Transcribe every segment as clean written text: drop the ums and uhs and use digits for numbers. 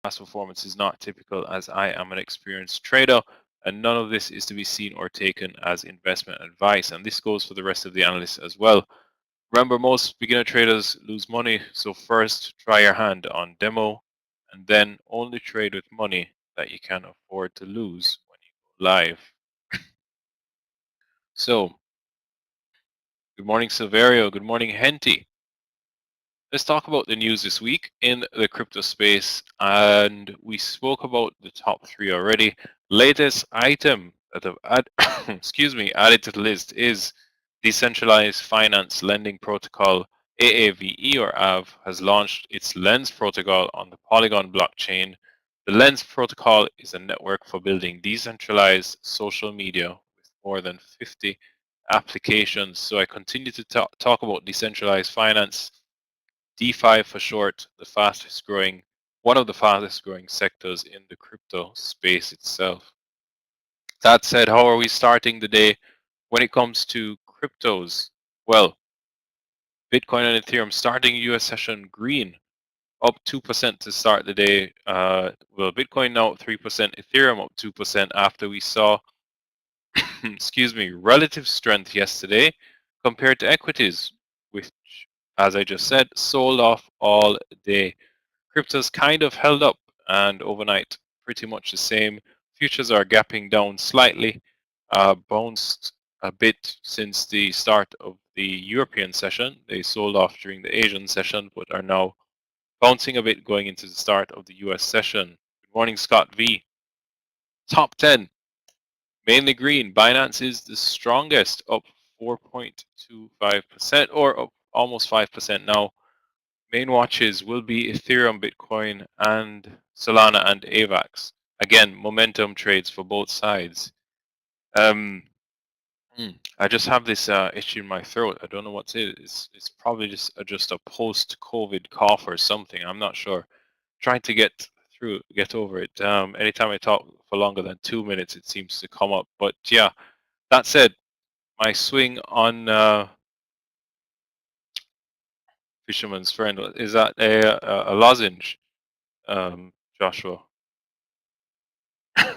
past performance is not typical, as I am an experienced trader, and none of this is to be seen or taken as investment advice. And this goes for the rest of the analysts as well. Remember, most beginner traders lose money, so first try your hand on demo, and then only trade with money that you can afford to lose when you go live. So, good morning, Silverio. Good morning, Henty. Let's talk about the news this week in the crypto space, and we spoke about the top 3 already. Latest item that I've excuse me, added to the list is decentralized finance lending protocol AAVE or AV has launched its Lens protocol on the Polygon blockchain. The Lens protocol is a network for building decentralized social media with more than 50 applications. So I continue to talk about decentralized finance. DeFi for short, one of the fastest growing sectors in the crypto space itself. That said, how are we starting the day when it comes to cryptos? Well, Bitcoin and Ethereum starting US session green, up 2% to start the day. Well, Bitcoin now up 3%, Ethereum up 2% after we saw, excuse me, relative strength yesterday compared to equities, which, as I just said, sold off all day. Crypto's kind of held up, and overnight pretty much the same. Futures are gapping down slightly, bounced a bit since the start of the European session. They sold off during the Asian session, but are now bouncing a bit going into the start of the US session. Good morning, Scott V. Top 10, mainly green. Binance is the strongest, up 4.25%, or up almost 5% now. Main watches will be Ethereum, Bitcoin, and Solana and AVAX. Again, momentum trades for both sides. I just have this issue in my throat. I don't know what it is. It's probably just a post-COVID cough or something. I'm not sure. Trying to get over it. Anytime I talk for longer than 2 minutes, it seems to come up. But yeah, that said, my swing on Fisherman's Friend, is that a lozenge, Joshua?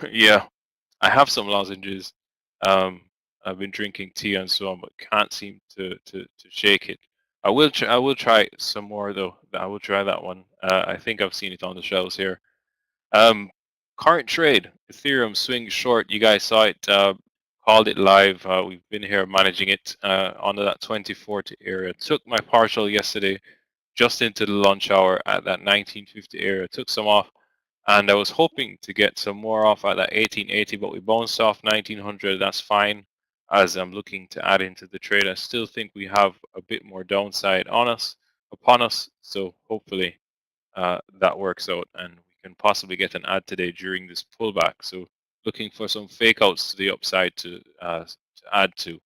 Yeah, I have some lozenges. I've been drinking tea and so on, but can't seem to shake it. I will try some more though. I will try that one. I think I've seen it on the shelves here. Current trade, Ethereum swing short. You guys saw it. Called it live. We've been here managing it under that 2040 area. Took my partial yesterday, just into the lunch hour at that 1950 area. Took some off. And I was hoping to get some more off at that 1880, but we bounced off 1900. That's fine, as I'm looking to add into the trade. I still think we have a bit more downside upon us. So hopefully that works out, and we can possibly get an add today during this pullback. So looking for some fake outs to the upside to add to.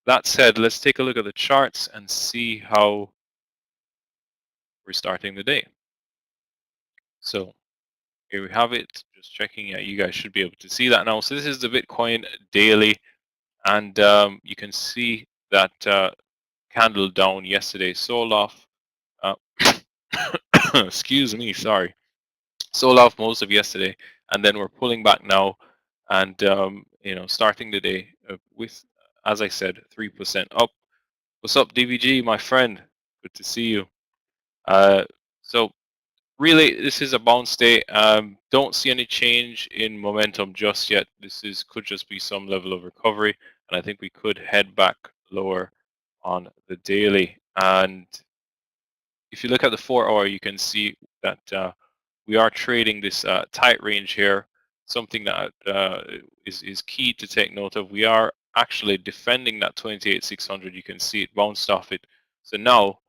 That said, let's take a look at the charts and see how we're starting the day. So here we have it. Just checking. Yeah, you guys should be able to see that now. So this is the Bitcoin daily, and you can see that candle down yesterday sold off. Excuse me, sorry. Sold off most of yesterday, and then we're pulling back now, and starting the day with, as I said, 3% up. What's up, DVG, my friend? Good to see you. So really, this is a bounce day. Don't see any change in momentum just yet. Could just be some level of recovery, and I think we could head back lower on the daily. And if you look at the 4-hour, you can see that we are trading this tight range here. Something that is key to take note of. We are actually defending that 28,600. You can see it bounced off it. So now,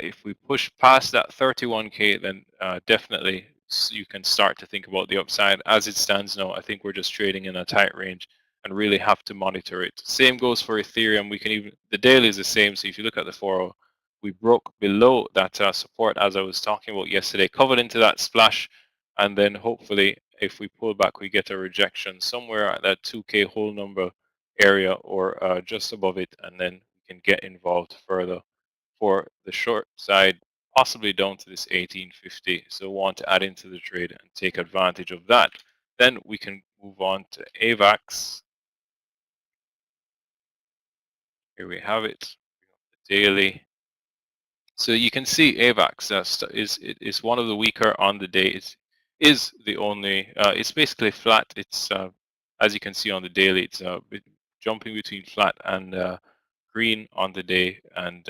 if we push past that 31K, then definitely you can start to think about the upside. As it stands now, I think we're just trading in a tight range and really have to monitor it. Same goes for Ethereum. The daily is the same. So if you look at the 4-hour, we broke below that support, as I was talking about yesterday, covered into that splash, and then hopefully if we pull back, we get a rejection somewhere at that 2K whole number area or just above it, and then we can get involved further. For the short side, possibly down to this 1850. So want to add into the trade and take advantage of that. Then we can move on to AVAX. Here we have it, the daily. So you can see AVAX is one of the weaker on the day. It is the only. It's basically flat. It's as you can see on the daily. It's jumping between flat and green on the day, and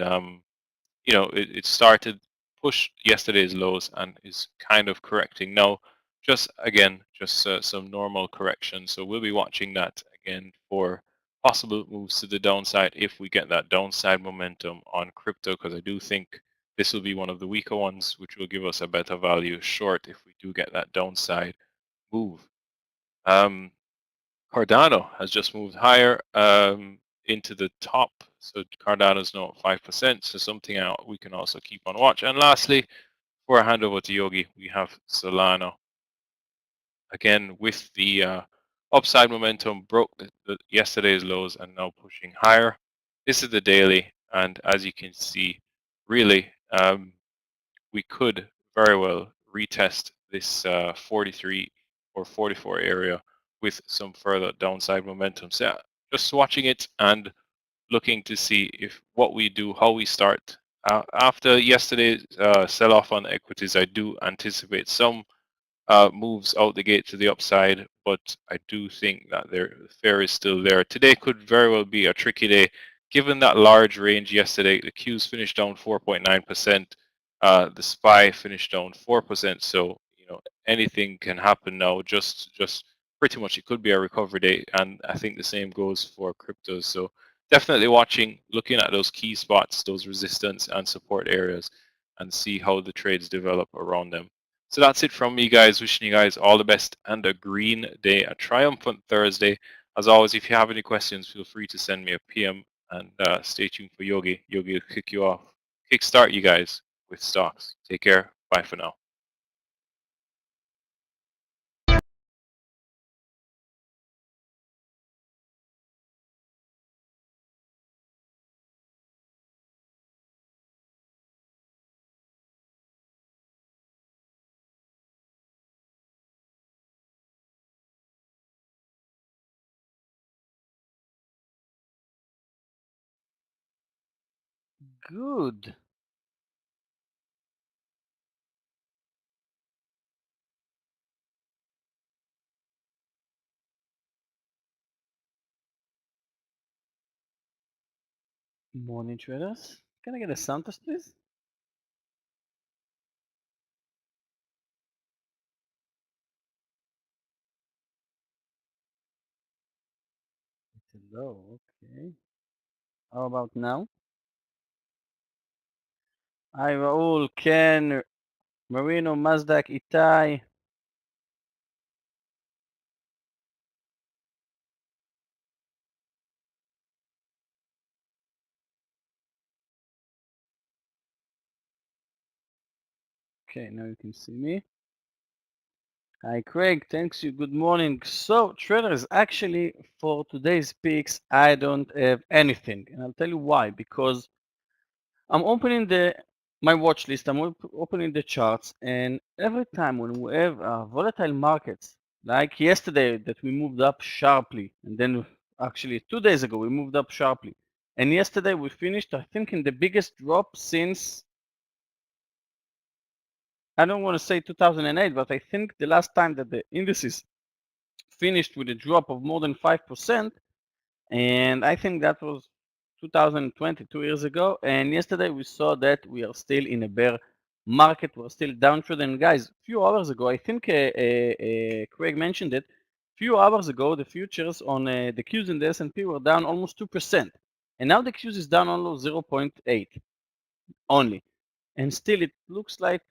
you know, it started push yesterday's lows and is kind of correcting now. Just again, just some normal correction. So we'll be watching that again for possible moves to the downside if we get that downside momentum on crypto, because I do think this will be one of the weaker ones, which will give us a better value short if we do get that downside move. Cardano has just moved higher into the top. So Cardano is now at 5%. So something out we can also keep on watch. And lastly, before I hand over to Yogi, we have Solana. Again, with the upside momentum, broke yesterday's lows and now pushing higher. This is the daily. And as you can see, really, we could very well retest this 43 or 44 area with some further downside momentum. So just watching it and looking to see if what we do, how we start. After yesterday's sell-off on equities, I do anticipate some moves out the gate to the upside, but I do think that the fear is still there. Today could very well be a tricky day. Given that large range yesterday, the Qs finished down 4.9%. The SPY finished down 4%. So you know anything can happen now. Just pretty much it could be a recovery day, and I think the same goes for cryptos. So definitely watching, looking at those key spots, those resistance and support areas, and see how the trades develop around them. So that's it from me, guys. Wishing you guys all the best and a green day, a triumphant Thursday. As always, if you have any questions, feel free to send me a PM, and stay tuned for Yogi. Yogi will kick you off, kickstart you guys with stocks. Take care. Bye for now. Good. Morning traders. Can I get a sound test, please? It's low, okay. How about now? Hi Raul, Ken, Marino, Mazdak, Itai. Okay, now you can see me. Hi Craig, thanks you, good morning. So traders, actually for today's picks, I don't have anything. And I'll tell you why, because I'm opening my watch list, I'm opening the charts, and every time when we have volatile markets, like yesterday that we moved up sharply, and then actually 2 days ago we moved up sharply, and yesterday we finished, I think, in the biggest drop since, I don't want to say 2008, but I think the last time that the indices finished with a drop of more than 5%, and I think that was 2020, 2 years ago. And yesterday we saw that we are still in a bear market. We're still downtrodden. Guys, a few hours ago, I think Craig mentioned it. A few hours ago, the futures on the Qs in the S&P were down almost 2%. And now the Qs is down almost 0.8 only. And still it looks like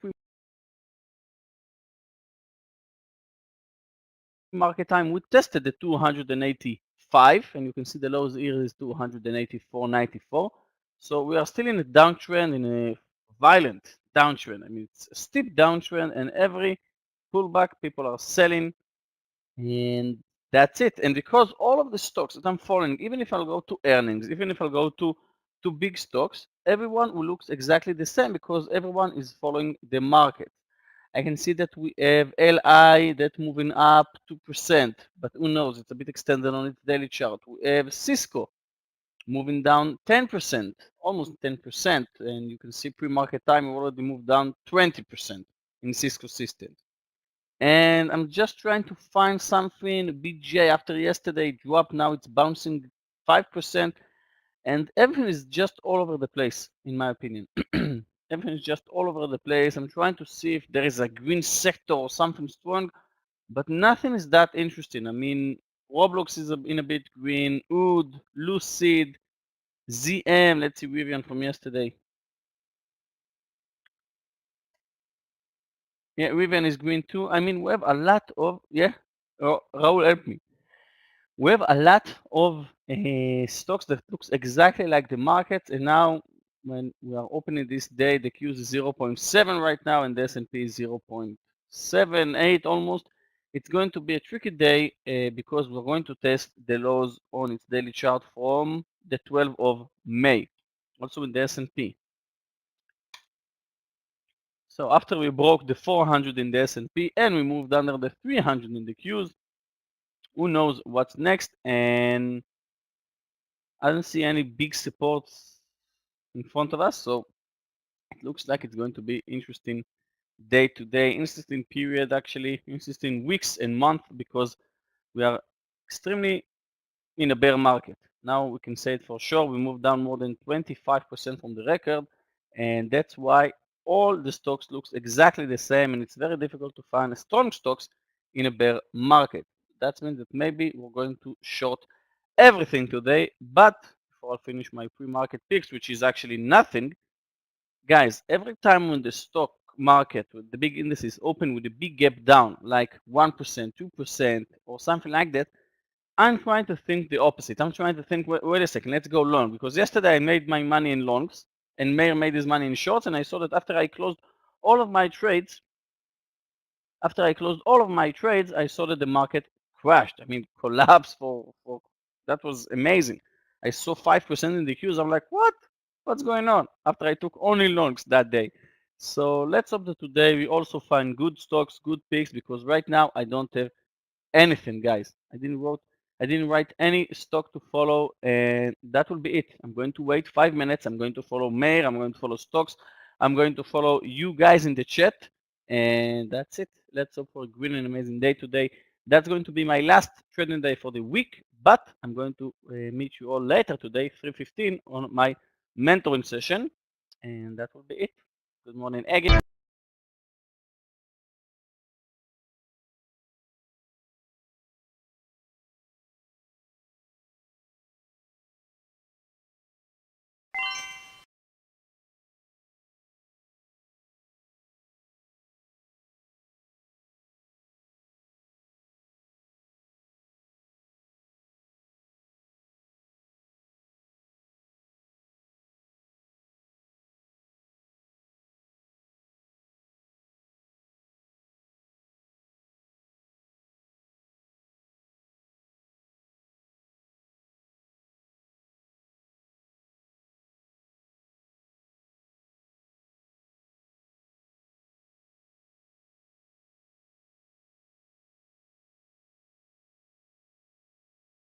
market time, we tested the 285, and you can see the lows here is 284.94. So we are still in a downtrend, in a violent downtrend. I mean, it's a steep downtrend, and every pullback, people are selling, and that's it. And because all of the stocks that I'm following, even if I'll go to earnings, even if I'll go to to big stocks, everyone will looks exactly the same because everyone is following the market. I can see that we have LI that moving up 2%, but who knows, it's a bit extended on its daily chart. We have Cisco moving down 10%, almost 10%, and you can see pre-market time already moved down 20% in Cisco systems. And I'm just trying to find something. BBBY after yesterday dropped, now it's bouncing 5%, and everything is just all over the place, in my opinion. Everything is just all over the place. I'm trying to see if there is a green sector or something strong, but nothing is that interesting. I mean, Roblox is in a bit green, Ood, Lucid, ZM, let's see Vivian from yesterday. Yeah, Vivian is green too. I mean, we have a lot of, yeah, Raul help me. We have a lot of stocks that looks exactly like the market, and now when we are opening this day, the Q is 0.7 right now, and the S&P is 0.78 almost. It's going to be a tricky day because we're going to test the lows on its daily chart from the 12th of May, also in the S&P. So after we broke the 400 in the S&P and we moved under the 300 in the Qs, who knows what's next? And I don't see any big supports in front of us, so it looks like it's going to be interesting day to day, interesting period actually, interesting weeks and month because we are extremely in a bear market. Now we can say it for sure. We moved down more than 25% from the record, and that's why all the stocks looks exactly the same, and it's very difficult to find strong stocks in a bear market. That means that maybe we're going to short everything today, but before I finish my pre-market picks, which is actually nothing, guys, every time when the stock market with the big indices open with a big gap down, like 1%, 2%, or something like that, I'm trying to think the opposite. I'm trying to think, wait a second, let's go long. Because yesterday I made my money in longs, and Meir made his money in shorts, and I saw that after I closed all of my trades, I saw that the market crashed. I mean, collapsed for that was amazing. I saw 5% in the Qs. I'm like, what? What's going on? After I took only longs that day. So let's hope that today we also find good stocks, good picks, because right now I don't have anything, guys. I didn't write any stock to follow, and that will be it. I'm going to wait 5 minutes. I'm going to follow Meir. I'm going to follow stocks. I'm going to follow you guys in the chat, and that's it. Let's hope for a green and amazing day today. That's going to be my last trading day for the week, but I'm going to meet you all later today, 3:15, on my mentoring session, and that will be it. Good morning again.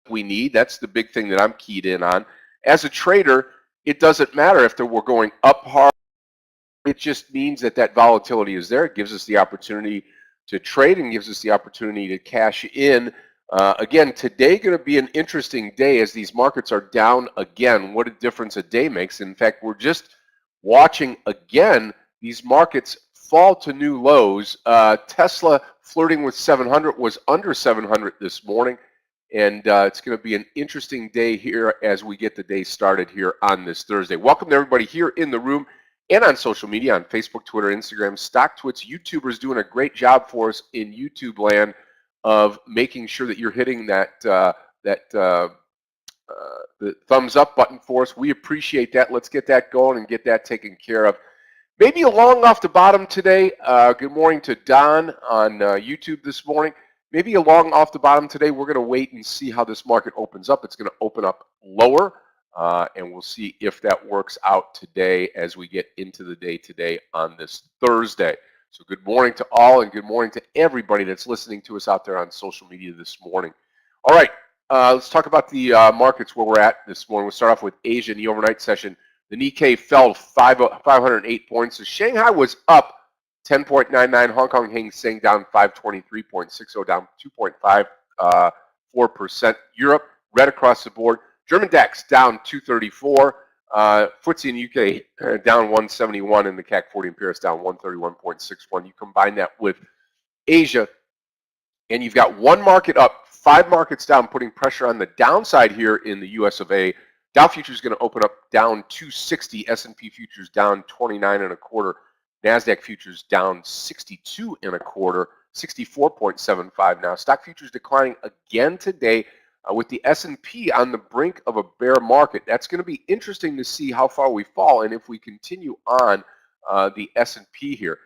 We need. That's the big thing that I'm keyed in on. As a trader, it doesn't matter if we're going up hard. It just means that that volatility is there. It gives us the opportunity to trade and gives us the opportunity to cash in. Again, today going to be an interesting day as these markets are down again. What a difference a day makes. In fact, we're just watching again these markets fall to new lows. Tesla flirting with 700 was under 700 this morning. And it's going to be an interesting day here as we get the day started here on this Thursday. Welcome to everybody here in the room and on social media, on Facebook, Twitter, Instagram, StockTwits. YouTubers doing a great job for us in YouTube land of making sure that you're hitting the thumbs up button for us. We appreciate that. Let's get that going and get that taken care of. Maybe a long off the bottom today. Good morning to Don on YouTube this morning. Maybe a long off the bottom today. We're going to wait and see how this market opens up. It's going to open up lower. and we'll see if that works out today as we get into the day today on this Thursday. So good morning to all, and good morning to everybody that's listening to us out there on social media this morning. All right, let's talk about the markets where we're at this morning. We'll start off with Asia in the overnight session. The Nikkei fell 508 points. The Shanghai was up 10.99. Hong Kong Hang Seng down 523.60, down 2.54%. Europe red across the board. German DAX down 234. FTSE in the UK down 171, and the CAC 40 in Paris down 131.61. You combine that with Asia, and you've got one market up, 5 markets down, putting pressure on the downside here in the US of A. Dow futures is going to open up down 260. S&P futures down 29.25. NASDAQ futures down 62.25, 64.75 now. Stock futures declining again today, with the S&P on the brink of a bear market. That's going to be interesting to see how far we fall and if we continue on the S&P here.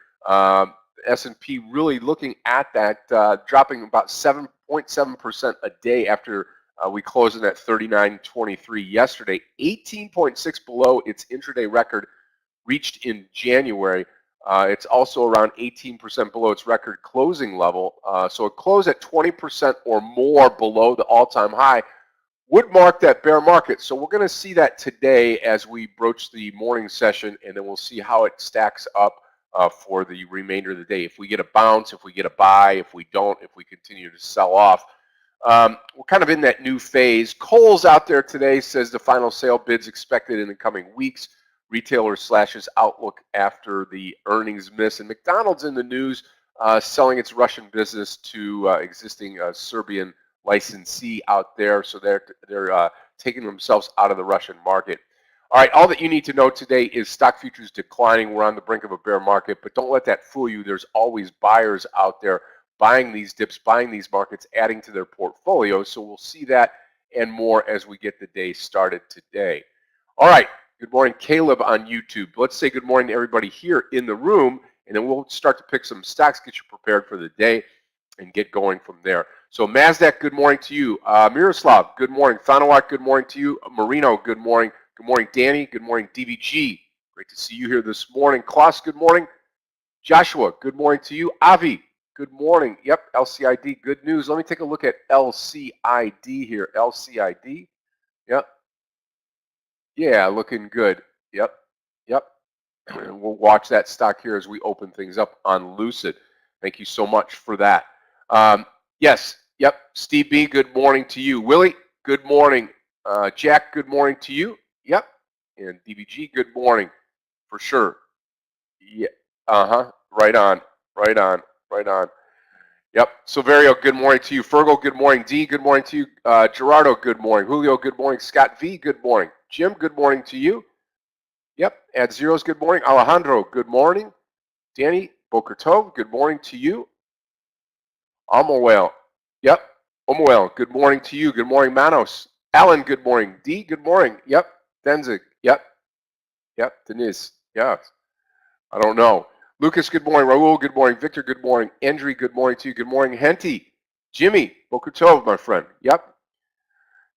S&P really looking at that, dropping about 7.7% a day after we closed in that 39.23 yesterday, 18.6 below its intraday record reached in January. It's also around 18% below its record closing level. So a close at 20% or more below the all-time high would mark that bear market. So we're going to see that today as we broach the morning session, and then we'll see how it stacks up for the remainder of the day. If we get a bounce, if we get a buy, if we don't, if we continue to sell off. We're kind of in that new phase. Kohl's out there today says the final sale bids expected in the coming weeks. Retailer slashes outlook after the earnings miss, and McDonald's in the news selling its Russian business to existing Serbian licensee out there, so they're taking themselves out of the Russian market. All right, all that you need to know today is stock futures declining. We're on the brink of a bear market, but don't let that fool you. There's always buyers out there buying these dips, buying these markets, adding to their portfolio. So we'll see that and more as we get the day started today. All right. Good morning, Caleb on YouTube. Let's say good morning to everybody here in the room, and then we'll start to pick some stocks, get you prepared for the day, and get going from there. So Nasdaq, good morning to you. Miroslav, good morning. Thanawat, good morning to you. Marino, good morning. Good morning, Danny. Good morning, DBG. Great to see you here this morning. Klaus, good morning. Joshua, good morning to you. Avi, good morning. Yep, LCID, good news. Let me take a look at LCID here. LCID, yep. Yeah, looking good. Yep. We'll watch that stock here as we open things up on Lucid. Thank you so much for that. Yes. Yep. Steve B, good morning to you. Willie, good morning. Jack, good morning to you. Yep. And DBG, good morning for sure. Yeah. Right on. Yep. Silverio, good morning to you. Fergal, good morning. D, good morning to you. Gerardo, good morning. Julio, good morning. Scott V, good morning. Jim, good morning to you. Yep. Add zeros, good morning. Alejandro, good morning. Danny, Boker Tov, good morning to you. Omoel, yep. Omoel, good morning to you. Good morning, Manos. Alan, good morning. D, good morning. Yep. Denzik, yep. Denise, yeah. I don't know. Lucas, good morning. Raul, good morning. Victor, good morning. Andrew, good morning to you. Good morning, Henty. Jimmy, Boker Tov, my friend. Yep.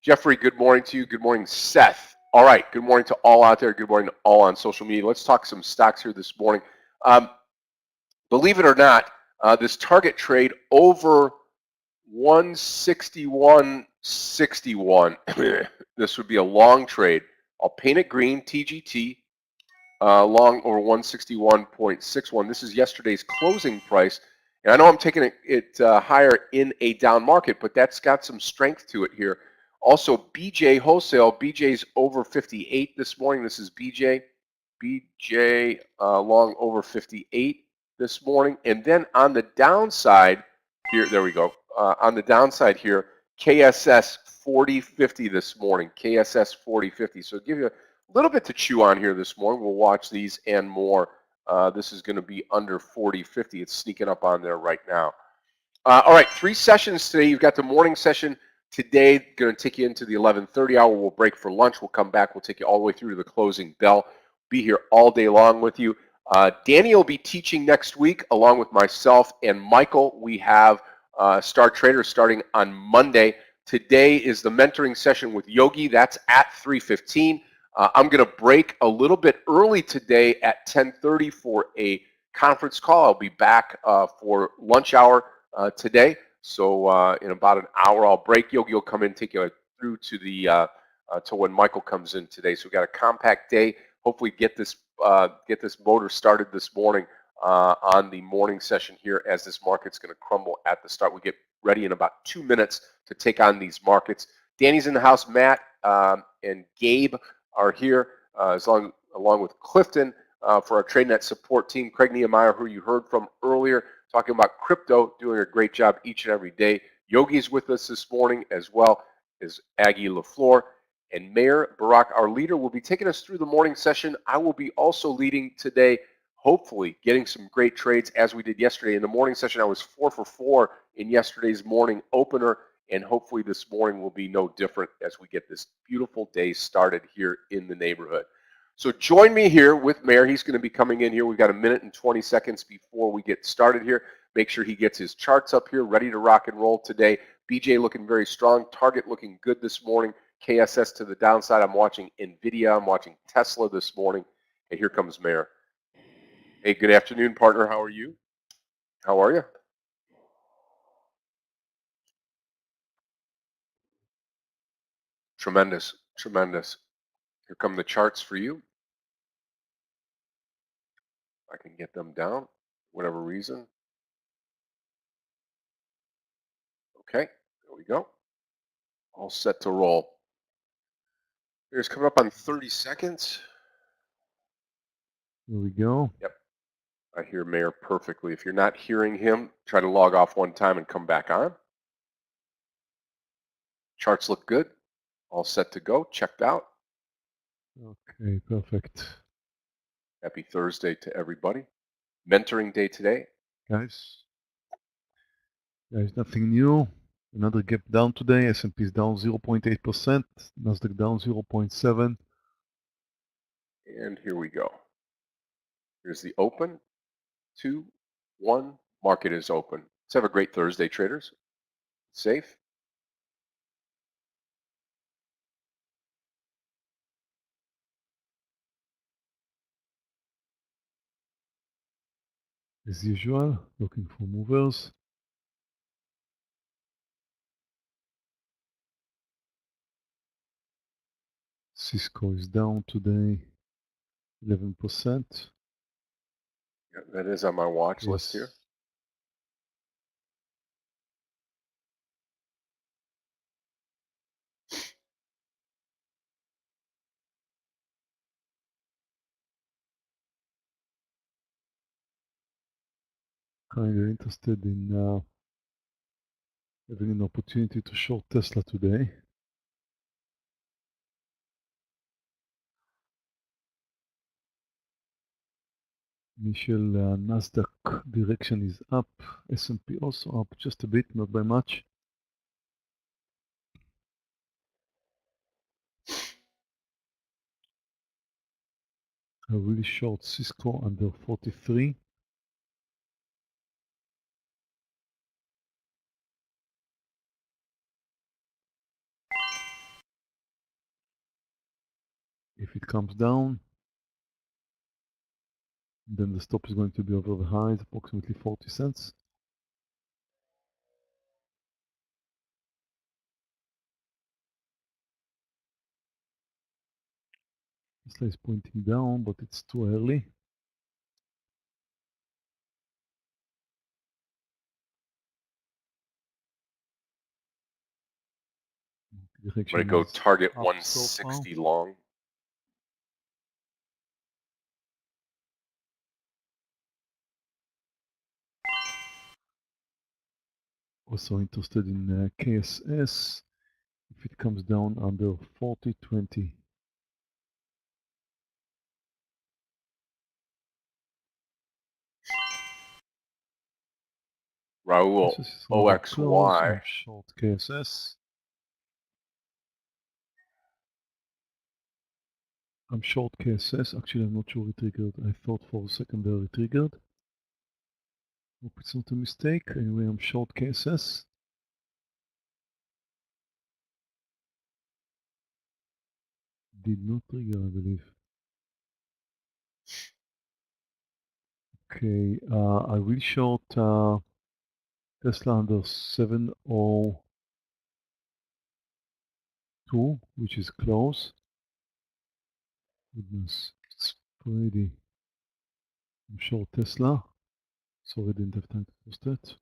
Jeffrey, good morning to you. Good morning, Seth. All right, good morning to all out there. Good morning to all on social media. Let's talk some stocks here this morning. Believe it or not, this target trade over 161.61. This would be a long trade. I'll paint it green, TGT, long over 161.61. This is yesterday's closing price. And I know I'm taking it higher in a down market, but that's got some strength to it here. Also, BJ wholesale. BJ's over 58 this morning. This is BJ. BJ long over 58 this morning. And then on the downside here, there we go. On the downside here, KSS 40.50 this morning. KSS 40.50. So give you a little bit to chew on here this morning. We'll watch these and more. This is going to be under 40.50. It's sneaking up on there right now. All right, 3 sessions today. You've got the morning session today, going to take you into the 11:30 hour. We'll break for lunch. We'll come back. We'll take you all the way through to the closing bell. Be here all day long with you. Danny will be teaching next week along with myself and Michael. We have Star Trader starting on Monday. Today is the mentoring session with Yogi. That's at 3:15. I'm going to break a little bit early today at 10:30 for a conference call. I'll be back for lunch hour today. So in about an hour, I'll break. Yogi will come in, take you through to the to when Michael comes in today. So we've got a compact day. Hopefully get this motor started this morning on the morning session here as this market's going to crumble at the start. We get ready in about 2 minutes to take on these markets. Danny's in the house. Matt and Gabe are here along with Clifton for our Tradenet support team. Craig Nehemiah, who you heard from earlier, talking about crypto, doing a great job each and every day. Yogi's with us this morning as well as Aggie LaFleur. And Meir, Barak, our leader, will be taking us through the morning session. I will be also leading today, hopefully getting some great trades as we did yesterday. In the morning session, I was 4 for 4 in yesterday's morning opener, and hopefully this morning will be no different as we get this beautiful day started here in the neighborhood. So join me here with Meir. He's going to be coming in here. We've got 1 minute and 20 seconds before we get started here. Make sure he gets his charts up here, ready to rock and roll today. BJ looking very strong. Target looking good this morning. KSS to the downside. I'm watching NVIDIA. I'm watching Tesla this morning. And here comes Meir. Hey, good afternoon, partner. How are you? How are you? Tremendous, tremendous. Here come the charts for you. I can get them down, for whatever reason. Okay, there we go. All set to roll. Here's coming up on 30 seconds. Here we go. Yep. I hear Meir perfectly. If you're not hearing him, try to log off one time and come back on. Charts look good. All set to go. Checked out. Okay, perfect. Happy Thursday to everybody. Mentoring day today. Guys, nothing new. Another gap down today. S&P is down 0.8%. NASDAQ down 0.7%. And here we go. Here's the open. 2, 1. Market is open. Let's have a great Thursday, traders. Safe. As usual, looking for movers. CSCO is down today, 11%. Yeah, that is on my watch list here. Kind of interested in having an opportunity to short Tesla today. Initial NASDAQ direction is up. S&P also up just a bit, not by much. I really short CSCO under 43. If it comes down, then the stop is going to be over the highs, approximately 40 cents. Tesla is pointing down, but it's too early. I'm going to go target up 160 long. Also interested in KSS. If it comes down under 40.20. Raul, OXY. I'm short KSS. I'm short KSS. Actually, I'm not sure it triggered. I thought for a second there it triggered. Hope it's not a mistake. Anyway, I'm short KSS. did not trigger, I believe. Okay, I will short Tesla under 702, which is close. Goodness, it's pretty. I'm short Tesla. Sorry, I didn't have time to post that.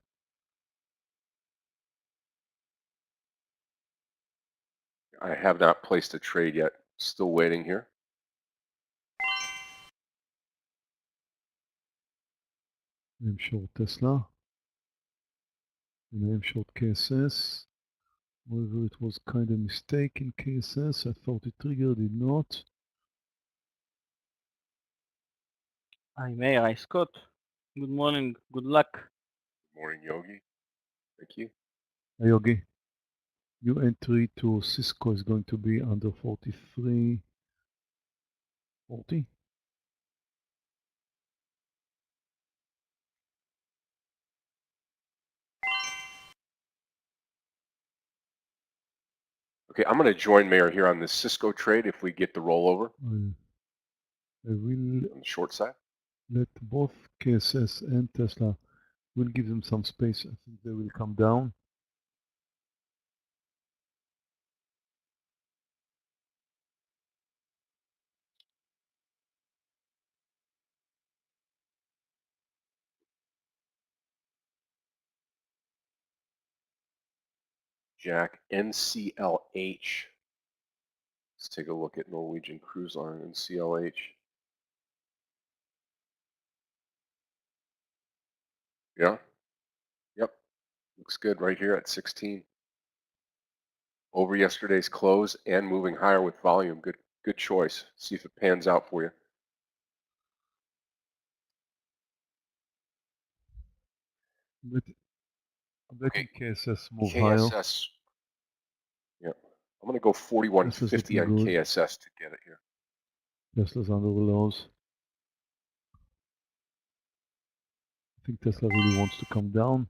I have not placed a trade yet. Still waiting here. I'm short Tesla. And I'm short KSS. However, it was kind of a mistake in KSS. I thought it triggered, did not. Hi, Meir. Hi, Scott. Good morning. Good luck. Good morning, Yogi. Thank you. Hey, Yogi. New entry to CSCO is going to be under 43.40. Okay, I'm going to join Meir here on this Cisco trade if we get the rollover I will on the short side. let both KSS and Tesla, will give them some space. I think they will come down. Jack, NCLH. Let's take a look at Norwegian Cruise Line, NCLH. Yeah. Yep. Looks good right here at 16. Over yesterday's close and moving higher with volume. Good choice. See if it pans out for you. I'm letting Okay. KSS move KSS. higher. Yep. I'm going to go 41.50 on good. KSS to get it here. Tesla's under the lows. I think Tesla really wants to come down.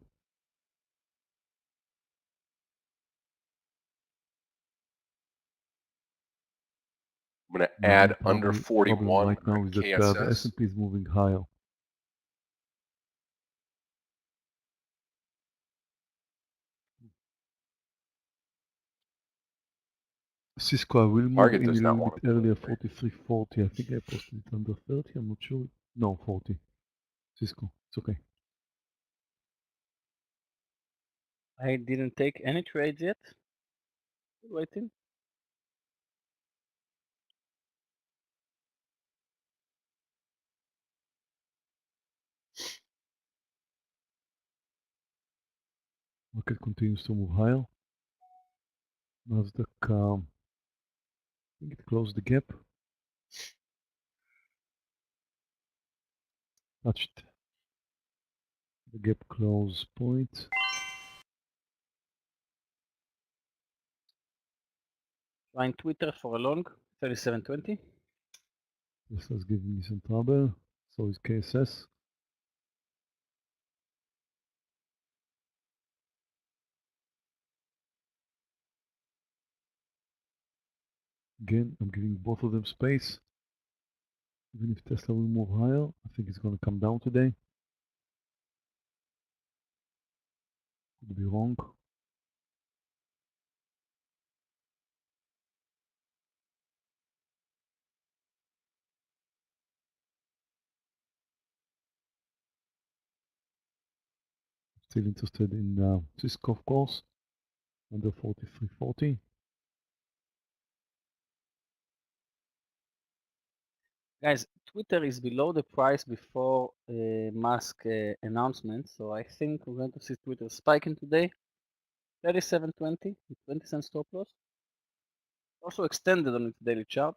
I'm going to add under Problem 41 right now on is that the KSS. S&P is moving higher. Cisco, I will move Target in a does not little want bit to earlier, play. 43.40. I think I posted it under 30. I'm not sure. No, 40. Cisco, it's okay. I didn't take any trades yet. Waiting. Market continues to move higher. NASDAQ, I think it closed the gap. Touched the gap close point. Trying Twitter for a long, 37.20. Tesla's giving me some trouble. So is KSS. Again, I'm giving both of them space. Even if Tesla will move higher, I think it's going to come down today. Could be wrong. Still interested in Cisco, of course, under 43.40. Guys, Twitter is below the price before Musk announcement, so I think we're going to see Twitter spiking today. 37.20 with 20 cents stop loss. Also extended on its daily chart.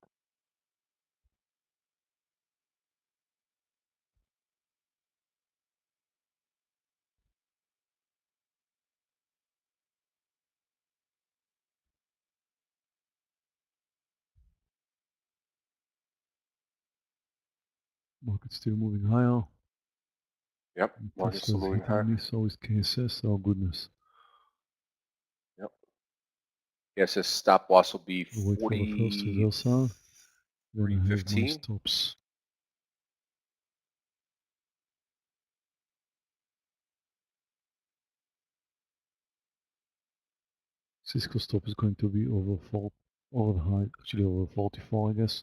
Market's still moving higher. Yep. Market's still Tesla's moving hitting higher. me, so is KSS. Oh goodness. Yep. KSS stop loss will be We'll wait for the first 40. reversal. Then I have my 315. stops. Cisco stop is going to be over the high, actually over 44, I guess.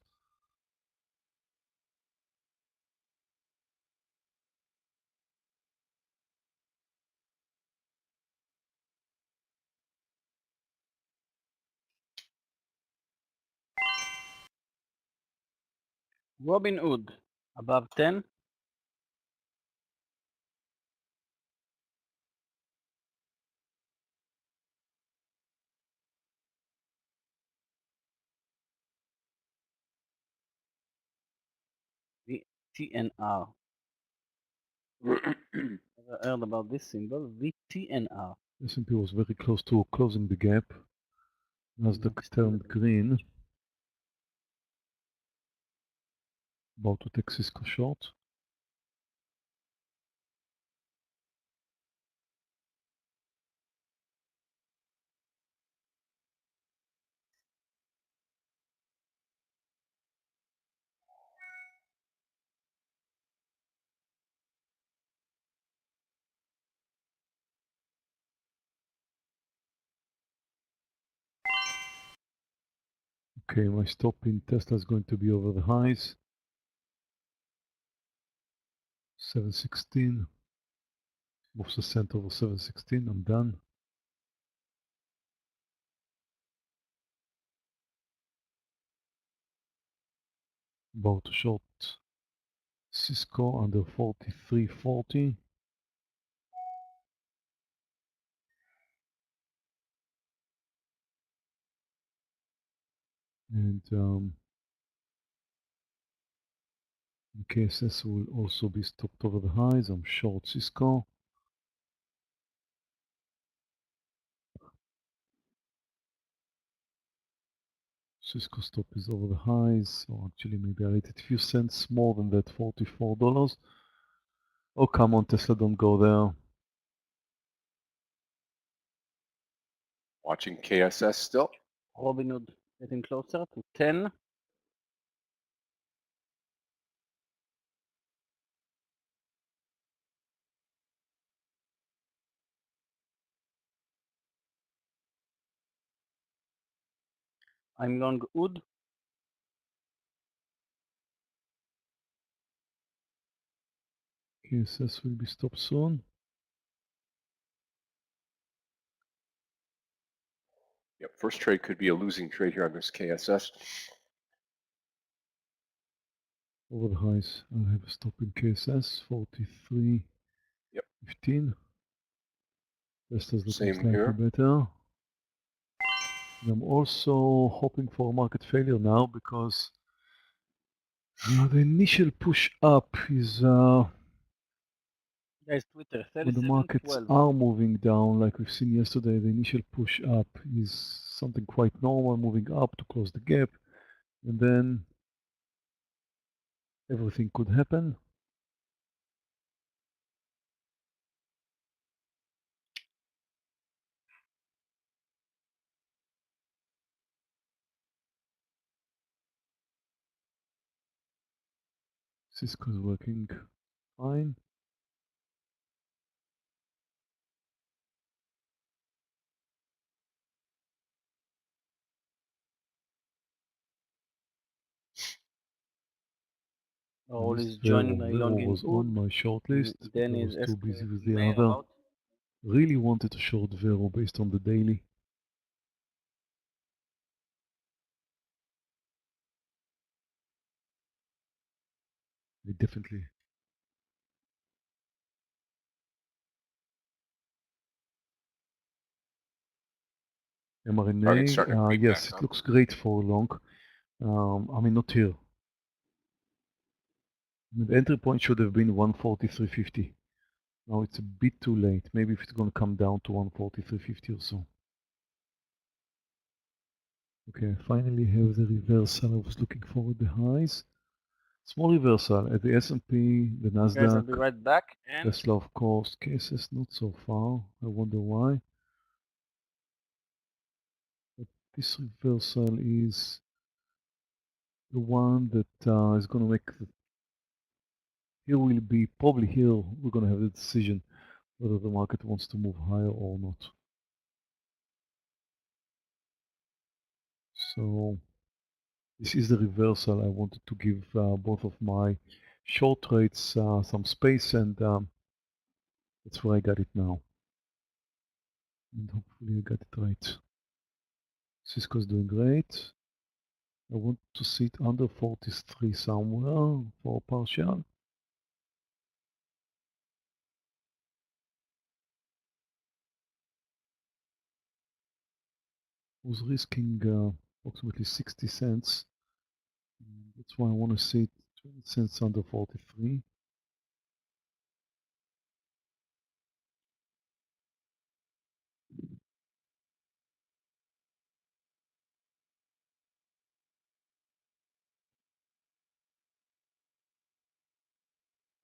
Robinhood above 10. VTNR. Never heard about this symbol. VTNR. S&P was very close to closing the gap. NASDAQ turned green. About to take Cisco short. Okay, my stop in Tesla is going to be over the highs. 716. Moves the center over 716. I'm done. About to short Cisco under 43.40. And KSS will also be stopped over the highs. I'm short Cisco. Cisco stop is over the highs, or actually maybe I rated a few cents more than that, $44. Oh, come on, Tesla, don't go there. Watching KSS still. Robinhood getting closer to 10. I'm long Hood. KSS will be stopped soon. Yep, first trade could be a losing trade here on this KSS. Over the highs, I'll have a stop in KSS, 43.15. Yep. Tesla's looking Same slightly here. better. And I'm also hoping for a market failure now because the initial push up is Guys, Twitter when the markets 3712. are moving down, like we've seen yesterday. The initial push up is something quite normal, moving up to close the gap, and then everything could happen. Cisco is working fine. All This is joined by Vero long in was on Hood. my shortlist, but Then I is was too busy with the Meir other. out. Really wanted to short Vero based on the daily. Definitely. Target mRNA, starting to creep yes, back it up. looks great for long. I mean, not here. The entry point should have been 143.50. Now it's a bit too late. Maybe if it's going to come down to 143.50 or so. Okay, I finally have the reversal I was looking for at the highs. Small reversal at the S&P, the Guys, I'll be NASDAQ, right back. And Tesla, of course. KSS not so far. I wonder why. But this reversal is the one that is going to make here will be probably here we're going to have the decision whether the market wants to move higher or not. So this is the reversal. I wanted to give both of my short trades some space, and that's where I got it now. And hopefully I got it right. Cisco is doing great. I want to see it under 43 somewhere for partial. I was risking approximately 60 cents. That's why I want to see it 20 cents under 43.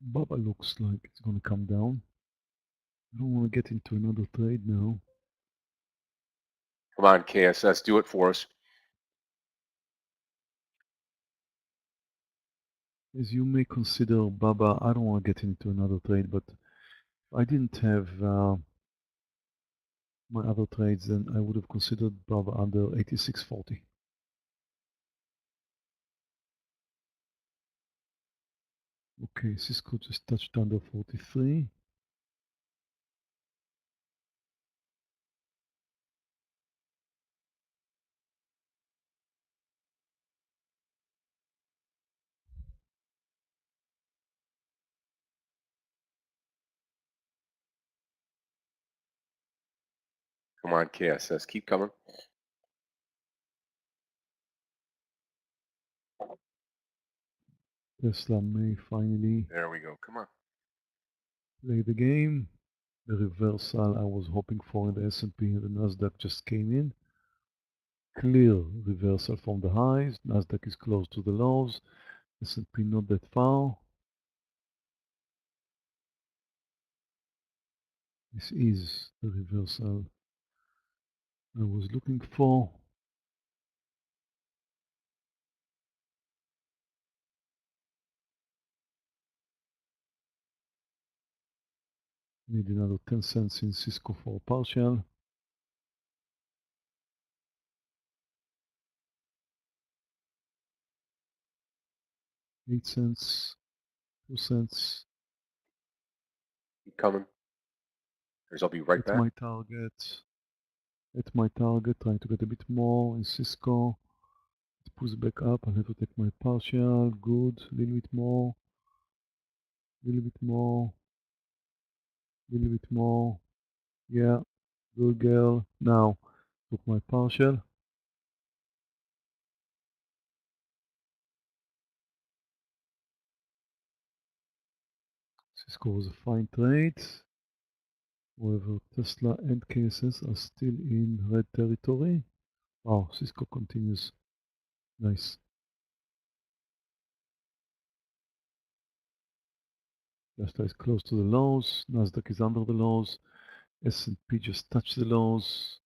Baba looks like it's going to come down. I don't want to get into another trade now. Come on, KSS, do it for us. As you may consider, Baba, I don't want to get into another trade, but if I didn't have my other trades, then I would have considered Baba under 86.40. Okay, Cisco just touched under 43. Come on, KSS, keep coming. Tesla may finally There we go. Come on. play the game. The reversal I was hoping for in the S&P and the NASDAQ just came in. Clear reversal from the highs. NASDAQ is close to the lows. S&P not that far. This is the reversal I was looking for. Need another 10 cents in Cisco for a partial. $0.08, 2 cents. Keep coming. I'll be right At back. my target. At my target, trying to get a bit more in Cisco. It pulls back up. I have to take my partial. Good. A little bit more. A little bit more. A little bit more. Yeah. Good girl. Now, took my partial. Cisco was a fine trade. However, Tesla and KSS are still in red territory. Wow, Cisco continues. Nice. Tesla is close to the lows. NASDAQ is under the lows. S&P just touched the lows.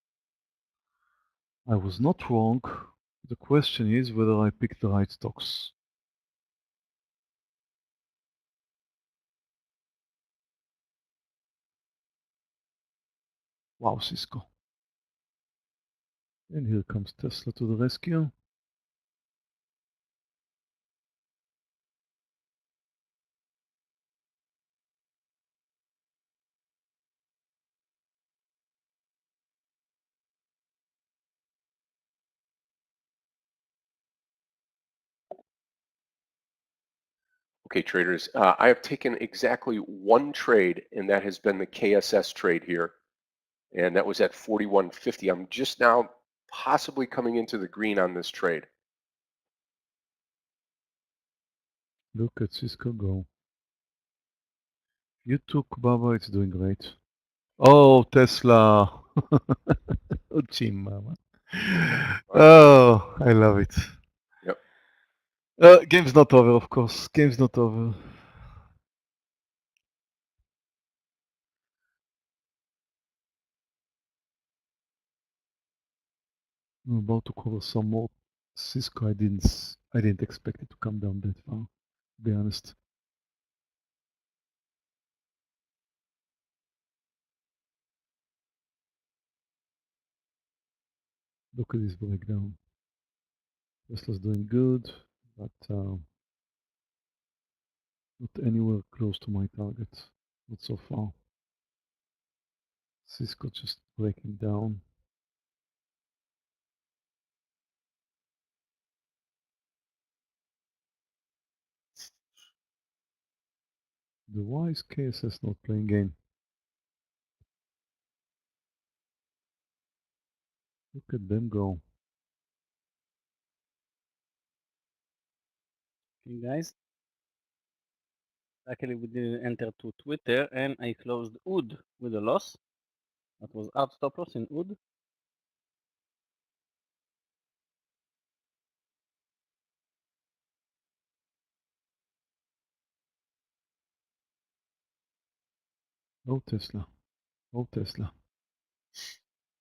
I was not wrong. The question is whether I picked the right stocks. Wow, Cisco. And here comes Tesla to the rescue. Okay, traders, I have taken exactly one trade, and that has been the KSS trade here. And that was at 41.50. I'm just now possibly coming into the green on this trade. Look at Cisco go. You took Baba, it's doing great. Oh, Tesla. Oh, Jim, mama. Oh, I love it. Yep. Game's not over, of course. Game's not over. I'm about to cover some more Cisco. I didn't expect it to come down that far, to be honest. Look at this breakdown. Tesla's doing good, but not anywhere close to my target. Not so far. Cisco just breaking down. The why is KSS not playing game? Look at them go. Okay, guys. Luckily, we didn't enter to Twitter, and I closed UD with a loss. That was out stop loss in UD. Oh Tesla. Oh Tesla.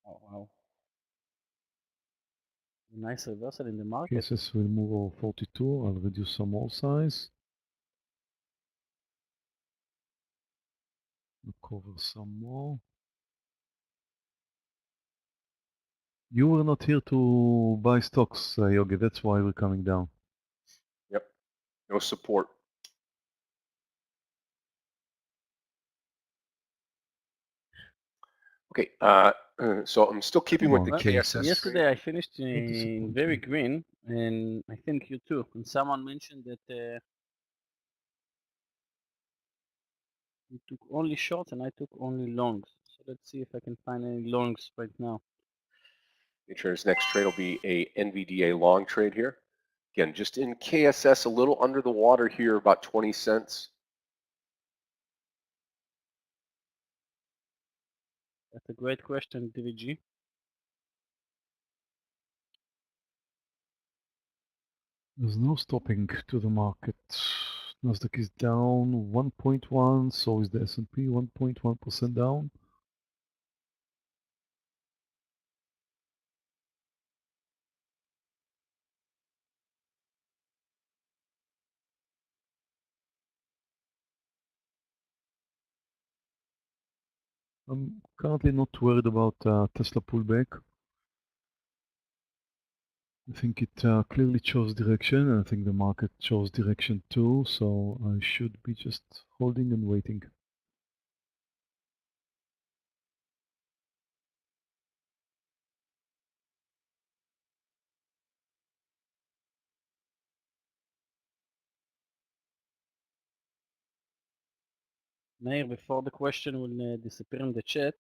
Oh, wow. Nice reversal in the market. KSS will move over 42. I'll reduce some more size. Cover some more. You were not here to buy stocks, Yogi. That's why we're coming down. Yep. No support. Okay. So I'm still keeping with the Well, KSS. yesterday I finished in disappointing. very green, and I think you too. And someone mentioned that you took only shorts and I took only longs. So let's see if I can find any longs right now. Traders' next trade will be a NVDA long trade here. Again, just in KSS, a little under the water here, about 20 cents. That's a great question, DVG. There's no stopping to the market. NASDAQ is down 1.1, so is the S&P 1.1% down. I'm currently not worried about Tesla pullback. I think it clearly chose direction, and I think the market chose direction too, so I should be just holding and waiting. Meir, before the question will disappear in the chat,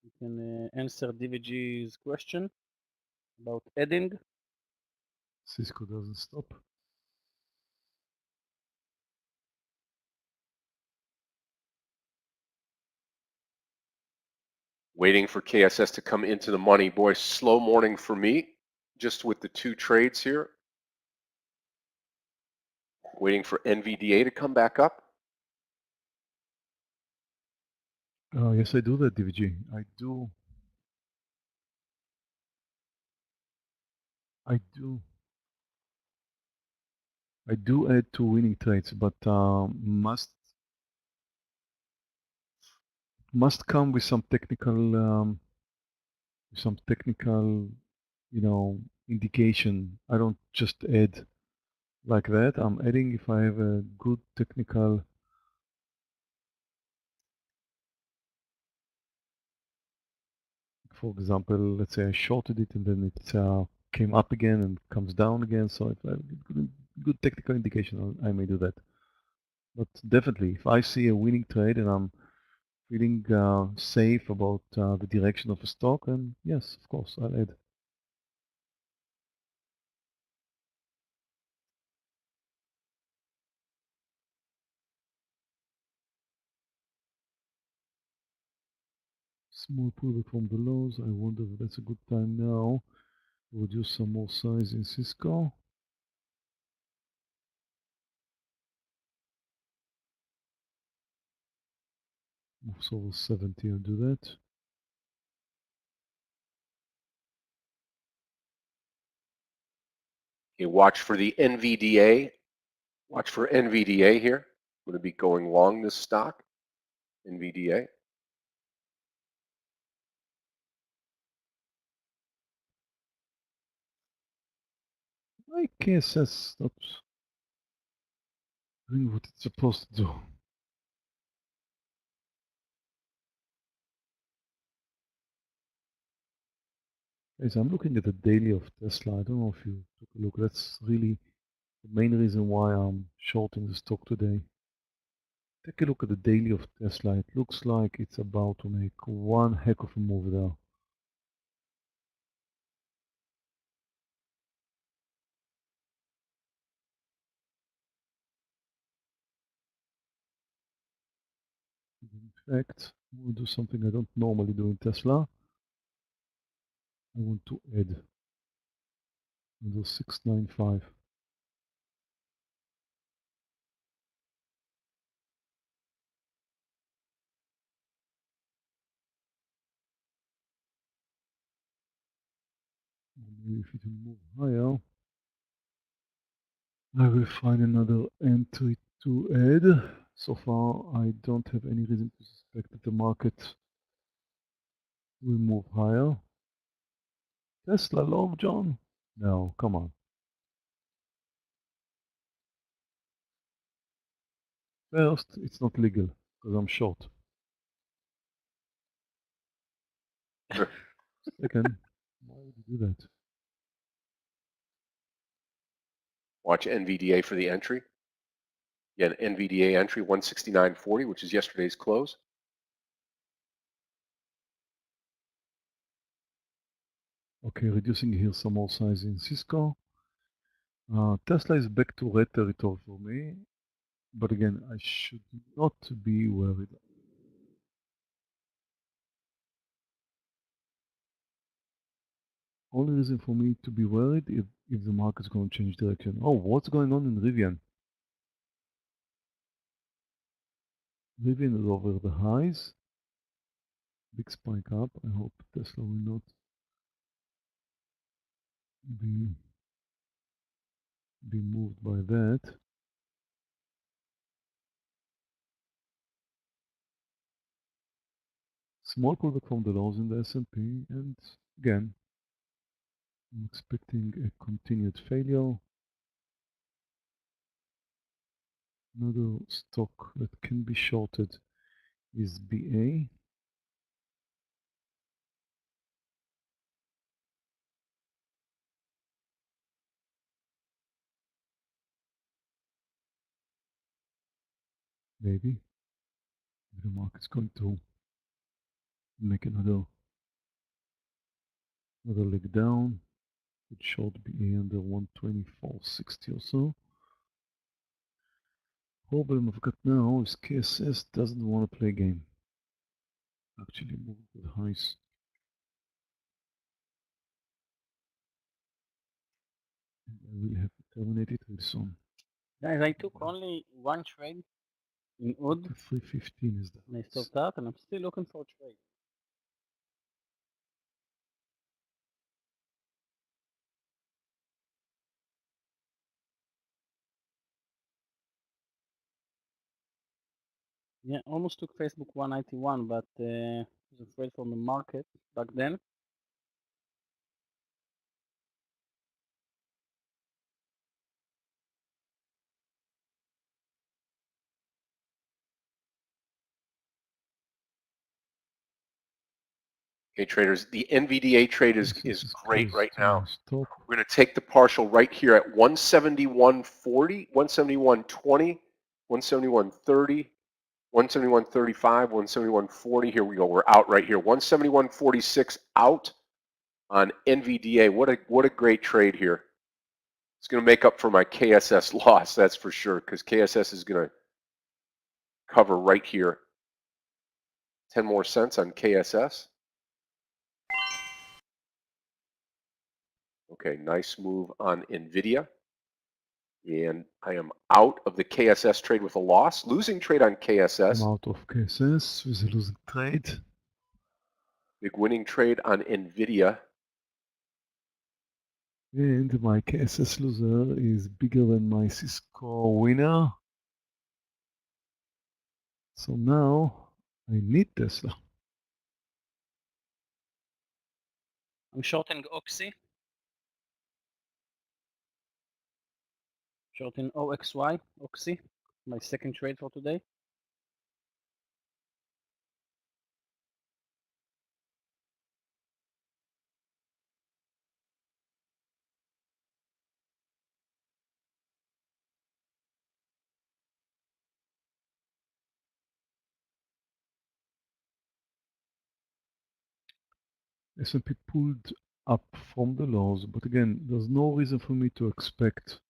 you can answer DVG's question about adding. Cisco doesn't stop. Waiting for KSS to come into the money. Boy, slow morning for me, just with the two trades here. Waiting for NVDA to come back up. Yes, I do that, DVG. I do add two winning trades, but must come with some technical indication. I don't just add like that. I'm adding if I have a good technical. For example, let's say I shorted it and then it came up again and comes down again. So if I have a good technical indication, I may do that. But definitely, if I see a winning trade and I'm feeling safe about the direction of a stock, then yes, of course, I'll add. Small pullback from the lows. I wonder if that's a good time now. Reduce some more size in Cisco. Moves over 70, I'll do that. Okay, watch for the NVDA. Watch for NVDA here. I'm going to be going long this stock, NVDA. My KSS not doing what it's supposed to do. Guys, I'm looking at the daily of Tesla. I don't know if you took a look. That's really the main reason why I'm shorting the stock today. Take a look at the daily of Tesla. It looks like it's about to make one heck of a move there. In fact, I want to do something I don't normally do in Tesla. I want to add another 695. Maybe if it will move higher, I will find another entry to add. So far, I don't have any reason to suspect that the market will move higher. Tesla long, John? No, come on. First, it's not legal because I'm short. Second, why would you do that? Watch NVDA for the entry. Again, NVDA entry 169.40, which is yesterday's close. Okay, reducing here some more size in CSCO. Tesla is back to red territory for me, but again, I should not be worried. Only reason for me to be worried if the market's going to change direction. Oh, what's going on in Rivian? Rivian is over the highs. Big spike up. I hope Tesla will not be moved by that. Small pullback from the lows in the S&P, and again, I'm expecting a continued failure. Another stock that can be shorted is BA. Maybe the market's going to make another leg down. It short BA under 124.60 or so. Problem I've got now is KSS doesn't want to play game. Actually moving to the highs. And I will have to terminate it with some. Guys, I took only one trade in UD. The 315 is the And I stopped out, and I'm still looking for a trade. Yeah, almost took Facebook 191, but was afraid from the market back then. Okay, traders, the NVDA trade is great right now. We're going to take the partial right here at 171.40, 171.20, 171.30, 171.35, 171.40. Here we go. We're out right here. 171.46 out on NVDA. What a great trade here. It's going to make up for my KSS loss, that's for sure, because KSS is going to cover right here. 10 more cents on KSS. Okay, nice move on NVIDIA. And I am out of the KSS trade with a loss. Losing trade on KSS. I'm out of KSS with a losing trade. Big winning trade on NVIDIA. And my KSS loser is bigger than my CSCO winner. So now I need Tesla. I'm shorting Oxy. Shorting OXY, Oxy. My second trade for today. S&P pulled up from the lows, but again, there's no reason for me to expect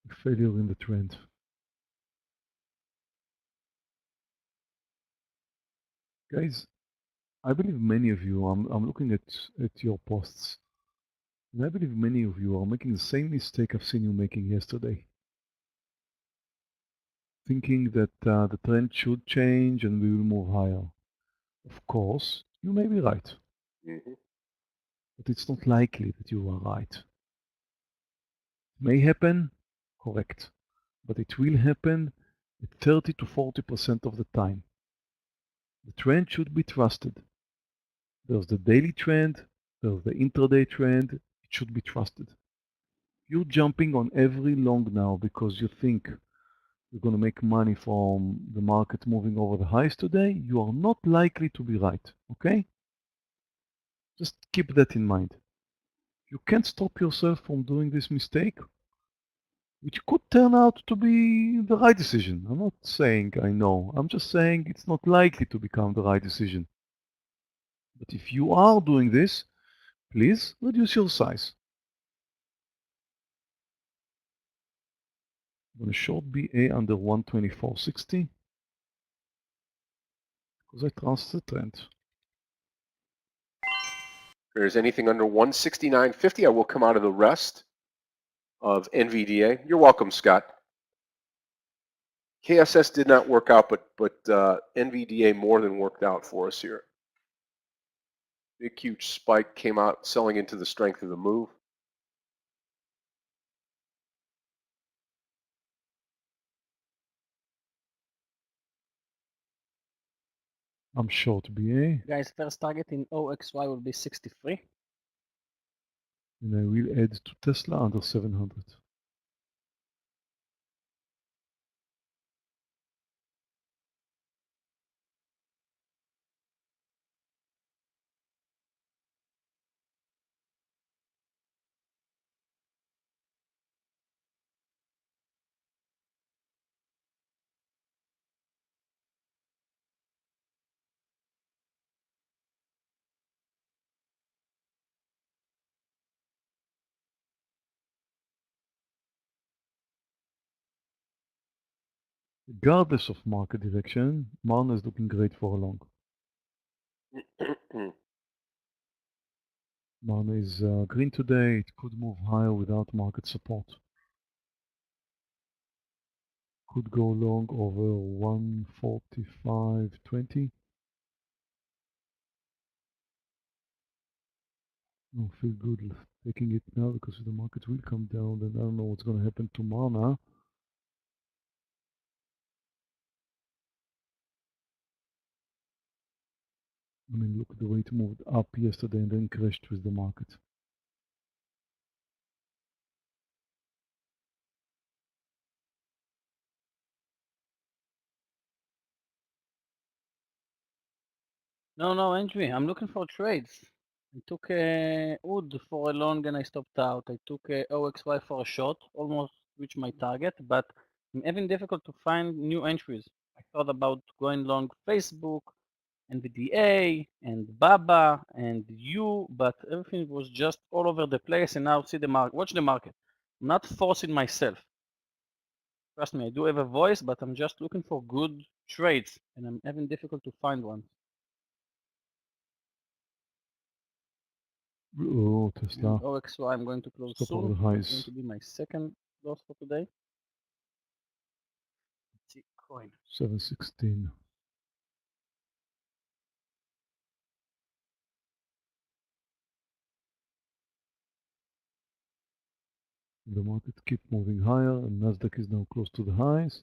a failure in the trend. Guys, I believe many of you, I'm looking at your posts, and I believe many of you are making the same mistake I've seen you making yesterday. Thinking that the trend should change and we will move higher. Of course, you may be right, but it's not likely that you are right. It may happen, correct, but it will happen at 30 to 40% of the time. The trend should be trusted. There's the daily trend, there's the intraday trend, it should be trusted. You're jumping on every long now because you think you're going to make money from the market moving over the highs today. You are not likely to be right, okay? Just keep that in mind. You can't stop yourself from doing this mistake, which could turn out to be the right decision. I'm not saying I know. I'm just saying it's not likely to become the right decision. But if you are doing this, please reduce your size. I'm going to short BA under 124.60 because I trust the trend. If there's anything under 169.50, I will come out of the rest of NVDA. You're welcome, Scott. KSS did not work out, but NVDA more than worked out for us here. Big, huge spike came out, selling into the strength of the move. I'm short BA. Guys, first target in OXY will be 63. And I will add to Tesla under 700. Regardless of market direction, Marna is looking great for a long. Marna is green today. It could move higher without market support. Could go long over 145.20. I don't feel good taking it now because the market will come down. Then I don't know what's going to happen to Marna. I mean, look at the way it moved up yesterday and then crashed with the market. No, Andrew, I'm looking for trades. I took a wood for a long and I stopped out. I took a OXY for a short, almost reached my target, but I'm having difficult to find new entries. I thought about going long Facebook, NVDA, and BABA, and U, but everything was just all over the place. And now see the market, watch the market. I'm not forcing myself. Trust me, I do have a voice, but I'm just looking for good trades, and I'm having difficult to find one. Oh, Tesla. OXY, I'm going to close Top of soon. the It's going highs. to be my second loss for today. Let's see, coin. 716. The market keep moving higher, and NASDAQ is now close to the highs.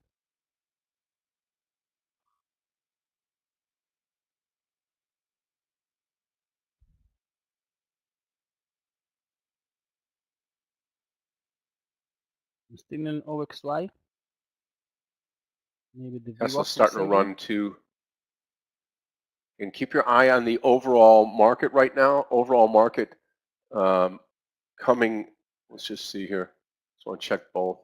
I'm still in OXY. Maybe the Tesla's VWAP starting to will run too. And keep your eye on the overall market right now. Overall market coming. Let's just see here. Just want to check both.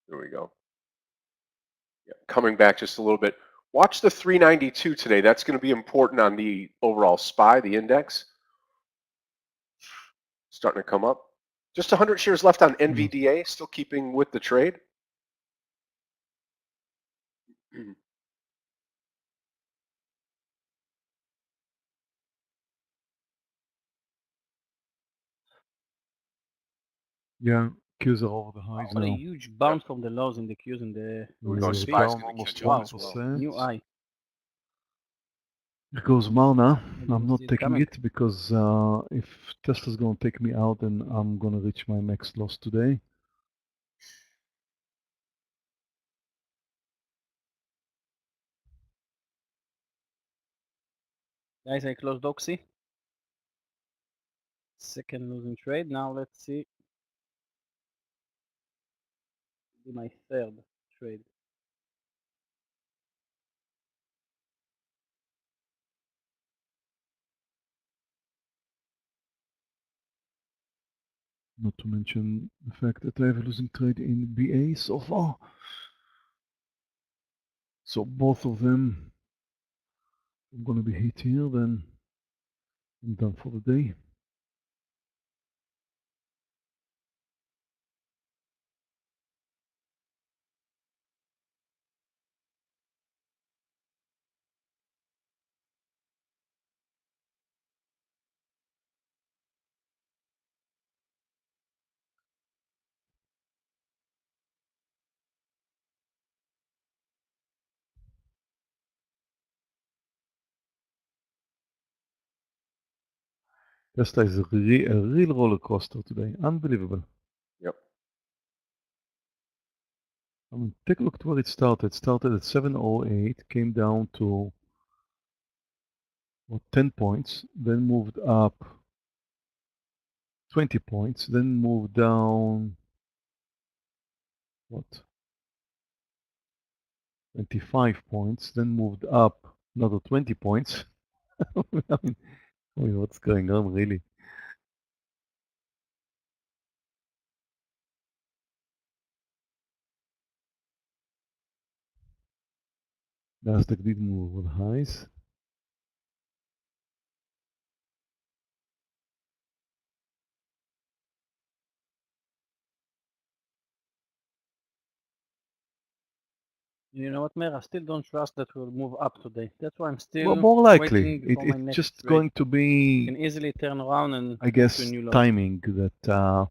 There we go. Yeah, coming back just a little bit. Watch the 392 today. That's going to be important on the overall SPY, the index. Starting to come up. Just 100 shares left on NVDA, still keeping with the trade. Yeah, Qs are over the highs What a now. huge bounce from the lows in the Qs in the We go. We're SPY is down going to almost catch up Wow. as well. 1%. new high. Here goes Mana. I I'm didn't not see it taking coming. it because if Tesla's gonna take me out, then I'm gonna reach my max loss today. Guys, I closed Oxy. Second losing trade. Now let's see. Be my third trade. Not to mention the fact that I have a losing trade in BA so far. So both of them, I'm gonna be hit here, then I'm done for the day. Tesla is a real roller coaster today. Unbelievable. Yep. I mean, take a look at where it started. It started at 708, came down to 10 points, then moved up 20 points, then moved down, 25 points, then moved up another 20 points. I mean, what's going on, really? NASDAQ did move on highs. You know what, Meir? I still don't trust that we'll move up today. That's why I'm Well, still more likely, waiting for my it's next just trade. going to Can be, easily turn around and I move to a guess, new low. timing that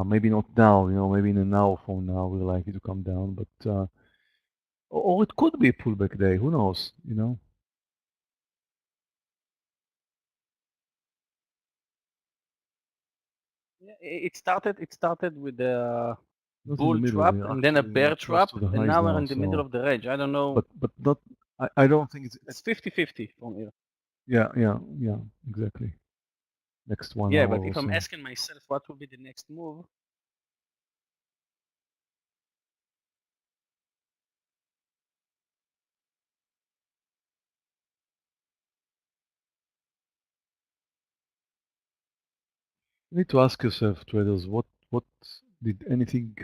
maybe not now, maybe in an hour from now we're likely to come down, but or it could be a pullback day. Who knows? Yeah, it started with a Not in the bull middle. trap We're and then a actually bear close trap, to the and highs now we're now. in the middle So, of the range. I don't know. but not. I don't think it's It's 50-50 from here. yeah, exactly. Next 1 Yeah, hour but or if I'm so. asking myself what will be the next move, You need to ask yourself, traders, what did anything,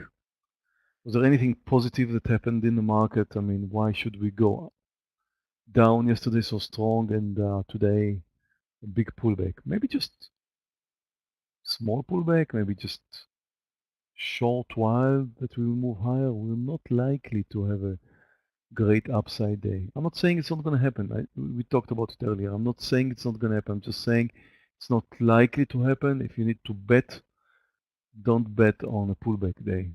was there anything positive that happened in the market? I mean, why should we go down yesterday so strong and today a big pullback? Maybe just small pullback, maybe just short while that we will move higher. We're not likely to have a great upside day. I'm not saying it's not going to happen. We talked about it earlier. I'm not saying it's not going to happen. I'm just saying it's not likely to happen. If you need to bet, don't bet on a pullback day.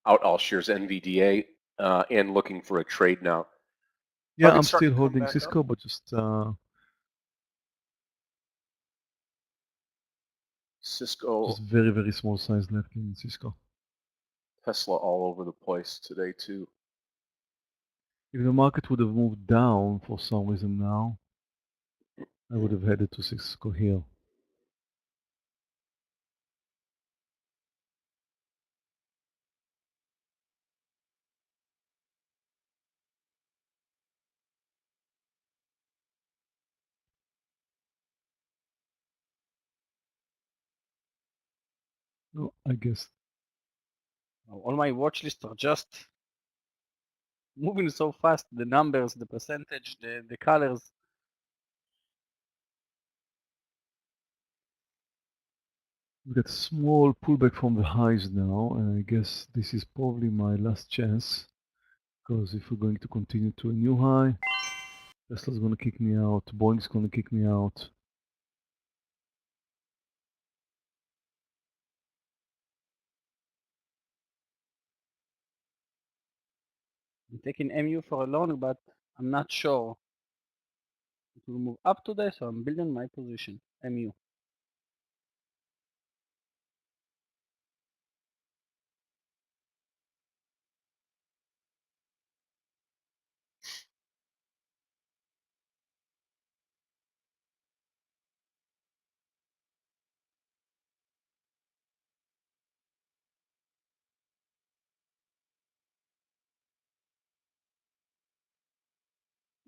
out all shares NVDA and looking for a trade now. Yeah, Target's I'm starting still to come holding back up. Cisco, but just Cisco, very, very small size left in Cisco. Tesla all over the place today too. If the market would have moved down for some reason now, I would have headed to Cisco here. No, I guess. All my watch lists are just moving so fast. The numbers, the percentage, the colors. We got small pullback from the highs now, and I guess this is probably my last chance. Because if we're going to continue to a new high, Tesla's going to kick me out, Boeing's going to kick me out. I'm taking MU for a long, but I'm not sure it will move up today, so I'm building my position. MU.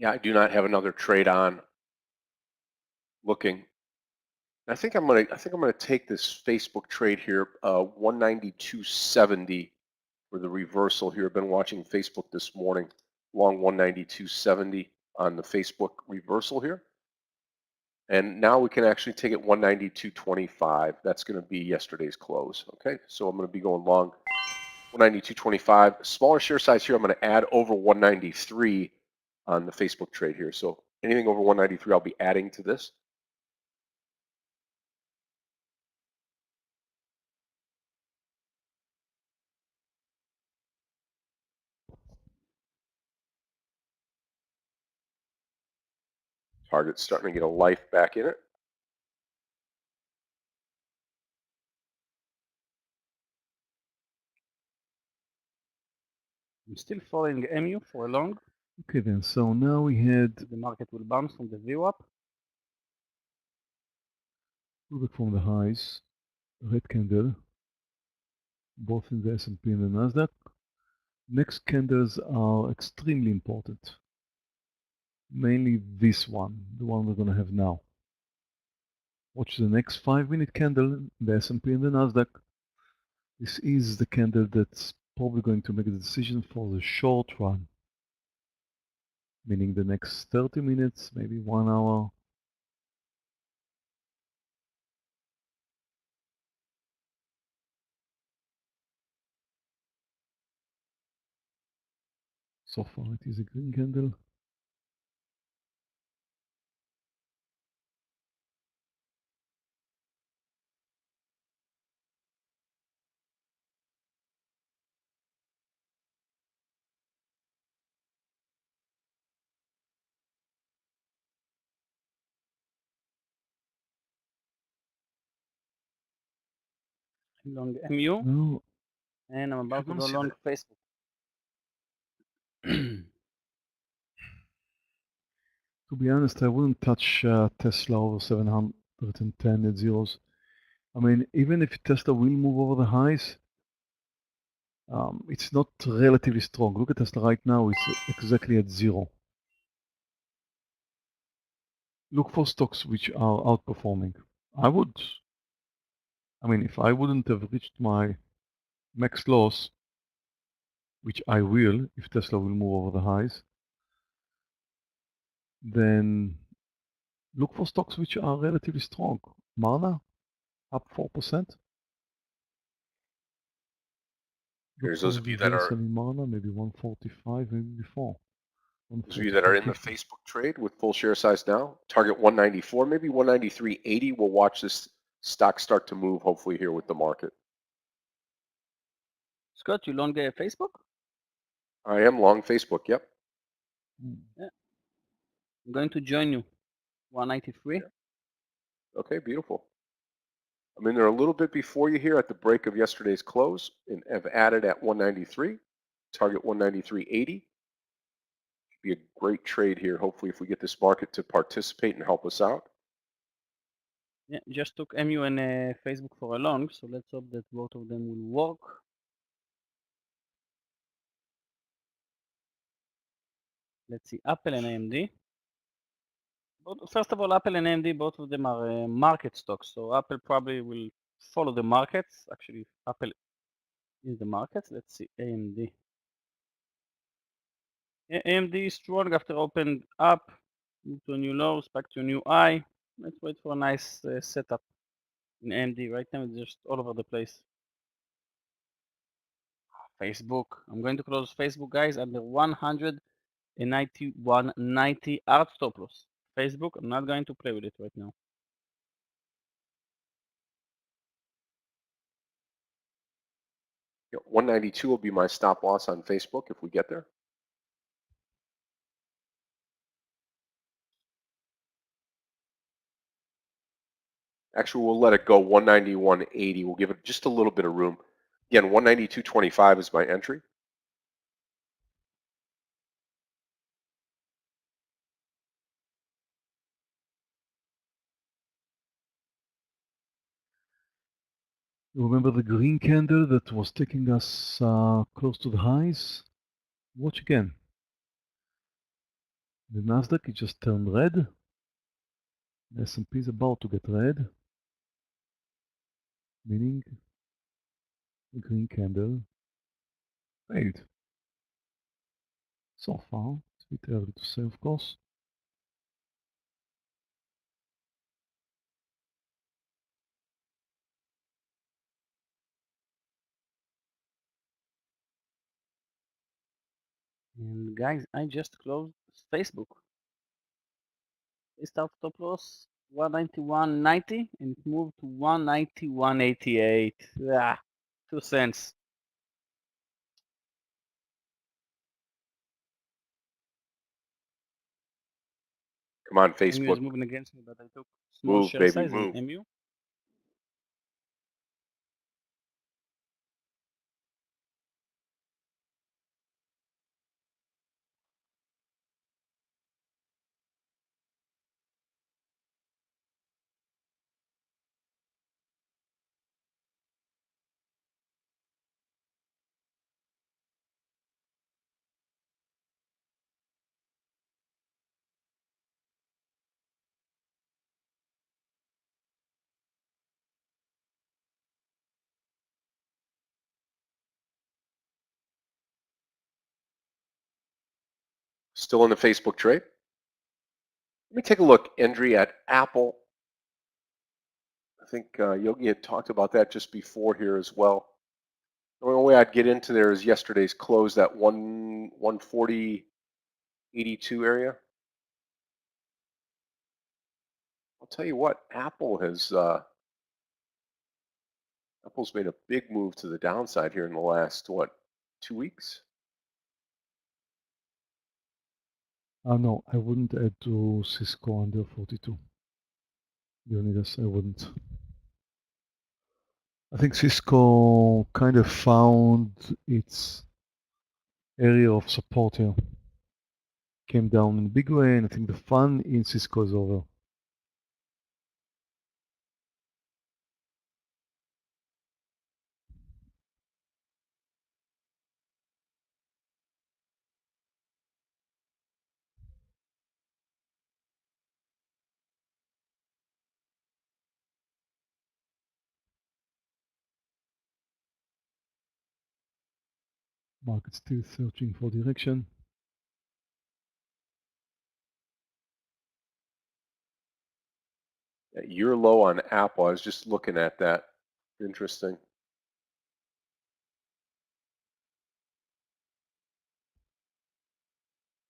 Yeah, I do not have another trade on. Looking. I think I'm gonna take this Facebook trade here, 192.70 for the reversal here. I've been watching Facebook this morning, long 192.70 on the Facebook reversal here. And now we can actually take it 192.25. That's going to be yesterday's close. Okay, so I'm going to be going long 192.25. Smaller share size here. I'm going to add over 193 on the Facebook trade here. So anything over 193, I'll be adding to this. Target's starting to get a life back in it. I'm still following MU for a long. Okay then, so now we had The market will bounce from the VWAP. pullback from the highs, red candle, both in the S&P and the NASDAQ. Next candles are extremely important. Mainly this one, the one we're going to have now. Watch the next 5-minute candle in the S&P and the NASDAQ. This is the candle that's probably going to make the decision for the short run. Meaning the next 30 minutes, maybe 1 hour. So far it is a green candle. Long MU. Now, And I'm about to go long Facebook. to be honest, I wouldn't touch Tesla over 710 at zeros. I mean, even if Tesla will move over the highs, it's not relatively strong. Look at Tesla right now, it's exactly at 0. Look for stocks which are outperforming. I mean, if I wouldn't have reached my max loss, which I will if Tesla will move over the highs, then look for stocks which are relatively strong. Marna, up 4%. There's those of you that are Marna, maybe 145, maybe before. Those of you that are in the Facebook trade with full share size now, target 194, maybe 193.80. We'll watch this stock start to move, hopefully here with the market. Scott, you long Facebook? I am long Facebook, yep. I'm going to join you. 193. Okay, beautiful. I'm in there a little bit before you here at the break of yesterday's close and have added at 193, target 193.80. Should be a great trade here, hopefully, if we get this market to participate and help us out. Yeah, just took MU and Facebook for a long, so let's hope that both of them will work. Let's see, Apple and AMD. First of all, Apple and AMD, both of them are market stocks, so Apple probably will follow the markets. Actually, Apple is the market. Let's see, AMD. AMD is strong after opened up to a new lows, back to a new high. Let's wait for a nice setup in AMD. Right now, it's just all over the place. Facebook. I'm going to close Facebook, guys, under 191.90 hard stop loss. Facebook, I'm not going to play with it right now. Yeah, 192 will be my stop loss on Facebook if we get there. Actually, we'll let it go 191.80. We'll give it just a little bit of room. Again, 192.25 is my entry. You remember the green candle that was taking us close to the highs? Watch again. The NASDAQ, it just turned red. The S&P is about to get red, meaning the green candle failed. So far, it's a bit early to say, of course. And guys, I just closed Facebook. It start stop loss 191.90 and it moved to 191.88. Ah, 2 cents. Come on, MU is Facebook. moving against me, but I took small Move, share baby, size move. in MU. Still in the Facebook trade. Let me take a look, Endry, at Apple. I think Yogi had talked about that just before here as well. The only way I'd get into there is yesterday's close, that 140.82 area. I'll tell you what, Apple's made a big move to the downside here in the last, 2 weeks? No, I wouldn't add to Cisco under 42. Leonidas, I wouldn't. I think Cisco kind of found its area of support here. Came down in a big way, and I think the fun in Cisco is over. Market still searching for direction. You're low on Apple. I was just looking at that. Interesting.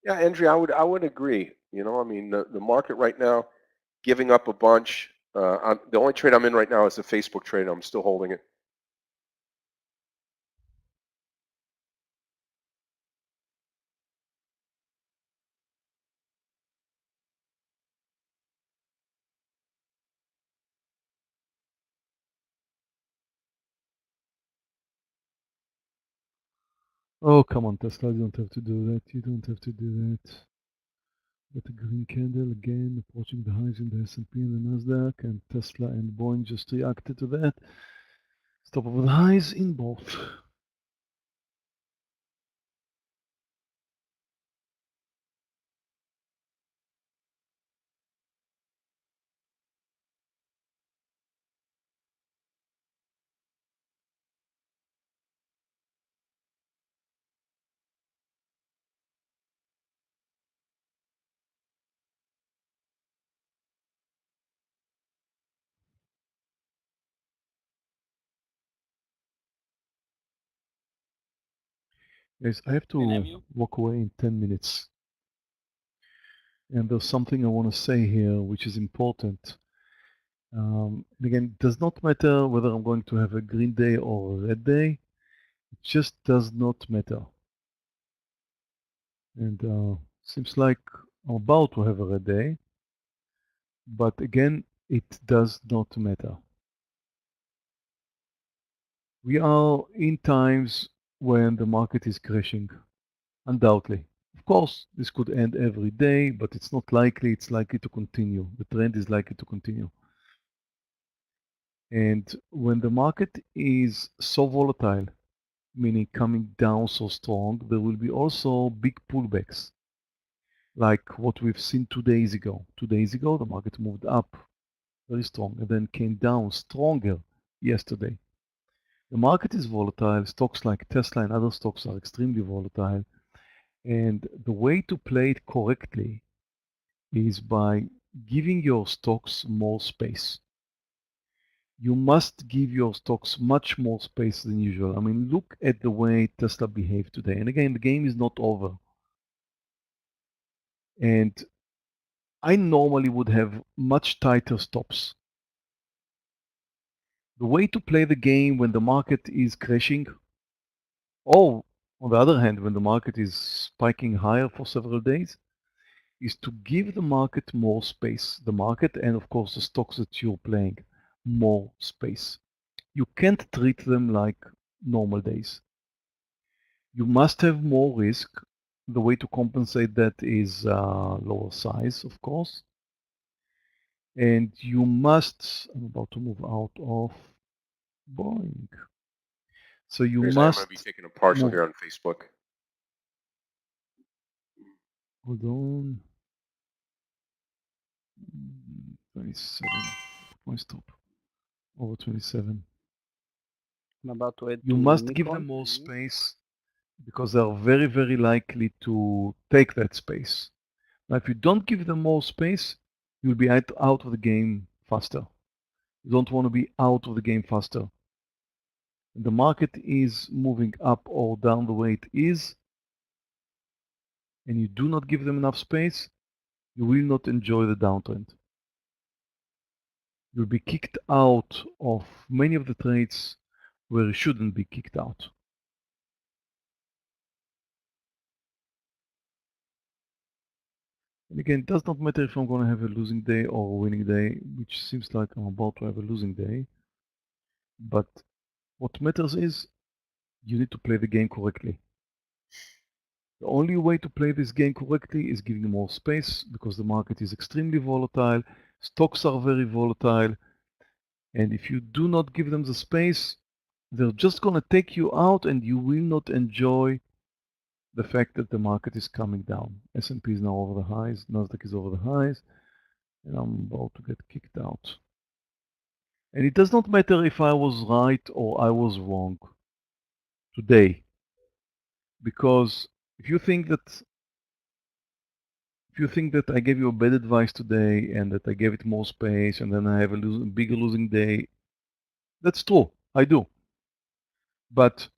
Yeah, Andrea, I would agree. You know, I mean, the market right now, giving up a bunch. The only trade I'm in right now is the Facebook trade. I'm still holding it. Oh, come on, Tesla, you don't have to do that. You don't have to do that. Got a green candle again, approaching the highs in the S&P and the NASDAQ, and Tesla and Boeing just reacted to that. Stop over the highs in both. Guys, I have Can I have to you? walk away in 10 minutes. And there's something I want to say here which is important. Again, it does not matter whether I'm going to have a green day or a red day. It just does not matter. And seems like I'm about to have a red day. But again, it does not matter. We are in times when the market is crashing, undoubtedly. Of course, this could end every day, but it's not likely. It's likely to continue. The trend is likely to continue. And when the market is so volatile, meaning coming down so strong, there will be also big pullbacks, like what we've seen 2 days ago. 2 days ago, the market moved up very strong and then came down stronger yesterday. The market is volatile. Stocks like Tesla and other stocks are extremely volatile. And the way to play it correctly is by giving your stocks more space. You must give your stocks much more space than usual. I mean, look at the way Tesla behaved today. And again, the game is not over. And I normally would have much tighter stops. The way to play the game when the market is crashing, or on the other hand, when the market is spiking higher for several days, is to give the market more space. The market and, of course, the stocks that you're playing, more space. You can't treat them like normal days. You must have more risk. The way to compensate that is lower size, of course. And you must, I'm about to move out of Boeing. So you I'm must going to be taking a partial move. here on Facebook. Hold on. 27. My stop. Over 27. I'm about to add You to must give Nikon. them more space because they are very, very likely to take that space. Now, if you don't give them more space, you'll be out of the game faster. You don't want to be out of the game faster. When the market is moving up or down the way it is, and you do not give them enough space, you will not enjoy the downtrend. You'll be kicked out of many of the trades where you shouldn't be kicked out. And again, it does not matter if I'm going to have a losing day or a winning day, which seems like I'm about to have a losing day. But what matters is you need to play the game correctly. The only way to play this game correctly is giving more space because the market is extremely volatile. Stocks are very volatile. And if you do not give them the space, they're just going to take you out and you will not enjoy the fact that the market is coming down. S&P is now over the highs, NASDAQ is over the highs, and I'm about to get kicked out. And it does not matter if I was right or I was wrong today, because if you think that I gave you a bad advice today and that I gave it more space and then I have a bigger losing day, that's true, I do. But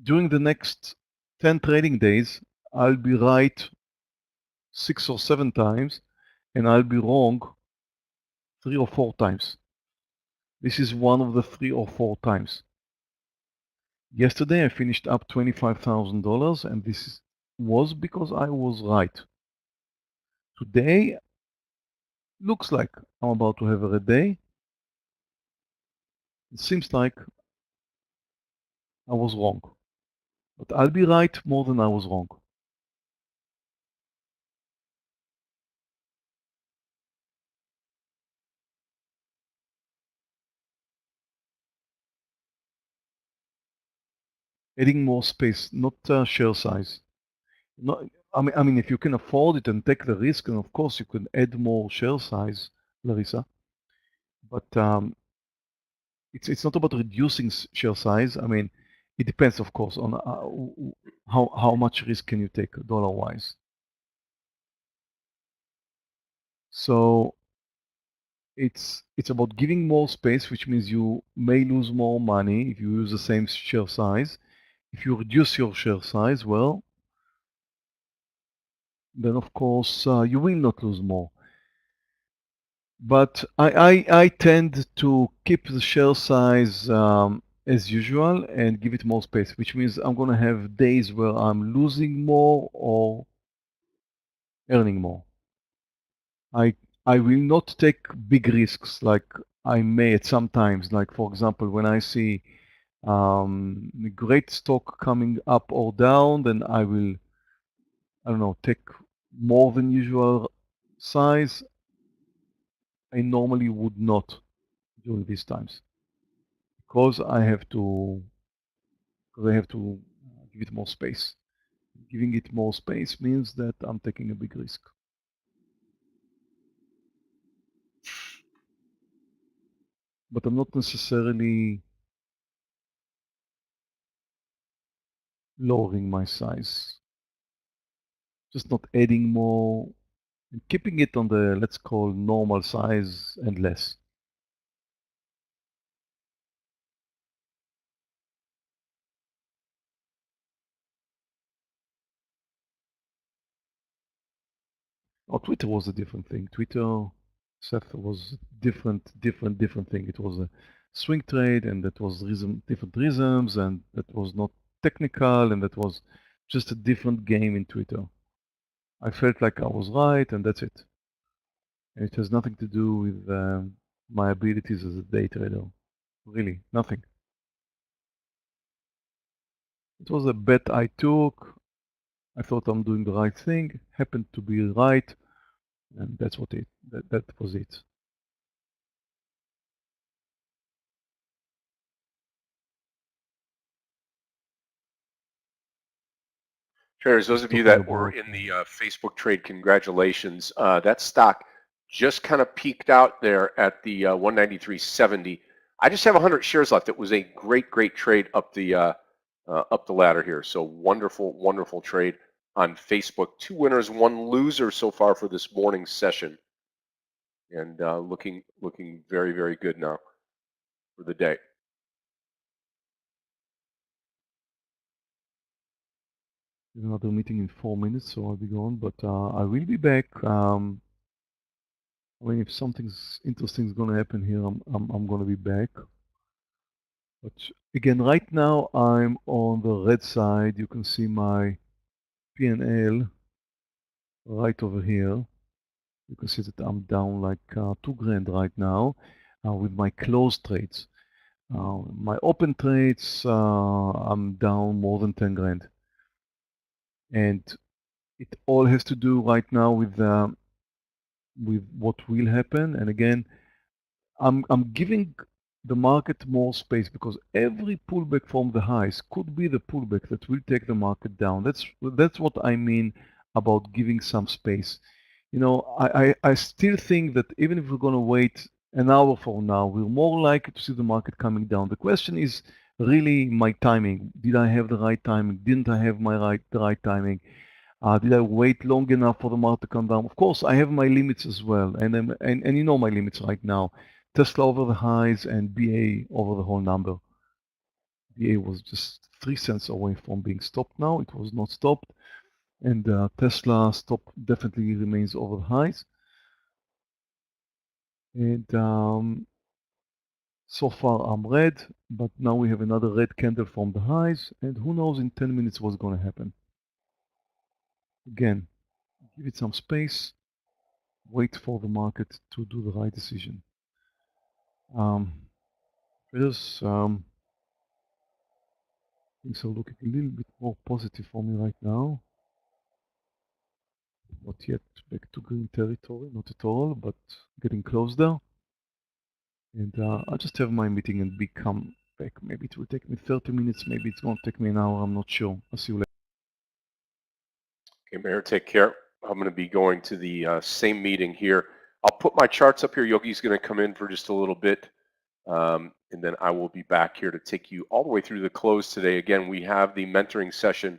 during the next 10 trading days, I'll be right 6 or 7 times and I'll be wrong 3 or 4 times. This is one of the 3 or 4 times. Yesterday I finished up $25,000 and this was because I was right. Today looks like I'm about to have a red day. It seems like I was wrong. But I'll be right more than I was wrong. Adding more space, not share size. Not, I mean, if you can afford it and take the risk, and of course you can add more share size, Larissa. But it's not about reducing share size. I mean, it depends, of course, on how much risk can you take dollar-wise. So it's about giving more space, which means you may lose more money if you use the same share size. If you reduce your share size, well, then of course you will not lose more. But I tend to keep the share size as usual and give it more space, which means I'm going to have days where I'm losing more or earning more. I will not take big risks like I may at some times. Like for example, when I see a great stock coming up or down, then I will, I don't know, take more than usual size. I normally would not during these times because I have to give it more space. Giving it more space means that I'm taking a big risk. But I'm not necessarily lowering my size. Just not adding more and keeping it on the, let's call, normal size and less. Oh, Twitter was a different thing. Twitter, Seth, was different thing. It was a swing trade, and that was different rhythms, and that was not technical, and that was just a different game in Twitter. I felt like I was right, and that's it. And it has nothing to do with my abilities as a day trader. Really, nothing. It was a bet I took. I thought I'm doing the right thing, happened to be right, and that's what that was it. Traders, those of you that were in the Facebook trade, congratulations. That stock just kind of peaked out there at the 193.70. I just have 100 shares left. It was a great trade up the ladder here. So wonderful trade on Facebook. 2 winners, 1 loser so far for this morning's session, and looking very good now for the day. Another meeting in 4 minutes, so I'll be gone, but I will be back. I mean, if something's interesting is going to happen here, I'm going to be back. But again, right now I'm on the red side. You can see my P&L right over here. You can see that I'm down like 2 grand right now with my closed trades. My open trades, I'm down more than 10 grand. And it all has to do right now with what will happen. And again, I'm giving the market more space because every pullback from the highs could be the pullback that will take the market down. That's what I mean about giving some space. You know, I still think that even if we're going to wait an hour from now, we're more likely to see the market coming down. The question is really my timing. Did I have the right timing? Didn't I have the right timing? Did I wait long enough for the market to come down? Of course, I have my limits as well, and you know my limits right now. Tesla over the highs and BA over the whole number. BA was just 3 cents away from being stopped now. It was not stopped. And Tesla stop definitely remains over the highs. And so far I'm red, but now we have another red candle from the highs. And who knows in 10 minutes what's going to happen. Again, give it some space. Wait for the market to do the right decision. Traders, Things are looking a little bit more positive for me right now. Not yet back to green territory, not at all, but getting close there. And I'll just have my meeting and come back. Maybe it will take me 30 minutes, maybe it's going to take me an hour, I'm not sure. I'll see you later. Okay, Meir, take care. I'm going to be going to the same meeting here. I'll put my charts up here. Yogi's going to come in for just a little bit, and then I will be back here to take you all the way through the close today. Again, we have the mentoring session.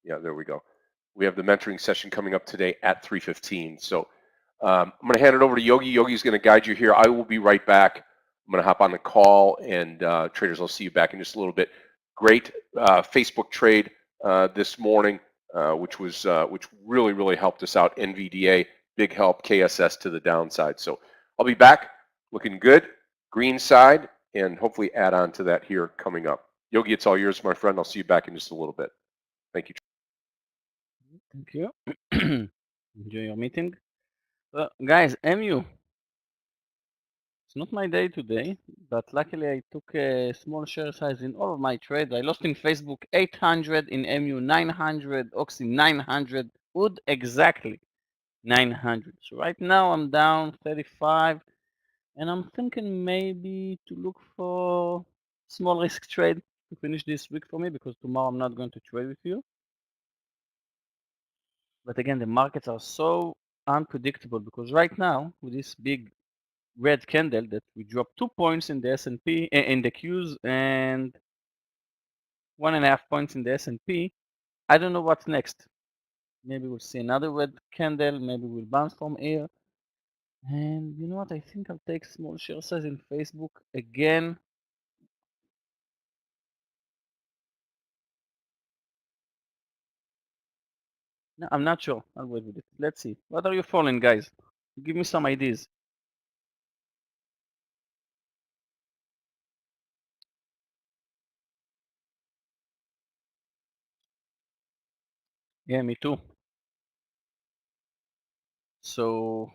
Yeah, there we go. We have the mentoring session coming up today at 3:15. So I'm going to hand it over to Yogi. Yogi's going to guide you here. I will be right back. I'm going to hop on the call, and traders, I'll see you back in just a little bit. Great Facebook trade this morning, which really helped us out. NVDA, big help. KSS to the downside. So I'll be back, looking good, green side, and hopefully add on to that here coming up. Yogi, it's all yours, my friend. I'll see you back in just a little bit. Thank you. Thank you. Enjoy your meeting. Guys, MU. It's not my day today, but luckily I took a small share size in all of my trades. I lost in Facebook 800, in MU 900, Oxy 900, Wood exactly 900. So right now I'm down 35, and I'm thinking maybe to look for small risk trade to finish this week for me, because tomorrow I'm not going to trade with you. But again, the markets are so unpredictable, because right now with this big red candle that we dropped 2 points in the S&P in the Qs and 1.5 points in the S&P, I don't know what's next. Maybe we'll see another red candle, maybe we'll bounce from here. And you know what, I think I'll take small share size in Facebook again. No, I'm not sure. I'll wait with it. Let's see. What are you following, guys? Give me some ideas. Yeah, me too. So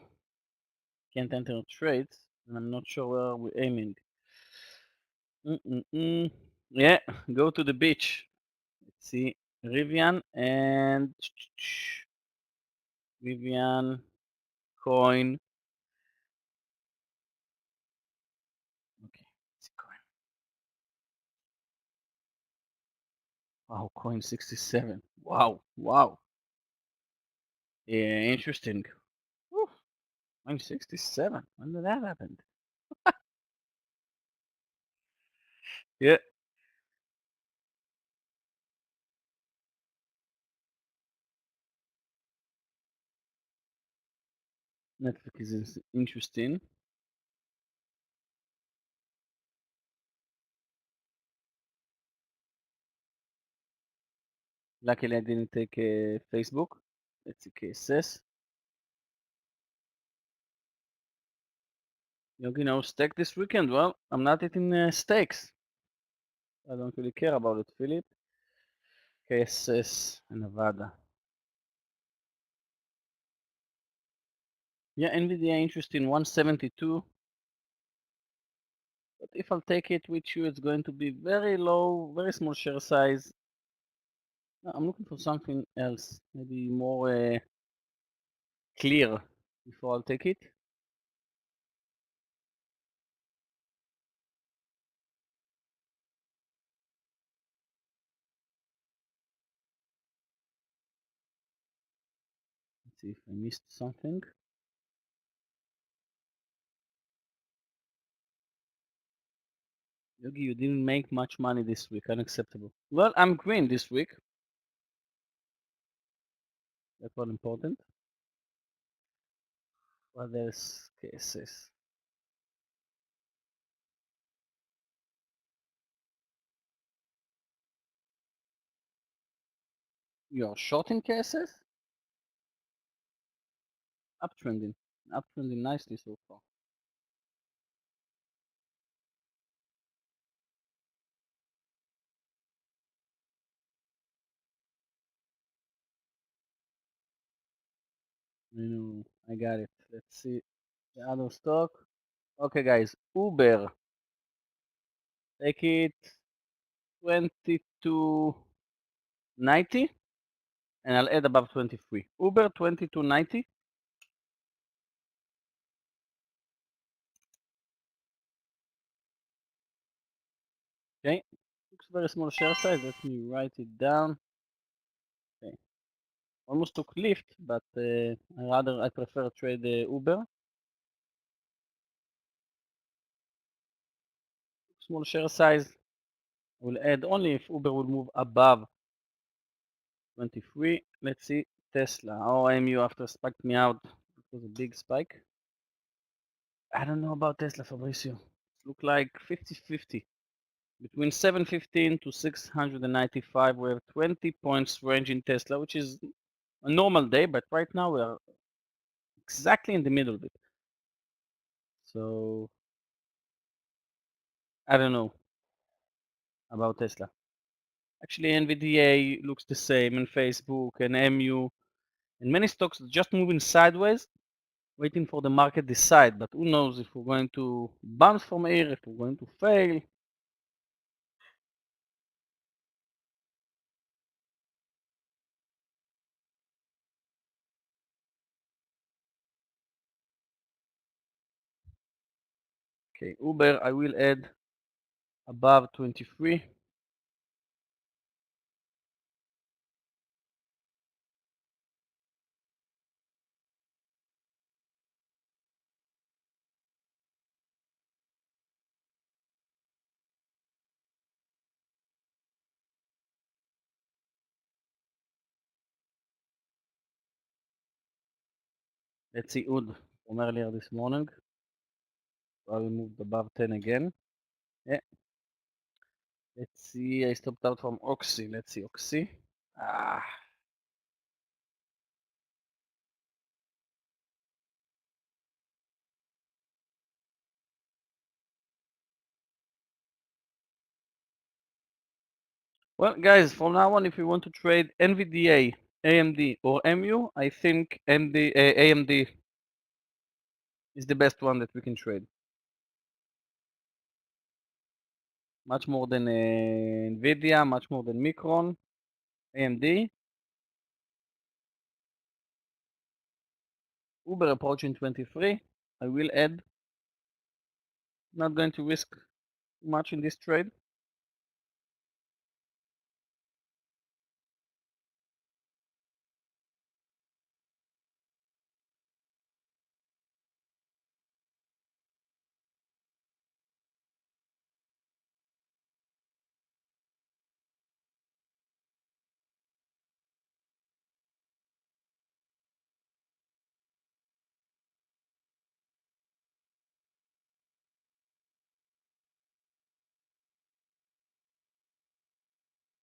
can't enter trades, and I'm not sure where we're aiming. Yeah, go to the beach. Let's see, Rivian and Rivian coin. Okay, let's see coin. Wow, coin 67. Wow, wow. Yeah, interesting. Whew, coin 67. When did that happen? Yeah. Netflix is interesting. Luckily, I didn't take Facebook. Let's see, KSS. You know, stake this weekend. Well, I'm not eating steaks. I don't really care about it, Philip. KSS, Nevada. Yeah, NVIDIA interesting, 172. But if I'll take it with you, it's going to be very low, very small share size. No, I'm looking for something else, maybe more clear before I'll take it. Let's see if I missed something. Yogi, you didn't make much money this week, unacceptable. Well, I'm green this week. That's all important. What else? KSS. You're shorting KSS? Uptrending. Uptrending nicely so far. I got it. Let's see the other stock. Okay, guys, Uber. Take it 22.90, and I'll add above 23. Uber 22.90. Okay, looks very small share size. Let me write it down. Okay, almost took lift, but I prefer trade Uber. Small share size. Will add only if Uber will move above 23. Let's see, Tesla. Oh, MU after spiked me out. It was a big spike. I don't know about Tesla, Fabricio. Look like 50-50. Between 715 to 695, we have 20 points range in Tesla, which is a normal day, but right now we are exactly in the middle of it. So I don't know about Tesla. Actually, NVDA looks the same, and Facebook and MU, and many stocks just moving sideways, waiting for the market decide. But who knows if we're going to bounce from here, if we're going to fail. Okay, Uber, I will add above 23. Let's see UD from earlier this morning. I will move above 10 again. Yeah. Let's see, I stopped out from Oxy. Let's see, Oxy. Well, guys, from now on, if you want to trade NVDA, AMD, or MU, I think AMD is the best one that we can trade. Much more than NVIDIA, much more than Micron, AMD. Uber approaching 23. I will add. Not going to risk much in this trade.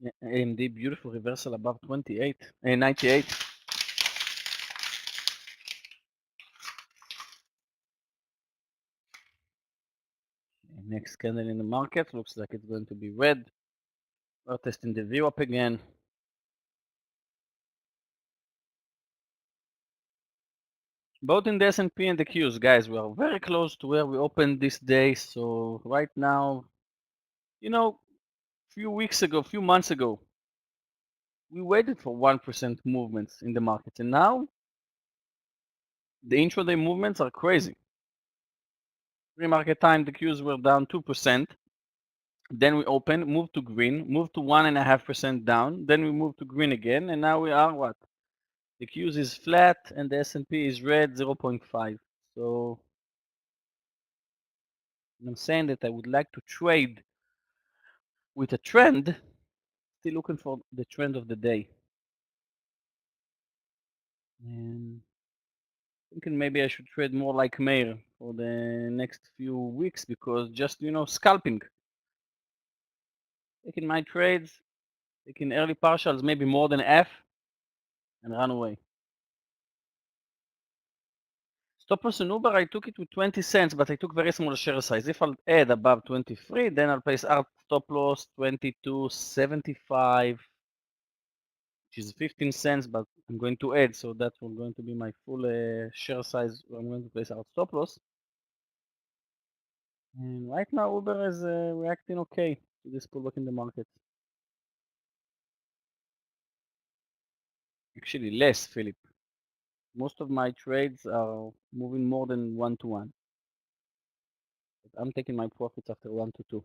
Yeah, AMD, beautiful reversal above 28 and 98. Next candle in the market looks like it's going to be red. We're testing the view up again. Both in the S&P and the Qs, guys, we are very close to where we opened this day. So right now, you know, few months ago, we waited for 1% movements in the market, and now the intraday movements are crazy. Pre-market time, the Qs were down 2%. Then we opened, moved to green, moved to 1.5% down. Then we moved to green again, and now we are what? The Qs is flat and the S&P is red, 0.5. So I'm saying that I would like to trade with a trend, still looking for the trend of the day. And thinking maybe I should trade more like Meir for the next few weeks, because just, scalping. Taking my trades, taking early partials, maybe more than F, and run away. Stop loss in Uber, I took it with 20 cents, but I took very small share size. If I'll add above 23, then I'll place out stop loss 22.75, which is 15 cents, but I'm going to add, so that's going to be my full share size where I'm going to place out stop loss. And right now, Uber is reacting okay to this pullback in the market. Actually, less, Philip. Most of my trades are moving more than 1 to 1. But I'm taking my profits after 1 to 2.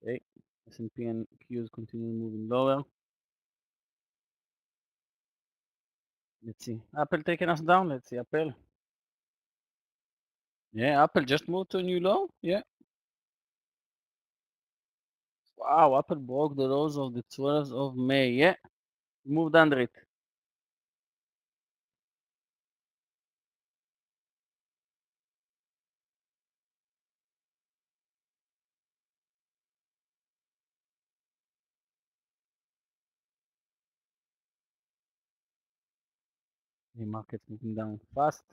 Okay, S&P and Qs continue moving lower. Let's see. Apple taking us down. Let's see, Apple. Yeah, Apple just moved to a new low. Yeah. Wow, Apple broke the lows of the 12th of May. Yeah, moved under it. The market's moving down fast.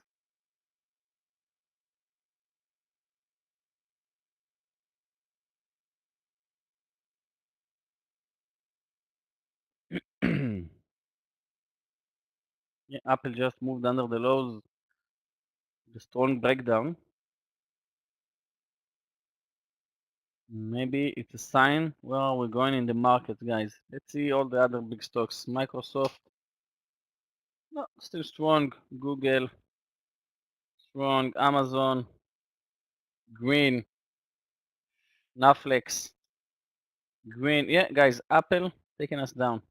Yeah, Apple just moved under the lows. The strong breakdown. Maybe it's a sign. Well, we're going in the market, guys. Let's see all the other big stocks. Microsoft, no, still strong. Google, strong. Amazon, green. Netflix, green. Yeah, guys, Apple taking us down.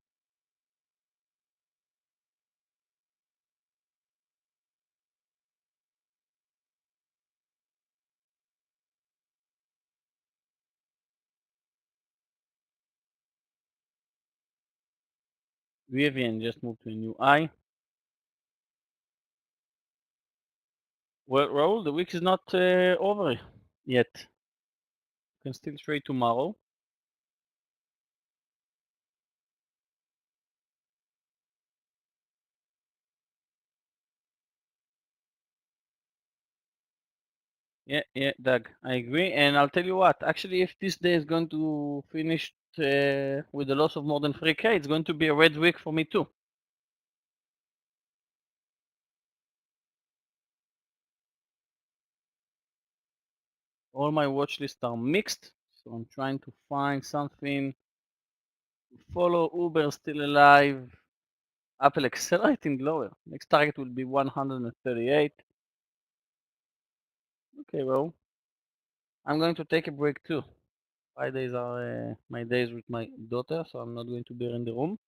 Rivian just moved to a new high. Well, Raul, the week is not over yet. You can still trade tomorrow. Yeah, Doug, I agree. And I'll tell you what, actually, if this day is going to finish with a loss of more than 3K, it's going to be a red week for me too. All my watch lists are mixed, so I'm trying to find something to follow. Uber still alive. Apple accelerating lower. Next target will be 138. Okay, well, I'm going to take a break too. Fridays are my days with my daughter, so I'm not going to be in the room.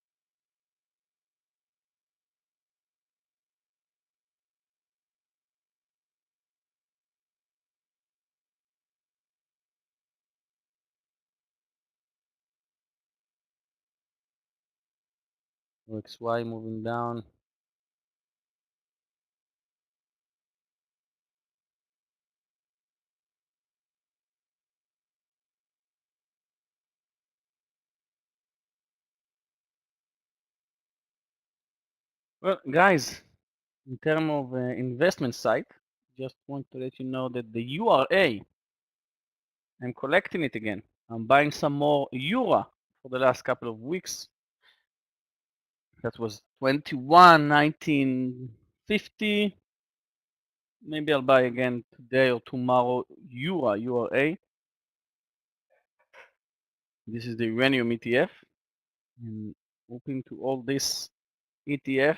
XY moving down. Well, guys, in terms of investment side, just want to let you know that the URA, I'm collecting it again. I'm buying some more Euro for the last couple of weeks. That was 21, 1950. Maybe I'll buy again today or tomorrow URA. This is the uranium ETF. And hoping to hold this ETF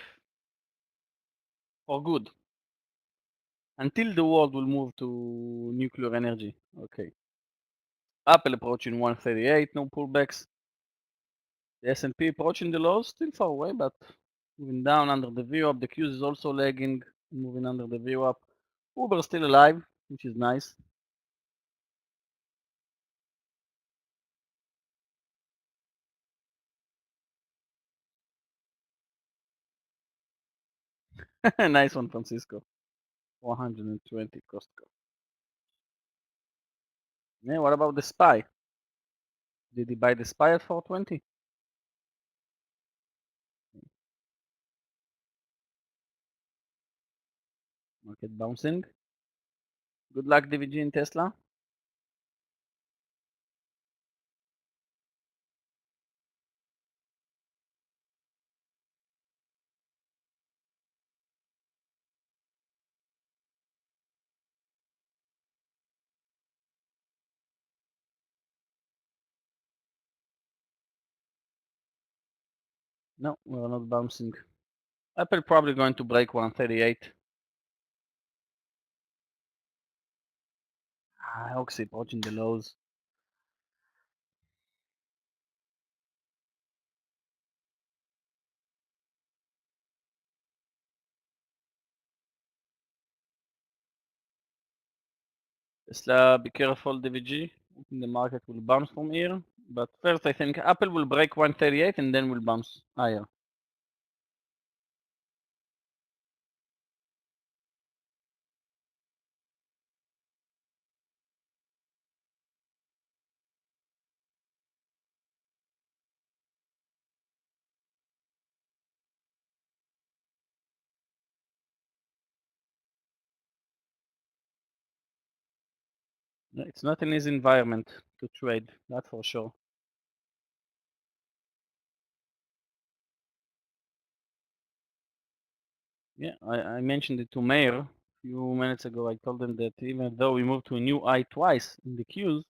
for good until the world will move to nuclear energy. Okay. Apple approaching 138, no pullbacks. The S&P approaching the lows, still far away, but moving down under the VWAP. The Qs is also lagging, moving under the VWAP. Uber still alive, which is nice. Nice one, Francisco. 420 Costco. Yeah, what about the SPY? Did he buy the SPY at 420? Market bouncing. Good luck, DVG and Tesla. No, we're not bouncing. Apple probably going to break 138. Oxy approaching the lows. Tesla, be careful, DVG. I think the market will bounce from here. But first, I think Apple will break 138 and then will bounce higher. It's not an easy environment to trade, that's for sure. Yeah, I mentioned it to Meir a few minutes ago. I told him that even though we moved to a new high twice in the queues,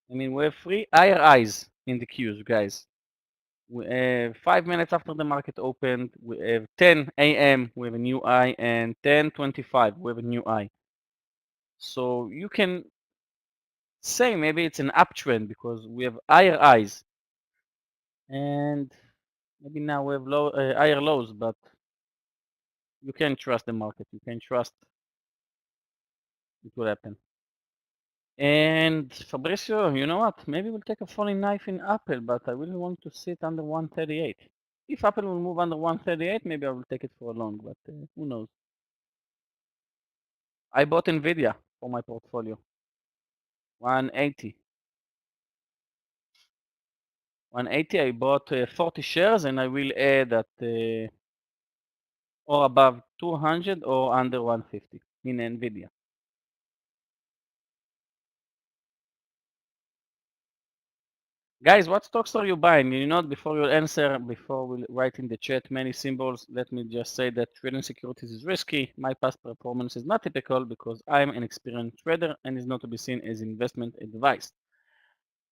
I mean, we have 3 higher highs in the queues, guys. We have 5 minutes after the market opened, we have 10 a.m. we have a new high, and 10:25 we have a new high. So you can say maybe it's an uptrend because we have higher highs, and maybe now we have higher lows, but you can't trust the market. You can't trust it will happen. And Fabrizio, you know what? Maybe we'll take a falling knife in Apple, but I really want to sit under 138. If Apple will move under 138, maybe I will take it for a long, but who knows? I bought Nvidia for my portfolio. 180. 180, I bought 40 shares, and I will add at or above 200 or under 150 in Nvidia. Guys, what stocks are you buying? You know, before you answer, before we write in the chat many symbols, let me just say that trading securities is risky. My past performance is not typical because I'm an experienced trader and is not to be seen as investment advice.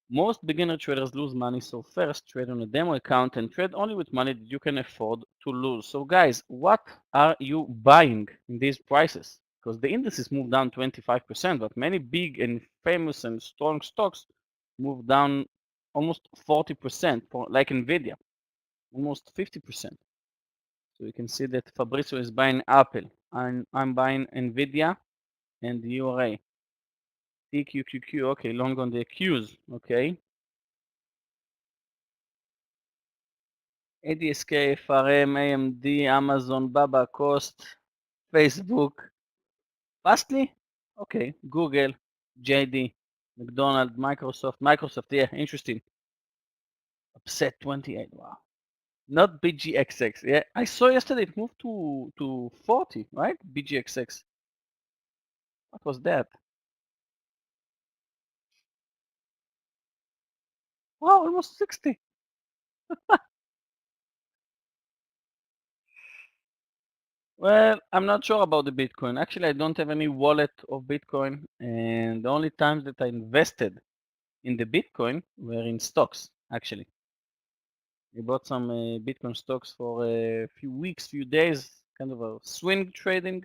Most beginner traders lose money, so first trade on a demo account and trade only with money that you can afford to lose. So guys, what are you buying in these prices? Because the indices moved down 25%, but many big and famous and strong stocks moved down almost 40%, like Nvidia, almost 50%. So you can see that Fabrizio is buying Apple, and I'm buying Nvidia and UAA. TQQQ, okay, long on the Qs, okay. ADSK, FRM, AMD, Amazon, Baba, Cost, Facebook, Fastly, okay, Google, JD, McDonald's, Microsoft, yeah, interesting. Upset 28, wow. Not BGXX, yeah. I saw yesterday it moved to 40, right? BGXX. What was that? Wow, almost 60. Well, I'm not sure about the Bitcoin. Actually, I don't have any wallet of Bitcoin, and the only times that I invested in the Bitcoin were in stocks, actually. I bought some Bitcoin stocks for a few weeks, few days, kind of a swing trading.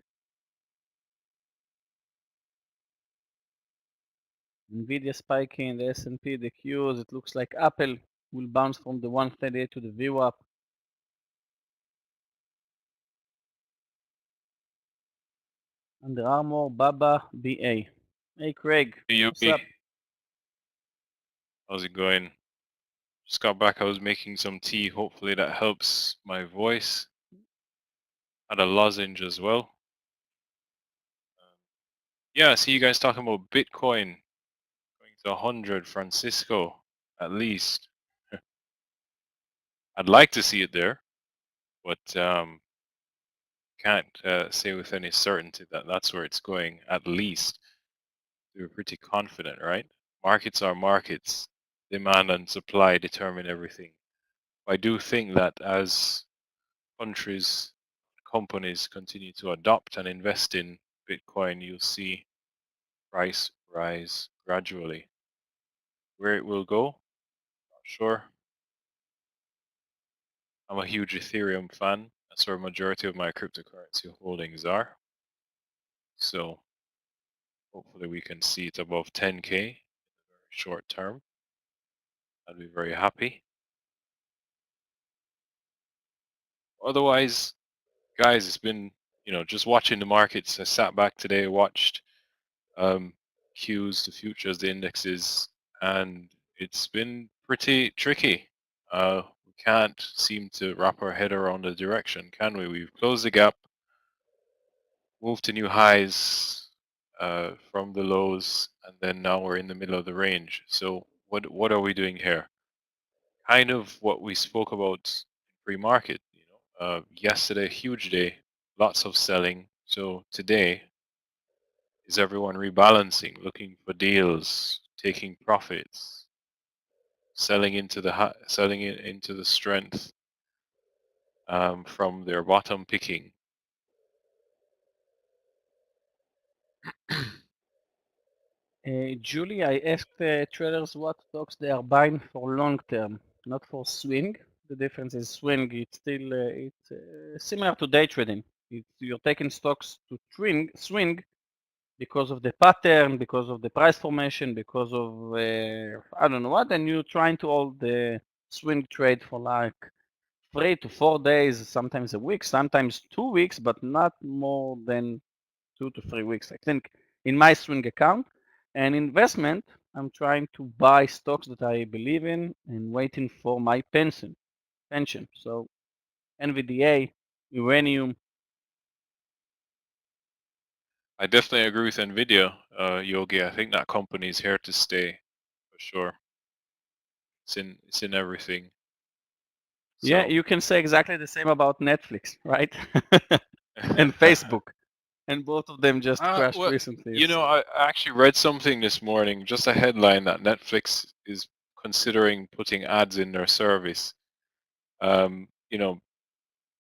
Nvidia spiking, the S&P, the Qs. It looks like Apple will bounce from the 138 to the VWAP. Under Armour, Baba, BA. Hey Craig, what's up? How's it going? Just got back. I was making some tea. Hopefully that helps my voice. Had a lozenge as well. Yeah, I see you guys talking about Bitcoin going to 100, Francisco, at least. I'd like to see it there, but can't say with any certainty that that's where it's going, at least. We're pretty confident, right? Markets are markets. Demand and supply determine everything. I do think that as countries, companies continue to adopt and invest in Bitcoin, you'll see price rise gradually. Where it will go, not sure. I'm a huge Ethereum fan. That's where a majority of my cryptocurrency holdings are. So hopefully we can see it above 10K in the very short term. I'd be very happy. Otherwise, guys, it's been, just watching the markets. I sat back today, watched Qs, the futures, the indexes, and it's been pretty tricky. We can't seem to wrap our head around the direction, can we? We've closed the gap, moved to new highs from the lows, and then now we're in the middle of the range. So what are we doing here? Kind of what we spoke about in pre-market. Yesterday, huge day, lots of selling. So today, is everyone rebalancing, looking for deals, taking profits, selling into the strength from their bottom picking? Julie, I asked traders what stocks they are buying for long term, not for swing. The difference is swing. It's still similar to day trading. You're taking stocks to swing because of the pattern, because of the price formation, because of I don't know what, and you're trying to hold the swing trade for like 3 to 4 days, sometimes a week, sometimes 2 weeks, but not more than 2 to 3 weeks. I think in my swing account and investment, I'm trying to buy stocks that I believe in and waiting for my pension. So NVDA, uranium. I definitely agree with Nvidia, Yogi. I think that company is here to stay for sure. It's in everything. Yeah, So. you can say exactly the same about Netflix, right? And Facebook. And both of them just crashed Well, recently. I actually read something this morning, just a headline that Netflix is considering putting ads in their service. Um, you know,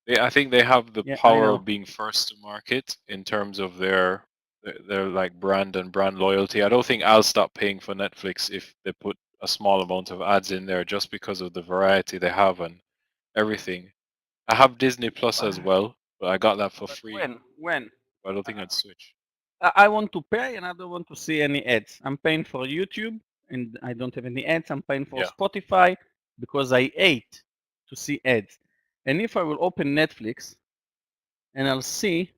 I think they have the Yeah, I power know. of being first to market in terms of their like brand and brand loyalty. I don't think I'll stop paying for Netflix if they put a small amount of ads in there just because of the variety they have and everything. I have Disney Plus as well, but I got that for But free. when? But I don't think I'd switch. I want to pay and I don't want to see any ads. I'm paying for YouTube and I don't have any ads. I'm paying for Yeah. Spotify because I hate to see ads. And if I will open Netflix and I'll see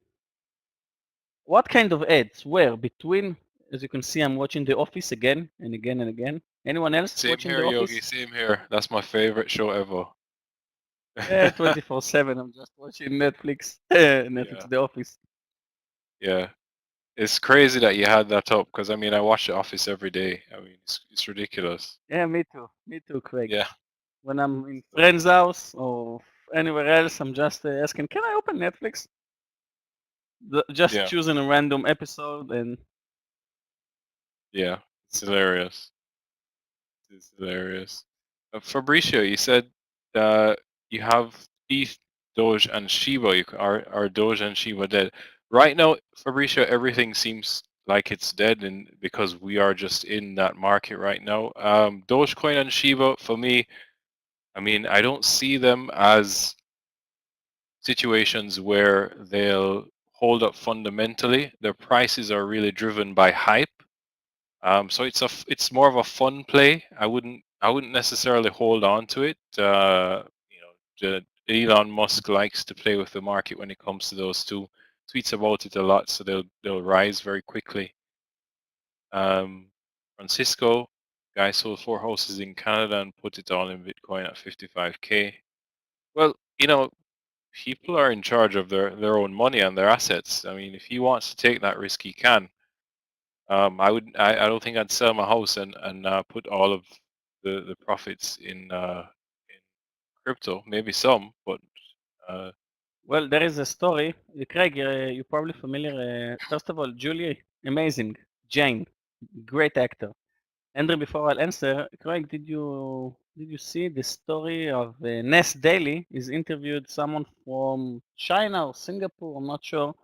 what kind of ads were between, as you can see, I'm watching The Office again and again and again. Anyone else Same watching The here, Yogi. Office? Same here. That's my favorite show ever. Yeah, 24/7. I'm just watching Netflix, Yeah, Netflix, The Office. yeah. It's crazy that you had that up because I mean I watch The Office every day. I mean it's ridiculous. Yeah, me too, Craig. Yeah, When I'm in friend's house or anywhere else, I'm just asking, can I open Netflix? Just yeah, choosing a random episode and yeah. It's hilarious. It's hilarious. Fabricio, you said you have ETH, Doge, and Shiba. Are Doge and Shiba dead? Right now, Fabricio, everything seems like it's dead, and because we are just in that market right now. Dogecoin and Shiba, for me, I mean, I don't see them as situations where they'll hold up fundamentally. Their prices are really driven by hype. So it's more of a fun play. I wouldn't necessarily hold on to it. Elon Musk likes to play with the market when it comes to those two. Tweets about it a lot, so they'll rise very quickly. Francisco, guy sold 4 houses in Canada and put it all in Bitcoin at 55K. Well, people are in charge of their own money and their assets. I mean, if he wants to take that risk, he can. I don't think I'd sell my house and put all of the profits in crypto. Maybe some, but uh, well, there is a story. Craig, you're probably familiar. First of all, Julie, amazing. Jane, great actor. Andrew, before I'll answer, Craig, did you see the story of Ness Daily? He's interviewed someone from China or Singapore, I'm not sure,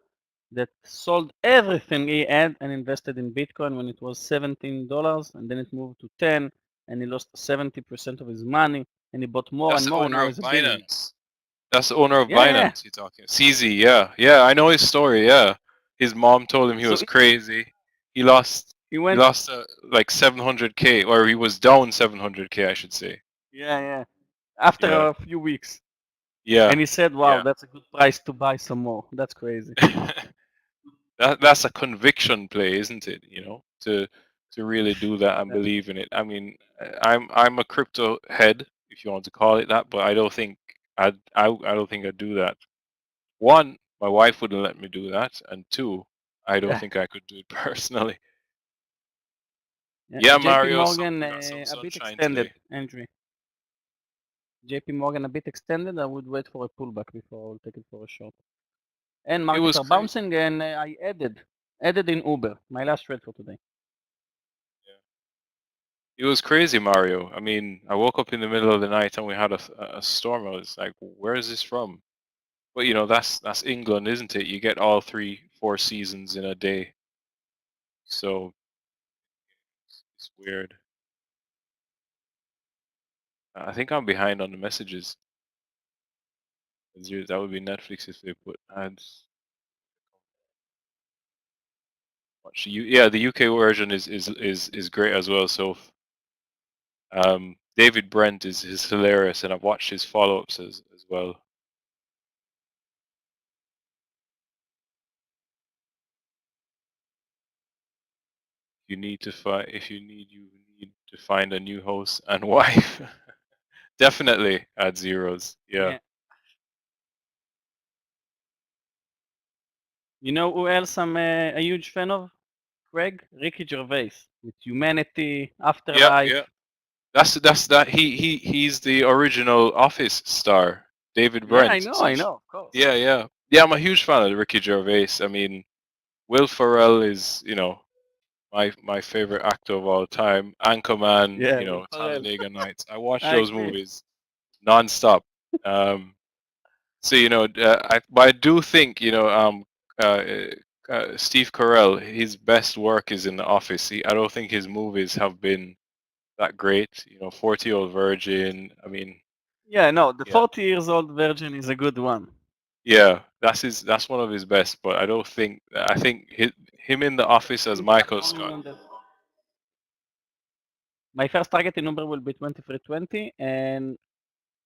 that sold everything he had and invested in Bitcoin when it was $17, and then it moved to 10, and he lost 70% of his money, and he bought more that's and the more, and owner now of he's a billionaire. Binance. That's the owner of Yeah, yeah. Binance. You're talking CZ. Yeah. I know his story. Yeah, his mom told him he So was crazy. He lost he went. like 700K, or he was down 700K, I should say. Yeah. After Yeah. a few weeks, Yeah. and he said, "Wow, that's a good price to buy some more." That's crazy. That's a conviction play, isn't it? You know, to really do that and believe in it. I mean, I'm a crypto head, if you want to call it that, but I don't think I don't think I'd do that. One, my wife wouldn't let me do that, and two, I don't Yeah. think I could do it personally. Yeah, Yeah, JP Mario, Morgan we got some a bit sunshine extended, today. Andrew. JP Morgan a bit extended. I would wait for a pullback before I'll take it for a short. And It markets was are bouncing, and I added in Uber, my last trade for today. It was crazy, Mario. I mean, I woke up in the middle of the night and we had a storm. I was like, where is this from? But you know, that's England, isn't it? You get all 3-4 seasons in a day. So it's weird. I think I'm behind on the messages. That would be Netflix if they put ads. Watch yeah, the UK version is great as well. So David Brent is hilarious, and I've watched his follow-ups as well. You need to find you need to find a new host and wife. Definitely add zeros. Yeah. You know who else I'm a huge fan of? Craig, Ricky Gervais with Humanity, Afterlife. Yeah. That's that he's the original Office star, David Yeah, Brent. I know, of course. Yeah. I'm a huge fan of Ricky Gervais. I mean, Will Ferrell is, you know, my favorite actor of all time. Anchorman, Yeah, you Will know, Ferrell. Talladega Nights. I watch I those agree. movies non-stop. So you know, but I do think, you know, Steve Carell, his best work is in The Office. I don't think his movies have been that great. You know, 40-Year-Old Virgin. I mean, Yeah, no, the yeah, 40 years old virgin is a good one. yeah, that's one of his best. But I don't think I think him in The Office as Michael Scott. My first target in Uber will be 2320, and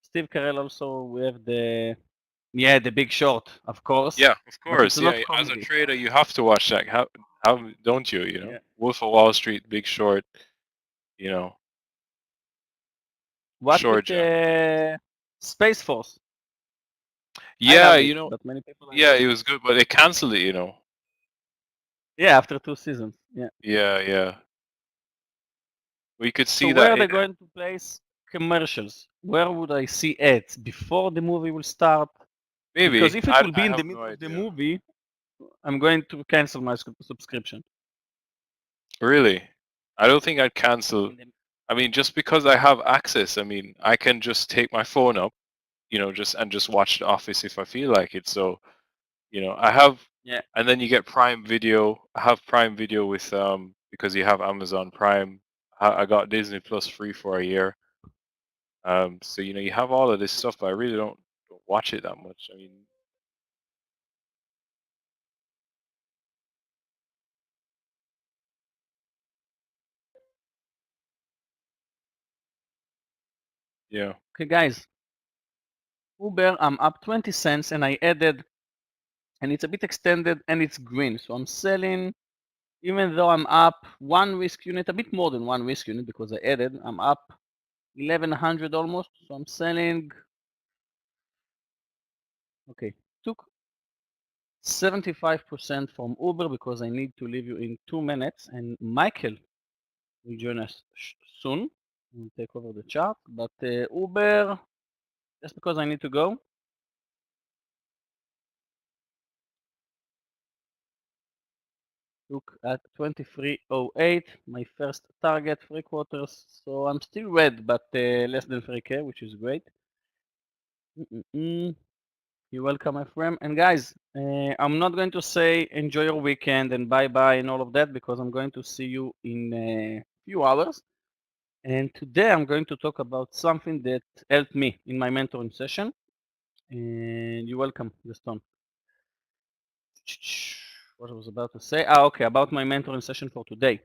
Steve Carell also. We have the Big Short, of course. Yeah, of But it's course. not Yeah, as a comedy. trader, you have to watch that. How don't you? You know, Yeah. Wolf of Wall Street, Big Short. You know, What Short with Jack. Space Force? I Yeah, loved it, you know, but many people. yeah, it was good, but they canceled it. You know. Yeah, after 2 seasons. Yeah. Yeah. We could So see where that. are they going to place commercials? Where would I see ads before the movie will start? Because Maybe if it will I be in the have no middle of the idea. movie, I'm going to cancel my subscription. Really, I don't think I'd cancel. I mean, just because I have access, I mean, I can just take my phone up, you know, just watch The Office if I feel like it. So, you know, I have, Yeah. and then you get Prime Video. I have Prime Video with because you have Amazon Prime. I got Disney Plus free for a year. So you know, you have all of this stuff, but I really don't watch it that much. I mean, yeah. Okay, guys. Uber, I'm up 20 cents, and I added, and it's a bit extended, and it's green. So I'm selling, even though I'm up 1 risk unit, a bit more than 1 risk unit because I added. I'm up 1100 almost. So I'm selling. Okay, took 75% from Uber because I need to leave you in 2 minutes, and Michael will join us soon. We'll take over the chart, but Uber, just because I need to go. Look at 2308, my first target, 3 quarters. So I'm still red, but less than 3K, which is great. You're welcome, my friend. And guys, I'm not going to say enjoy your weekend and bye-bye and all of that because I'm going to see you in a few hours. And today I'm going to talk about something that helped me in my mentoring session. And you're welcome, Gaston. What I was about to say? Ah, okay, about my mentoring session for today.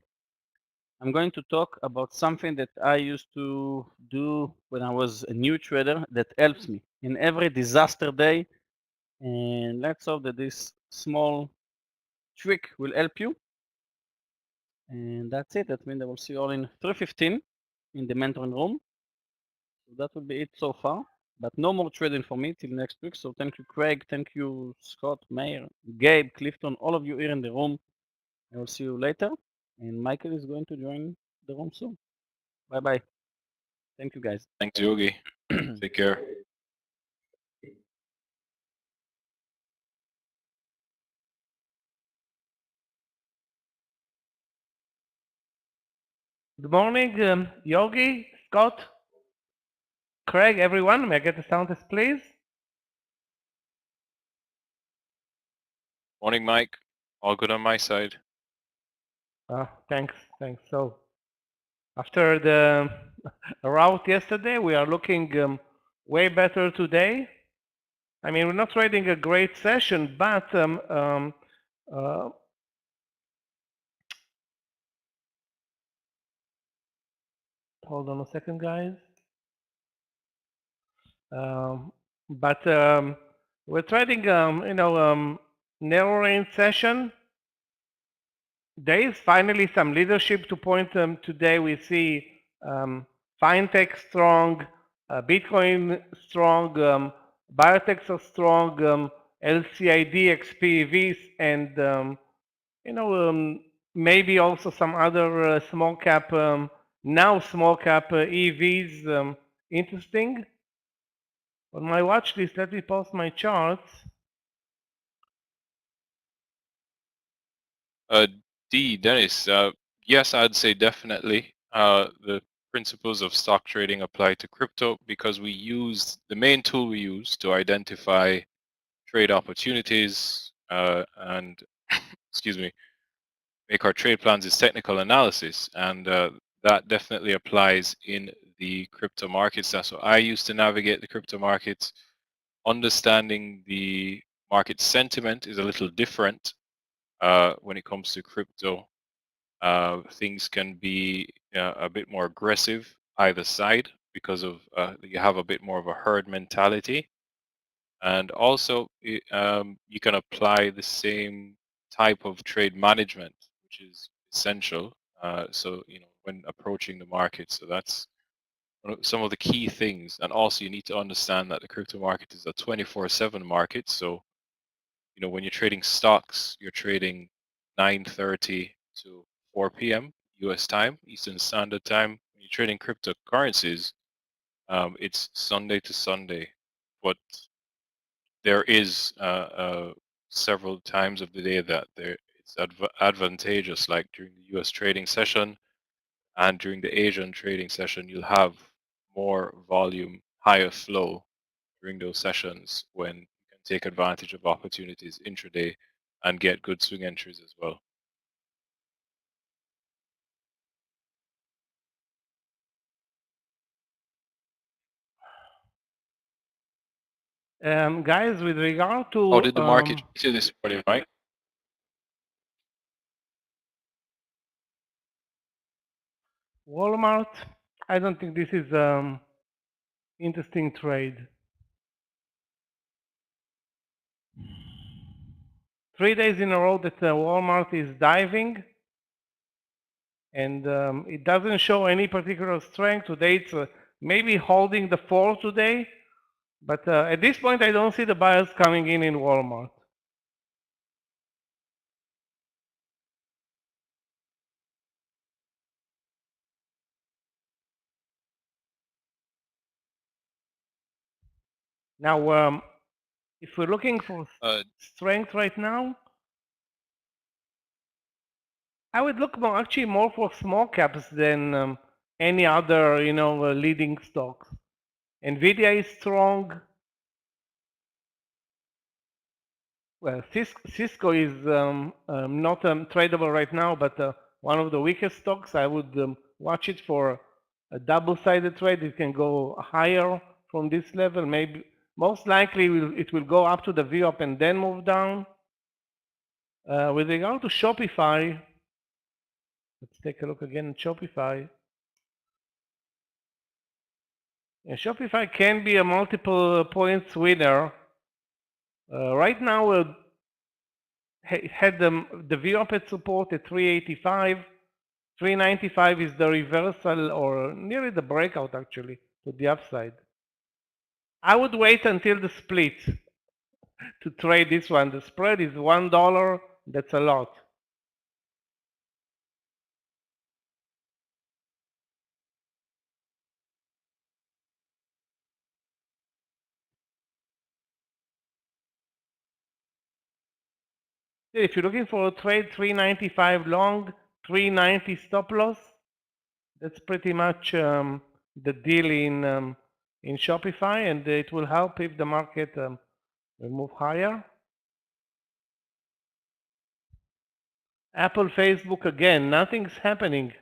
I'm going to talk about something that I used to do when I was a new trader that helps me in every disaster day. And let's hope that this small trick will help you. And that's it. That means I will see you all in 3:15 in the mentoring room. So that will be it so far. But no more trading for me till next week. So thank you, Craig. Thank you, Scott, Meir, Gabe, Clifton, all of you here in the room. I will see you later. And Michael is going to join the room soon. Bye-bye. Thank you, guys. Thanks, Yogi. Take care. Good morning, Yogi, Scott, Craig, everyone. May I get the sound test, please? Morning, Mike. All good on my side. Thanks. So, after the rout yesterday, we are looking way better today. I mean, we're not trading a great session, but hold on a second, guys. But we're trading, narrow range session. There is finally some leadership to point today. We see fintech strong, Bitcoin strong, biotechs are strong, LCID, XPEVs, and maybe also some other small cap, now small cap EVs interesting. On my watch list, let me post my charts. Dennis, yes, I'd say definitely. The principles of stock trading apply to crypto because we use the main tool we use to identify trade opportunities and excuse me, make our trade plans is technical analysis, and that definitely applies in the crypto markets. That's what I use to navigate the crypto markets. Understanding the market sentiment is a little different when it comes to crypto. Things can be a bit more aggressive either side because of you have a bit more of a herd mentality, and also you can apply the same type of trade management, which is essential. So when approaching the market, so that's some of the key things. And also you need to understand that the crypto market is a 24/7 market. So when you're trading stocks, you're trading 9:30 to 4 p.m. US time, Eastern Standard Time. When you're trading cryptocurrencies, it's Sunday to Sunday. But there is several times of the day that it's advantageous, like during the US trading session and during the Asian trading session, you'll have more volume, higher flow during those sessions when you can take advantage of opportunities intraday and get good swing entries as well. Guys, with regard to How did the market treat you this morning, Mike? Walmart, I don't think this is interesting trade. 3 days in a row that Walmart is diving, and it doesn't show any particular strength. Today it's maybe holding the 4 today, but at this point I don't see the buyers coming in Walmart. Now, if we're looking for strength right now, I would look actually more for small caps than any other, leading stocks. Nvidia is strong. Well, Cisco is not tradable right now, but one of the weakest stocks. I would watch it for a double-sided trade. It can go higher from this level, maybe Most likely it will go up to the VWAP and then move down. With regard to Shopify, let's take a look again at Shopify. And Shopify can be a multiple points winner. Right now, it had the VWAP at support at 385. 395 is the reversal, or nearly the breakout actually, to the upside. I would wait until the split to trade this one. The spread is $1. That's a lot. If you're looking for a trade, 395 long, 390 stop loss. That's pretty much the deal in Shopify, and it will help if the market will move higher. Apple, Facebook, again, nothing's happening.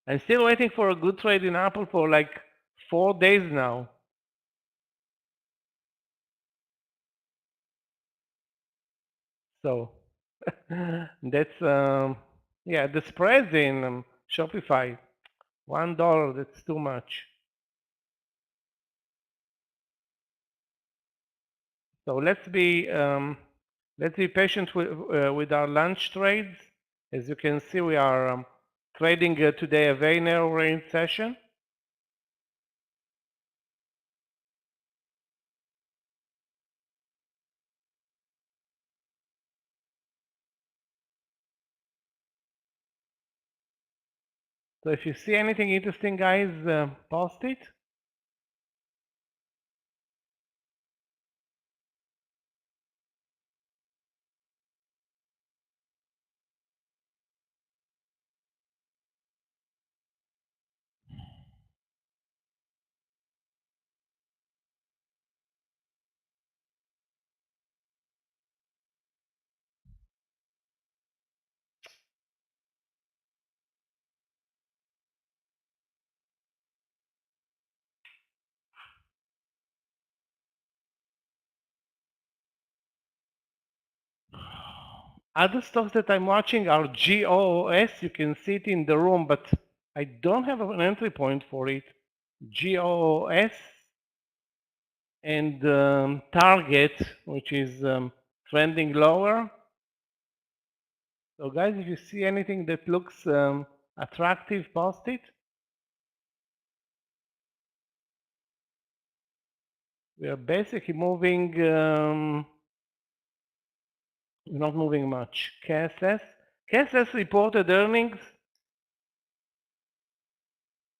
I'm still waiting for a good trade in Apple for like 4 days now. So that's yeah, the spreads in Shopify, $1, that's too much. So let's be patient with our lunch trades. As you can see, we are trading today a very narrow range session. So if you see anything interesting, guys, post it. Other stocks that I'm watching are GOOS. You can see it in the room, but I don't have an entry point for it. GOOS and Target, which is trending lower. So guys, if you see anything that looks attractive, post it. We are basically moving, we're not moving much. KSS. KSS reported earnings.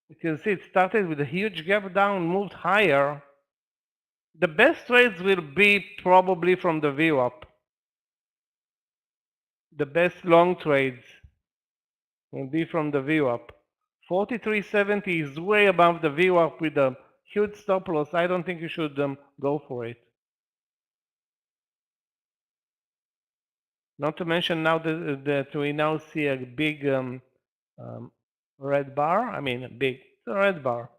You can see it started with a huge gap down, moved higher. The best trades will be probably from the VWAP. The best long trades will be from the VWAP. 4370 is way above the VWAP with a huge stop loss. I don't think you should go for it. Not to mention now that we now see a big red bar. I mean, it's a red bar.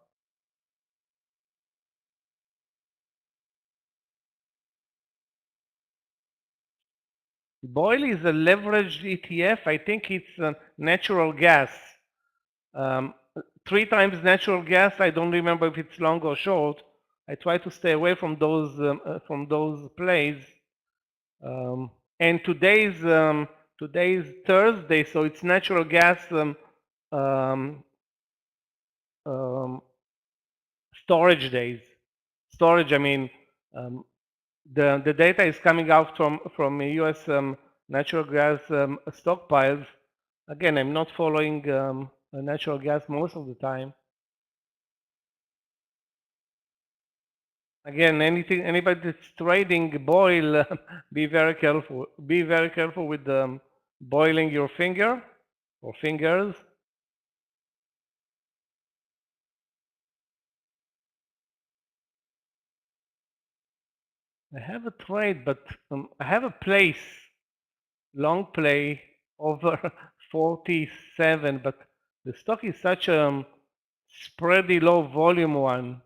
BOIL is a leveraged ETF. I think it's natural gas. 3 times natural gas. I don't remember if it's long or short. I try to stay away from those plays. And today's Thursday, so it's natural gas storage days. Storage, I mean, the data is coming out from U.S. Natural gas stockpiles. Again, I'm not following natural gas most of the time. Again, anybody that's trading BOIL, be very careful. Be very careful with boiling your finger or fingers. I have a trade, but I have a place, long play over 47, but the stock is such a spready low volume one.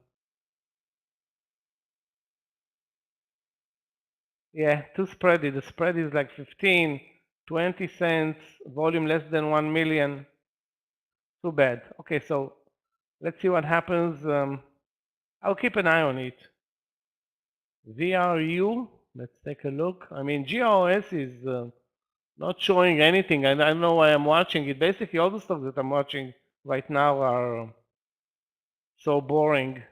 Yeah, too spready. The spread is like 15, 20 cents, volume less than 1 million. Too bad. Okay, so let's see what happens. I'll keep an eye on it. VRU, let's take a look. I mean, GROS is not showing anything. I don't know why I'm watching it. Basically, all the stocks that I'm watching right now are so boring.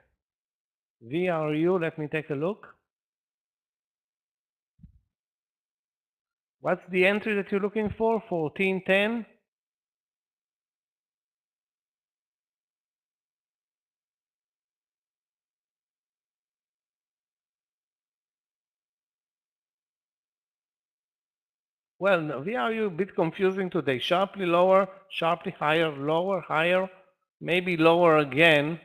VRU, let me take a look. What's the entry that you're looking for? 1410? Well, no, VRU a bit confusing today. Sharply lower, sharply higher, lower, higher, maybe lower again.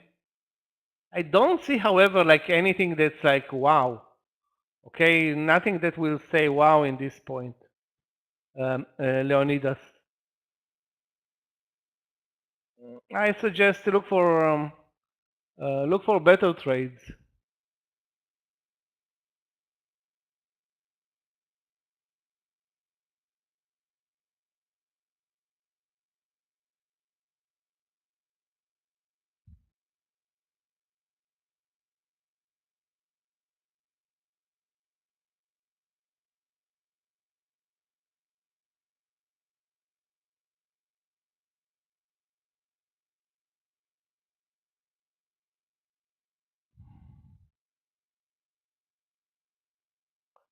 I don't see, however, like anything that's like wow. Okay, nothing that will say wow in this point. Leonidas. I suggest to look for better trades.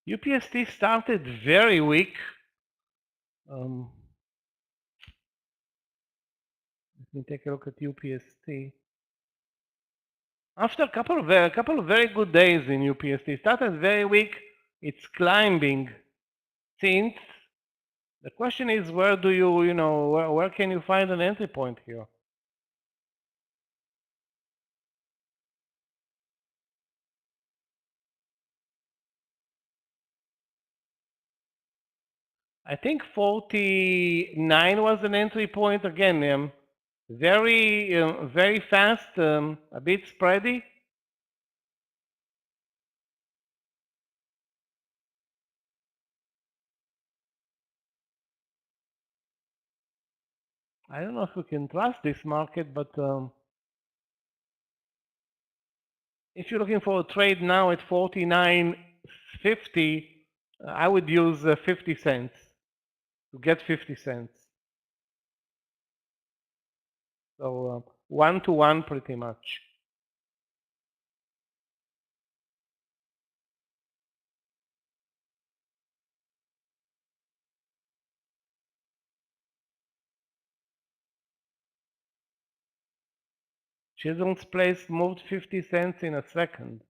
UPST started very weak. Let me take a look at UPST. After a couple of very good days in UPST, started very weak. It's climbing since. The question is, where do you know, where can you find an entry point here? I think 49 was an entry point again. Very fast, a bit spready. I don't know if we can trust this market, but if you're looking for a trade now at 49.50, I would use 50 cents to get 50 cents. So 1-to-1 pretty much. Chisholm's Place moved 50 cents in a second.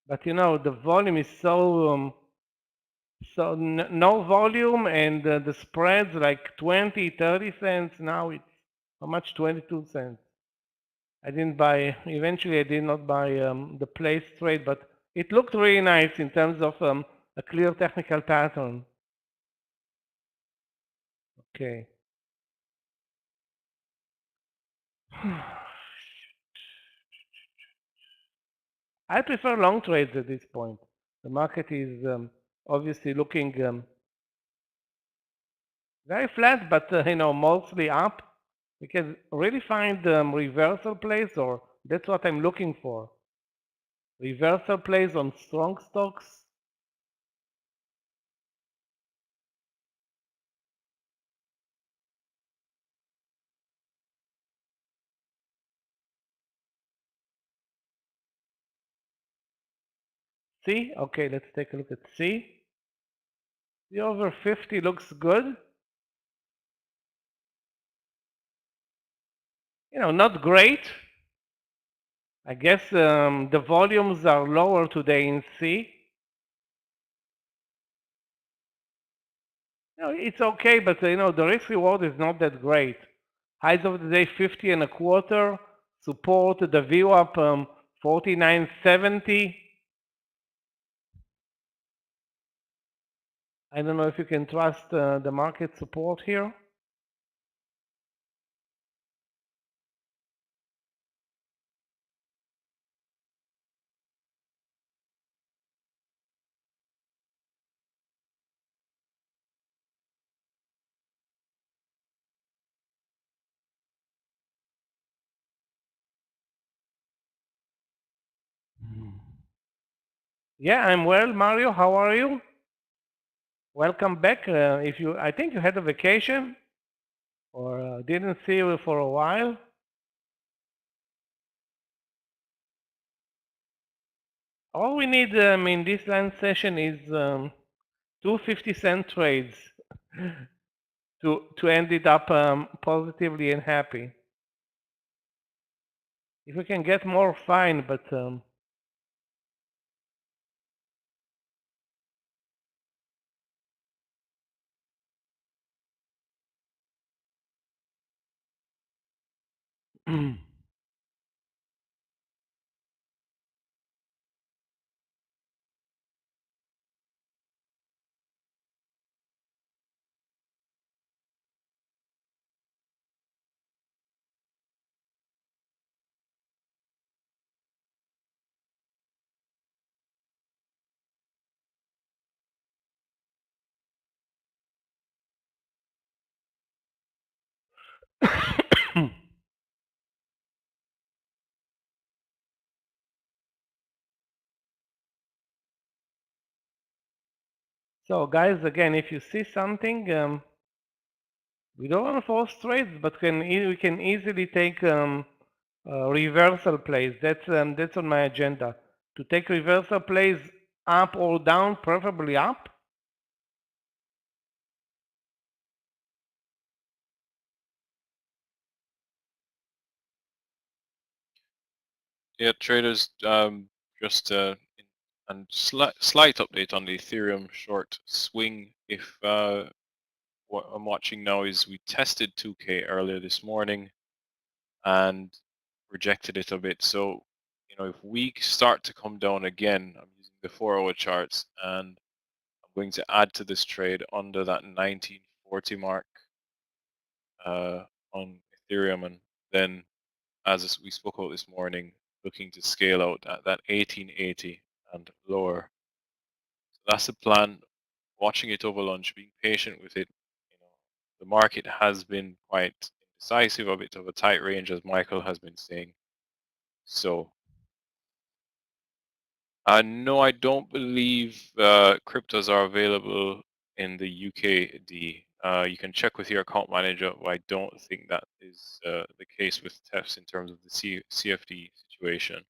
But you know, the volume is so no volume, and the spreads like 20, 30 cents. Now it's how much? 22 cents. I didn't buy, eventually I did not buy the place trade, but it looked really nice in terms of a clear technical pattern. Okay. I prefer long trades at this point. The market is obviously looking very flat, but you know, mostly up. We can really find reversal plays, or that's what I'm looking for. Reversal plays on strong stocks. C, okay, let's take a look at C. The over 50 looks good. You know, not great. I guess the volumes are lower today in C. You know, it's okay, but you know, the risk reward is not that great. Highs of the day 50.25. Support the VWAP 49.70. I don't know if you can trust the market support here. Yeah, I'm well. Mario, how are you? Welcome back. I think you had a vacation or didn't see you for a while. All we need in this land session is 2 50-cent trades to end it up positively and happy. If we can get more, fine, but so guys, again, if you see something, we don't want to force trades, but we can easily take reversal plays. That's on my agenda. To take reversal plays up or down, preferably up. Yeah, traders, just and slight update on the Ethereum short swing. If what I'm watching now is we tested 2K earlier this morning and rejected it a bit. So, if we start to come down again, I'm using the 4-hour charts and I'm going to add to this trade under that 1940 mark on Ethereum, and then, as we spoke about this morning, looking to scale out at that 1880 and lower. So that's the plan. Watching it over lunch, being patient with it. The market has been quite indecisive, a bit of a tight range, as Michael has been saying. So, no, I don't believe cryptos are available in the UKD. You can check with your account manager, but I don't think that is the case with TEFs in terms of the CFD situation.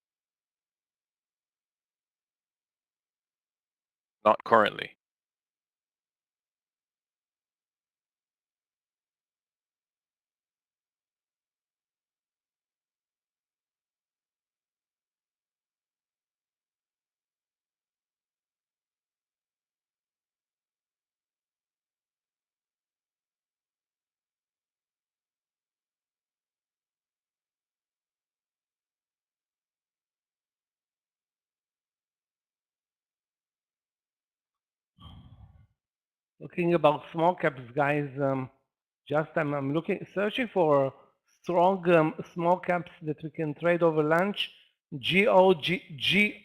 Not currently. Looking about small caps, guys. I'm searching for strong small caps that we can trade over lunch. GOGL.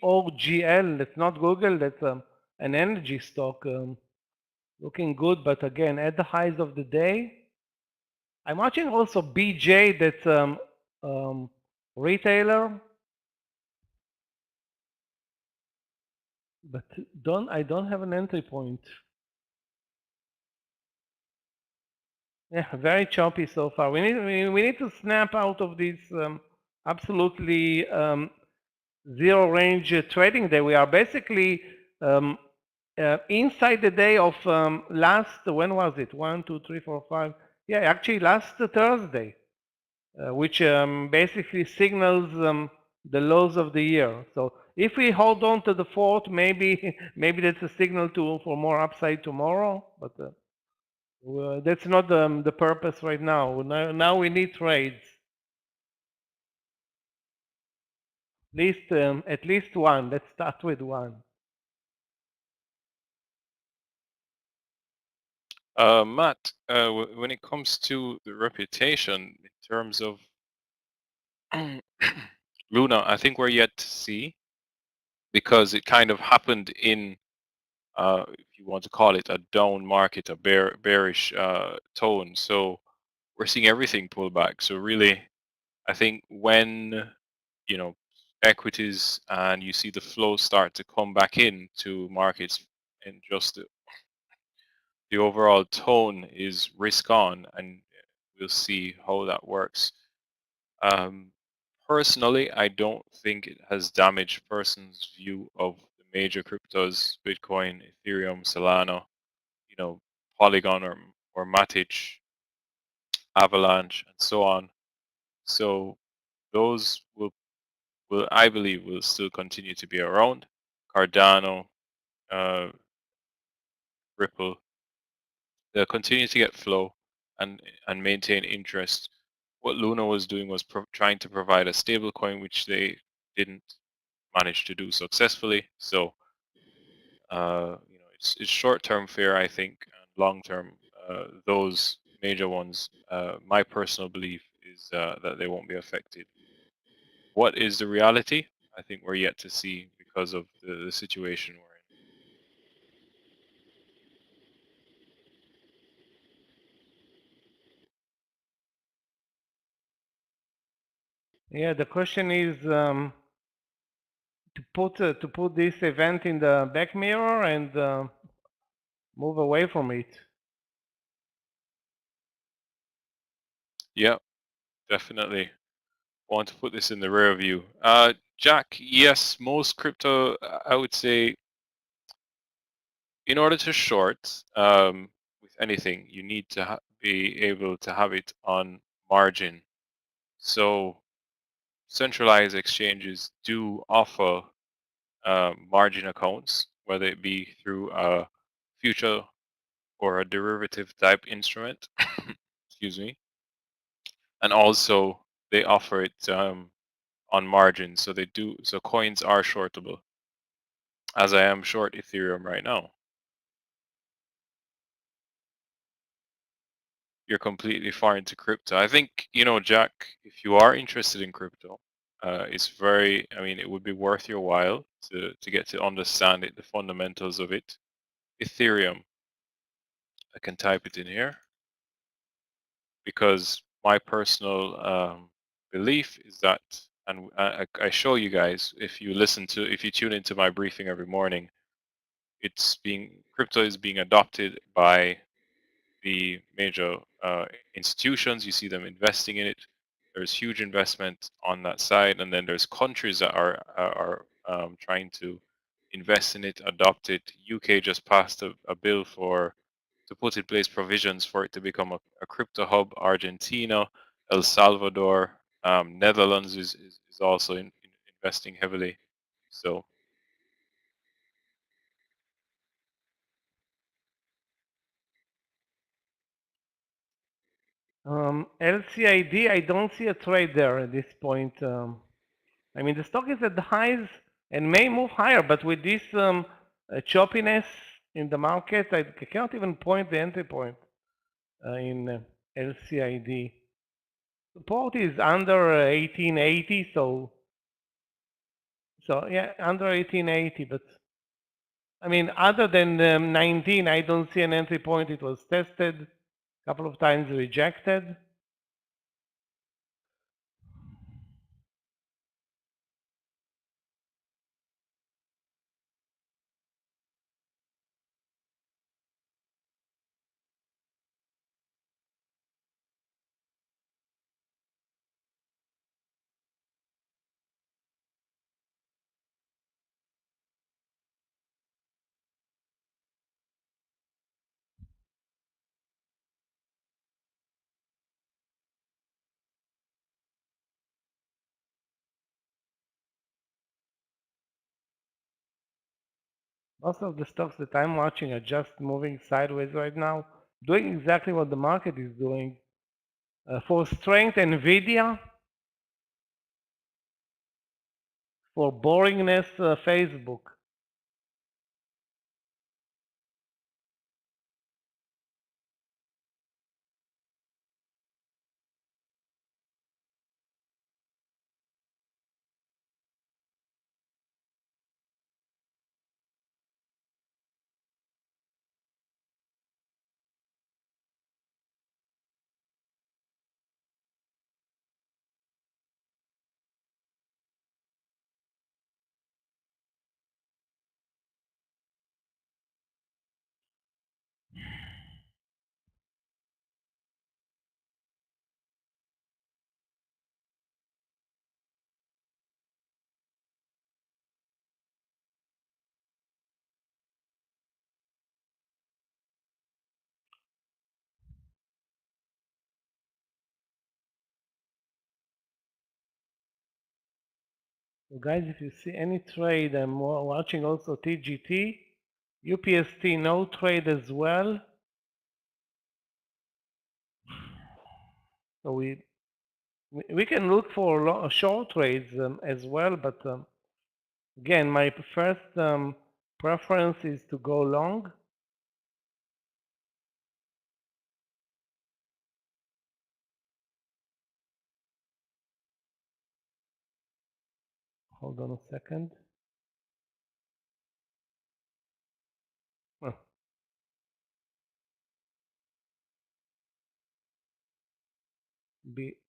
That's not Google. That's an energy stock. Looking good, but again, at the highs of the day. I'm watching also BJ. That's retailer. But I don't have an entry point. Yeah, very choppy so far. We need to snap out of this absolutely zero range trading day. We are basically inside the day of last, when was it? 1, 2, 3, 4, 5. Yeah, actually last Thursday, which basically signals the lows of the year. So if we hold on to the fourth, maybe that's a signal for more upside tomorrow. But that's not the purpose right now. Now we need trades. At least one. Let's start with one. Matt, when it comes to the reputation in terms of Luna, I think we're yet to see, because it kind of happened in, if you want to call it a down market, a bearish tone. So we're seeing everything pull back. So really, I think when equities and you see the flow start to come back into markets, and just the overall tone is risk on, and we'll see how that works. Personally, I don't think it has damaged person's view of the major cryptos, Bitcoin, Ethereum, Solana, Polygon or Matic, Avalanche, and so on. So those will I believe will still continue to be around. Cardano, Ripple, they'll continue to get flow and maintain interest. What Luna was doing was trying to provide a stable coin, which they didn't manage to do successfully. So it's short-term fear, I think, and long-term those major ones. My personal belief is that they won't be affected. What is the reality? I think we're yet to see because of the situation we're in. Yeah, the question is to put this event in the back mirror and move away from it. Yeah, definitely want to put this in the rear view. Jack, yes, most crypto, I would say, in order to short with anything, you need to be able to have it on margin. So centralized exchanges do offer margin accounts, whether it be through a future or a derivative type instrument. Excuse me. And also they offer it on margin, so they do. So coins are shortable, as I am short Ethereum right now. You're completely foreign to crypto. I think, Jack, if you are interested in crypto, it would be worth your while to get to understand it, the fundamentals of it. Ethereum, I can type it in here because my personal belief is that, and I show you guys, if you tune into my briefing every morning, crypto is being adopted by the major institutions. You see them investing in it. There's huge investment on that side, and then there's countries that are trying to invest in it, adopt it. UK just passed a bill to put in place provisions for it to become a crypto hub. Argentina, El Salvador, Netherlands is also investing heavily. So LCID, I don't see a trade there at this point. I mean, the stock is at the highs and may move higher, but with this choppiness in the market, I cannot even point the entry point in LCID. Support is under 1880, so yeah, under 1880. But I mean, other than 19, I don't see an entry point. It was tested a couple of times, rejected. Most of the stocks that I'm watching are just moving sideways right now, doing exactly what the market is doing. For strength, NVIDIA. For boringness, Facebook. So guys, if you see any trade, I'm watching also TGT, UPST, no trade as well. So we can look for short trades as well, but again, my first preference is to go long. Hold on a second. Huh.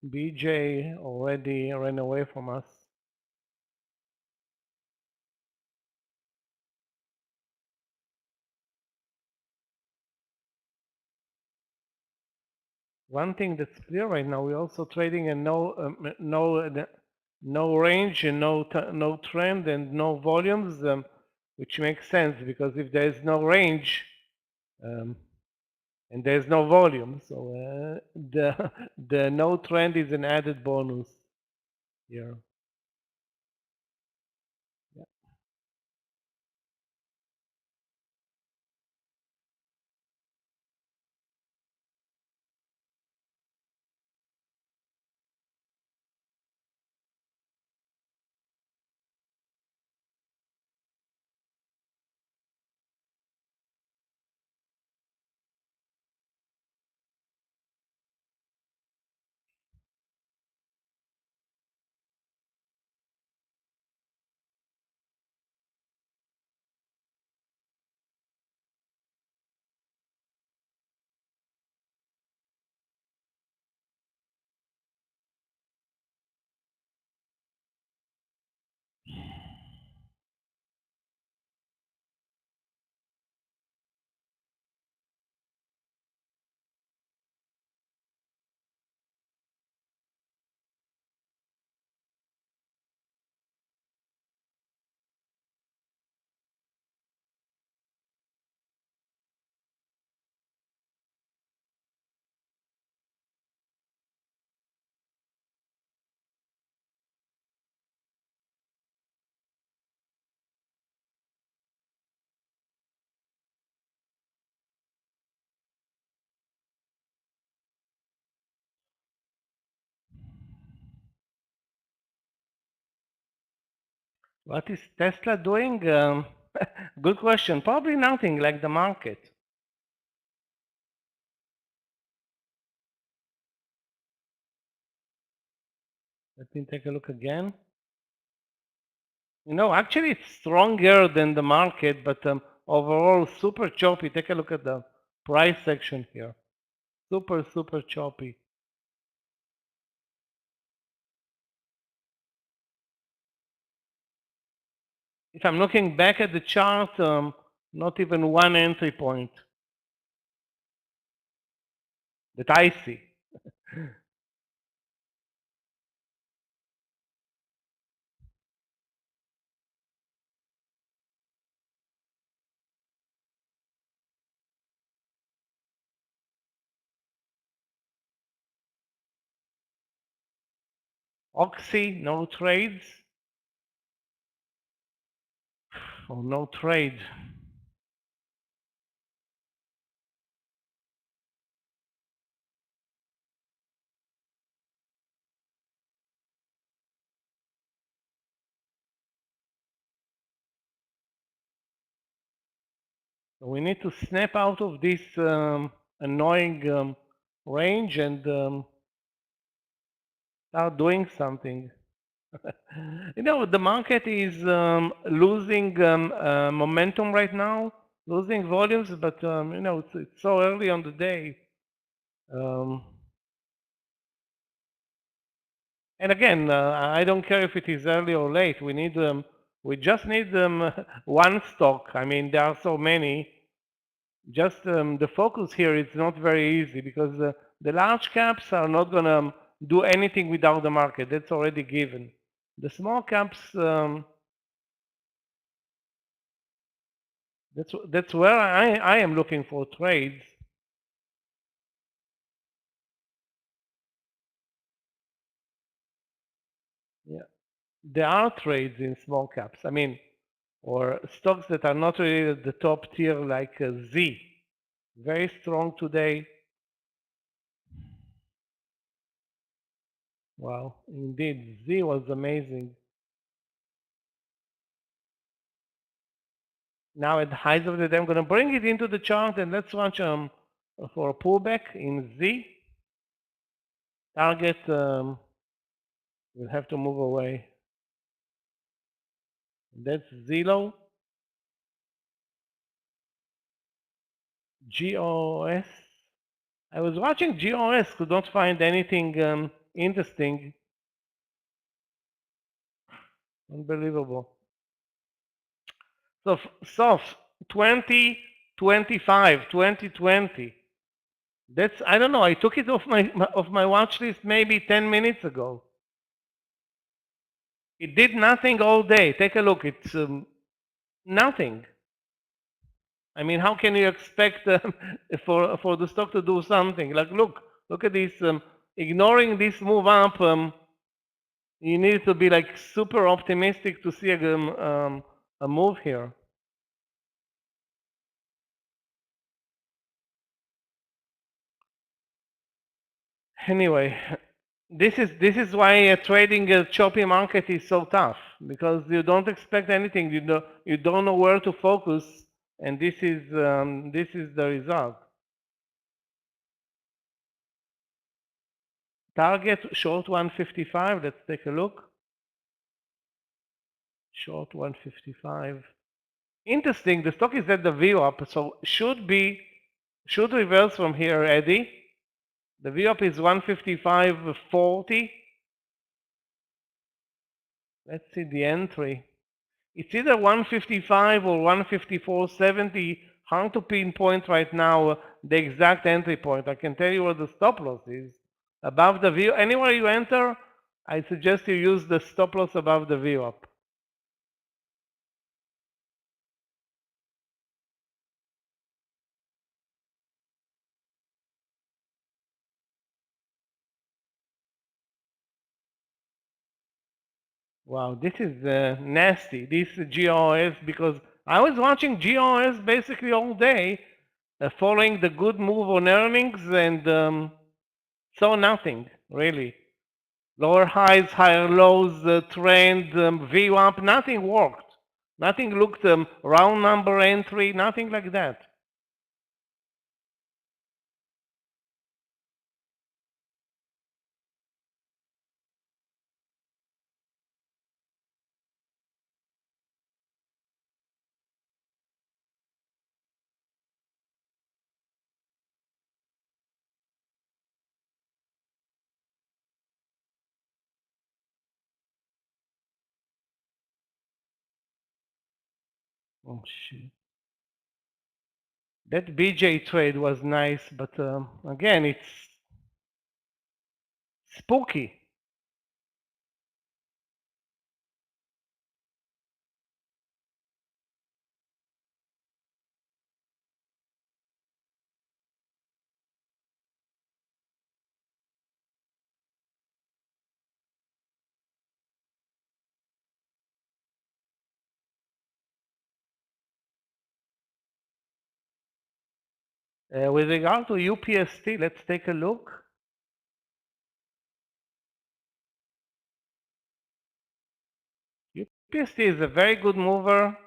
BJ already ran away from us. One thing that's clear right now, we're also trading a no range and no trend and no volumes, which makes sense because if there is no range and there's no volume, so the no trend is an added bonus here. Yeah. What is Tesla doing? Good question. Probably nothing, like the market. Let me take a look again. You know, actually it's stronger than the market, but overall super choppy. Take a look at the price section here. Super choppy. If I'm looking back at the chart, not even one entry point that I see. Oxy, no trades. Oh, no trade. So we need to snap out of this annoying range and start doing something. You know, the market is losing momentum right now, losing volumes, but you know, it's so early on the day. And again, I don't care if it is early or late. We just need one stock. I mean, there are so many. Just the focus here is not very easy because the large caps are not going to do anything without the market. That's already given. The small caps, that's where I am looking for trades. Yeah. there are trades in small caps. I mean, or stocks that are not really at the top tier, like Z. Very strong today. Wow, indeed, Z was amazing. Now at the highs of the day, I'm going to bring it into the chart and let's watch for a pullback in Z. Target will have to move away. That's zero. GOS. I was watching GOS, could not find anything interesting. Unbelievable. So SOF 2025, 2020. That's, I don't know, I took it off my watch list maybe 10 minutes ago. It did nothing all day. Take a look. It's nothing. I mean, how can you expect for the stock to do something? Like, look at this. Ignoring this move up, you need to be like super optimistic to see a move here. Anyway, this is why trading a choppy market is so tough, because you don't expect anything. You don't know where to focus, and this is the result. Target short 155. Let's take a look. Short 155. Interesting. The stock is at the VWAP, so should reverse from here, Eddie. The VWAP is 155.40. Let's see the entry. It's either 155 or 154.70. Hard to pinpoint right now the exact entry point. I can tell you where the stop loss is. Above the VWAP. Anywhere you enter, I suggest you use the stop loss above the VWAP. Wow, this is nasty, this GOS, because I was watching GOS basically all day, following the good move on earnings, and saw nothing, really. Lower highs, higher lows, trend, VWAP, nothing worked. Nothing looked round number entry, nothing like that. Oh shit. That BJ trade was nice, but again, it's spooky. With regard to UPST, let's take a look. UPST is a very good mover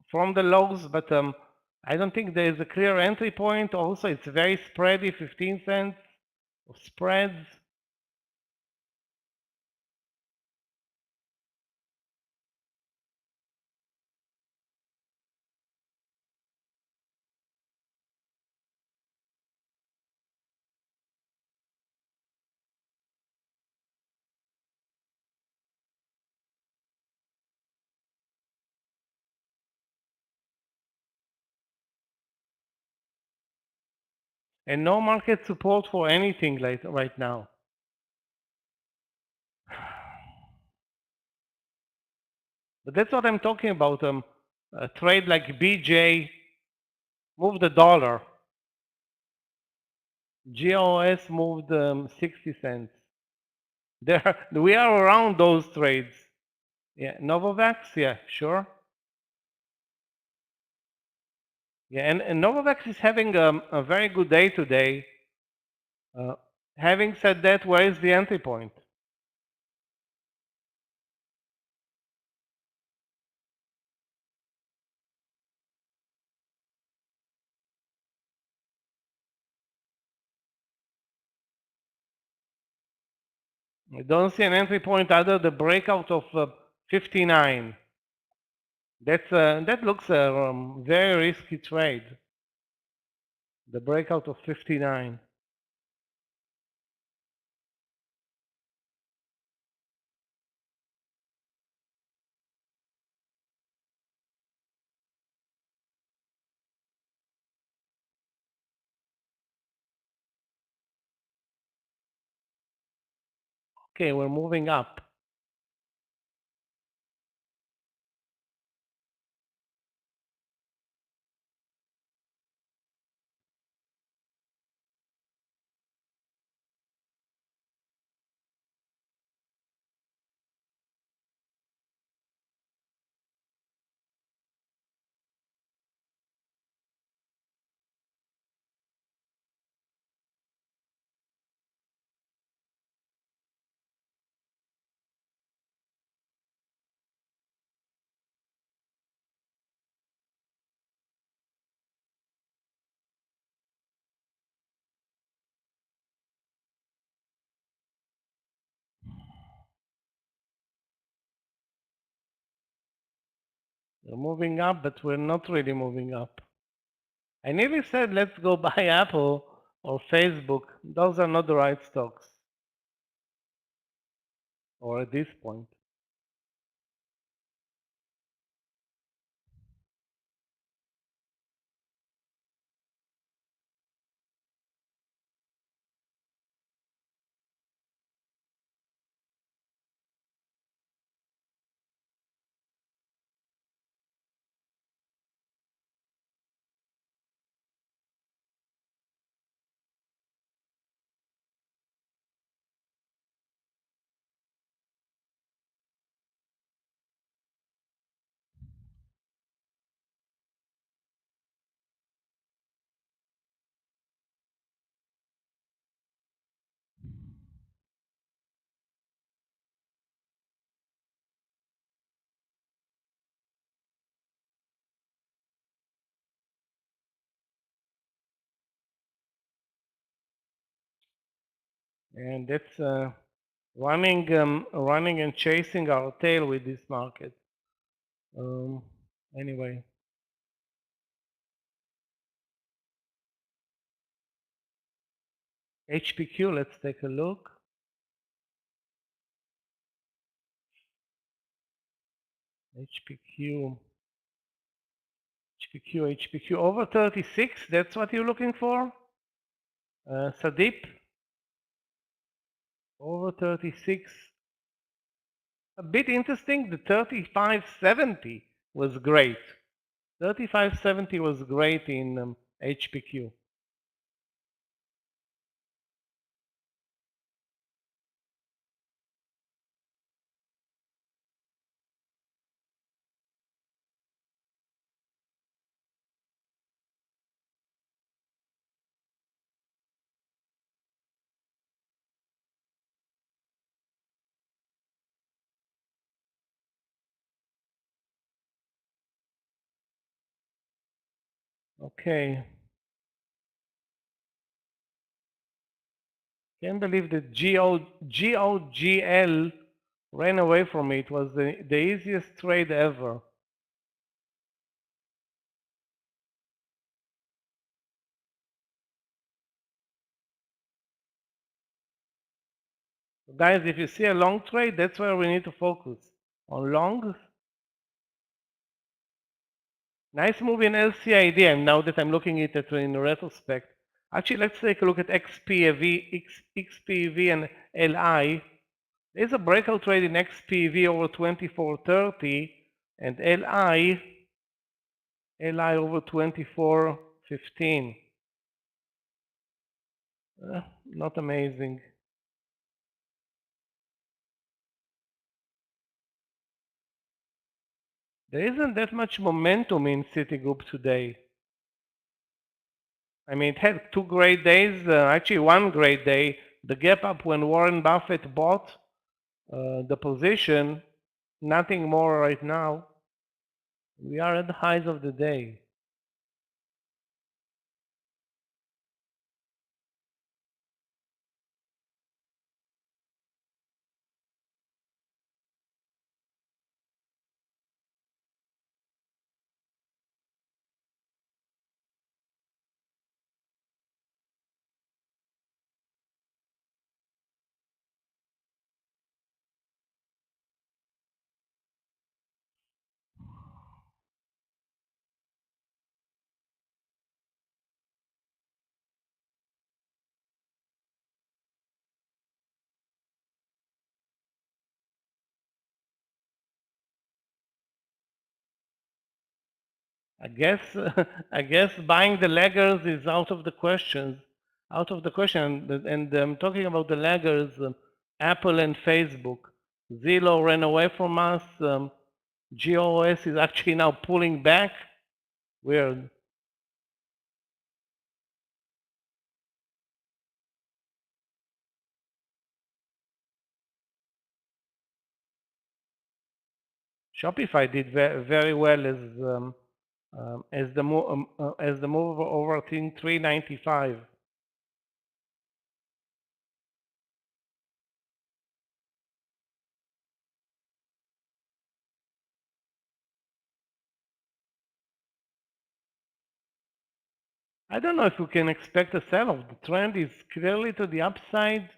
from the lows, but I don't think there is a clear entry point. Also, it's very spready, 15 cents of spreads. And no market support for anything like right now. But that's what I'm talking about. A trade like BJ, moved the dollar. GOS moved 60 cents. We are around those trades. Yeah, Novavax, yeah, sure. Yeah, and Novavax is having a very good day today. Having said that, where is the entry point? I don't see an entry point other the breakout of 59. That looks a very risky trade. The breakout of 59. Okay, we're moving up. We're moving up, but we're not really moving up. I nearly said let's go buy Apple or Facebook. Those are not the right stocks. Or at this point. And that's running and chasing our tail with this market. Anyway. HPQ, let's take a look. HPQ over 36, that's what you're looking for? Sadip, over 36. A bit interesting, the 3570 was great. 3570 was great in HPQ. Okay. Can't believe that GOGL ran away from me. It was the easiest trade ever. Guys, if you see a long trade, that's where we need to focus. On longs. Nice move in LCID, now that I'm looking at it in retrospect. Actually, let's take a look at XPV and LI. There's a breakout trade in XPV over 24.30 and LI over 24.15. Not amazing. there isn't that much momentum in Citigroup today. I mean, it had 2 great days, actually 1 great day, the gap up when Warren Buffett bought the position, nothing more right now. We are at the highs of the day. I guess I guess buying the laggers is out of the question. And talking about the laggers, Apple and Facebook. Zillow ran away from us. GOS is actually now pulling back. Weird. Shopify did very well as the move over 395. I don't know if we can expect a sell-off. The trend is clearly to the upside.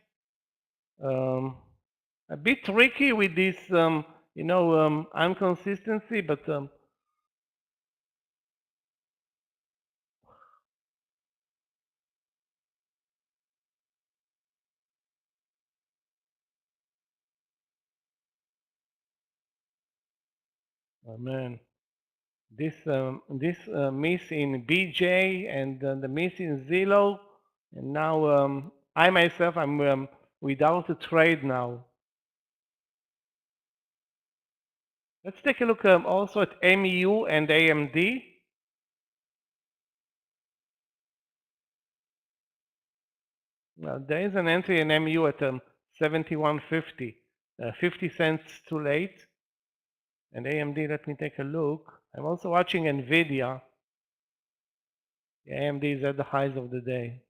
A bit tricky with this, inconsistency, but oh man, this miss in BJ and the miss in Zillow, and now I myself I'm without a trade now. Let's take a look also at MEU and AMD. Now, there is an entry in MEU at 71.50, 50 cents too late. And AMD, let me take a look. I'm also watching NVIDIA. AMD is at the highs of the day.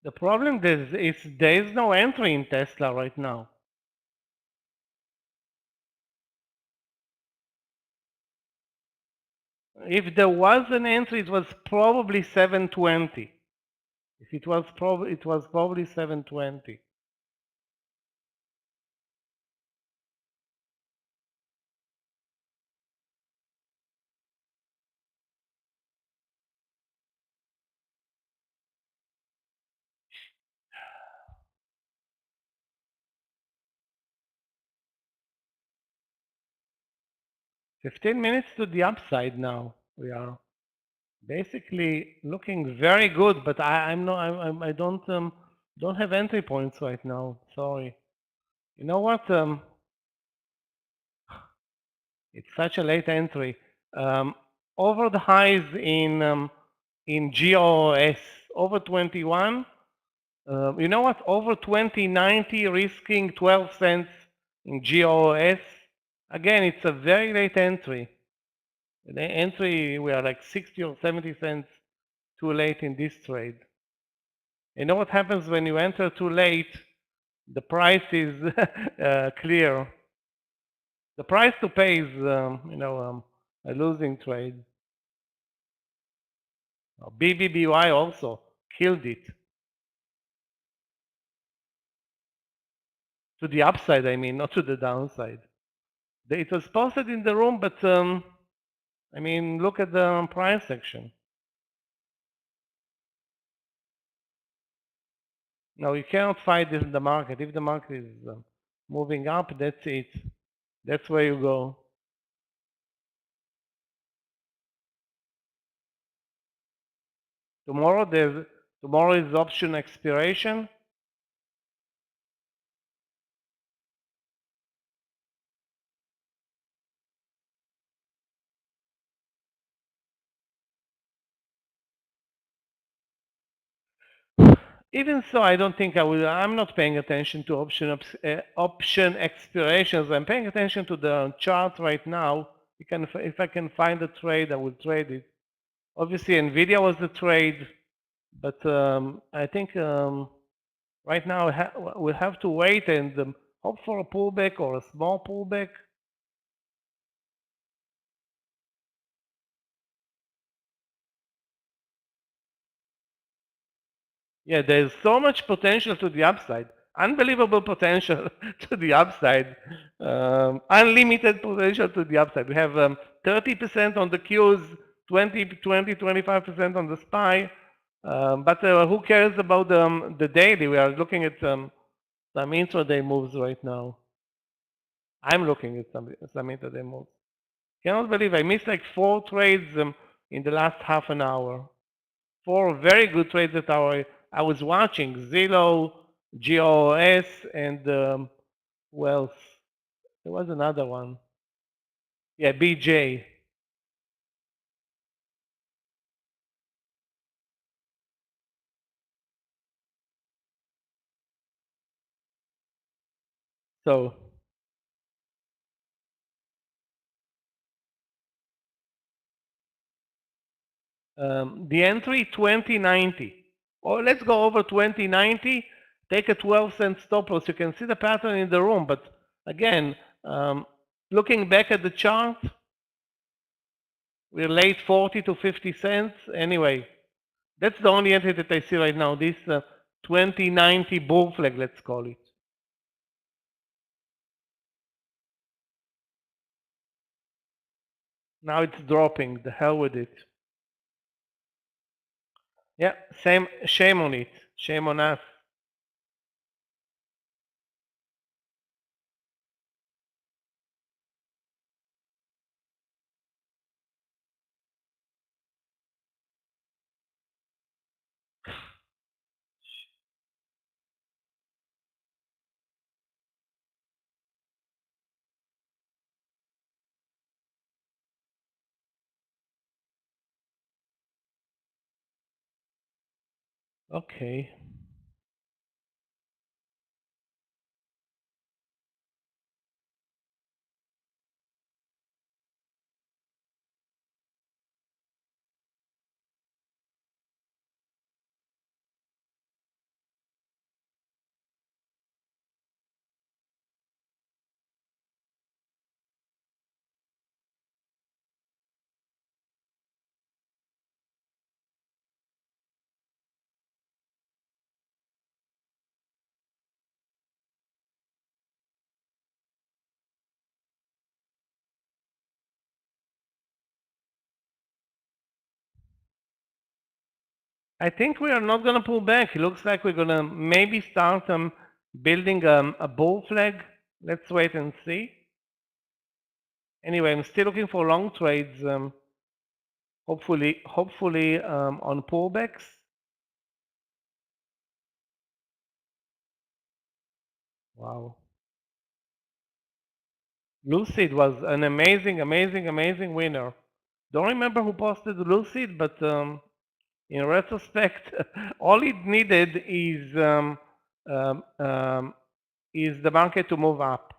The problem is there is no entry in Tesla right now. If there was an entry, it was probably 720. If it was probably 720. "15 minutes to the upside now. We are basically looking very good, but I don't have entry points right now. Sorry. You know what? It's such a late entry. Over the highs in GOS, over 21. You know what? Over 2090, risking 12 cents in GOS. Again, it's a very late entry. The entry, we are like 60 or 70 cents too late in this trade. You know what happens when you enter too late? The price is clear. The price to pay is, a losing trade. BBBY also killed it. To the upside, I mean, not to the downside. It was posted in the room, but I mean, look at the price section. Now, you cannot fight this in the market. If the market is moving up, that's it. That's where you go. Tomorrow is option expiration. Even so, I don't think I will. I'm not paying attention to option expirations. I'm paying attention to the chart right now. If I can find a trade, I will trade it. Obviously, Nvidia was the trade, but I think right now we'll have to wait and hope for a pullback or a small pullback. Yeah, there's so much potential to the upside. Unbelievable potential to the upside. Unlimited potential to the upside. We have 30% on the Qs, 25% on the SPY. But who cares about the daily? We are looking at some intraday moves right now. I'm looking at some intraday moves. Cannot believe I missed like 4 trades in the last half an hour. 4 very good trades that I was watching. Zillow, GOS, and well, there was another one. Yeah, BJ. So the entry 2090. Or let's go over 2090. Take a 12-cent stop loss. You can see the pattern in the room, but again, looking back at the chart, we're late 40 to 50 cents. Anyway, that's the only entry that I see right now. This 2090 bull flag, let's call it. Now it's dropping. The hell with it. Yeah, shame on it. Shame on us. Okay. I think we are not going to pull back. It looks like we're going to maybe start building a bull flag. Let's wait and see. Anyway, I'm still looking for long trades. Hopefully on pullbacks. Wow. Lucid was an amazing winner. Don't remember who posted Lucid, but in retrospect, all it needed is the market to move up.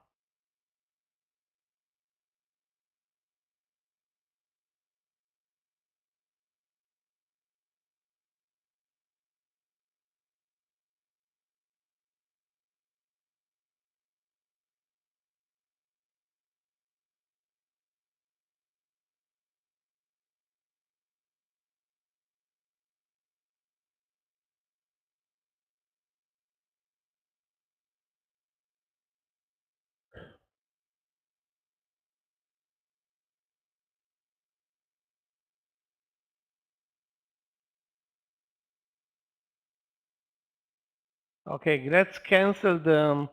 Okay, let's cancel the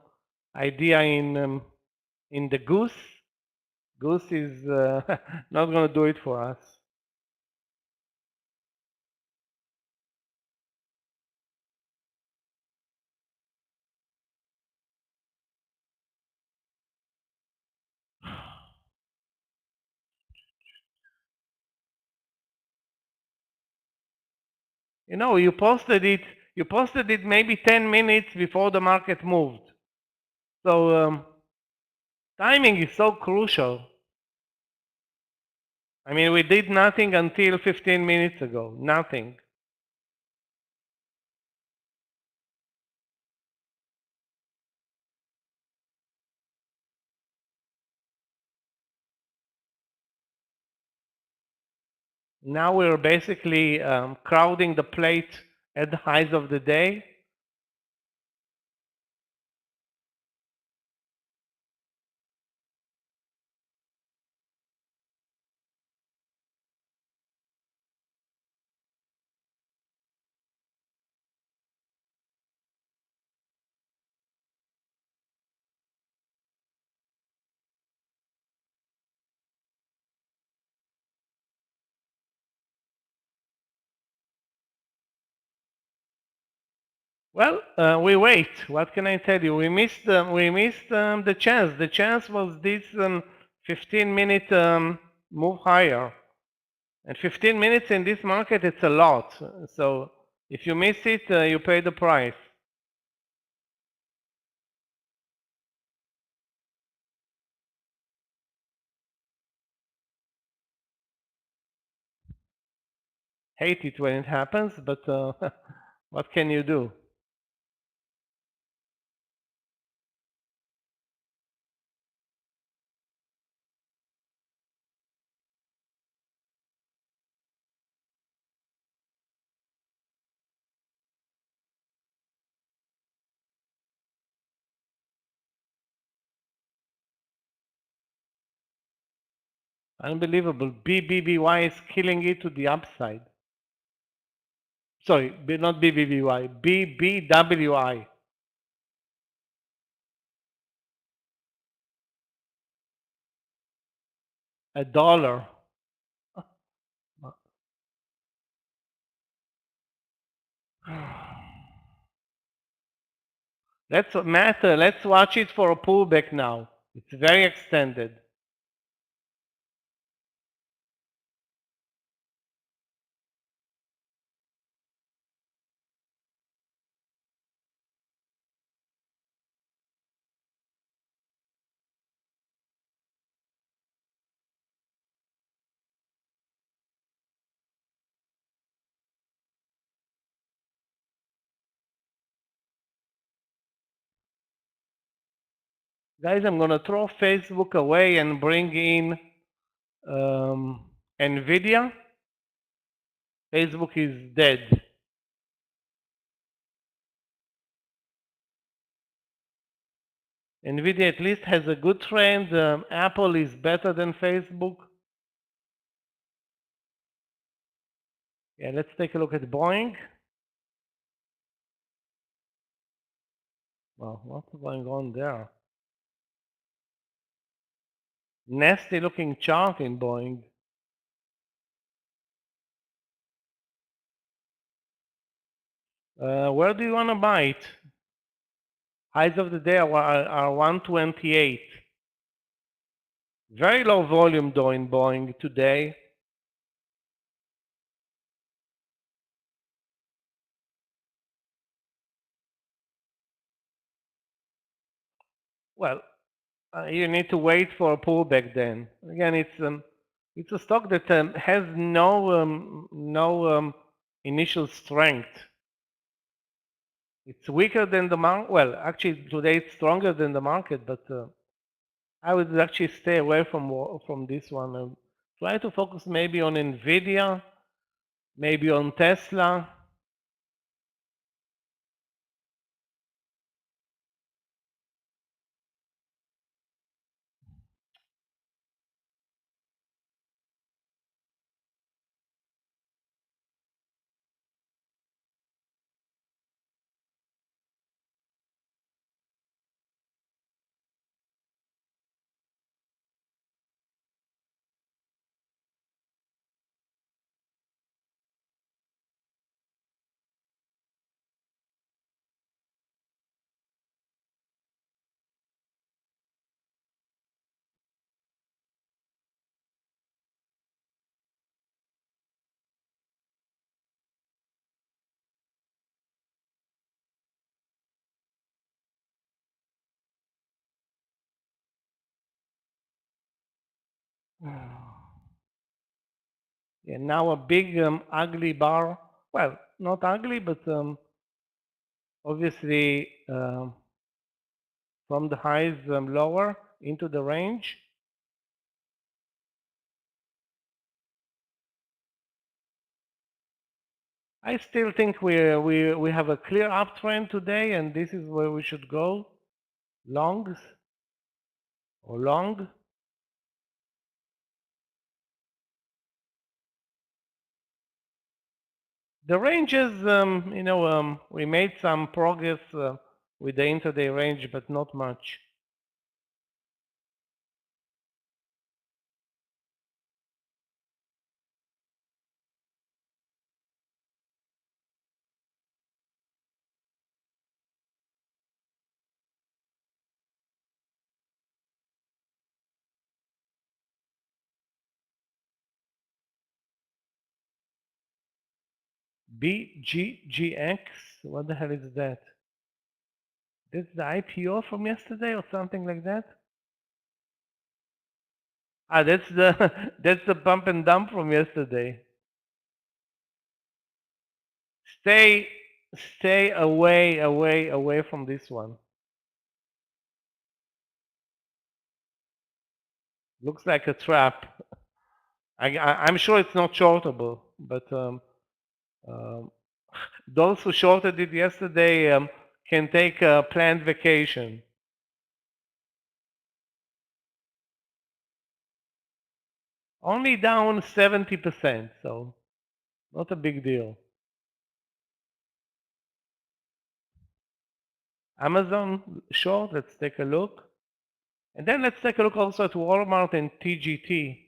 idea in the goose. Goose is not going to do it for us. You know, you posted it maybe 10 minutes before the market moved. So timing is so crucial. I mean, we did nothing until 15 minutes ago, nothing. Now we're basically crowding the plate at the highs of the day. Well, we wait. What can I tell you? We missed the chance. The chance was this 15-minute move higher. And 15 minutes in this market, it's a lot. So if you miss it, you pay the price. Hate it when it happens, but what can you do? Unbelievable. BBBY is killing it to the upside. Sorry, not BBBY, BBWI. $1. Let's watch it for a pullback now. It's very extended. Guys, I'm going to throw Facebook away and bring in NVIDIA. Facebook is dead. NVIDIA at least has a good trend. Apple is better than Facebook. Yeah, let's take a look at Boeing. Well, what's going on there? Nasty looking chart in Boeing. Where do you want to buy it? Highs of the day are 128. Very low volume though in Boeing today. Well, you need to wait for a pullback then. Again, it's a stock that has no initial strength. It's weaker than the market. Well, actually today it's stronger than the market, but I would actually stay away from this one. Try to focus maybe on NVIDIA, maybe on Tesla. Yeah, now a big ugly bar. Well, not ugly, but obviously from the highs lower into the range. I still think we have a clear uptrend today, and this is where we should go. Longs or long. The ranges, we made some progress with the intraday range, but not much. BGGX, what the hell is that? That's the IPO from yesterday or something like that? Ah, that's the that's the pump and dump from yesterday. Stay away from this one. Looks like a trap. I'm sure it's not shortable, but those who shorted it yesterday can take a planned vacation. Only down 70%, so not a big deal. Amazon short, let's take a look. And then let's take a look also at Walmart and TGT.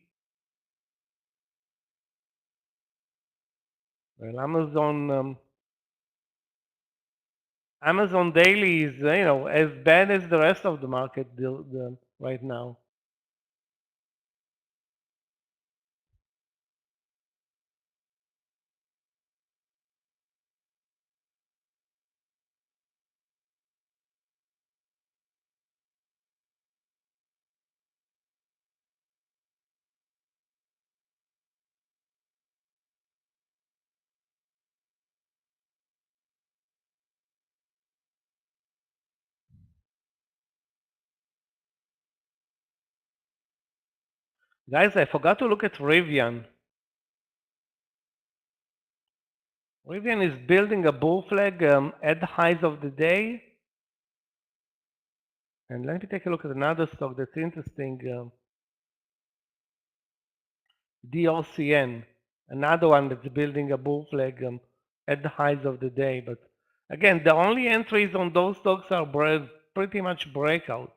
Well, Amazon daily is, as bad as the rest of the market right now. Guys, I forgot to look at Rivian. Rivian is building a bull flag at the highs of the day. And let me take a look at another stock that's interesting. DLCN, another one that's building a bull flag at the highs of the day. But again, the only entries on those stocks are pretty much breakouts.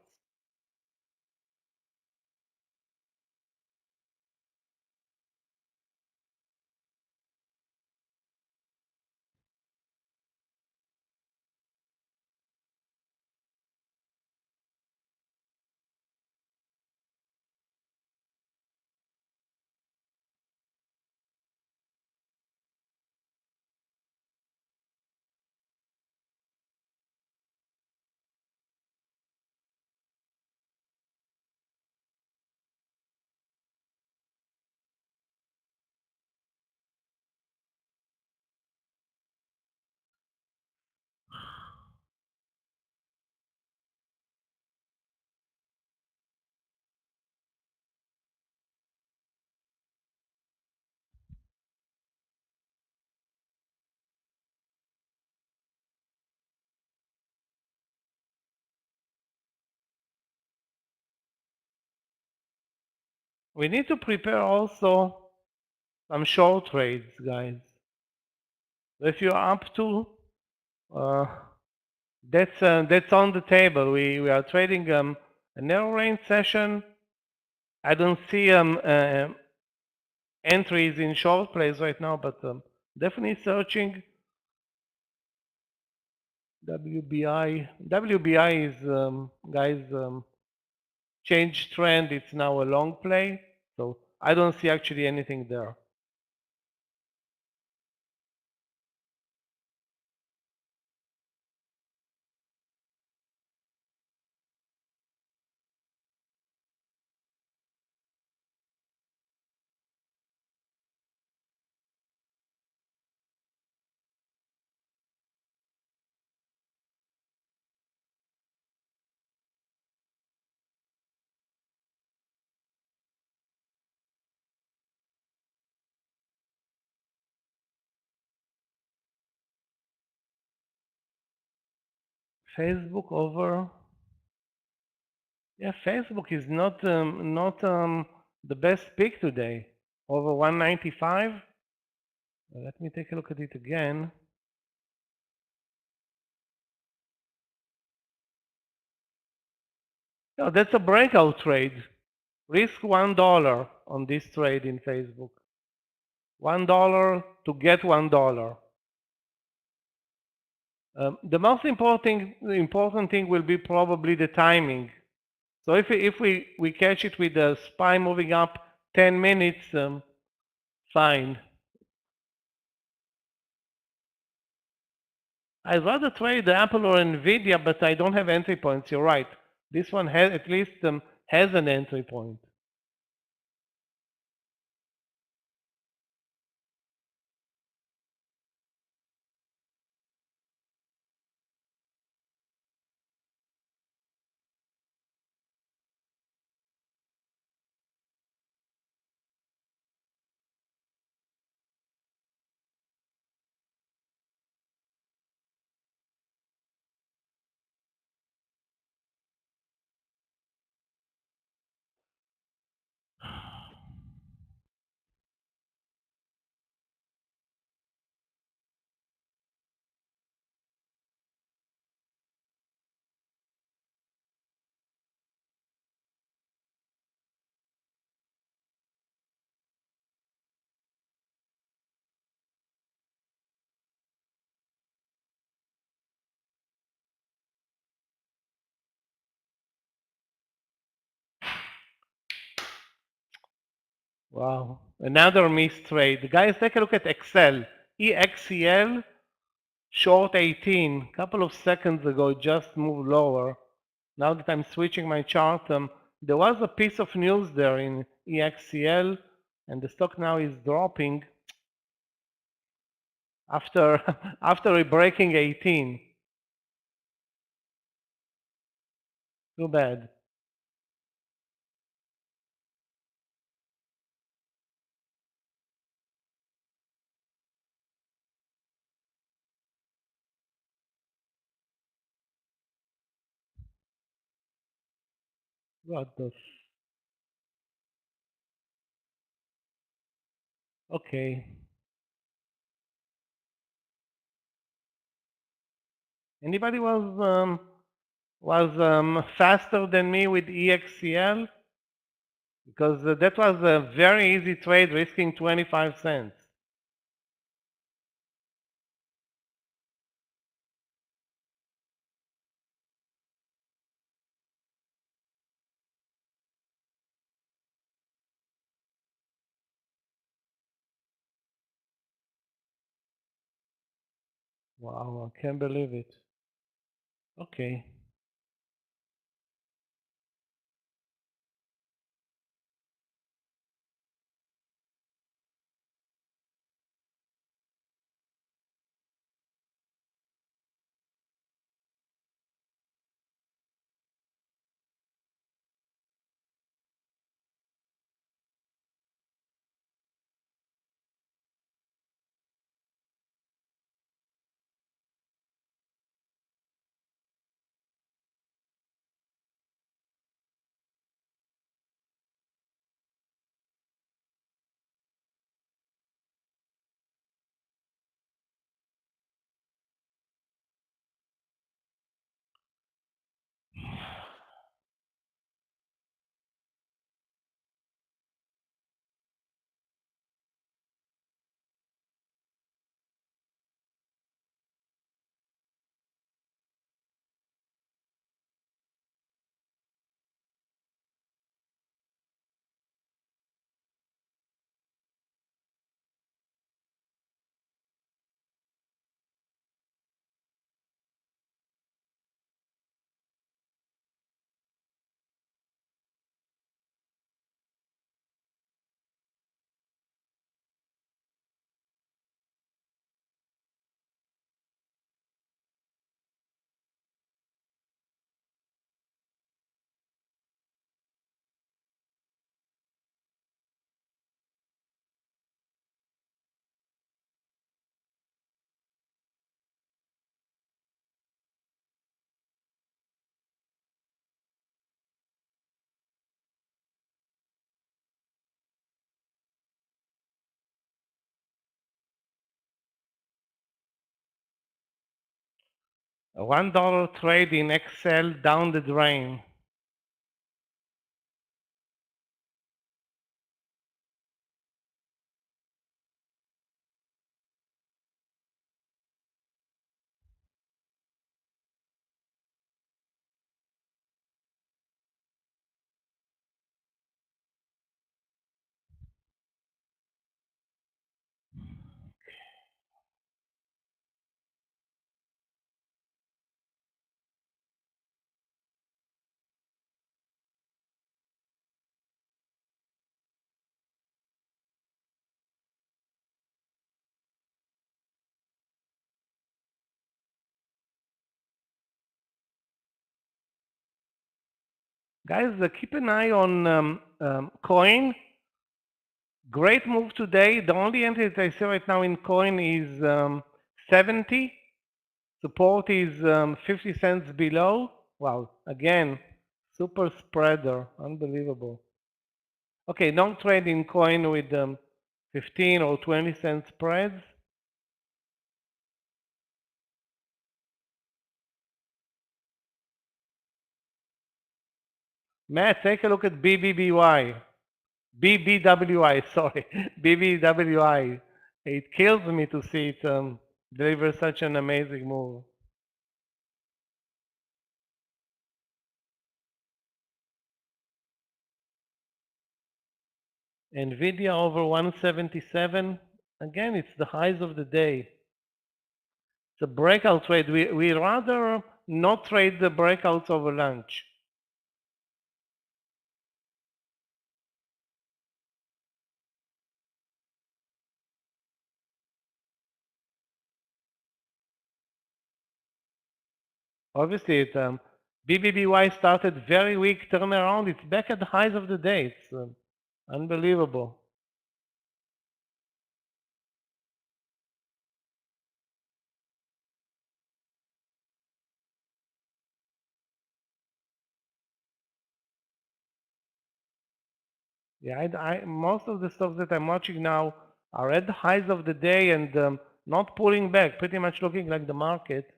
We need to prepare also some short trades, guys. If you're up to, that's on the table. We are trading a narrow range session. I don't see entries in short plays right now, but definitely searching. WBI is guys change trend. It's now a long play, so I don't see actually anything there. Facebook over. Yeah, Facebook is not the best pick today. Over 195. Let me take a look at it again. No, that's a breakout trade. Risk $1 on this trade in Facebook. $1 to get $1. The most important thing will be probably the timing. So if we catch it with the SPY moving up 10 minutes, fine. I'd rather trade the Apple or Nvidia, but I don't have entry points. You're right. This one has at least has an entry point. Wow, another missed trade. Guys, take a look at Excel. EXCL, short 18. A couple of seconds ago, it just moved lower. Now that I'm switching my chart, there was a piece of news there in EXCL, and the stock now is dropping after after breaking 18. Too bad. What the? Okay. Anybody was faster than me with EXCL? Because that was a very easy trade, risking 25 cents. Wow, I can't believe it. Okay. A $1 trade in Excel down the drain. Guys, keep an eye on coin. Great move today. The only entry that I see right now in coin is 70. Support is 50 cents below. Wow, again, super spreader, unbelievable. Okay, don't trade in coin with 15 or 20 cent spreads. Matt, take a look at BBBY. BBWI, sorry, BBWI. It kills me to see it deliver such an amazing move. Nvidia over 177. Again, it's the highs of the day. It's a breakout trade. We rather not trade the breakouts over lunch. Obviously, BBBY started very weak, turn around. It's back at the highs of the day. It's unbelievable. Yeah, most of the stocks that I'm watching now are at the highs of the day and not pulling back, pretty much looking like the market.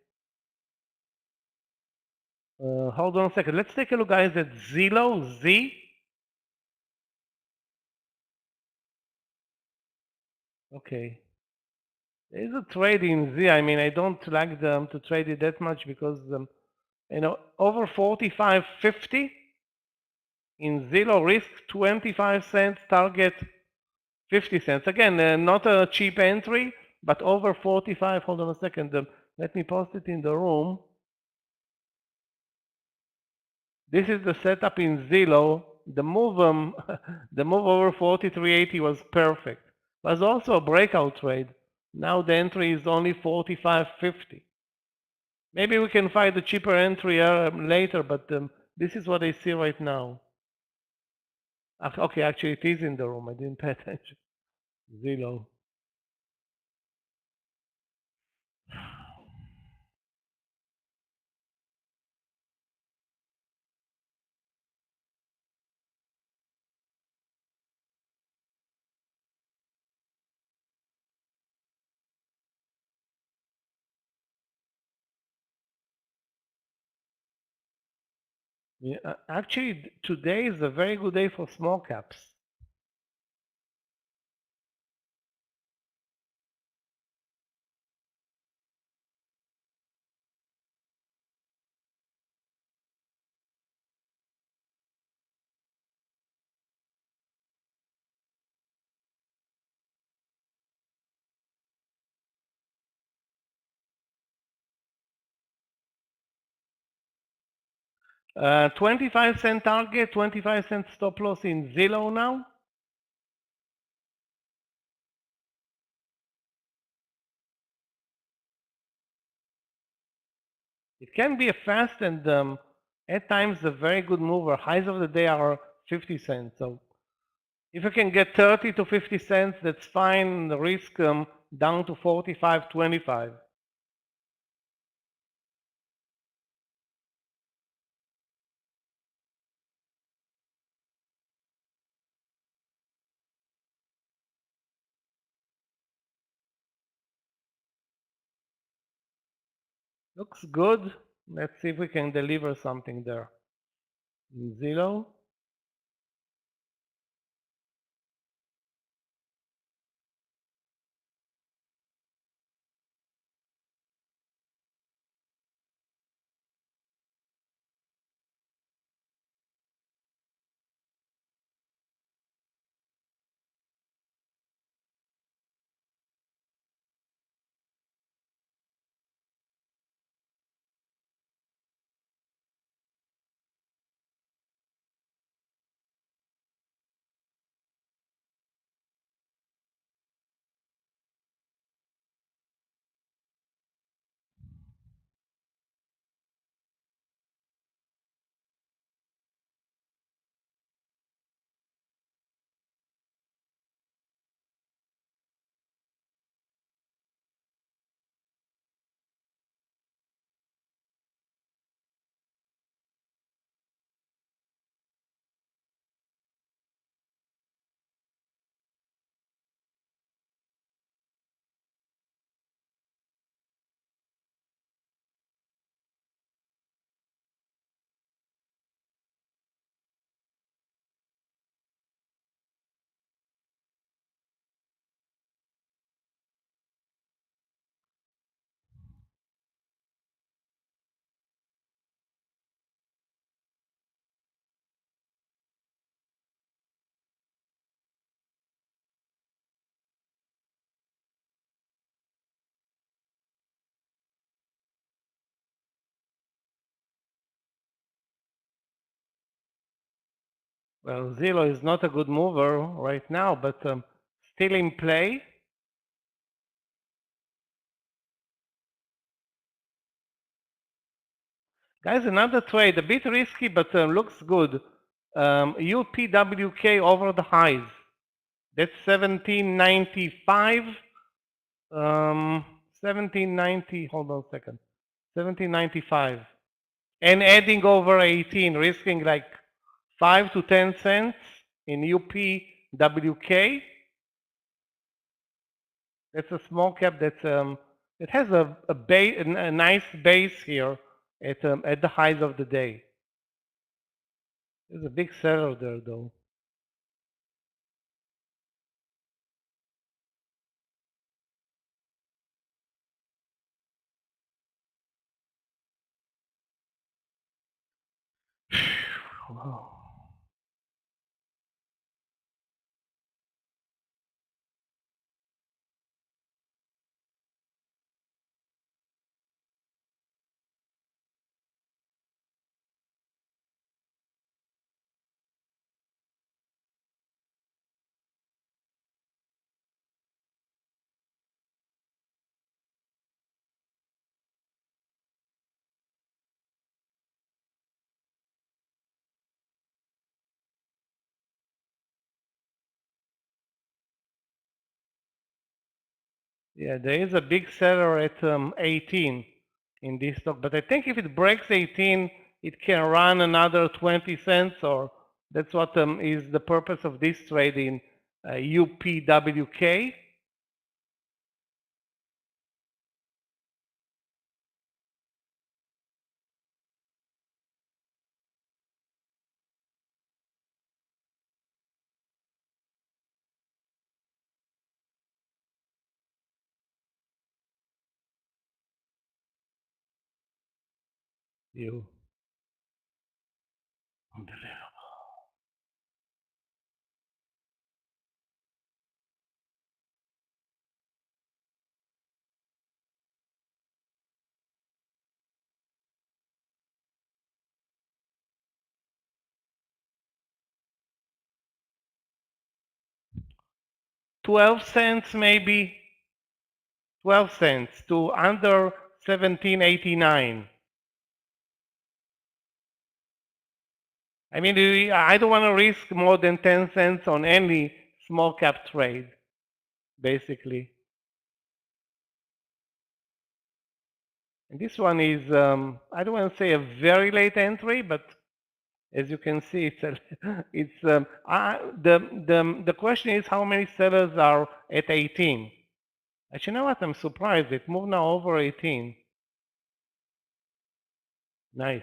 Hold on a second. Let's take a look, guys, at Zillow, Z. Okay. There's a trade in Z. I mean, I don't like them to trade it that much because, you know, over 45.50 in Zillow, risk 25 cents, target 50 cents. Again, not a cheap entry, but over 45. Hold on a second. Let me post it in the room. This is the setup in Zillow. The move, the move over 43.80 was perfect. It was also a breakout trade. Now the entry is only 45.50. Maybe we can find a cheaper entry later, but this is what I see right now. Okay, actually it is in the room. I didn't pay attention. Zillow. Yeah, actually, today is a very good day for small caps. Uh, 25 cent target, 25 cent stop loss in Zillow now. It can be a fast and at times a very good mover. Highs of the day are 50 cents. So if you can get 30 to 50 cents, that's fine. The risk down to 45.25. Looks good. Let's see if we can deliver something there. Zillow. Well, Zillow is not a good mover right now, but still in play. Guys, another trade, a bit risky, but looks good. UPWK over the highs. That's 1795. 1790, hold on a second. 1795. And adding over 18, risking like 5 to 10 cents in UPWK. That's a small cap that's it has a nice base here at the highs of the day. There's a big seller there though. Wow. Yeah, there is a big seller at 18 in this stock, but I think if it breaks 18, it can run another 20 cents, or that's what is the purpose of this trade in UPWK. You. Unbelievable. 12 cents maybe, 12 cents to under 1789. I mean, I don't want to risk more than 10 cents on any small cap trade, basically. And this one is, I don't want to say a very late entry, but as you can see, the question is how many sellers are at 18. Actually, you know what? I'm surprised. It moved now over 18. Nice.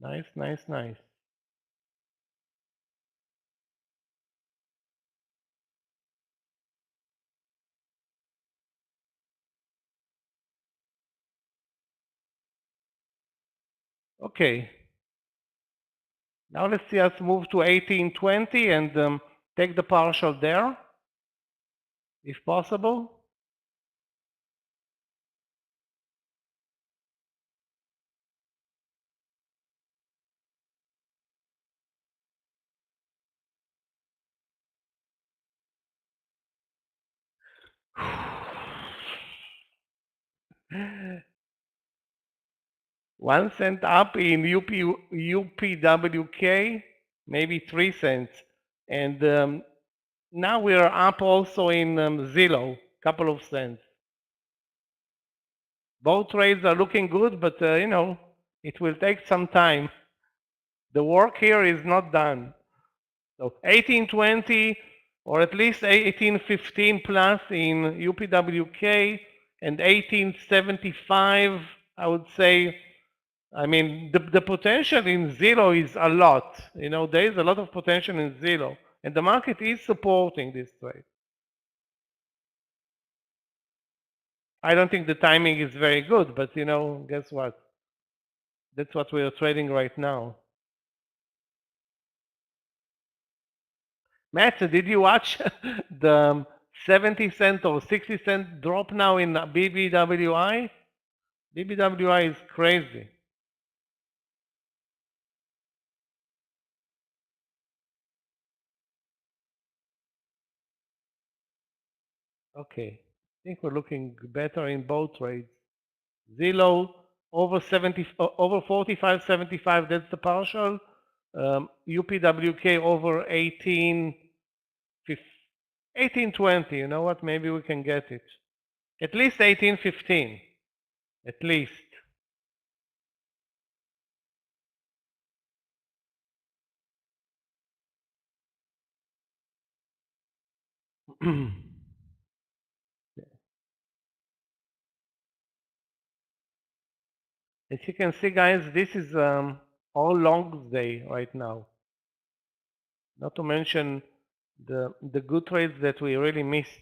Nice, nice, nice. Okay. Now let's see us move to 1820 and take the partial there, if possible. $0.01 up in UPWK, maybe 3 cents. And now we are up also in Zillow, couple of cents. Both trades are looking good, but you know, it will take some time. The work here is not done. So 1820 or at least 1815 plus in UPWK and 1875, I would say. I mean, the potential in Zillow is a lot. You know, there is a lot of potential in Zillow, and the market is supporting this trade. I don't think the timing is very good, but you know, guess what? That's what we are trading right now. Matt, did you watch the 70-cent or 60-cent drop now in BBWI? BBWI is crazy. Okay, I think we're looking better in both trades. Zillow over 70, over 45, 75. That's the partial. UPWK over 1820. You know what? Maybe we can get it. At least 1815. At least. As you can see, guys, this is all long day right now. Not to mention the good trades that we really missed.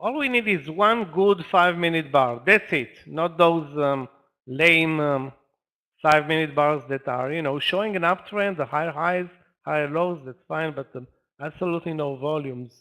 All we need is one good 5-minute bar. That's it. Not those lame 5-minute bars that are, you know, showing an uptrend, the higher highs, higher lows. That's fine, but absolutely no volumes.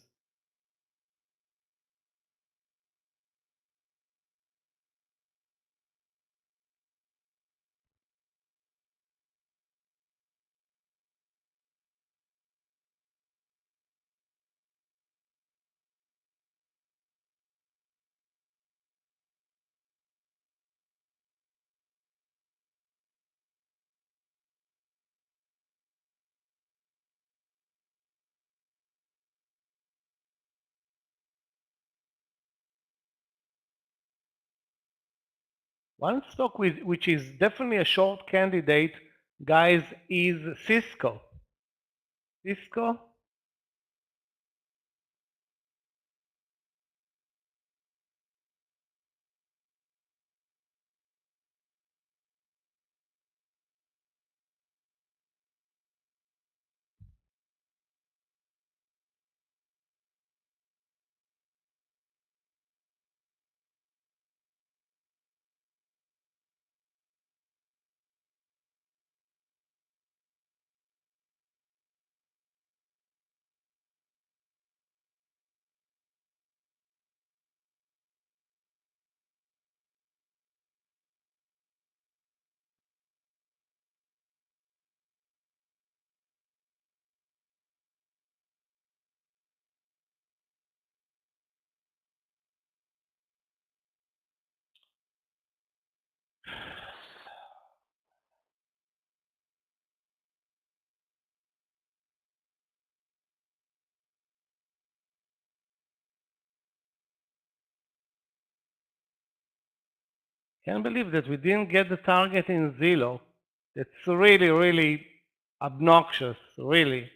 One stock which is definitely a short candidate, guys, is Cisco. Cisco. Can't believe that we didn't get the target in Zillow. That's really, really obnoxious, really.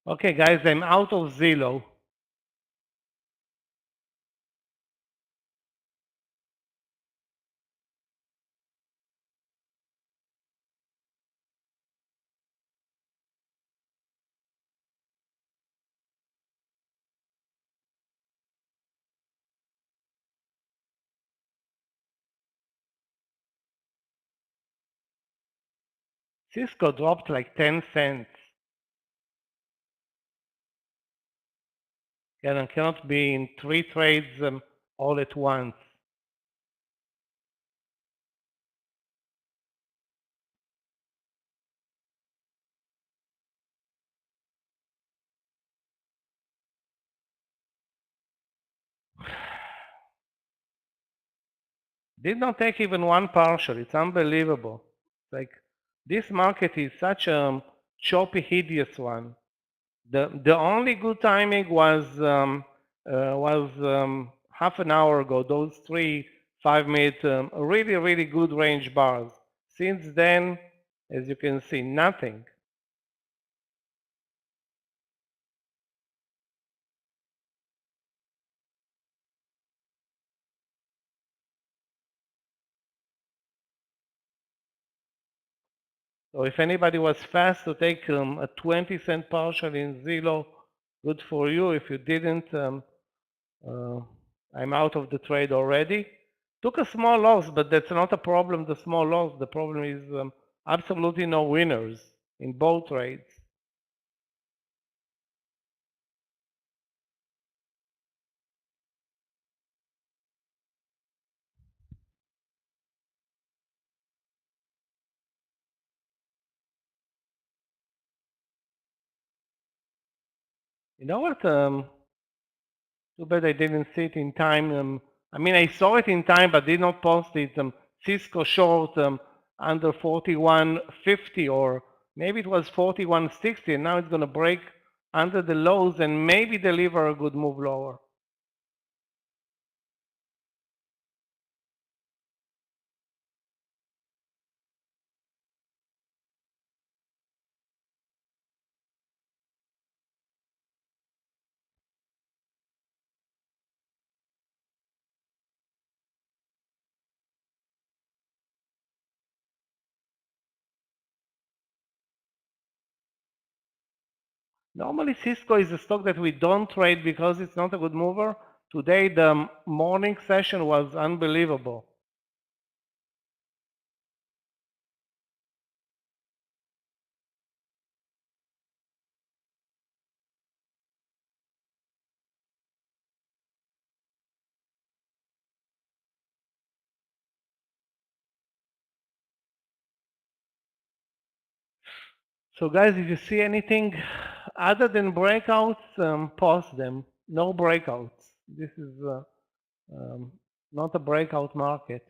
Okay, guys, I'm out of Zillow. Cisco dropped like 10 cents. And cannot be in 3 trades all at once. Did not take even one partial. It's unbelievable. Like, this market is such a choppy, hideous one. The only good timing was half an hour ago. Those 3 5-minute really, really good range bars. Since then, as you can see, nothing. So if anybody was fast to take a 20-cent partial in Zillow, good for you. If you didn't, I'm out of the trade already. Took a small loss, but that's not a problem, the small loss. The problem is absolutely no winners in both trades. You know what? Too bad I didn't see it in time. I mean, I saw it in time, but did not post it. Cisco short under 41.50, or maybe it was 41.60, and now it's going to break under the lows and maybe deliver a good move lower. Normally, Cisco is a stock that we don't trade because it's not a good mover. Today, the morning session was unbelievable. So guys, if you see anything other than breakouts, pause them. No breakouts. This is not a breakout market.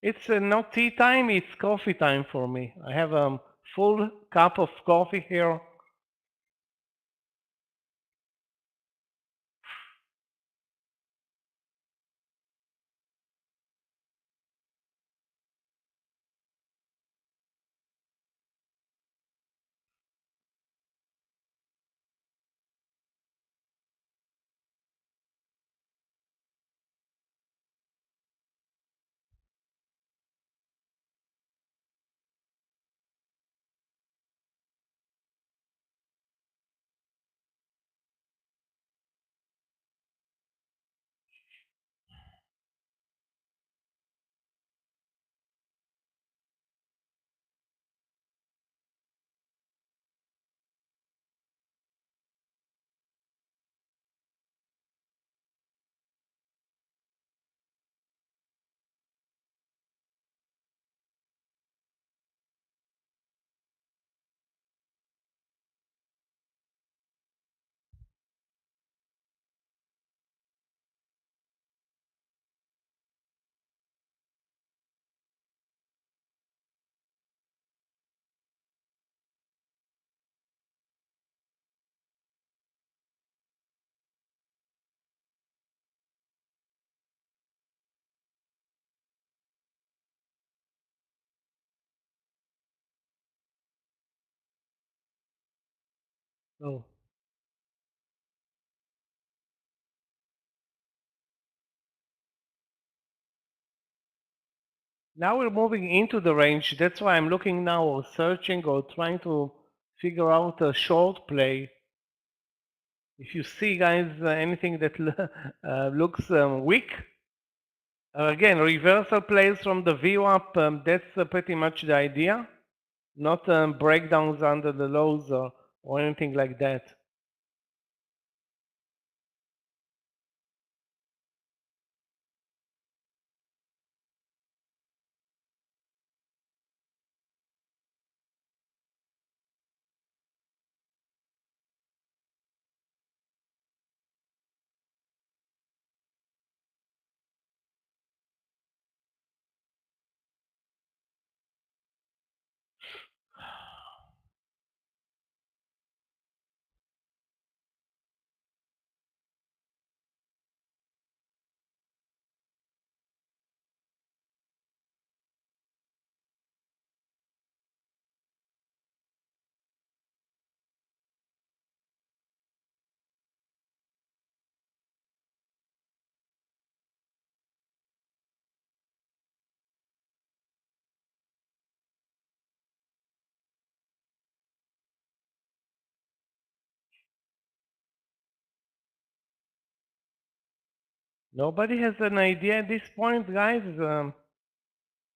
It's not tea time, it's coffee time for me. I have a full cup of coffee here. Oh. Now we're moving into the range. That's why I'm looking now or searching or trying to figure out a short play. If you see, guys, anything that looks weak, again, reversal plays from the VWAP, that's pretty much the idea. Not breakdowns under the lows or anything like that. Nobody has an idea at this point, guys.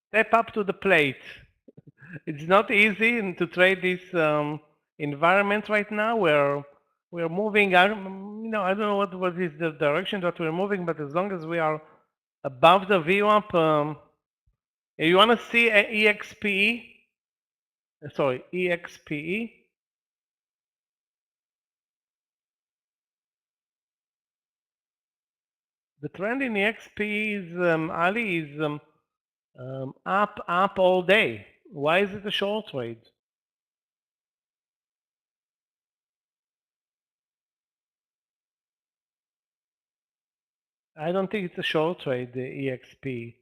Step up to the plate. It's not easy to trade this environment right now where we're moving. I don't know what is the direction that we're moving, but as long as we are above the VWAP, you want to see a EXPE? Sorry, EXPE. The trend in EXPE is Ali is up all day. Why is it a short trade? I don't think it's a short trade, the EXP.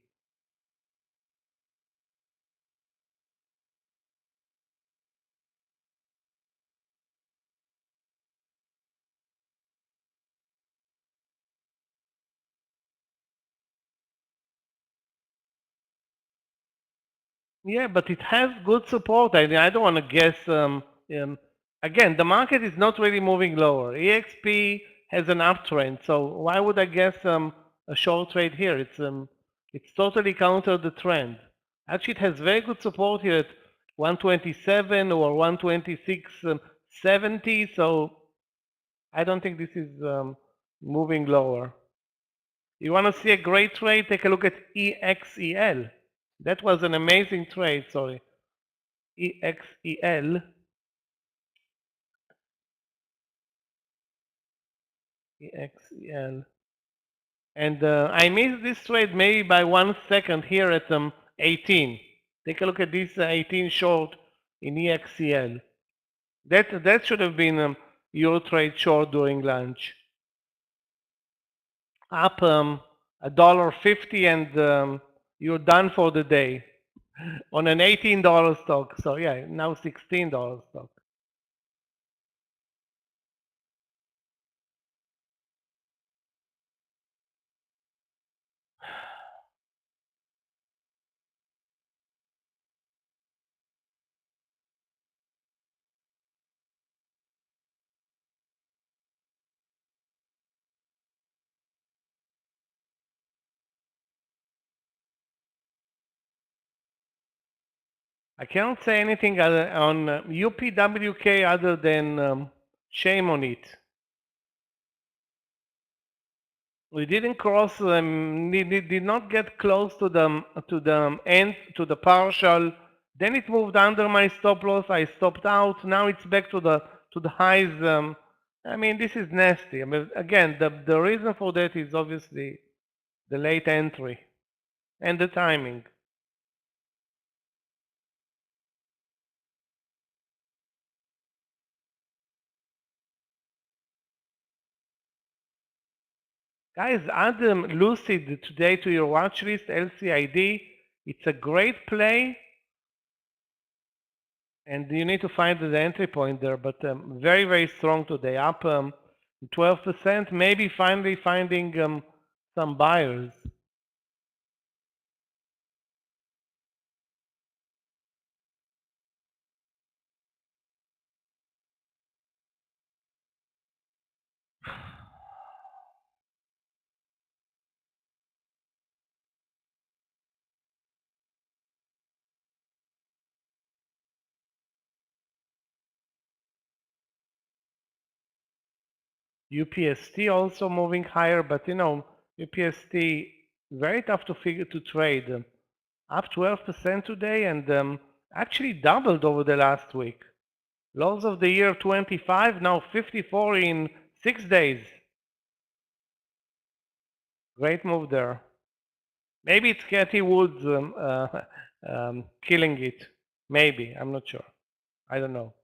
Yeah, but it has good support. I don't want to guess. Again, the market is not really moving lower. EXP has an uptrend, so why would I guess a short trade here? It's totally counter the trend. Actually, it has very good support here at 127 or 126.70. So I don't think this is moving lower. You want to see a great trade? Take a look at EXEL. That was an amazing trade, sorry. EXEL. EXEL. And I missed this trade maybe by 1 second here at 18. Take a look at this 18 short in EXEL. That should have been your trade short during lunch. Up $1.50 and you're done for the day on an $18 stock. So yeah, now $16 stock. I cannot say anything on UPWK other than shame on it. We didn't cross, did not get close to the end, to the partial. Then it moved under my stop loss. I stopped out. Now it's back to the highs. I mean, this is nasty. I mean, again, the reason for that is obviously the late entry and the timing. Guys, add Lucid today to your watch list, LCID. It's a great play. and you need to find the entry point there, but very, very strong today, up 12%, maybe finally finding some buyers. UPST also moving higher, but you know, UPST very tough to trade. Up 12% today, and actually doubled over the last week. Lows of the year 25, now 54 in 6 days. Great move there. Maybe it's Cathy Woods killing it. Maybe, I'm not sure. I don't know.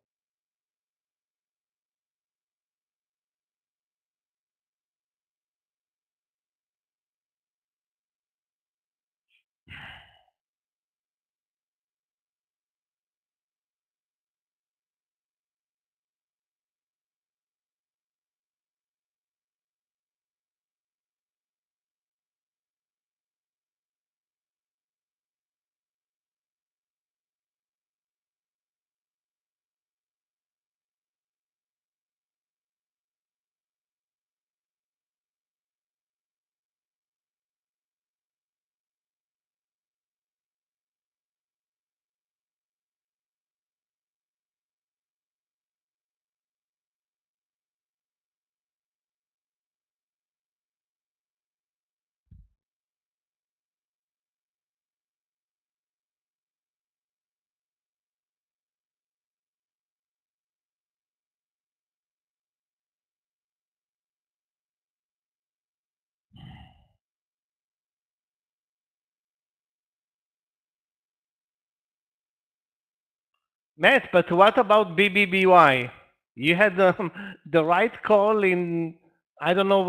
Matt, but what about BBBY? You had the right call in. I don't know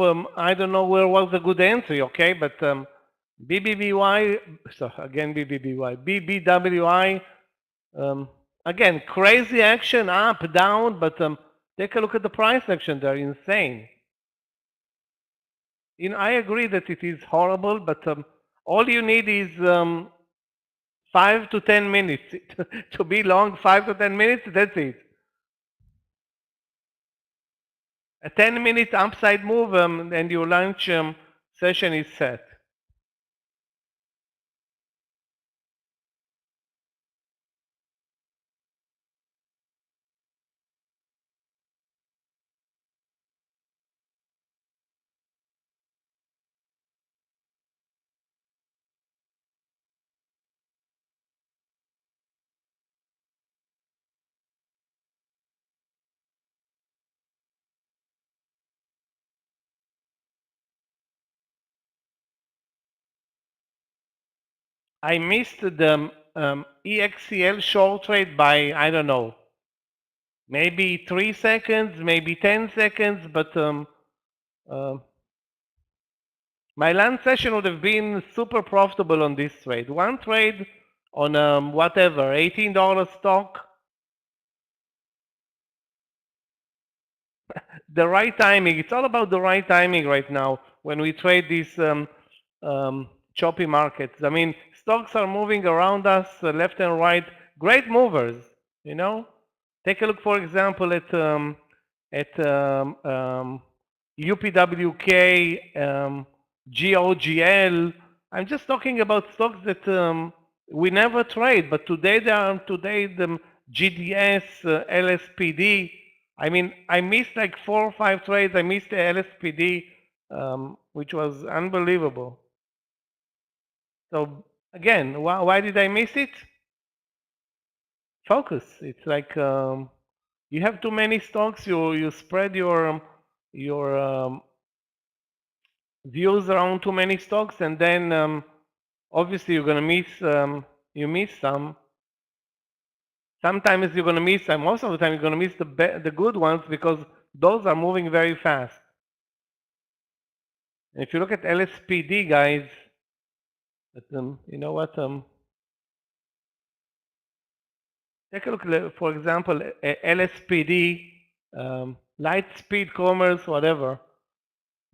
where was the good entry. Okay, but BBBY. So again, BBBY, BBWI. Again, crazy action up, down, but take a look at the price action. They're insane. You know, I agree that it is horrible, but all you need is 5 to 10 minutes to be long. 5 to 10 minutes. That's it. A 10-minute upside move, and your lunch session is set. I missed the EXCL short trade by, I don't know, maybe 3 seconds, maybe 10 seconds, but my lunch session would have been super profitable on this trade. One trade on whatever, $18 stock. The right timing. It's all about the right timing right now when we trade these choppy markets. I mean, stocks are moving around us left and right. Great movers, you know. Take a look, for example, at UPWK, GOGL. I'm just talking about stocks that we never trade, but today the GDS, LSPD. I mean, I missed like 4 or 5 trades. I missed the LSPD, which was unbelievable. So again, why did I miss it? Focus. It's like you have too many stocks. You spread your views around too many stocks, and then obviously you're gonna miss. You miss some. Sometimes you're gonna miss. And most of the time you're gonna miss the good ones because those are moving very fast. And if you look at LSPD, guys, you know what? take a look, for example, LSPD, light speed commerce, whatever.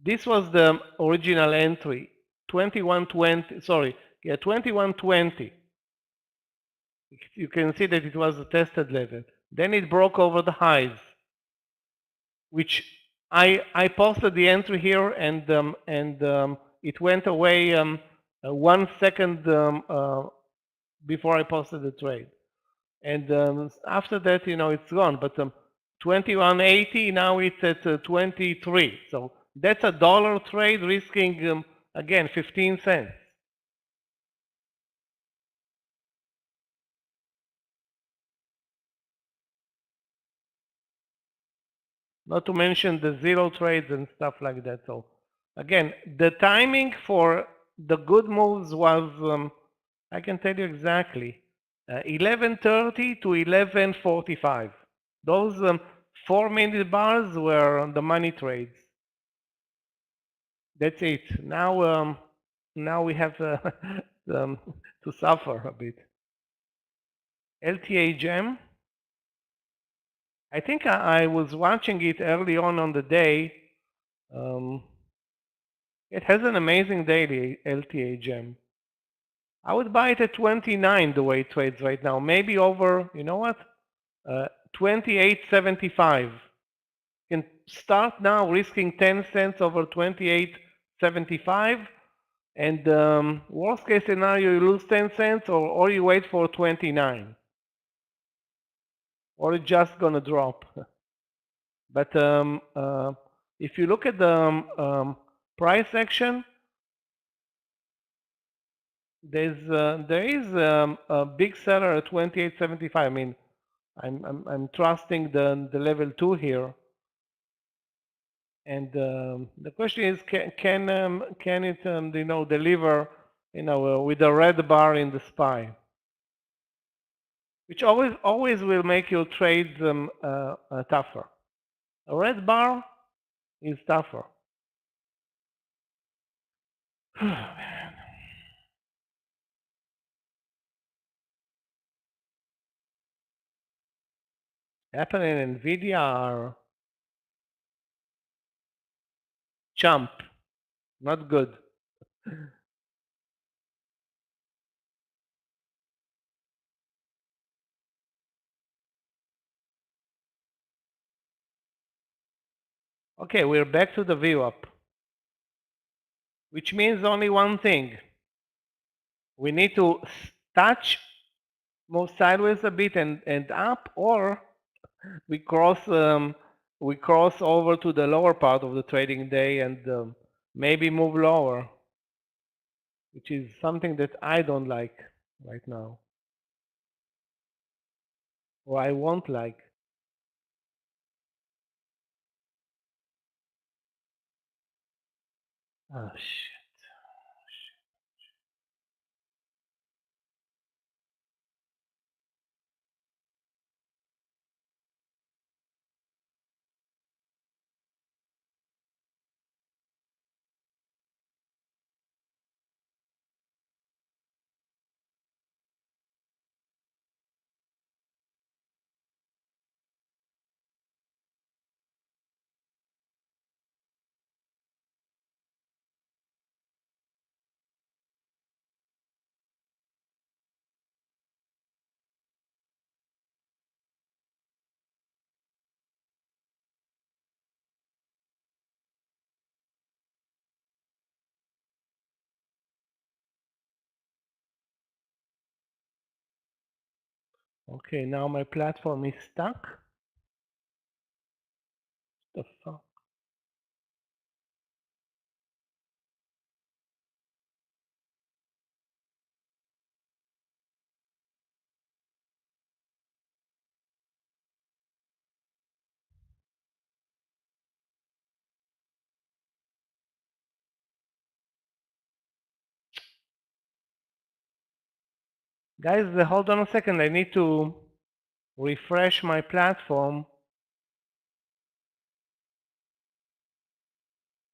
This was the original entry, 2120, sorry, yeah, 2120. You can see that it was a tested level. Then it broke over the highs, which I posted the entry here, and it went away 1 second before I posted the trade. And after that, it's gone. But 2180, now it's at 23. So that's a dollar trade risking, again, 15 cents. Not to mention the zero trades and stuff like that. So again, the timing for the good moves was, I can tell you exactly, 11:30 to 11:45. Those 4-minute bars were the money trades. That's it. Now we have to suffer a bit. LTA gem. I think I was watching it early on the day. It has an amazing daily LTA gem. I would buy it at 29 the way it trades right now. Maybe over, you know what? 28.75. You can start now risking 10 cents over 28.75. And worst case scenario, you lose 10 cents or you wait for 29. Or it's just going to drop. But if you look at the price action, there is a big seller at 28.75. I mean, I'm trusting the level 2 here. And the question is, can it deliver with a red bar in the SPY, which always will make your trades tougher. A red bar is tougher. Apple and Nvidia are chump, not good. Okay, we're back to the VWAP, which means only one thing. We need to touch, move sideways a bit and up, or we cross over to the lower part of the trading day and maybe move lower, which is something that I don't like right now, or I won't like. Ah, shit. Okay, now my platform is stuck. The fuck? Guys, hold on a second. I need to refresh my platform.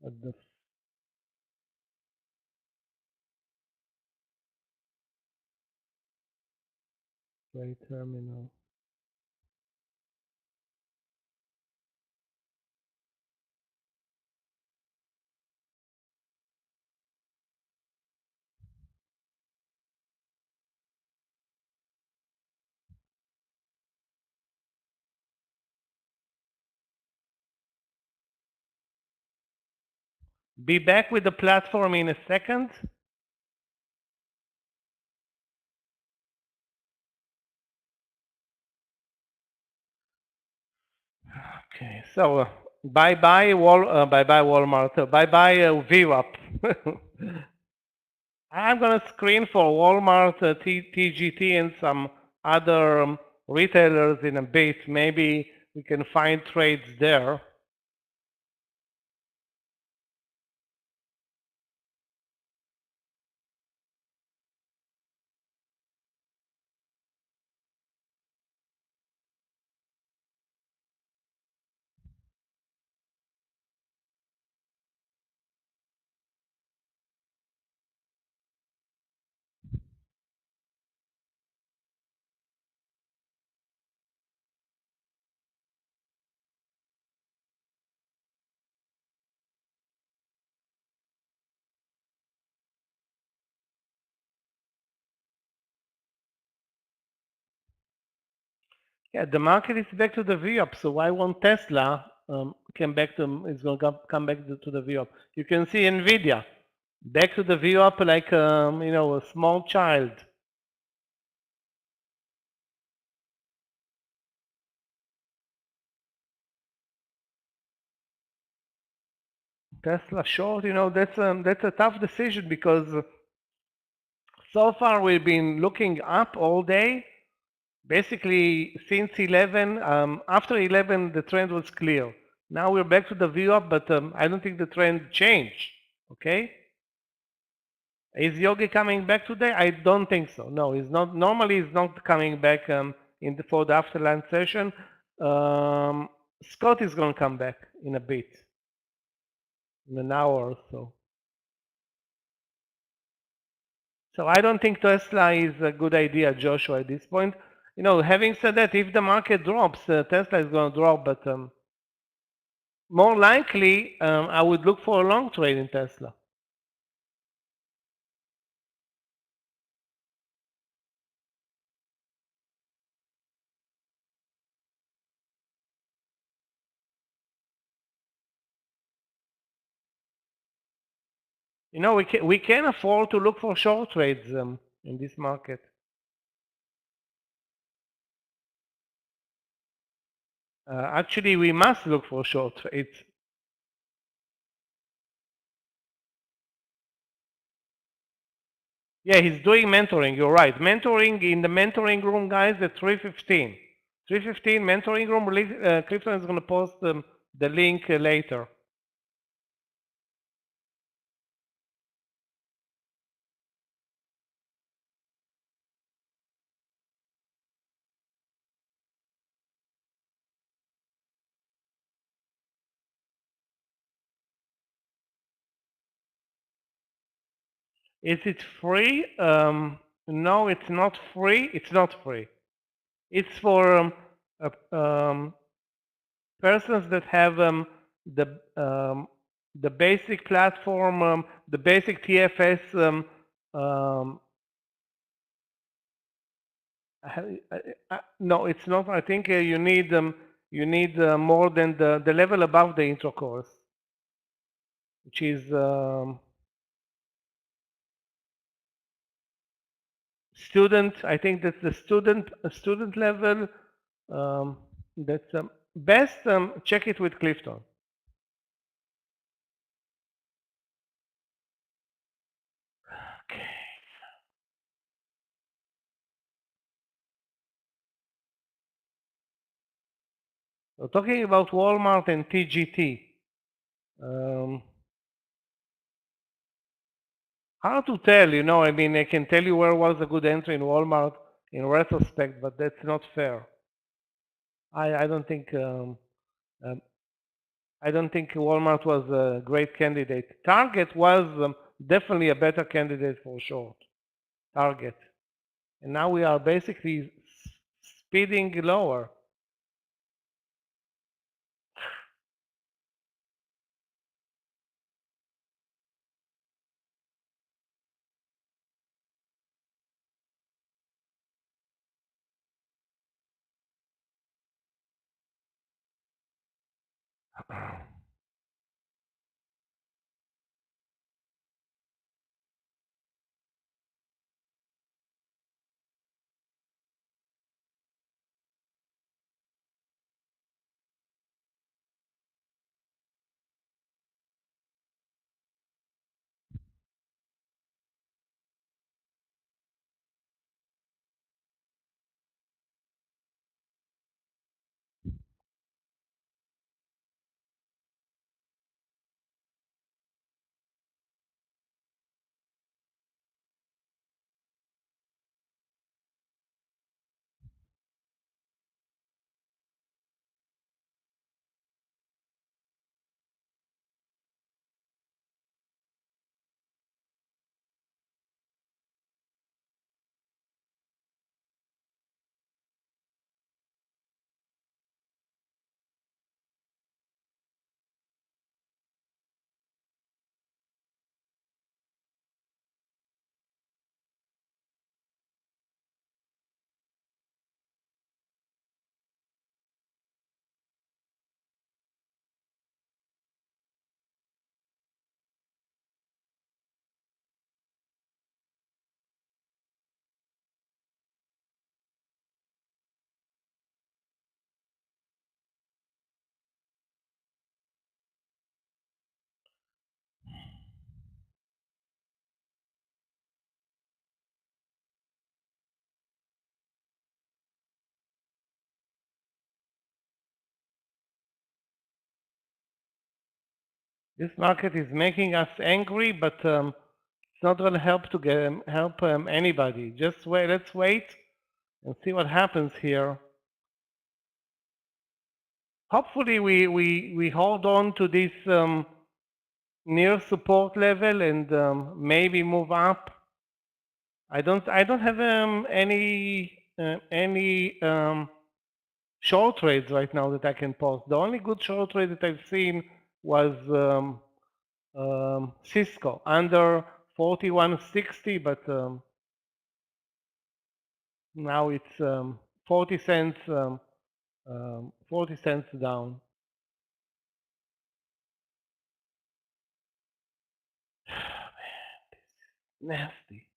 What the trade terminal? be back with the platform in a second. Okay, so bye-bye Walmart, bye-bye VWAP. I'm gonna screen for Walmart, TGT, and some other retailers in a bit. Maybe we can find trades there. Yeah, the market is back to the VWAP, so why won't Tesla come back to, is going to come back to the VWAP? You can see NVIDIA back to the VWAP like, you know, a small child. Tesla short, you know, that's a tough decision because so far we've been looking up all day. Basically, since 11, after 11, the trend was clear. Now we're back to the VWAP, but I don't think the trend changed. Okay? Is Yogi coming back today? I don't think so. No, he's not. Normally, he's not coming back for the after lunch session. Scott is going to come back in a bit, in an hour or so. So I don't think Tesla is a good idea, Joshua, at this point. You know, having said that, if the market drops, Tesla is going to drop, but more likely, I would look for a long trade in Tesla. You know, we can afford to look for short trades in this market. Actually, we must look for short trades. Yeah, he's doing mentoring. You're right. Mentoring in the mentoring room, guys, at 3:15. 3:15 mentoring room. Clifton is going to post the link later. Is it free? No, it's not free. It's not free. It's for persons that have the basic platform, the basic TFS. No, it's not. I think you need more than the level above the intro course, which is student. I think that's the student level. That's best. Check it with Clifton. Okay. So talking about Walmart and TGT. Hard to tell, you know. I mean, I can tell you where was a good entry in Walmart in retrospect, but that's not fair. I don't think Walmart was a great candidate. Target was definitely a better candidate for short. Target, and now we are basically speeding lower. This market is making us angry, but it's not going to help to help anybody. Just wait. Let's wait and see what happens here. Hopefully, we hold on to this near support level and maybe move up. I don't have any short trades right now that I can post. The only good short trade that I've seen was CSCO under 41.60, but now it's 40 cents 40 cents down. Man, nasty.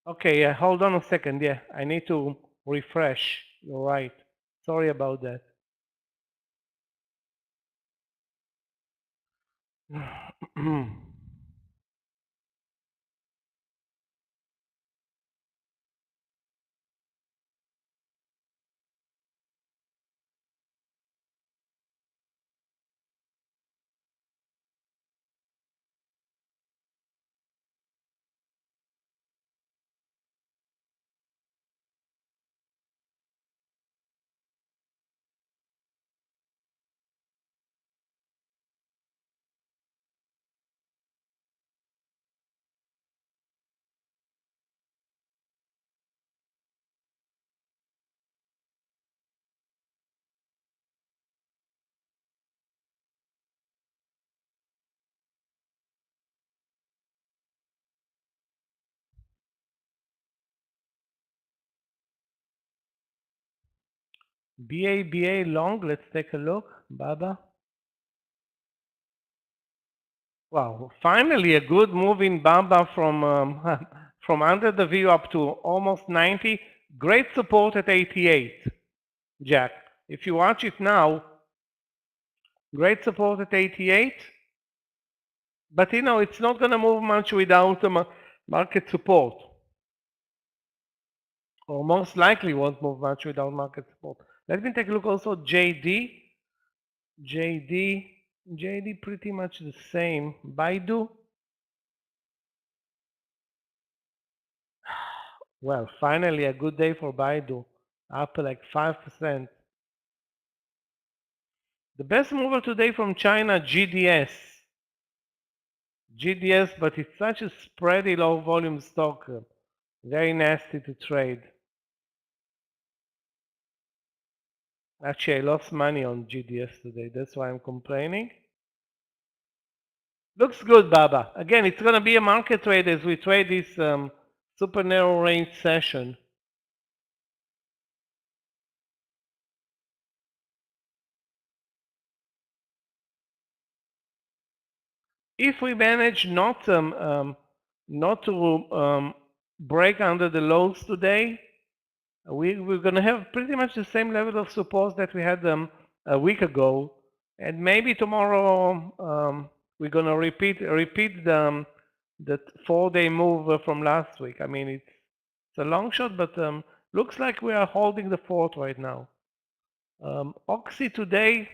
Okay, hold on a second. Yeah, I need to refresh. You're right. Sorry about that. BABA long, let's take a look. Baba. Wow, finally a good move in Baba from from under the view up to almost 90. Great support at 88, Jack. If you watch it now, great support at 88. But you know, it's not going to move much without market support. Or most likely won't move much without market support. Let me take a look also JD. JD pretty much the same. Baidu. Well, finally a good day for Baidu. Up like 5%. The best mover today from China, GDS. GDS, but it's such a spready low volume stock. Very nasty to trade. Actually, I lost money on GDS today. That's why I'm complaining. Looks good, Baba. Again, it's going to be a market trade as we trade this super narrow range session. If we manage not to break under the lows today, we're going to have pretty much the same level of support that we had a week ago, and maybe tomorrow we're going to repeat the 4-day move from last week. I mean, it's a long shot, but looks like we are holding the fort right now. Oxy today,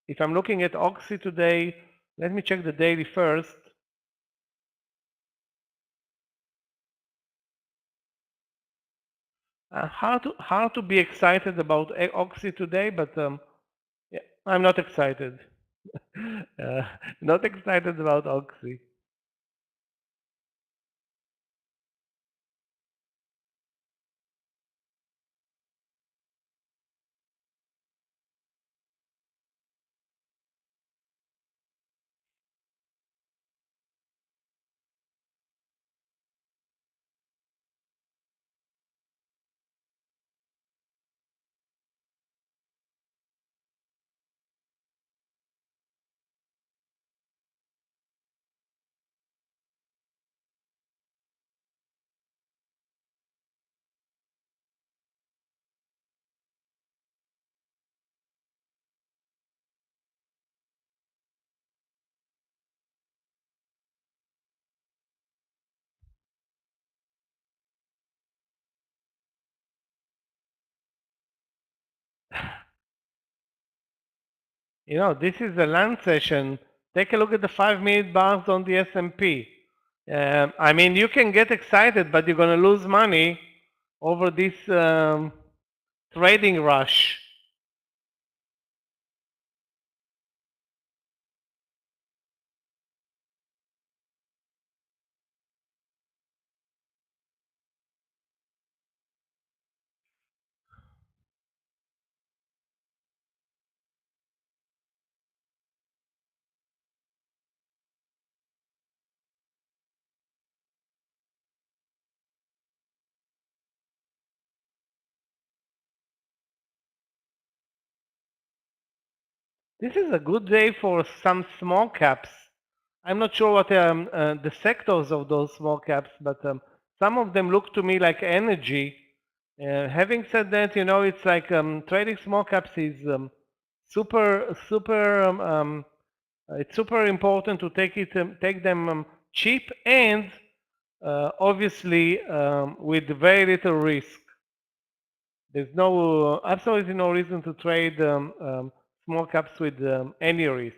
if I'm looking at Oxy today, let me check the daily first. Hard to be excited about Oxy today, but yeah, I'm not excited. Not excited about Oxy. You know, this is a land session. Take a look at the 5-minute bars on the S&P. I mean, you can get excited, but you're going to lose money over this trading rush. This is a good day for some small caps. I'm not sure what the sectors of those small caps, but some of them look to me like energy. Having said that, you know, it's like trading small caps is super it's super important to take them cheap and obviously with very little risk. There's no absolutely no reason to trade small caps with any risk.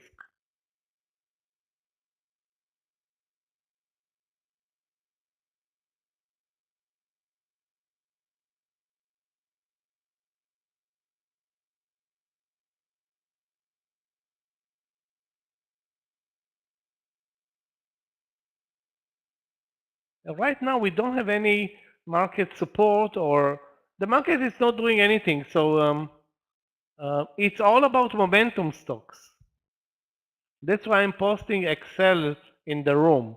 Right now, we don't have any market support, or the market is not doing anything. So it's all about momentum stocks. That's why I'm posting Excel in the room.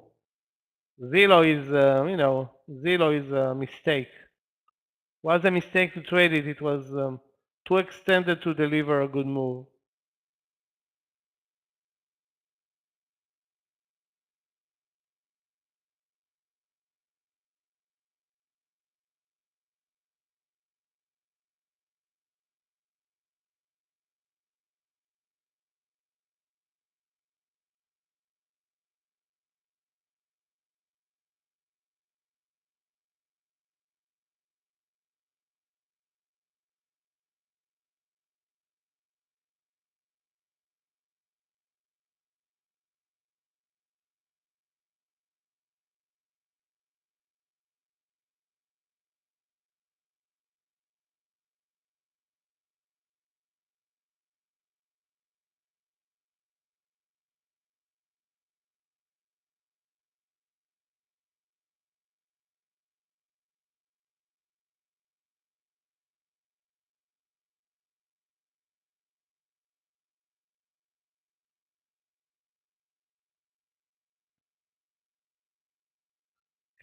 Zillow is, you know, Zillow is a mistake. Was a mistake to trade it. It was too extended to deliver a good move.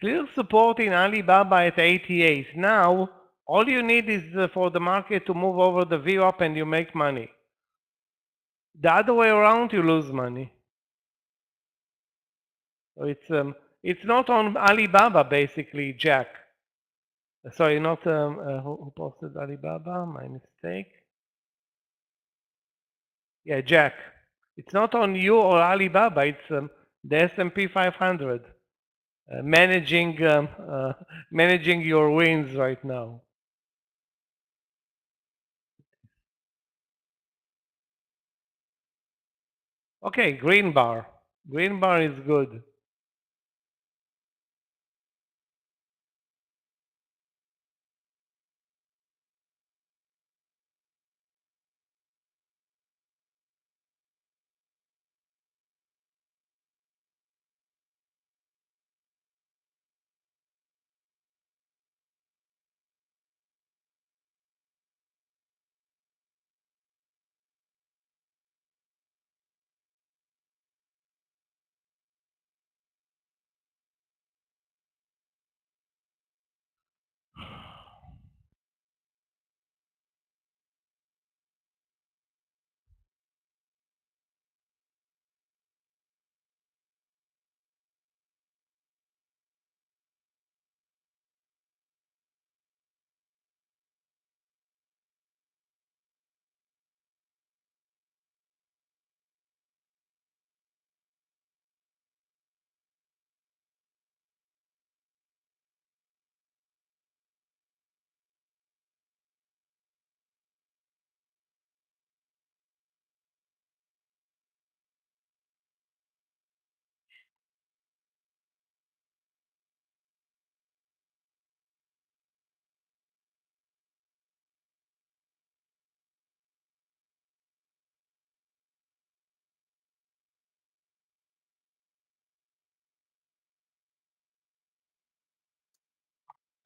Clear support in Alibaba at 88. Now, all you need is for the market to move over the VWAP and you make money. The other way around, you lose money. So it's not on Alibaba, basically, Jack. Sorry, not who posted Alibaba, my mistake. Yeah, Jack. It's not on you or Alibaba, it's the S&P 500. Managing your wins right now. Okay, green bar. Green bar is good.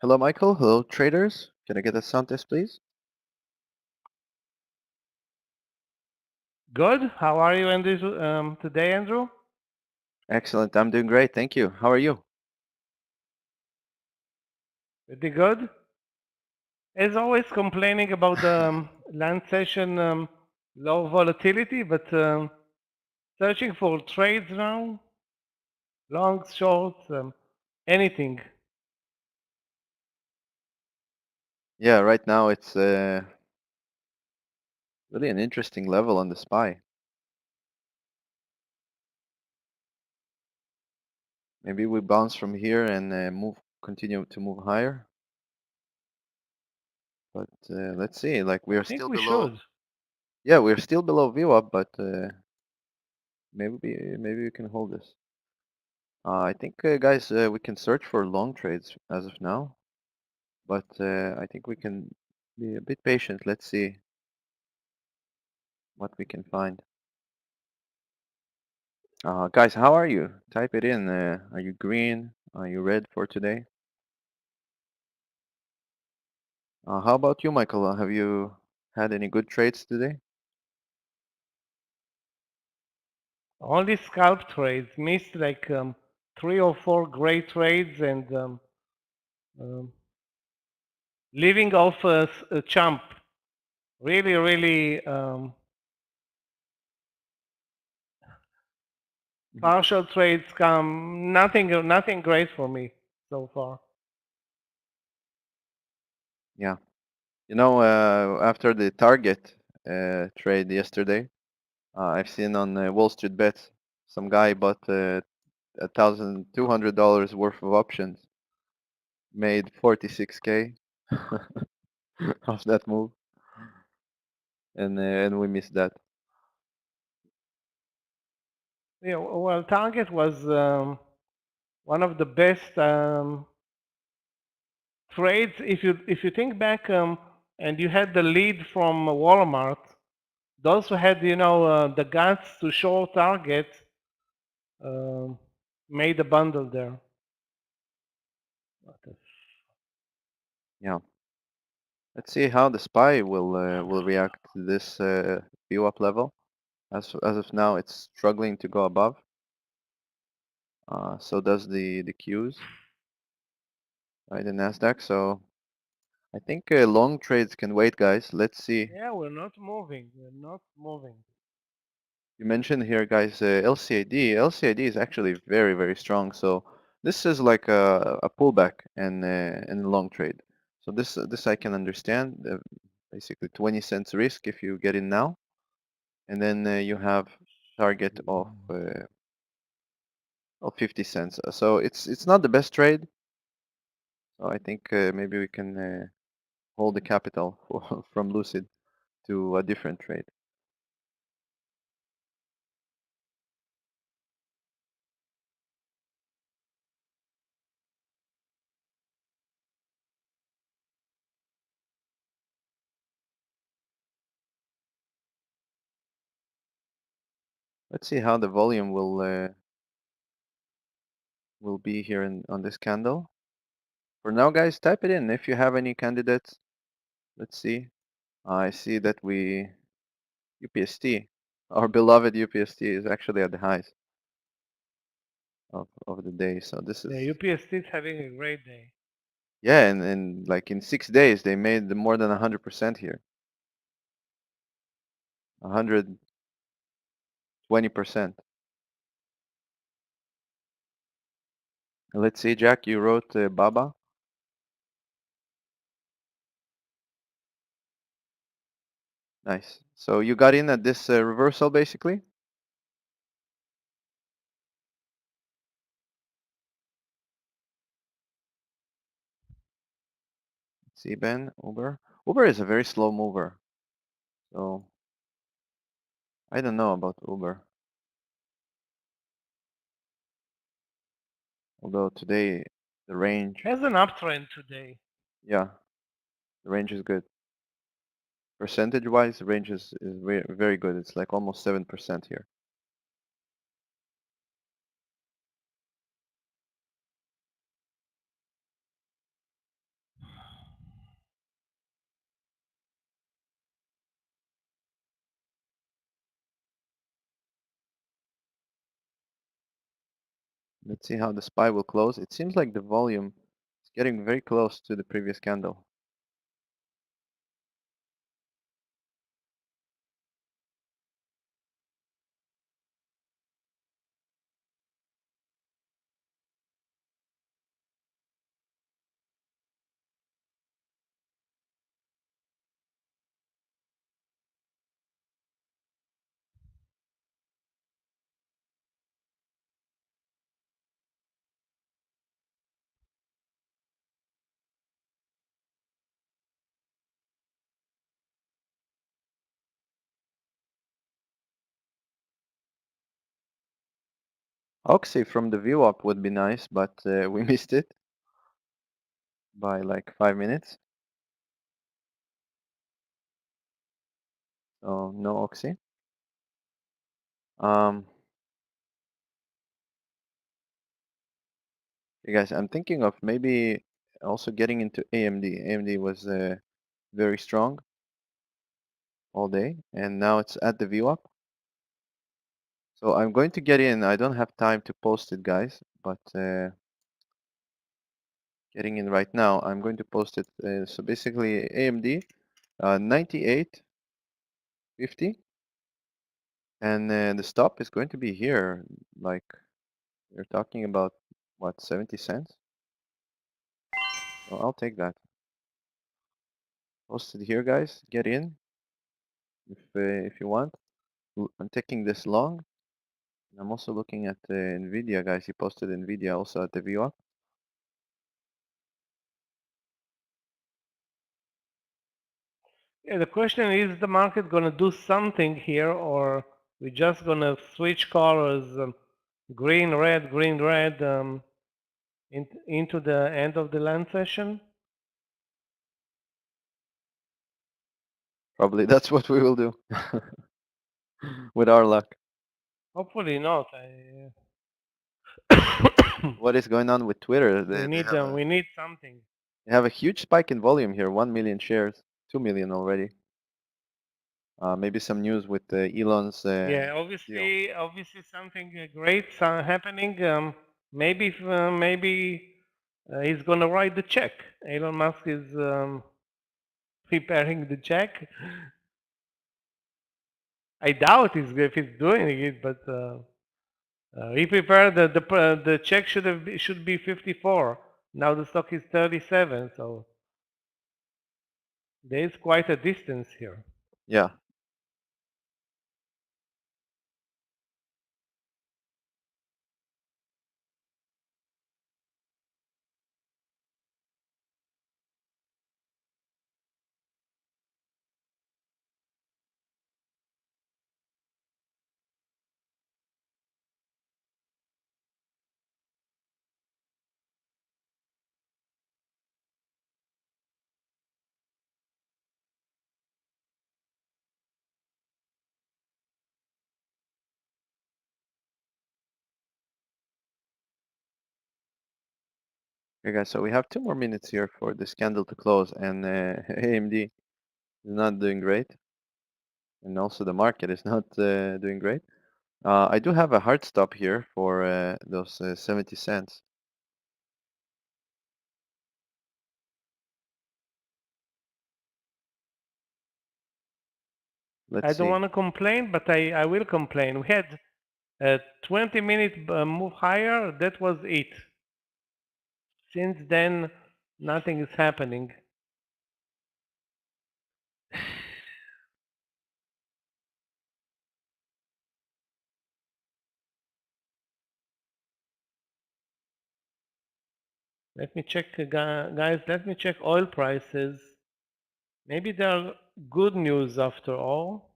Hello, Michael. Hello, traders. Can I get a sound test, please? Good. How are you, Andrew, today, Andrew? Excellent. I'm doing great. Thank you. How are you? Pretty good. As always, complaining about the land session low volatility, but searching for trades now, longs, shorts, anything. Yeah, right now it's really an interesting level on the SPY. Maybe we bounce from here and continue to move higher. But let's see. Like we I are think still we below. should. Yeah, we're still below VWAP, but maybe we can hold this. I think, guys, we can search for long trades as of now, but I think we can be a bit patient. Let's see what we can find. Guys, how are you? Type it in. Are you green? Are you red for today? How about you, Michael? Have you had any good trades today? Only scalp trades. Missed like 3 or 4 great trades and um, leaving off a chump. Really, really partial trades come. Nothing great for me so far. Yeah. You know, after the Target trade yesterday, I've seen on Wall Street Bets some guy bought $1,200 worth of options, made 46K off that move, and we missed that. Yeah, well, Target was one of the best trades. If you think back, and you had the lead from Walmart, those who had the guts to short Target made a bundle there. Yeah. Let's see how the SPY will react to this VWAP level. As of now, it's struggling to go above. So does the Qs, right? The Nasdaq. So I think long trades can wait, guys. Let's see. Yeah, we're not moving. We're not moving. You mentioned here, guys, LCAD. LCAD is actually very, very strong. So this is like a pullback and a long trade. So this I can understand. Basically 20 cents risk if you get in now, and then you have target of 50 cents. So it's not the best trade. So I think maybe we can hold the capital from Lucid to a different trade. Let's see how the volume will be here on this candle. For now, guys, type it in if you have any candidates. Let's see. I see that UPST, our beloved UPST, is actually at the highs of the day. So this is, Yeah, UPST is having a great day. yeah, and like in 6 days they made more than 100% here. 120%. Let's see, Jack, you wrote Baba. Nice. So you got in at this reversal, basically? See, Ben, Uber. Uber is a very slow mover. So I don't know about Uber. Although today the range, Has an uptrend today. yeah, the range is good. Percentage-wise, the range is very, very good. It's like almost 7% here. Let's see how the SPY will close. It seems like the volume is getting very close to the previous candle. Oxy from the view up would be nice, but we missed it by like 5 minutes. So no Oxy. Hey guys, I'm thinking of maybe also getting into AMD. AMD was very strong all day, and now it's at the view up. So I'm going to get in. I don't have time to post it, guys, but getting in right now. I'm going to post it. So basically, AMD 98.50, and the stop is going to be here. Like you're talking about what, 70 cents? Well, I'll take that. Post it here, guys. Get in if you want. I'm taking this long. I'm also looking at Nvidia, guys. He posted Nvidia also at the view up. Yeah, the question is the market gonna do something here, or we just gonna switch colors, green, red, into the end of the land session? Probably that's what we will do with our luck. Hopefully not. What is going on with Twitter? we need something. They have a huge spike in volume here. 1 million shares, 2 million already. Maybe some news with Elon's. Yeah, obviously something great happening. Maybe he's gonna write the check. Elon Musk is preparing the check. I doubt if he's doing it, but he prepared the check should be 54. Now the stock is 37, so there is quite a distance here. Yeah. Okay, guys. So we have 2 more minutes here for this candle to close, and AMD is not doing great, and also the market is not doing great. I do have a hard stop here for those 70 cents. Let's I see. don't want to complain, but I will complain. We had a 20-minute move higher. That was it. Since then, nothing is happening. Let me check, guys. Let me check oil prices. Maybe there are good news after all.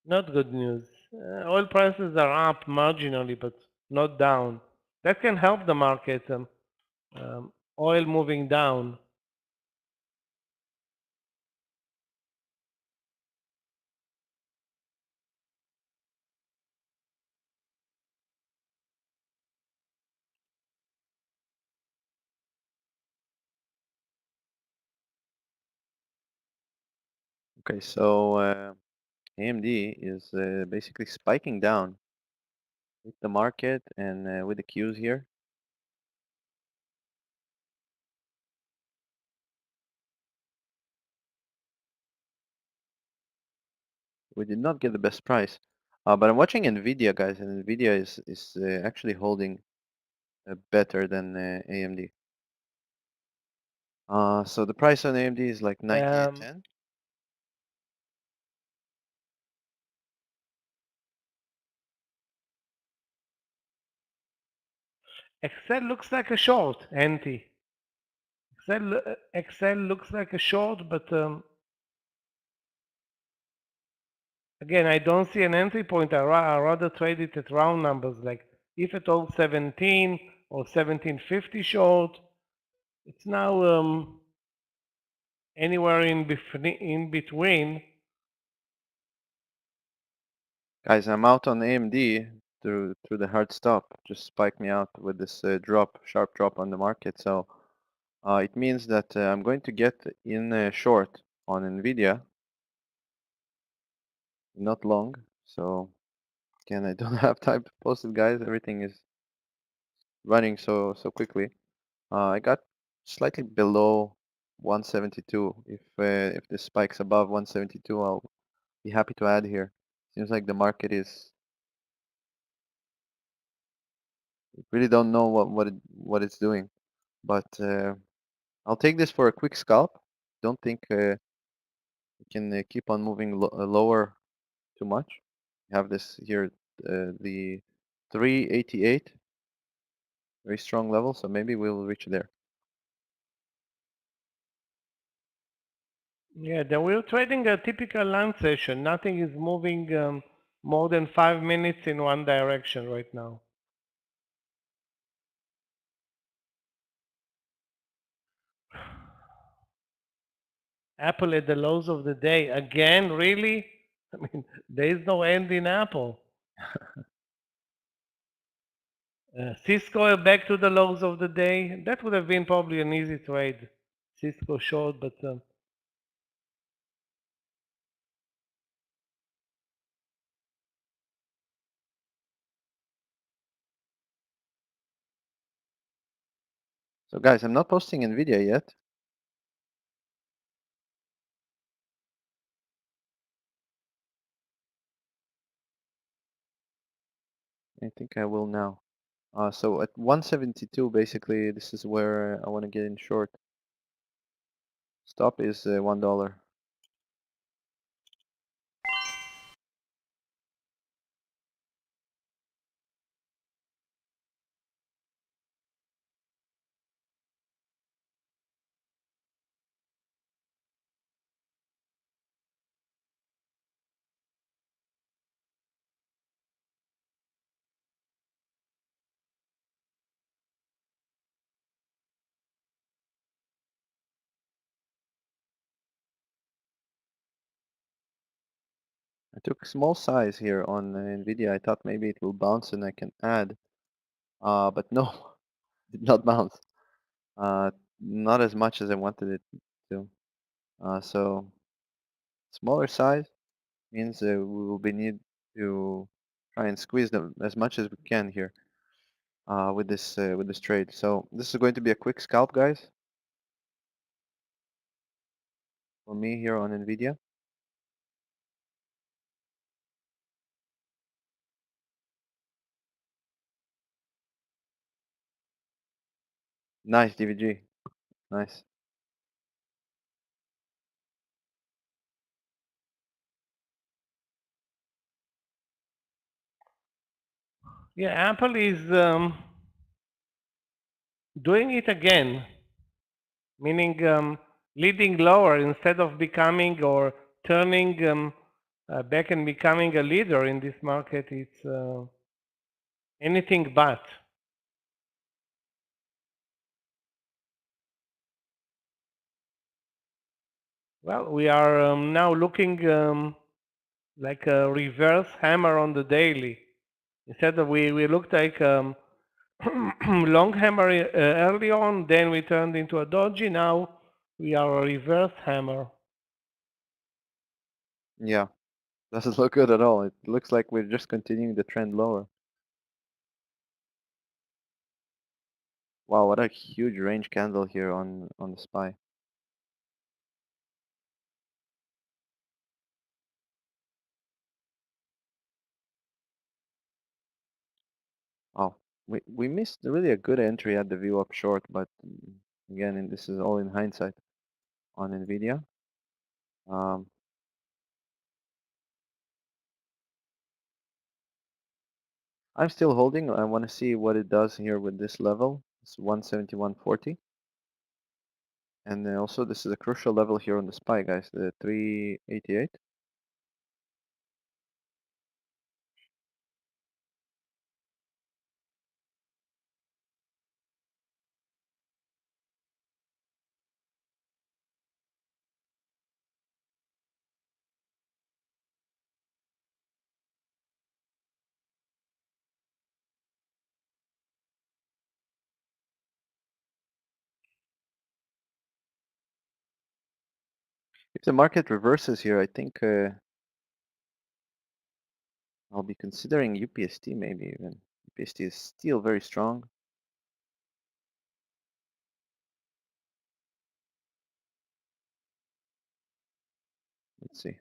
Not good news. Oil prices are up marginally, but not down. That can help the market. Oil moving down. Okay, so AMD is basically spiking down. with the market and with the cues here. We did not get the best price, but I'm watching Nvidia, guys, and Nvidia is actually holding better than AMD. So the price on AMD is like 98.10. Excel looks like a short, NT. Excel looks like a short, but again, I don't see an entry point. I rather trade it at round numbers, like if at all 17 or 1750 short. It's now anywhere in between. Guys, I'm out on AMD through the hard stop. Just spiked me out with this sharp drop on the market. So it means that I'm going to get in short on Nvidia, not long. So again, I don't have time to post it, guys. Everything is running so quickly. I got slightly below 172. If this spikes above 172, I'll be happy to add here. Seems like the market is really don't know what it's doing, but I'll take this for a quick scalp. Don't think we can keep on moving lower too much. We have this here, the 388, very strong level, so maybe we'll reach there. Yeah, then we're trading a typical lunch session. Nothing is moving more than 5 minutes in one direction right now. Apple at the lows of the day. Again, really? I mean, there is no end in Apple. Cisco back to the lows of the day. That would have been probably an easy trade. Cisco short, but So guys, I'm not posting Nvidia yet. I think I will now. So at 172, basically, this is where I want to get in short. Stop is $1. I took small size here on Nvidia. I thought maybe it will bounce and I can add, but no, did not bounce. Not as much as I wanted it to. So smaller size means we will be need to try and squeeze them as much as we can here with this trade. So this is going to be a quick scalp, guys, for me here on Nvidia. Nice DVG, nice. yeah, Apple is doing it again, meaning leading lower instead of becoming or turning back and becoming a leader in this market. It's anything but. Well, we are now looking like a reverse hammer on the daily. Instead of we looked like long hammer early on, then we turned into a doji. Now we are a reverse hammer. Yeah, doesn't look good at all. It looks like we're just continuing the trend lower. Wow, what a huge range candle here on the SPY. Wow, we missed really a good entry at the VWAP short, but again, and this is all in hindsight on Nvidia. I'm still holding. I want to see what it does here with this level. It's 171.40. And then also this is a crucial level here on the SPY, guys, the 388. If the market reverses here, I think I'll be considering UPST maybe even. UPST is still very strong. Let's see.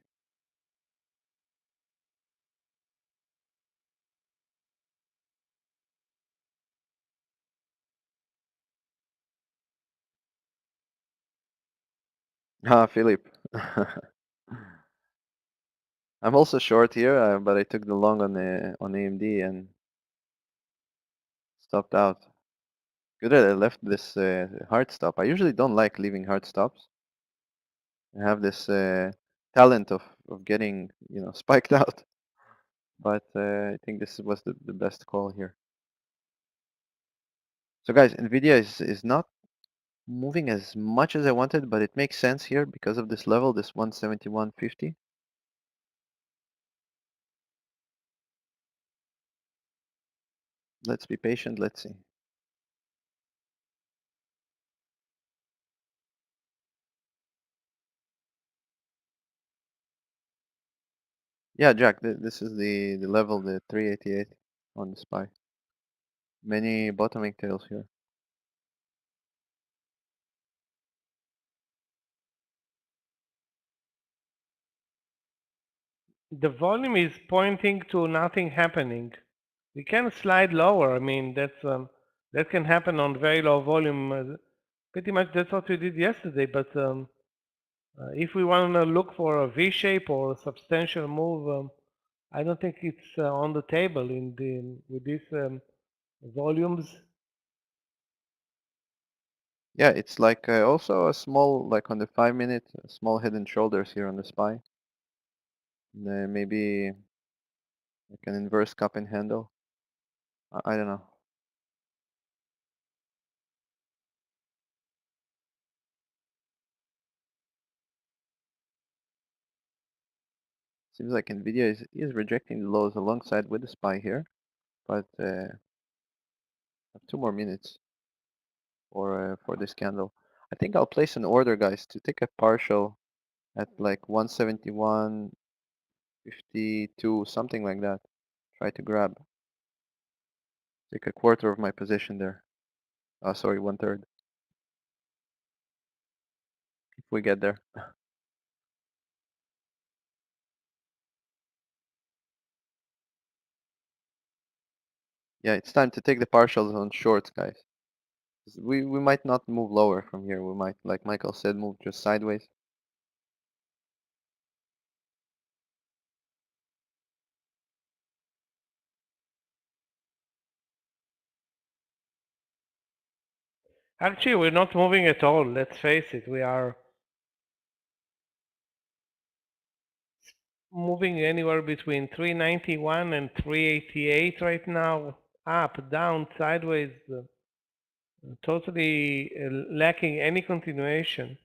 Ah, Philip. I'm also short here, but I took the long on AMD and stopped out. Good that I left this hard stop. I usually don't like leaving hard stops. I have this talent of getting spiked out, but I think this was the best call here. So guys, Nvidia is not moving as much as I wanted, but it makes sense here because of this level, this 171.50. Let's be patient. Let's see. Yeah, Jack, this is the level, the 388 on the SPY. Many bottoming tails here. The volume is pointing to nothing happening. We can slide lower. I mean, that can happen on very low volume. Pretty much that's what we did yesterday. But if we want to look for a V shape or a substantial move, I don't think it's on the table with these volumes. Yeah, it's like also a small, like on the 5-minute, small head and shoulders here on the SPY. Maybe like an inverse cup and handle. I don't know. Seems like Nvidia is rejecting the lows alongside with the SPY here, but have 2 more minutes for this candle. I think I'll place an order, guys, to take a partial at like 171.52, something like that. Try to grab. Take a quarter of my position there. Sorry, 1/3. If we get there. Yeah, it's time to take the partials on shorts, guys. We might not move lower from here. We might, like Michael said, move just sideways. Actually, we're not moving at all. Let's face it. We are moving anywhere between 391 and 388 right now. Up, down, sideways. Totally lacking any continuation.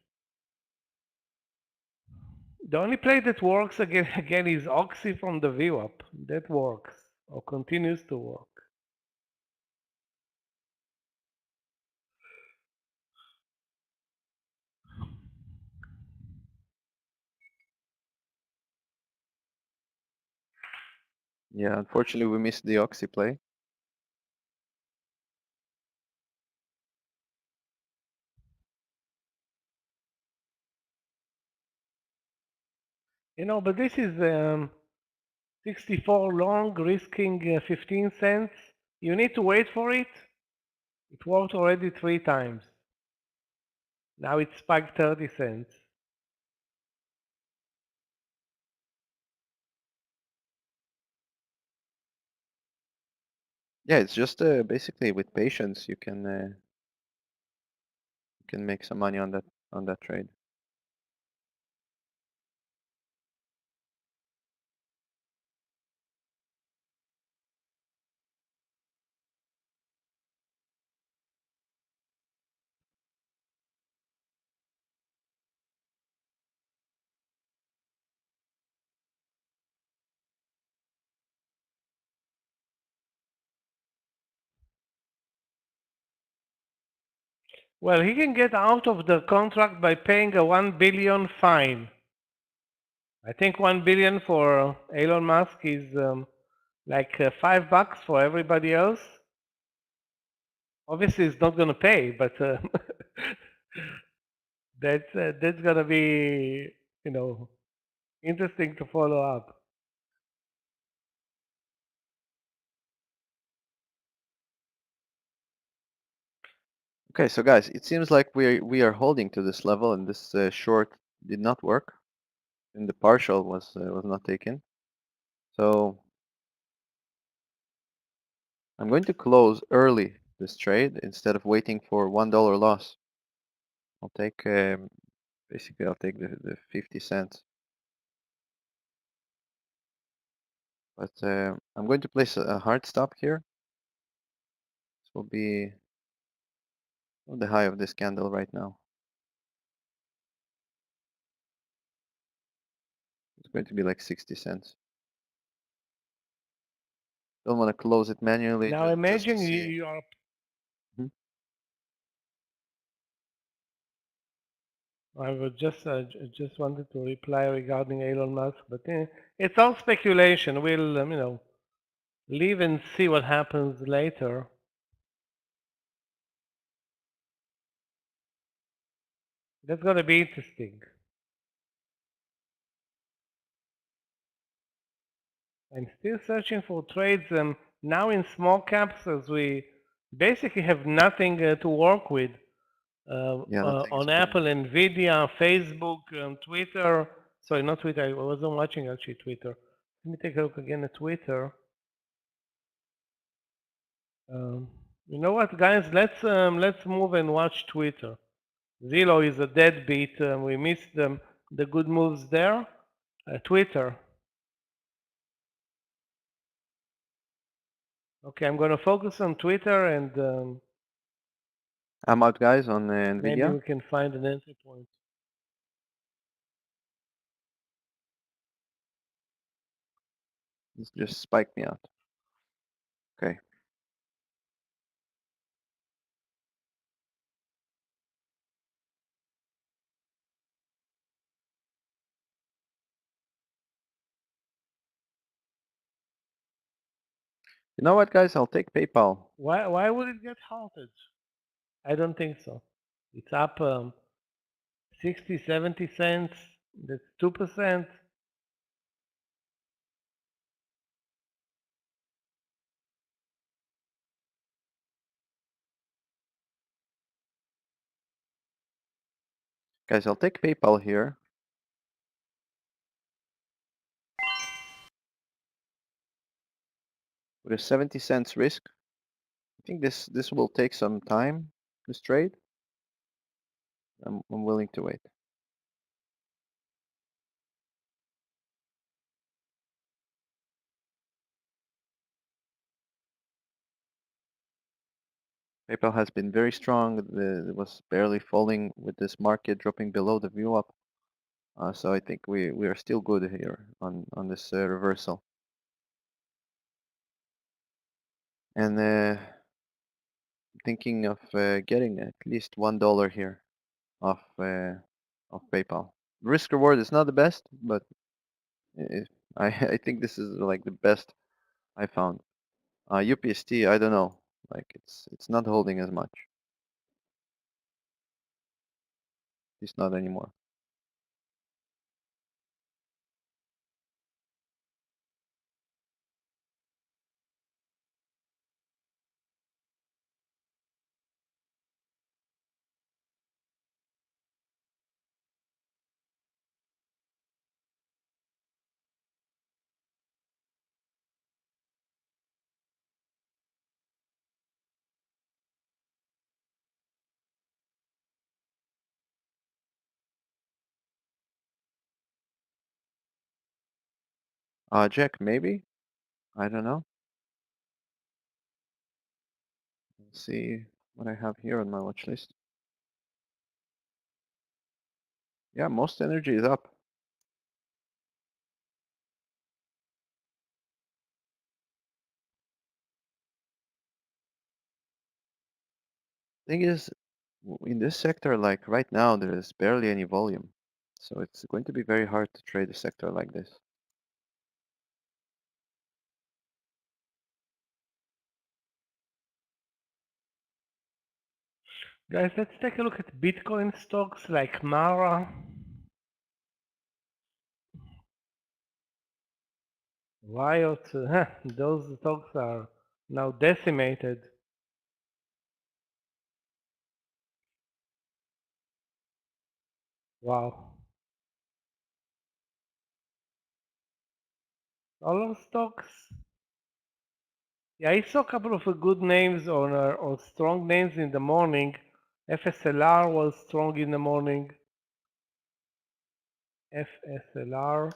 The only play that works again is Oxy from the VWAP. That works or continues to work. Yeah, unfortunately we missed the Oxy play. You know, but this is 64 long, risking 15 cents. You need to wait for it. It worked already 3 times. Now it spiked 30 cents. Yeah, it's just basically with patience you can make some money on that trade. Well, he can get out of the contract by paying a 1 billion fine. I think 1 billion for Elon Musk is like $5 for everybody else. Obviously, it's not going to pay, but that's going to be, you know, interesting to follow up. Okay, so guys, it seems like we are holding to this level, and this short did not work, and the partial was not taken. So I'm going to close early this trade instead of waiting for $1 loss. I'll take basically I'll take the 50 cents. But I'm going to place a hard stop here. This will be the high of this candle right now. It's going to be like 60 cents. Don't want to close it manually. Now just imagine to see. you are. I would just wanted to reply regarding Elon Musk, but it's all speculation. We'll you know, leave and see what happens later. That's going to be interesting. I'm still searching for trades now in small caps, as we basically have nothing to work with Yeah, nothing is on Apple, Nvidia, Facebook, Twitter. Sorry, not Twitter. I wasn't watching actually Twitter. Let me take a look again at Twitter. You know what, guys? Let's move and watch Twitter. Zillow is a deadbeat. We missed the good moves there. Twitter. Okay, I'm going to focus on Twitter, and I'm out, guys, on maybe Nvidia. we can find an entry point. This just spiked me out. Okay. You know what, guys? I'll take PayPal. Why would it get halted? I don't think so. It's up 60, 70 cents. That's 2%. Guys, I'll take PayPal here. With a 70 cents risk. I think this will take some time, this trade. I'm willing to wait. PayPal has been very strong. It was barely falling with this market dropping below the view up. So I think we are still good here on this reversal. And thinking of getting at least $1 here off PayPal. Risk reward is not the best, but I think this is like the best I found. UPST, I don't know. Like it's not holding as much. It's not anymore. Jack, maybe? I don't know. Let's see what I have here on my watch list. Yeah, most energy is up. Thing is, in this sector, like right now, there is barely any volume. So it's going to be very hard to trade a sector like this. Guys, let's take a look at Bitcoin stocks like Mara, Riot. Those stocks are now decimated. Wow. All of stocks. Yeah, I saw a couple of good names or strong names in the morning. FSLR was strong in the morning. FSLR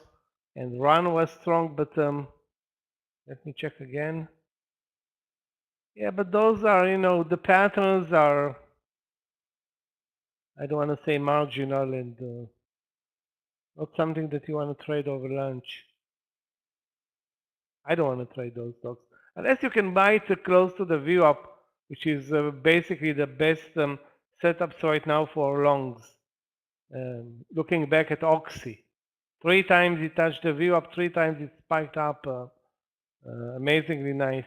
and Run was strong, but let me check again. Yeah, but those are, the patterns are, I don't want to say marginal and not something that you want to trade over lunch. I don't want to trade those stocks. Unless you can buy it close to the VWAP, which is basically the best setups right now for longs. Looking back at Oxy, 3 times it touched the VWAP, 3 times it spiked up. Amazingly nice.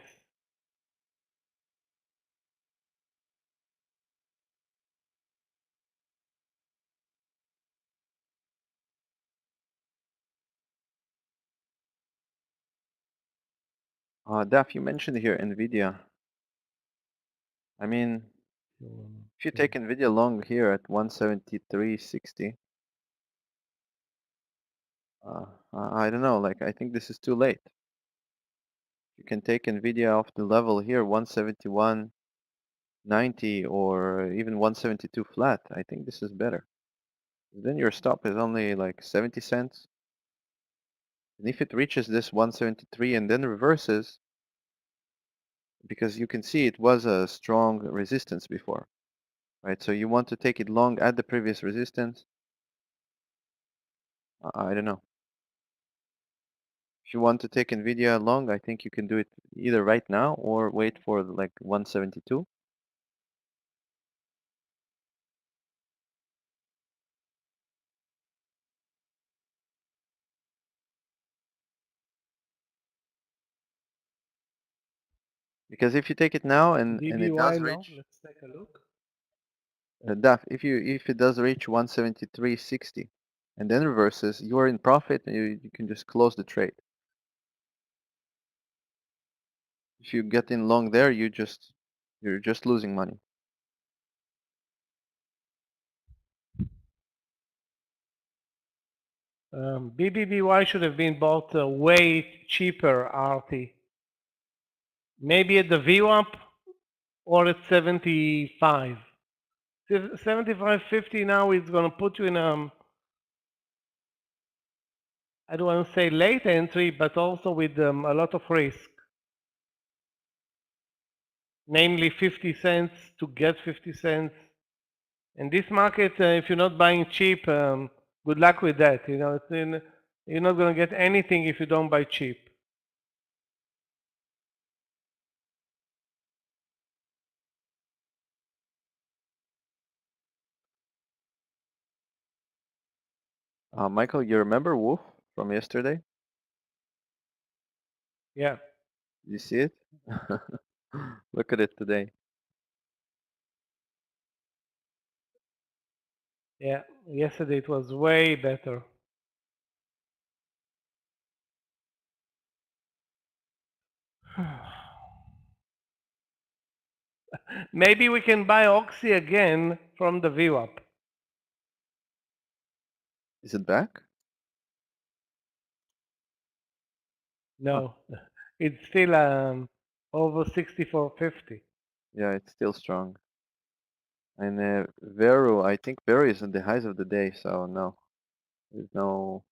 Daf, you mentioned here NVIDIA. I mean, if you take NVIDIA long here at 173.60, I don't know, like I think this is too late. You can take NVIDIA off the level here, 171.90 or even 172 flat. I think this is better. Then your stop is only like 70 cents. And if it reaches this 173 and then reverses, because you can see it was a strong resistance before, right? So you want to take it long at the previous resistance. I don't know. If you want to take NVIDIA long, I think you can do it either right now or wait for like 172. Because if you take it now and it BBY does long, reach, let's take a look. Daf, if it does reach 173.60 and then reverses, you are in profit and you can just close the trade. If you get in long there, you're just losing money. BBBY should have been bought way cheaper, RT. Maybe at the VWAP or at 75. 75.50 now is going to put you in I don't want to say late entry, but also with a lot of risk. Namely 50 cents to get 50 cents. In this market, if you're not buying cheap, good luck with that. You're not going to get anything if you don't buy cheap. Michael, you remember Wolf from yesterday? Yeah. You see it? Look at it today. Yeah, yesterday it was way better. Maybe we can buy Oxy again from the VWAP. Is it back? No, it's still over 64.50. Yeah, it's still strong. And Veru, I think Veru is at the highs of the day, so no, there's no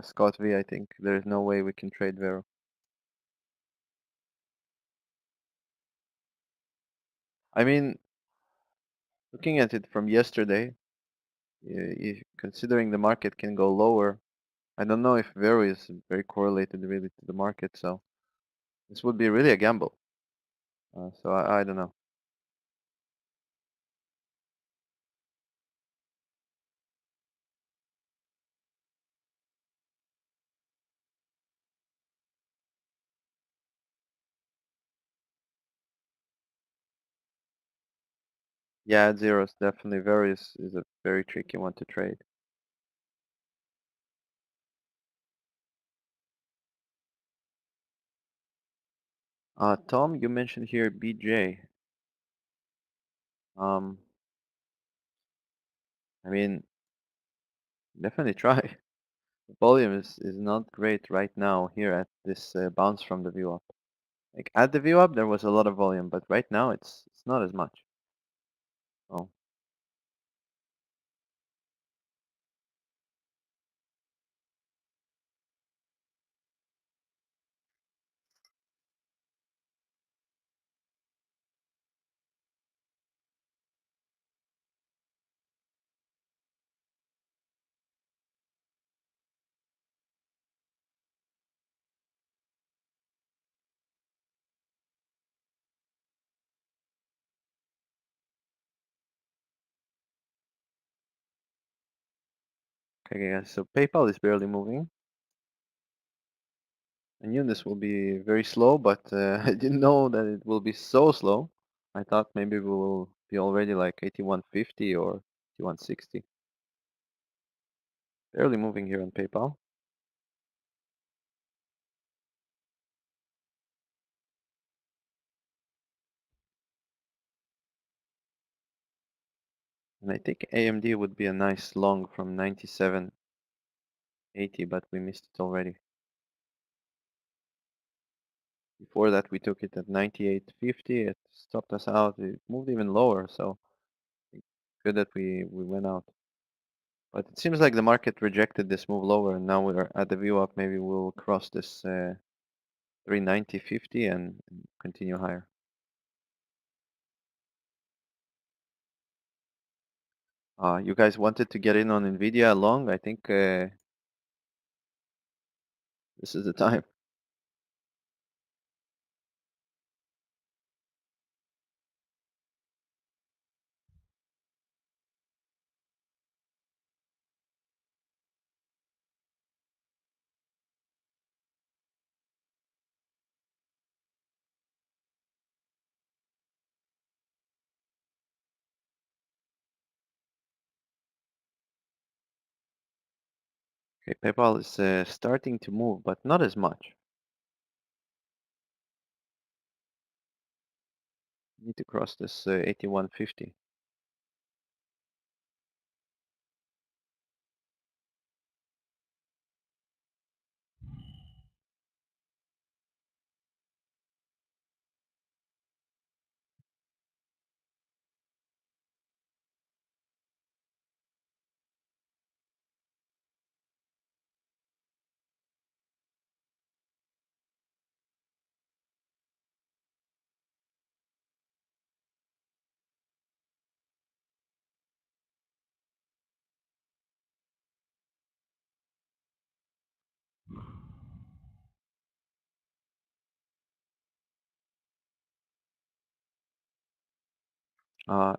Scott V, I think there's no way we can trade Vero. I mean, looking at it from yesterday, considering the market can go lower, I don't know if Vero is very correlated really to the market, so this would be really a gamble. So I don't know. Yeah, at zeros, definitely Vero is a very tricky one to trade. Tom, you mentioned here BJ. I mean, definitely try. The volume is not great right now here at this bounce from the view up. Like at the view up, there was a lot of volume, but right now it's not as much. Oh, okay, guys. So PayPal is barely moving. I knew this will be very slow, but I didn't know that it will be so slow. I thought maybe we will be already like 81.50 or 81.60. Barely moving here on PayPal. And I think AMD would be a nice long from 97.80, but we missed it already. Before that, we took it at 98.50. It stopped us out. It moved even lower, so good that we went out. But it seems like the market rejected this move lower, and now we're at the view up. Maybe we'll cross this 390.50 and continue higher. You guys wanted to get in on Nvidia long? I think this is the time. Okay, PayPal is starting to move, but not as much. Need to cross this 81.50.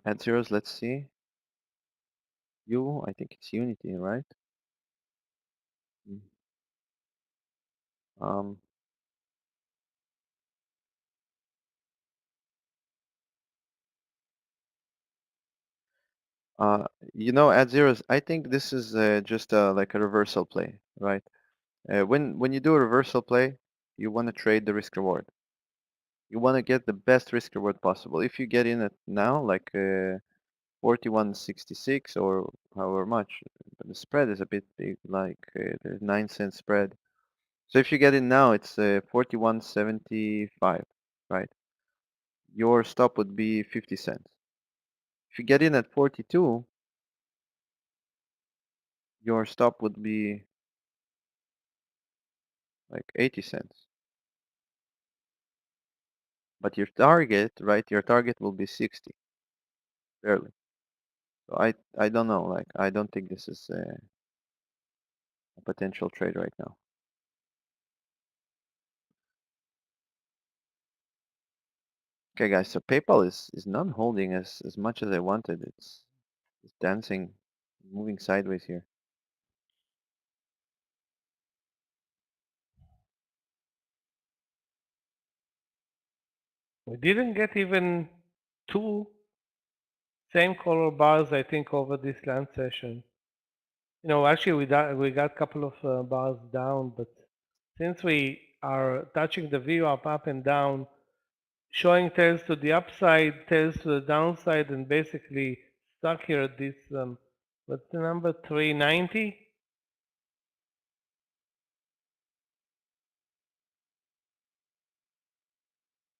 At zeros, let's see. I think it's Unity, right? Mm. Um, at zeros, I think this is just like a reversal play, right? When you do a reversal play, you want to trade the risk reward. You want to get the best risk reward possible. If you get in at now, like 41.66 or however much, but the spread is a bit big, like there's 9-cent spread. So if you get in now, it's 41.75, right? Your stop would be 50 cents. If you get in at 42, your stop would be like 80 cents. But your target, right? Your target will be 60, barely. So I don't know. Like I don't think this is a potential trade right now. Okay, guys. So PayPal is not holding as much as I wanted. It's dancing, moving sideways here. We didn't get even 2 same color bars, I think, over this land session. You know, actually, we got a couple of bars down, but since we are touching the view up and down, showing tails to the upside, tails to the downside, and basically stuck here at this, what's the number, 390?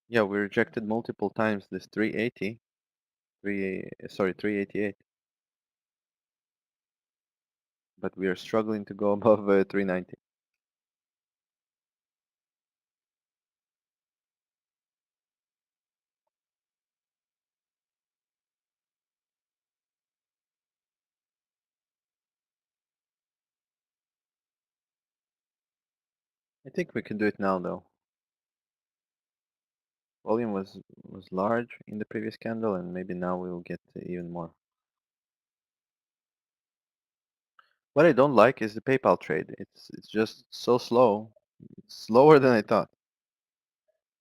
Yeah, we rejected multiple times this 380, 388. But we are struggling to go above 390. I think we can do it now, though. Volume was large in the previous candle, and maybe now we will get even more. What I don't like is the PayPal trade. It's just so slow. It's slower than I thought.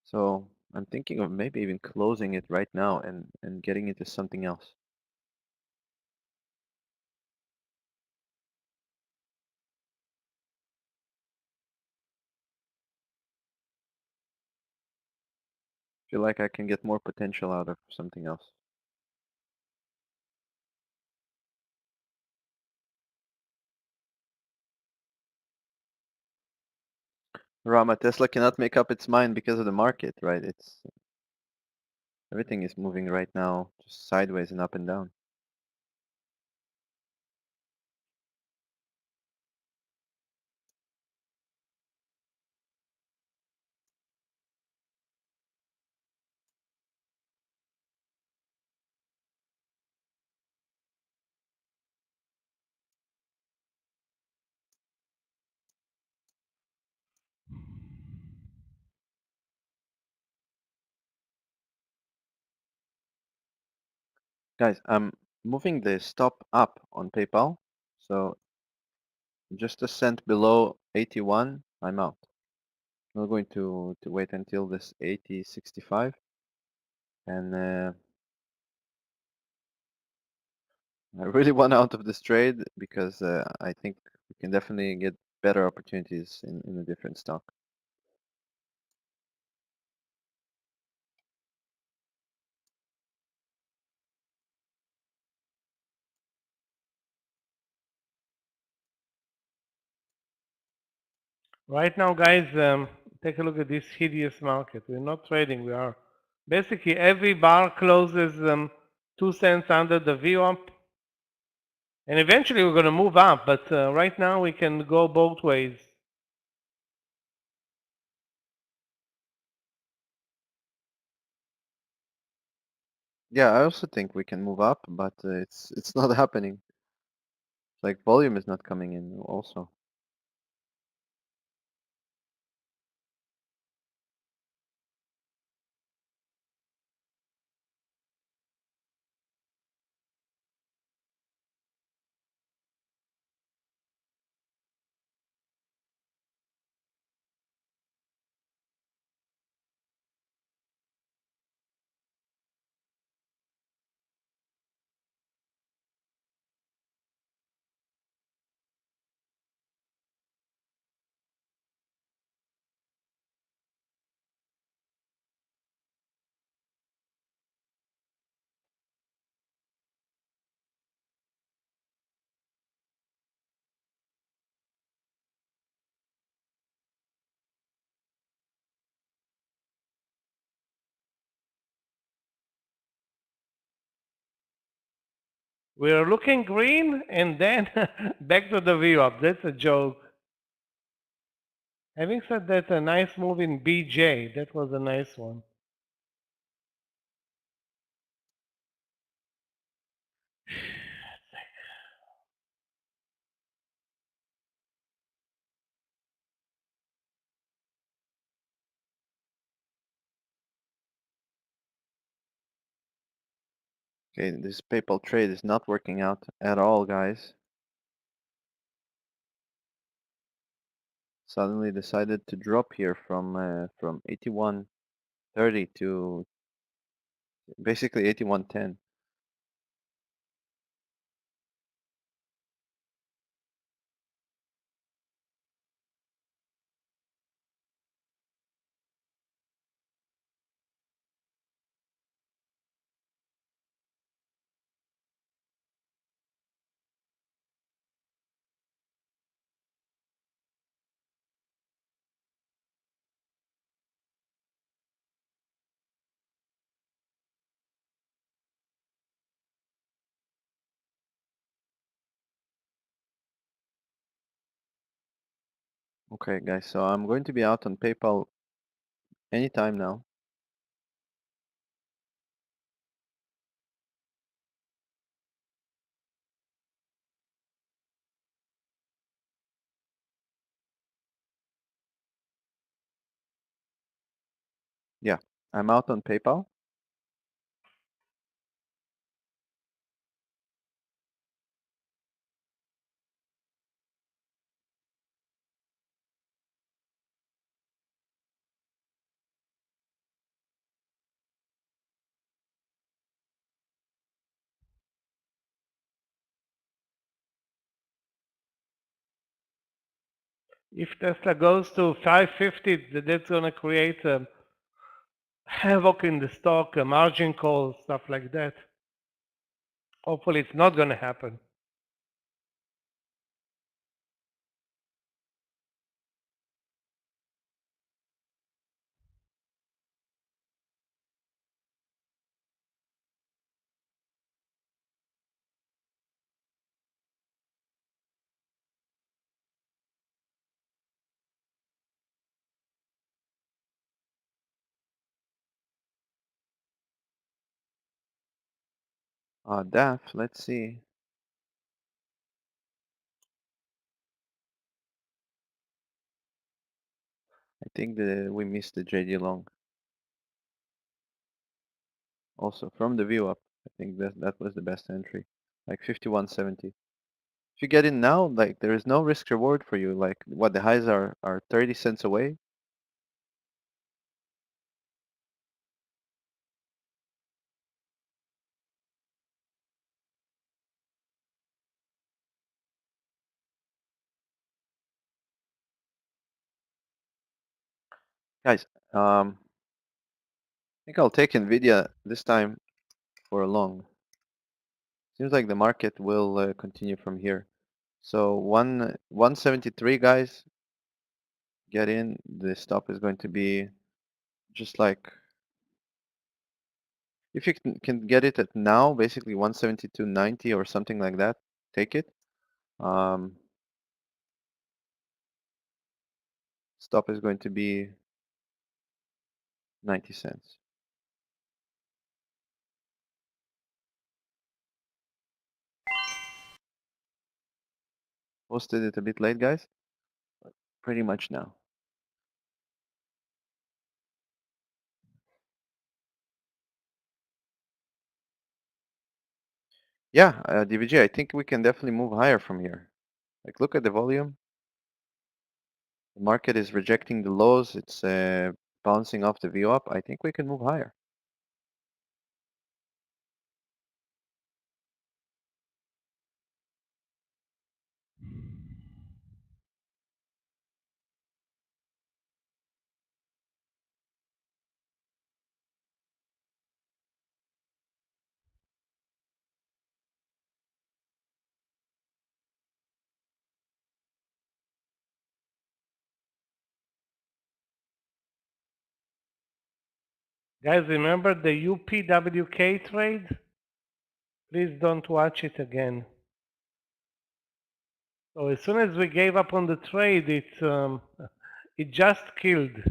So I'm thinking of maybe even closing it right now and getting into something else. Feel like I can get more potential out of something else. Rama, Tesla cannot make up its mind because of the market, right? Everything is moving right now, just sideways and up and down. Guys, I'm moving the stop up on PayPal. So just a cent below 81, I'm out. I'm not going to wait until this 80.65. And I really want out of this trade because I think we can definitely get better opportunities in a different stock. Right now, guys, take a look at this hideous market. We're not trading. We are basically every bar closes 2 cents under the VWAP. And eventually we're going to move up, but right now we can go both ways. Yeah, I also think we can move up, but it's not happening. Like volume is not coming in also. We're looking green and then back to the VWAP. That's a joke. Having said that, a nice move in BJ. That was a nice one. Okay, this PayPal trade is not working out at all, guys. Suddenly decided to drop here from 81.30 to basically 81.10. Okay, guys, so I'm going to be out on PayPal anytime now. Yeah, I'm out on PayPal. If Tesla goes to 550, that's going to create havoc in the stock, margin calls, stuff like that. Hopefully it's not going to happen. DAF, let's see. I think that we missed the JD long. Also, from the view up, I think that was the best entry, like 51.70. If you get in now, like there is no risk reward for you. Like what the highs are 30 cents away. Guys, I think I'll take Nvidia this time for a long. Seems like the market will continue from here. So 173, guys, get in. The stop is going to be just like, if you can get it at now, basically 172.90 or something like that, take it. Stop is going to be 90 cents. Posted it a bit late, guys. Pretty much now. Yeah, DVG, I think we can definitely move higher from here. Like, look at the volume. The market is rejecting the lows. It's bouncing off the view up. I think we can move higher. Guys, remember the UPWK trade? Please don't watch it again. So as soon as we gave up on the trade, it just killed.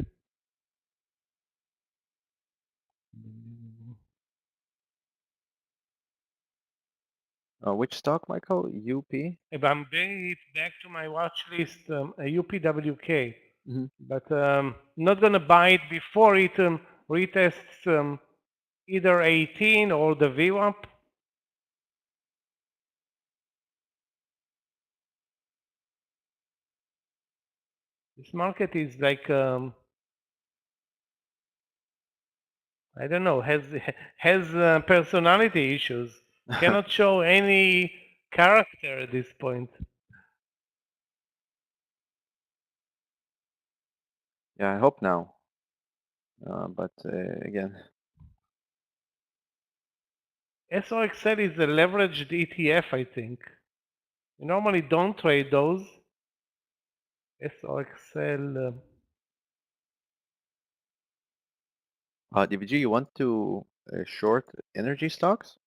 Which stock, Michael? UP? If I'm bringing it back to my watch list, UPWK, Mhm. but not gonna buy it before it retests either 18 or the VWAP. This market is like I don't know, has personality issues. Cannot show any character at this point. Yeah, I hope now. But again, SOXL is a leveraged ETF, I think. You normally don't trade those. SOXL. DVG, you want to short energy stocks?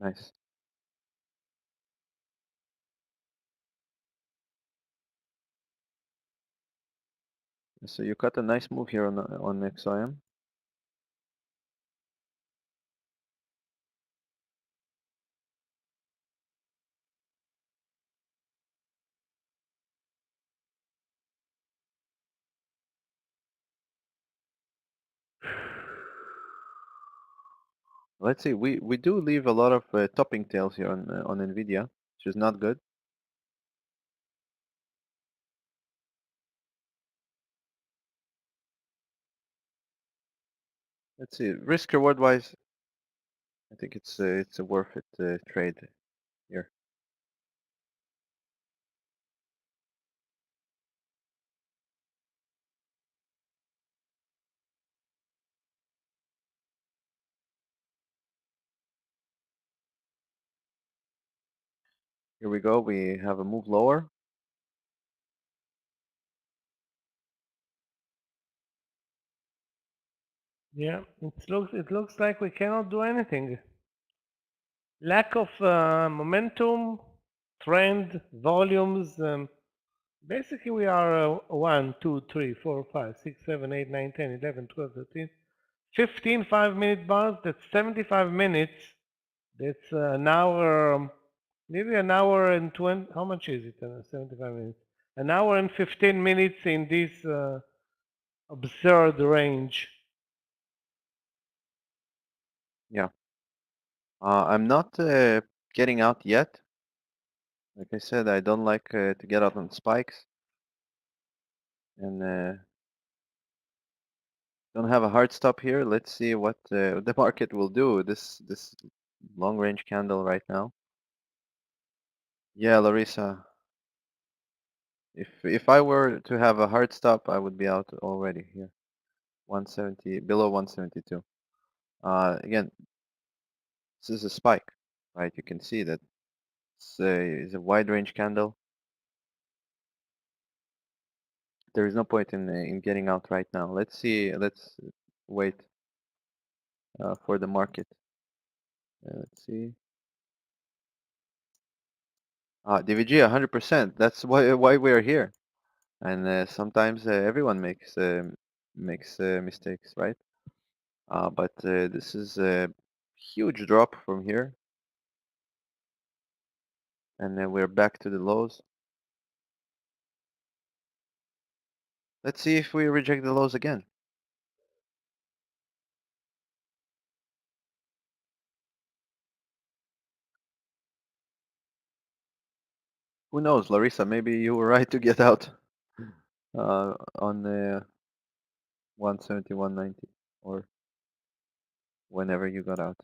Nice. So you got a nice move here on XIM. Let's see. We do leave a lot of topping tails here on Nvidia, which is not good. Let's see. Risk reward wise, I think it's a worth it trade here. Here we go. We have a move lower. Yeah, it looks like we cannot do anything. Lack of momentum, trend, volumes. Basically, we are 1, 2, 3, 4, 5, 6, 7, 8, 9, 10, 11, 12, 13, 15 5-minute bars. That's 75 minutes. That's an hour, maybe an hour and 20. How much is it? 75 minutes. An hour and 15 minutes in this absurd range. Yeah. I'm not getting out yet. Like I said, I don't like to get out on spikes, and don't have a hard stop here. Let's see what the market will do. This long range candle right now. Yeah, Larissa. If I were to have a hard stop, I would be out already here. 170 below 172. Again, this is a spike, right? You can see that it's a wide range candle. There is no point in getting out right now. Let's see. Let's wait for the market. Let's see. DVG 100%. That's why we are here. And sometimes everyone makes mistakes, right? But this is a huge drop from here, and then we're back to the lows. Let's see if we reject the lows again. Who knows, Larissa? Maybe you were right to get out on the 170, 190, or whenever you got out.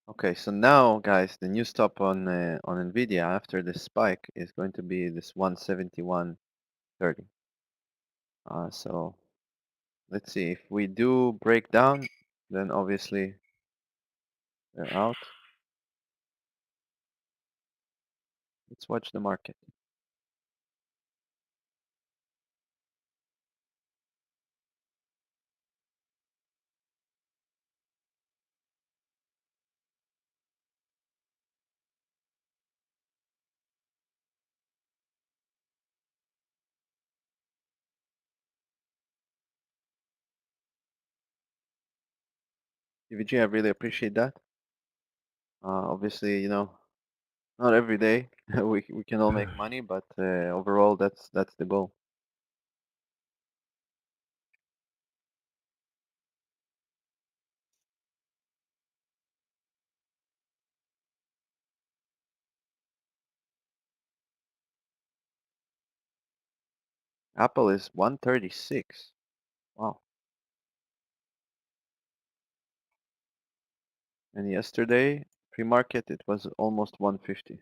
Okay, so now, guys, the new stop on Nvidia after this spike is going to be this 171.30. So let's see if we do break down, then obviously they're out. Let's watch the market. DVG, I really appreciate that. Obviously, you know, not every day we can all make money, but overall that's the goal. Apple is 136. Wow. And yesterday, pre-market, it was almost 150.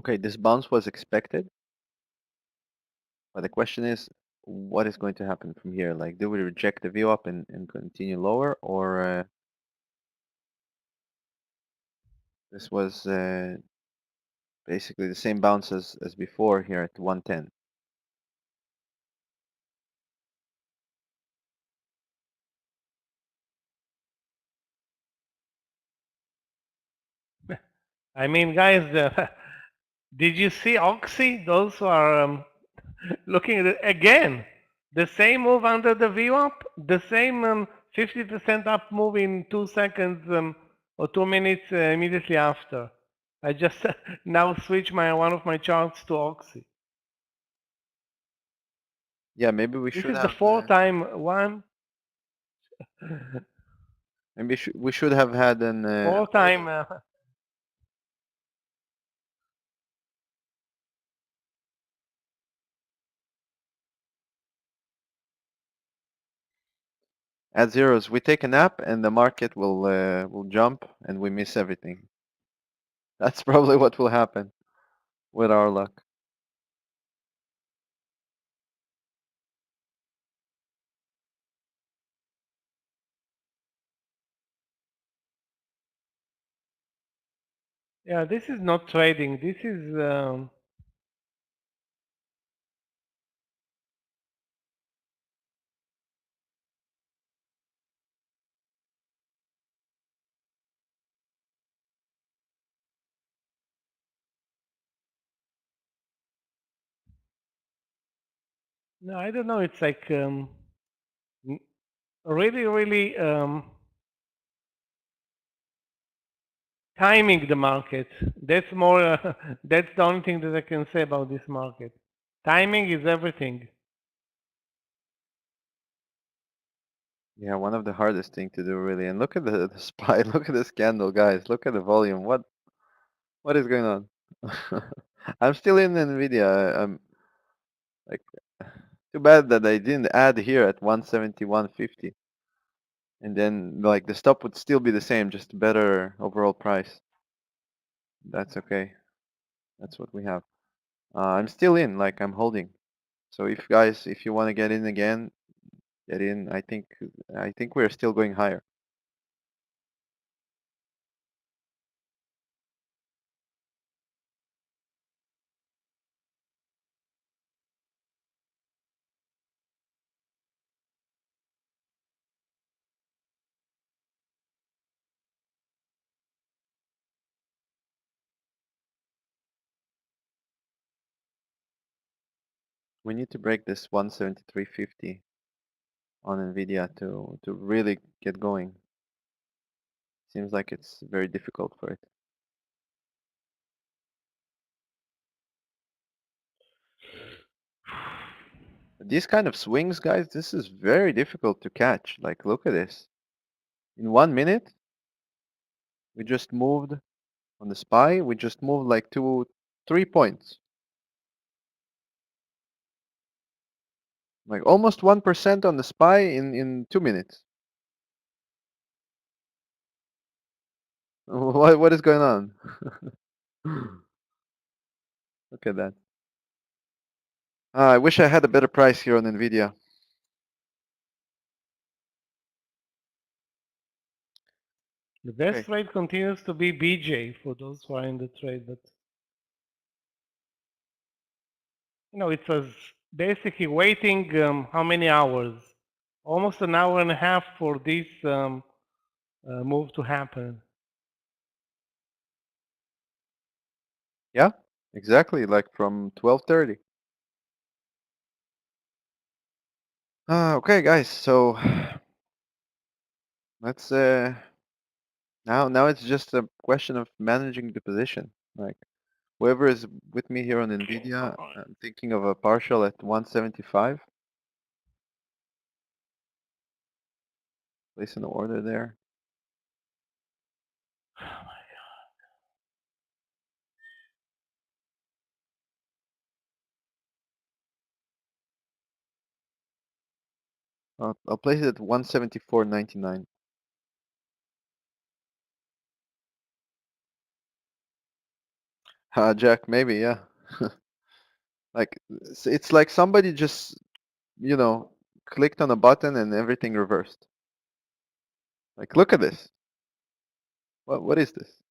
Okay, this bounce was expected, but the question is, what is going to happen from here? Like, do we reject the view up and continue lower, or this was basically the same bounce as before here at 110? I mean, guys, did you see Oxy? Those who are looking at it again. The same move under the VWAP, the same 50% up move in 2 seconds or 2 minutes immediately after. I just now switch one of my charts to Oxy. Yeah, maybe we This should is the have. 4-time one. Maybe we should have had an. 4-time. At zeros, we take a nap and the market will jump and we miss everything. That's probably what will happen with our luck. Yeah, this is not trading. This is. No, I don't know. It's like really, really timing the market. That's more. That's the only thing that I can say about this market. Timing is everything. Yeah, one of the hardest thing to do really. And look at the SPY. Look at this candle, guys. Look at the volume. What is going on? I'm still in Nvidia. I'm like, too bad that I didn't add here at 171.50. And then like the stop would still be the same, just better overall price. That's okay. That's what we have. I'm still in, like I'm holding. So if you want to get in again, get in. I think we're still going higher. We need to break this 173.50 on Nvidia to really get going. Seems like it's very difficult for it. These kind of swings, guys, this is very difficult to catch. Like, look at this. In 1 minute, we just moved on the SPY. We just moved like 3 points. Like almost 1% on the SPY in 2 minutes. What is going on? Look at that. I wish I had a better price here on Nvidia. The best Okay. trade continues to be BJ for those who are in the trade, but you know, it was basically waiting how many hours? Almost an hour and a half for this move to happen. Yeah, exactly. Like from 12:30. Okay, guys. So let's now it's just a question of managing the position. Like whoever is with me here on Nvidia, I'm thinking of a partial at 175. Place an order there. I'll place it at 174.99. Jack, maybe, yeah. Like it's like somebody just, you know, clicked on a button and everything reversed. Like look at this. What is this?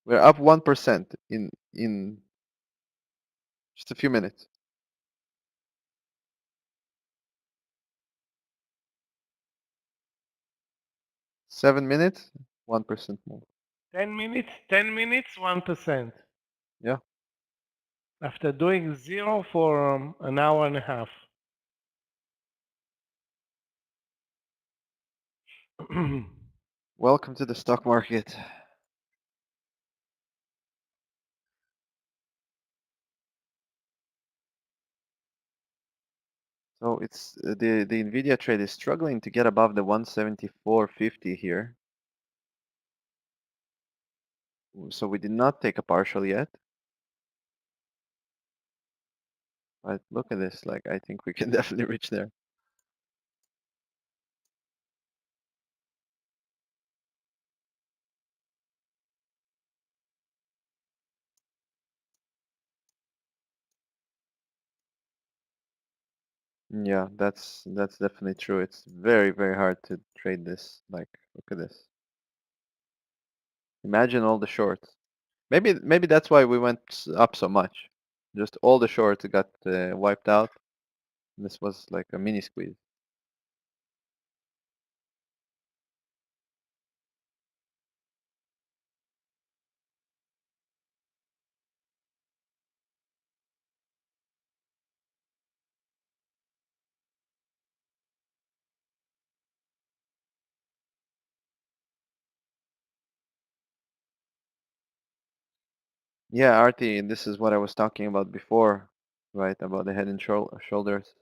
We're up 1% in just a few minutes. 7 minutes, 1% more. 10 minutes, 1%. Yeah. After doing zero for an hour and a half. Welcome to the stock market. So it's the Nvidia trade is struggling to get above the 174.50 here. So we did not take a partial yet. But look at this, like I think we can definitely reach there. Yeah, that's definitely true. It's very, very hard to trade this. Like, look at this. Imagine all the shorts. Maybe that's why we went up so much. Just all the shorts got wiped out. This was like a mini squeeze. Yeah, Artie, this is what I was talking about before, right? About the head and shoulders.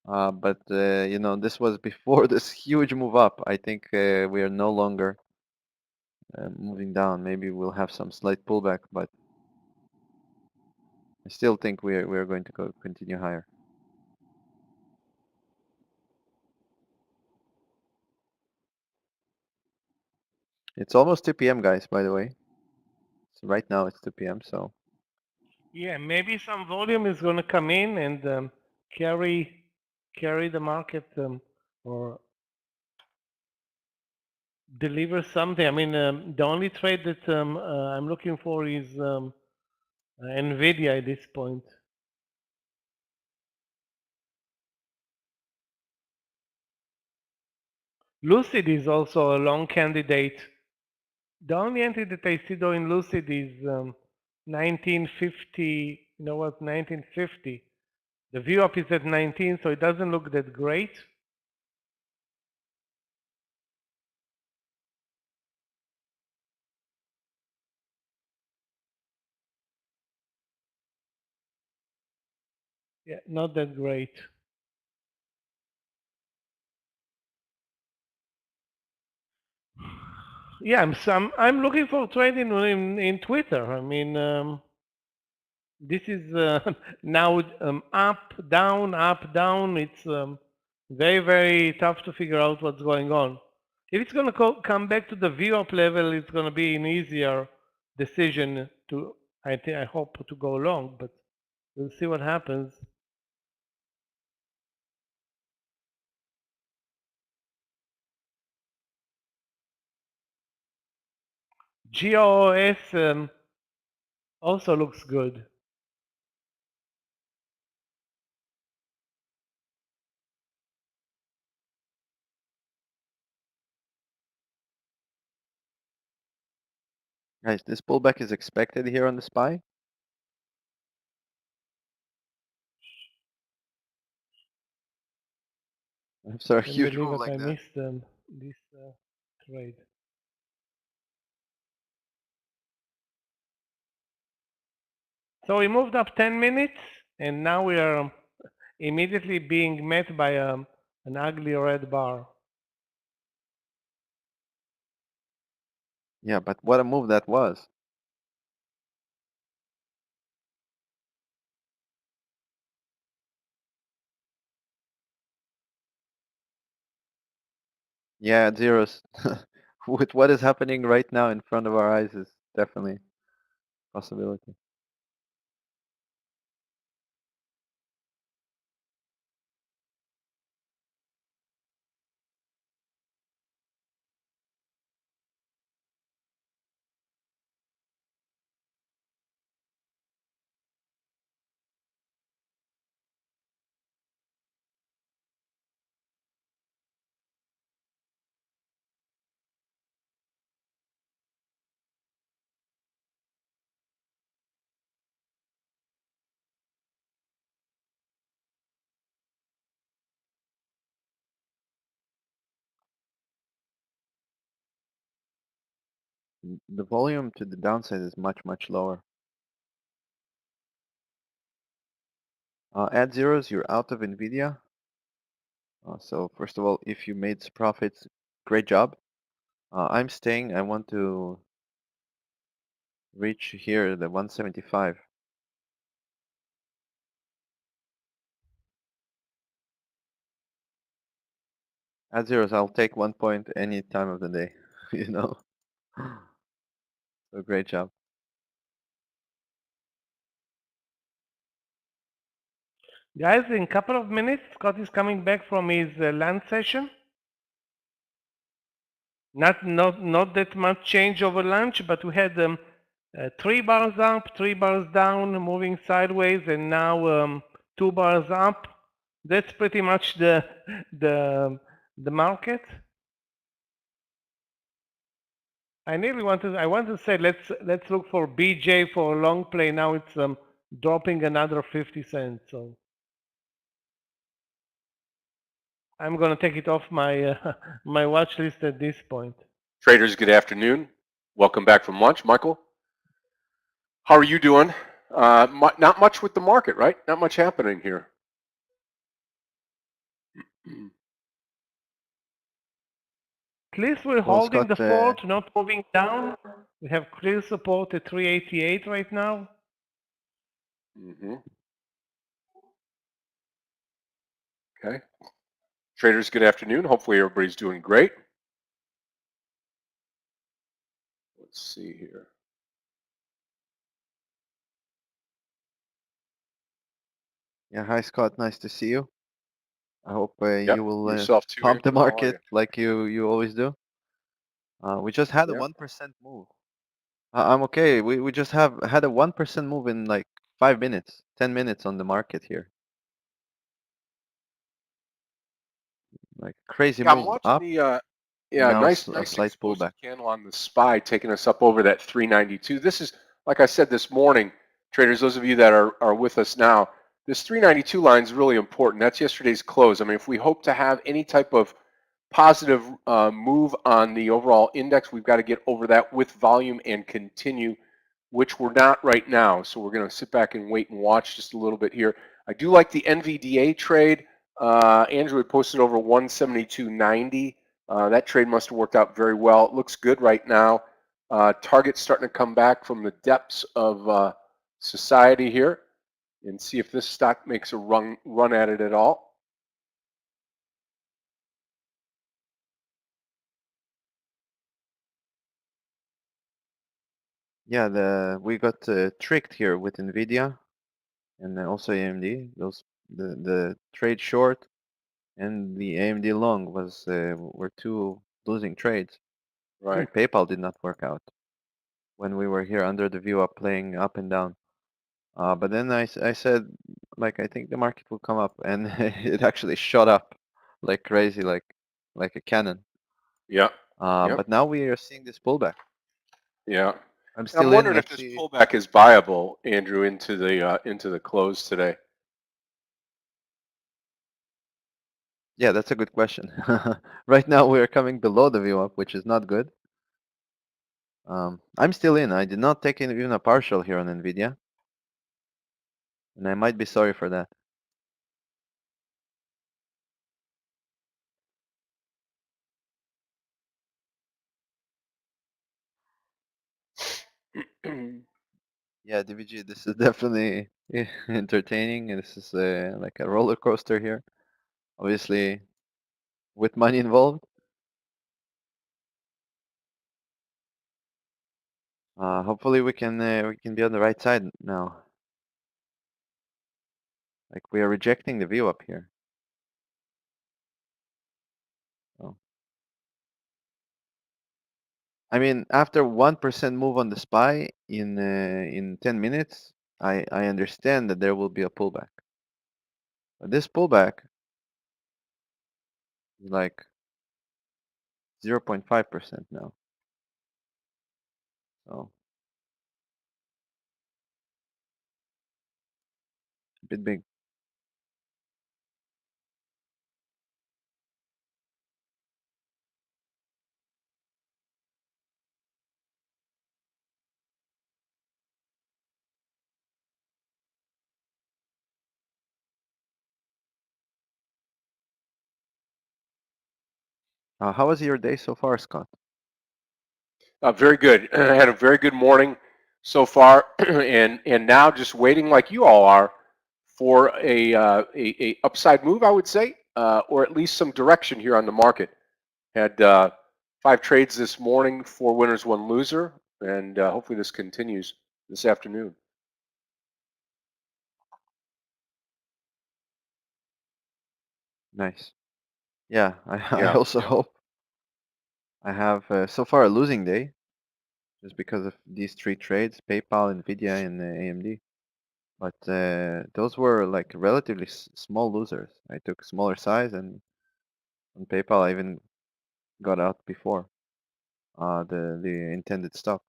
But you know, this was before this huge move up. I think we are no longer moving down. Maybe we'll have some slight pullback, but I still think we're going to continue higher. It's almost 2 p.m. guys, by the way. So right now it's 2 p.m. So Yeah, maybe some volume is going to come in and carry the market or deliver something. I mean, the only trade that I'm looking for is Nvidia at this point. Lucid is also a long candidate. The only entry that I see though in Lucid is 1950 you know what, 1950. The VWAP is at 19, so it doesn't look that great. Yeah, not that great. Yeah, I'm looking for trading in Twitter. I mean, this is now up, down. It's very, very tough to figure out what's going on. If it's going to come back to the VWAP level, it's going to be an easier decision to, I hope, to go long, but we'll see what happens. GOS also looks good. Guys, this pullback is expected here on the SPY. After a Can't huge believe move that I like that. missed this trade. So we moved up 10 minutes, and now we are immediately being met by an ugly red bar. Yeah, but what a move that was. Yeah, zeros. With what is happening right now in front of our eyes is definitely a possibility. The volume to the downside is much, much lower. At zeros, you're out of NVIDIA. So first of all, if you made profits, great job. I'm staying. I want to reach here the 175. At zeros, I'll take 1 point any time of the day, you know. So great job. Guys, in a couple of minutes, Scott is coming back from his lunch session. Not that much change over lunch, but we had 3 bars up, 3 bars down, moving sideways, and now 2 bars up. That's pretty much the market. I want to say let's look for BJ for a long play. Now it's dropping another 50 cents. So I'm gonna take it off my my watch list at this point. Traders, good afternoon. Welcome back from lunch. Michael, how are you doing? Not much with the market, right? Not much happening here. At least we're holding the fort, not moving down. We have clear support at 388 right now. Okay. Traders, good afternoon. Hopefully everybody's doing great. Let's see here. Yeah, hi Scott, nice to see you. I hope Yep, you will yourself too, pump the Andrew. How are market you? like you always do. We just had a Yep. 1% move. I'm okay. We just had a 1% move in like 5 minutes, 10 minutes on the market here. Like crazy Yeah, I'm move watching up. the Now nice a slight explosive pullback. candle on the SPY taking us up over that 392. This is, like I said this morning, Traders, those of you that are with us now, this 392 line is really important. That's yesterday's close. I mean, if we hope to have any type of positive move on the overall index, we've got to get over that with volume and continue, which we're not right now. So we're going to sit back and wait and watch just a little bit here. I do like the NVDA trade. Andrew had posted over 172.90. That trade must have worked out very well. It looks good right now. Target's starting to come back from the depths of society here, and see if this stock makes a run at it at all. Yeah, we got tricked here with Nvidia and also AMD. The trade short and the AMD long were two losing trades. Right. Even PayPal did not work out when we were here under the view up, playing up and down. But then I said, like, I think the market will come up, and it actually shot up like crazy, like a cannon. Yeah. Yep. But now we are seeing this pullback. Yeah. I'm I'm still in. wondering if Let's this see. pullback is viable, Andrew, into the close today. Yeah, that's a good question. Right now we are coming below the view up, which is not good. I'm still in. I did not take even a partial here on Nvidia, and I might be sorry for that. Yeah, DVG, this is definitely entertaining, and this is like a roller coaster here. Obviously, with money involved. Hopefully we can be on the right side now. Like, we are rejecting the view up here. So, I mean, after 1% move on the SPY in 10 minutes, I understand that there will be a pullback. But this pullback is like 0.5% now. So, a bit big. How was your day so far, Scott? Very good. I had a very good morning so far, and now just waiting, like you all are, for a upside move, I would say, or at least some direction here on the market. Had 5 trades this morning, 4 winners, 1 loser, and hopefully this continues this afternoon. Nice. Yeah, I Yeah. also hope. I have so far a losing day, just because of these 3 trades: PayPal, Nvidia, and AMD. But those were like relatively small losers. I took smaller size, and on PayPal I even got out before the intended stop.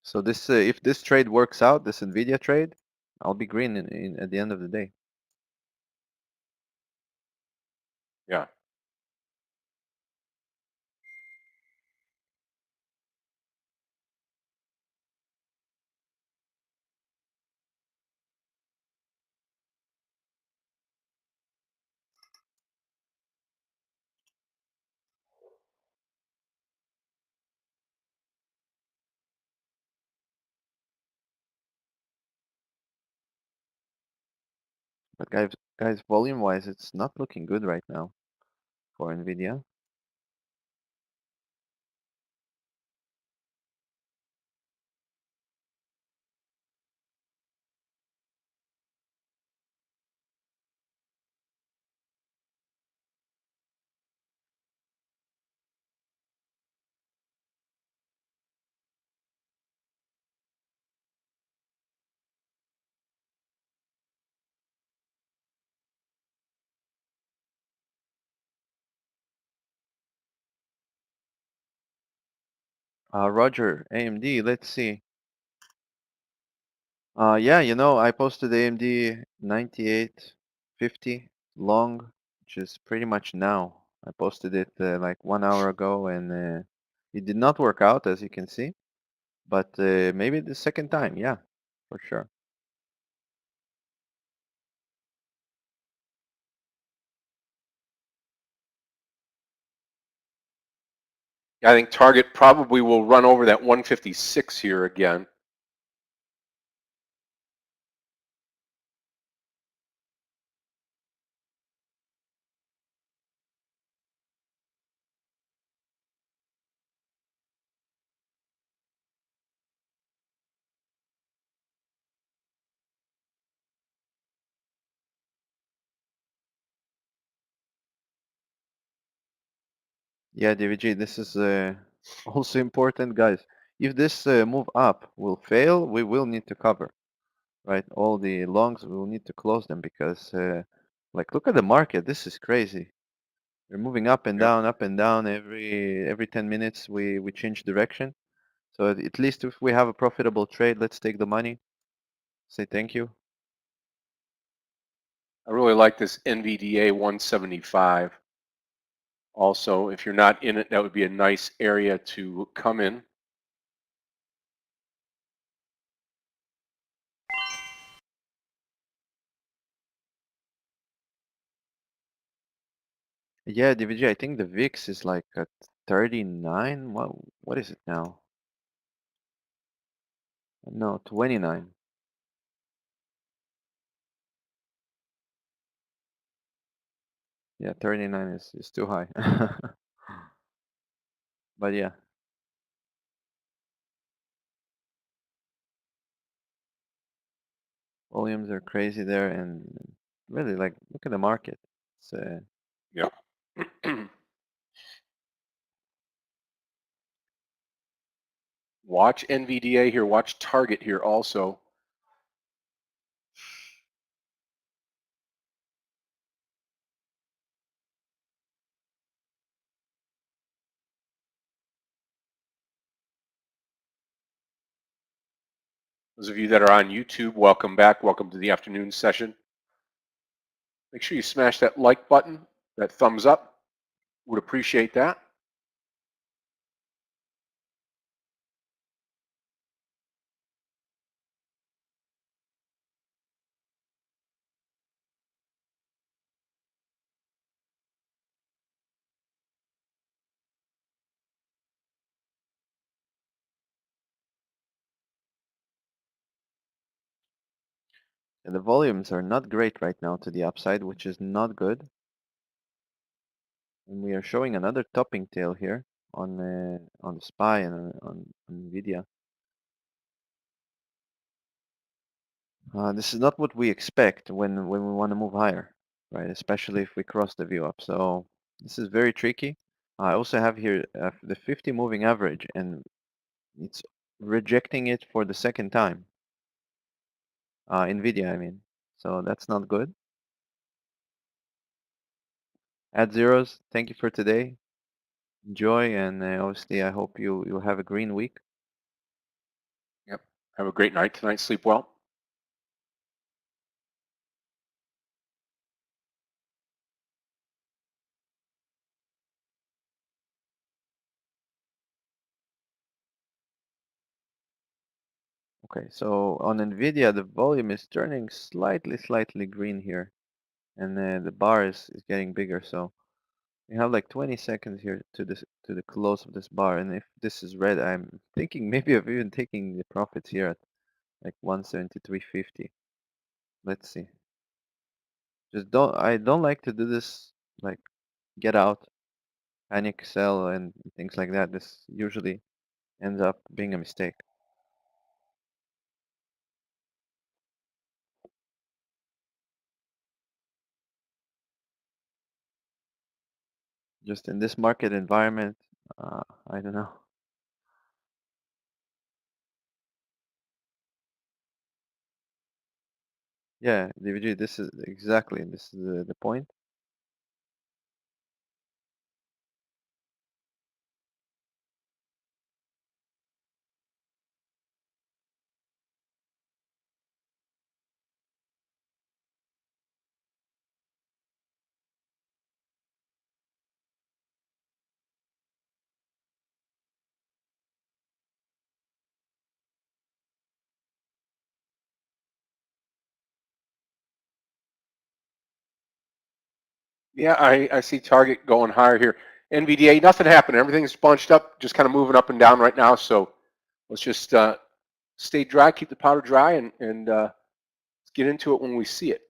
So this if this trade works out, this Nvidia trade, I'll be green at the end of the day. Yeah. But guys, volume-wise, it's not looking good right now for Nvidia. Roger, AMD, let's see. Yeah, you know, I posted AMD 9850 long, which is pretty much now. I posted it like 1 hour ago, and it did not work out, as you can see. But maybe the second time, yeah, for sure. I think target probably will run over that 156 here again. Yeah, DVG, this is also important, guys. If this move up will fail, we will need to cover, right? All the longs, we will need to close them because, like, look at the market. This is crazy. We're moving up and down, up and down. Every 10 minutes, we change direction. So at least if we have a profitable trade, let's take the money. Say thank you. I really like this NVDA 175. Also, if you're not in it, that would be a nice area to come in. Yeah, DVG, I think the VIX is like at 39. What is it now? No, 29. Yeah, 39 is too high. But yeah, volumes are crazy there, and really, like, look at the market. It's Yeah. Watch NVDA here. Watch target here also. Those of you that are on YouTube, welcome back. Welcome to the afternoon session. Make sure you smash that like button, that thumbs up. Would appreciate that. and the volumes are not great right now to the upside, which is not good. And we are showing another topping tail here on the SPY and on Nvidia. This is not what we expect when we want to move higher, right? Especially if we cross the view up. So this is very tricky. I also have here the 50 moving average, and it's rejecting it for the second time. Nvidia, I mean. So that's not good. Add zeros. Thank you for today. Enjoy, and obviously I hope you'll have a green week. Yep. Have a great night tonight. Sleep well. Okay, so on Nvidia, the volume is turning slightly green here, and the bar is getting bigger. So we have like 20 seconds here to the close of this bar, and if this is red, I'm thinking maybe of even taking the profits here at like 173.50. Let's see. I don't like to do this, like, get out, panic sell, and things like that. This usually ends up being a mistake. Just in this market environment, I don't know. Yeah, DVG, this is the point. Yeah, I see target going higher here. NVDA, nothing happened. Everything's bunched up, just kind of moving up and down right now. So let's just stay dry, keep the powder dry, and let's get into it when we see it.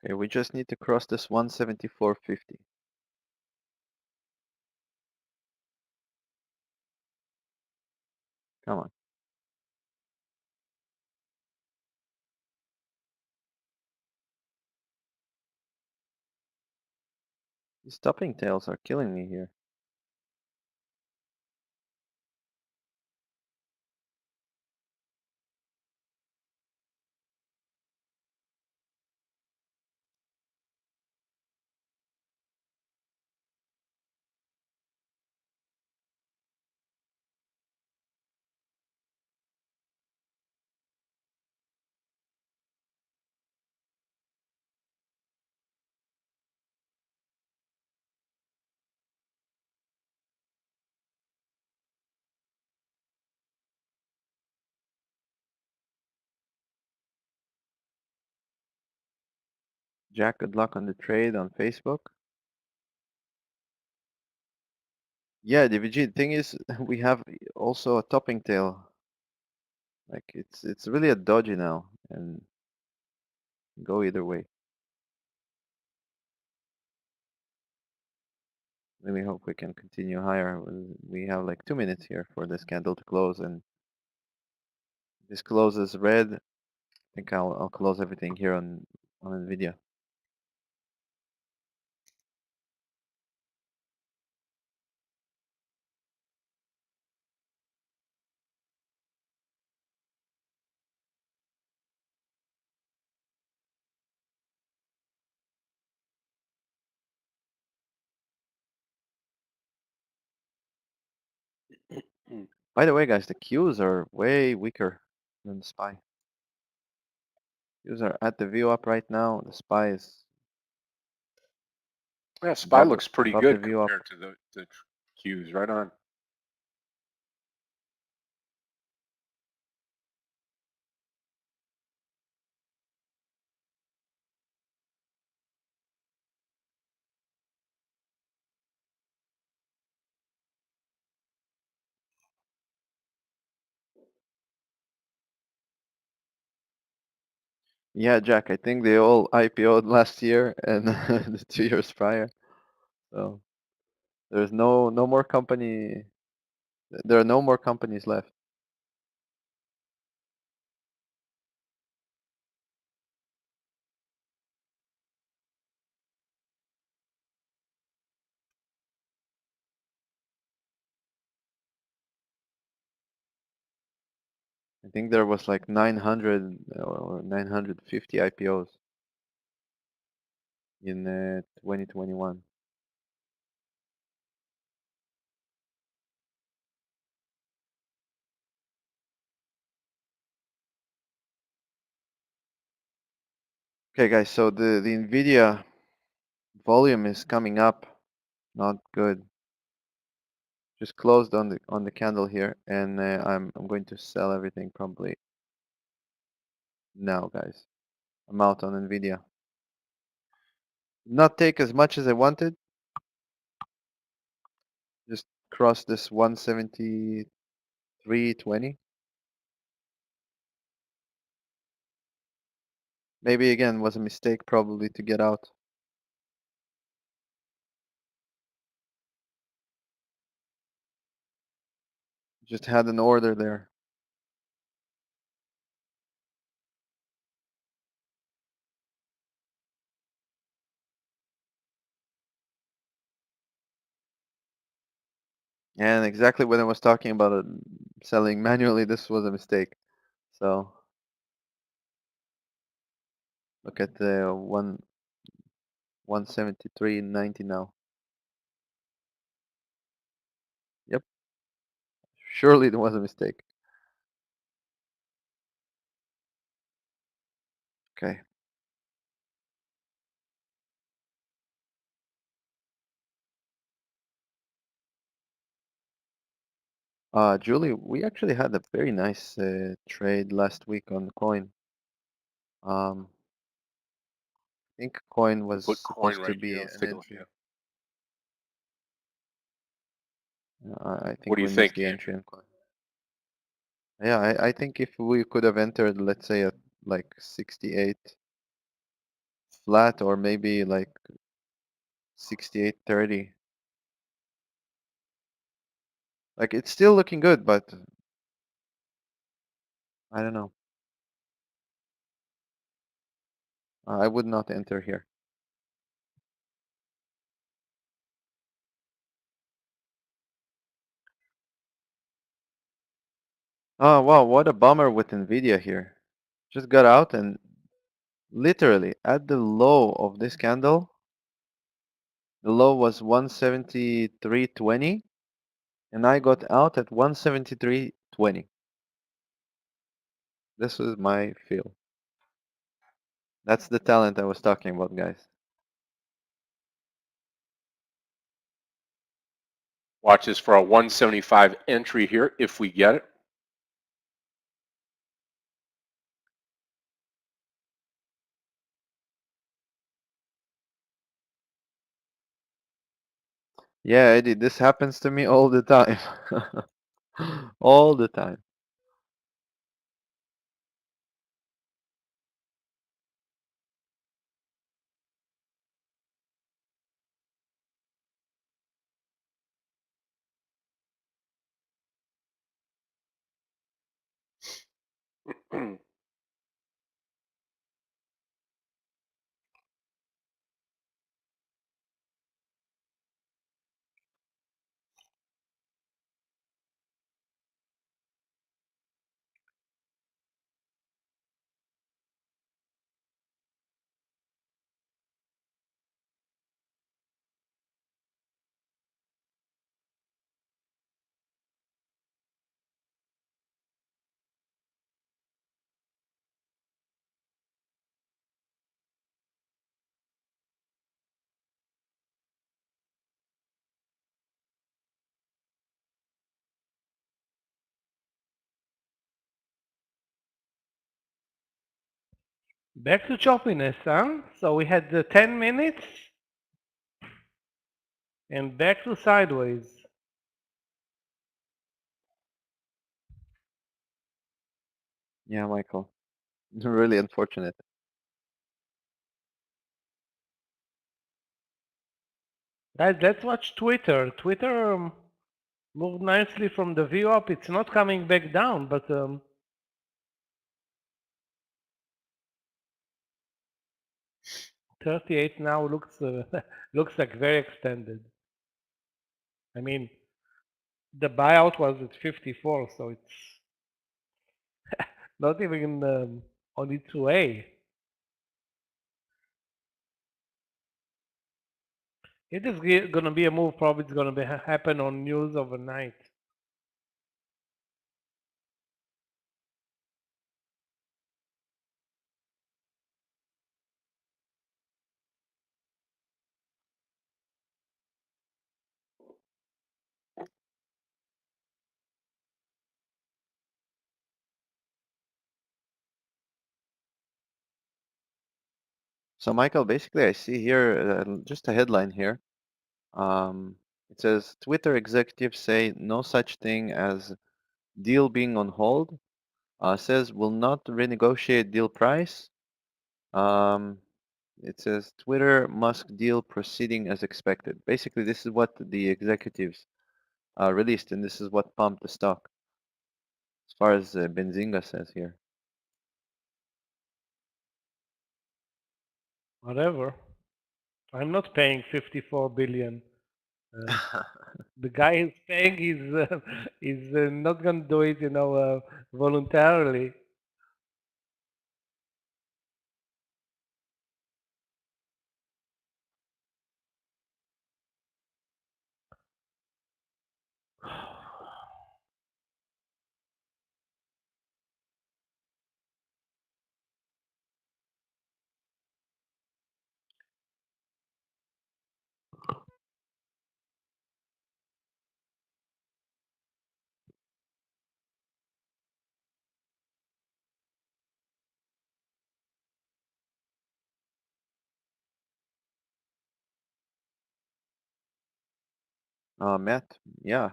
Okay, we just need to cross this 174.50. Come on. These stopping tails are killing me here. Jack, good luck on the trade on Facebook. Yeah, DVG, the thing is, we have also a topping tail. Like, it's really a dodgy now, and go either way. Really hope we can continue higher. We have like 2 minutes here for this candle to close, and this closes red. I think I'll close everything here on NVIDIA. By the way, guys, the Qs are way weaker than the SPY. Qs are at the view up right now. The SPY is Yeah, SPY above, looks pretty above the good view up. compared to the Qs, right on. Yeah, Jack, I think they all IPO'd last year and the 2 years prior. So there's no more company. There are no more companies left. I think there was like 900 or 950 IPOs in 2021. Okay, guys, so the NVIDIA volume is coming up. Not good. Just closed on the candle here, and I'm going to sell everything probably now, guys. I'm out on NVIDIA. Not take as much as I wanted. Just cross this 173.20. Maybe again was a mistake probably to get out. Just had an order there. And exactly when I was talking about it, selling manually, this was a mistake. So Look at the 173.90 now. Yep, surely there was a mistake. Okay. Julie, we actually had a very nice trade last week on coin. I think coin was Put coin supposed to right be here. Let's an take a look. entry. Yeah. I What think do you we think, missed the Andrew? entry on coin. Yeah, I think if we could have entered, let's say at like 68 flat or maybe like 68.30. Like it's still looking good, but I don't know. I would not enter here. Oh wow, what a bummer with Nvidia here. Just got out and literally at the low of this candle, the low was 173.20 and I got out at 173.20. This was my feel. That's the talent I was talking about, guys. Watch this for a 175 entry here if we get it. Yeah, Eddie, this happens to me all the time. All the time. Back to choppiness, huh? So we had the 10 minutes and back to sideways. Yeah, Michael. Really unfortunate. Guys, let's watch Twitter. Twitter moved nicely from the view up. It's not coming back down, but 38 now looks looks like very extended. I mean, the buyout was at 54, so it's not even on its way. It is going to be a move. Probably it's going to happen on news overnight. So Michael, basically I see here just a headline here. It says Twitter executives say no such thing as deal being on hold. Says will not renegotiate deal price. It says Twitter Musk deal proceeding as expected. Basically, this is what the executives released, and this is what pumped the stock, as far as Benzinga says here. Whatever. I'm not paying 54 billion. The guy is paying is not going to do it, voluntarily. Matt, yeah,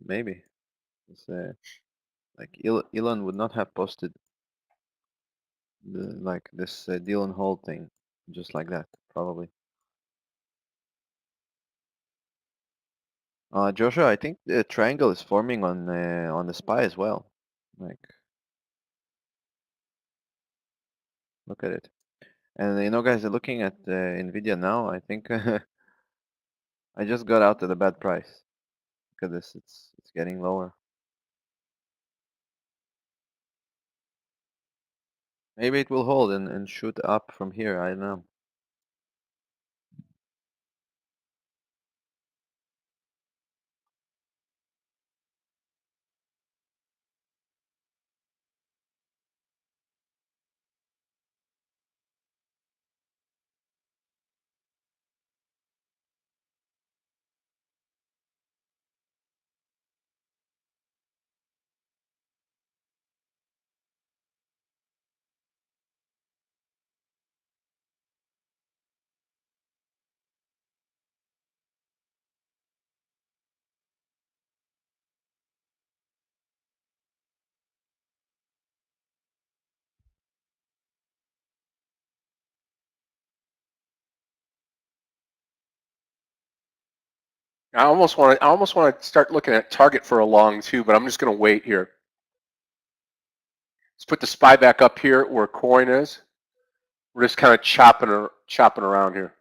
maybe. It's, like Elon would not have posted like this deal on hold thing just like that, probably. Joshua, I think the triangle is forming on the SPY as well. Like, look at it. And you know, guys, looking at Nvidia now, I think I just got out at a bad price. Look at this, it's getting lower. Maybe it will hold and shoot up from here. I don't know. I almost want to start looking at target for a long too, but I'm just going to wait here. Let's put the SPY back up here where coin is. We're just kind of chopping around here.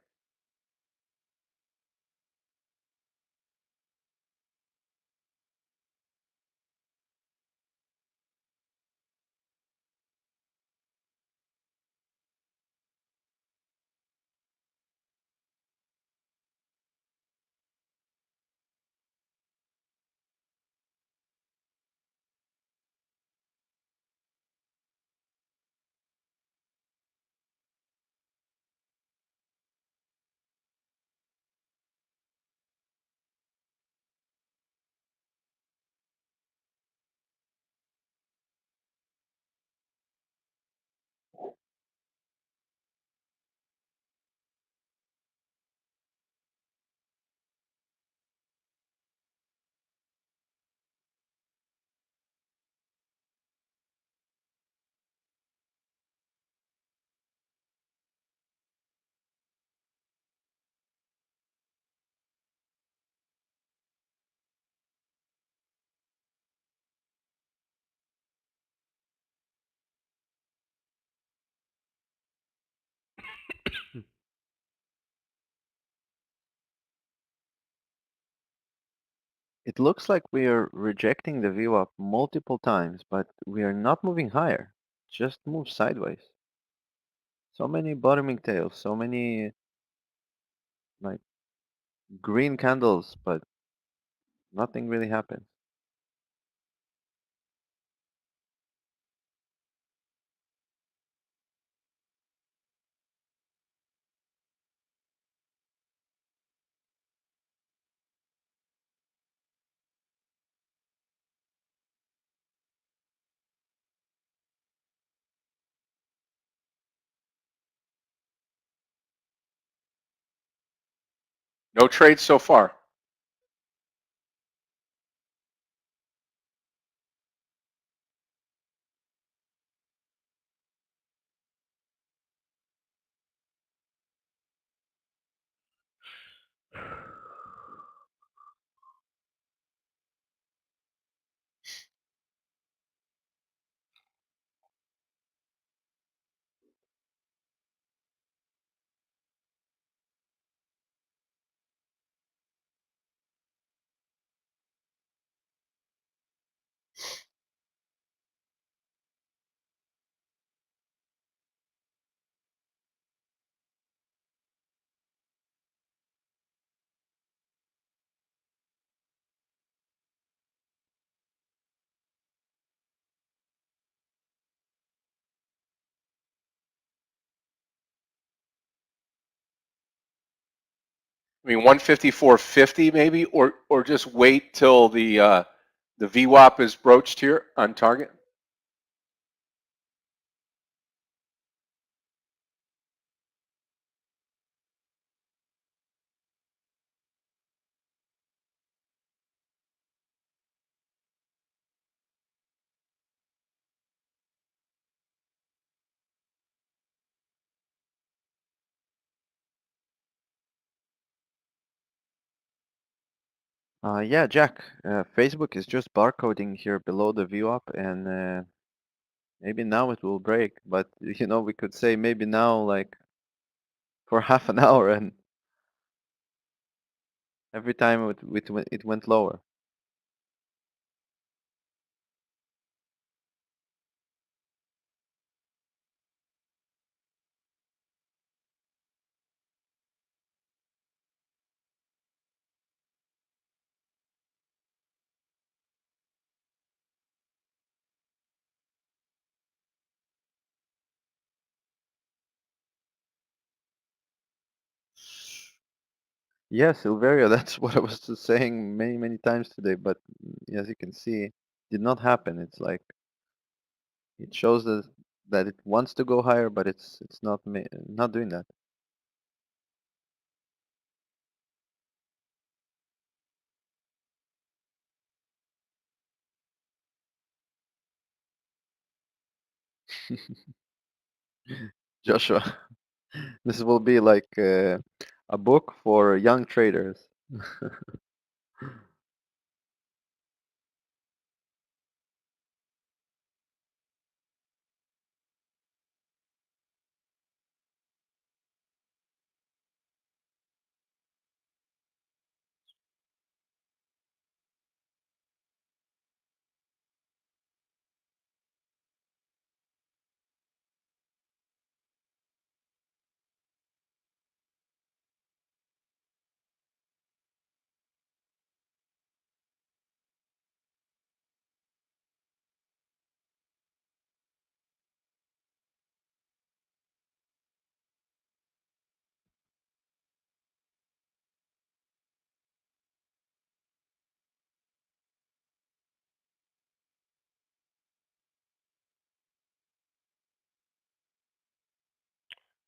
It looks like we are rejecting the VWAP multiple times, but we are not moving higher. Just move sideways. So many bottoming tails, so many like green candles, but nothing really happens. No trades so far. I mean, 154.50 maybe, or just wait till the VWAP is broached here on target. Yeah, Jack, Facebook is just barcoding here below the view up, and maybe now it will break. But you know, we could say maybe now, like for half an hour, and every time it went lower. Yeah, Silveria, that's what I was just saying many times today. But as you can see, it did not happen. It's like it shows that it wants to go higher, but it's not doing that. Joshua, this will be like a book for young traders.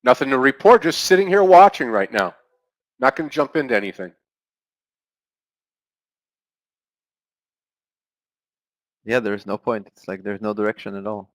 Nothing to report, just sitting here watching right now. Not going to jump into anything. Yeah, there's no point. It's like there's no direction at all.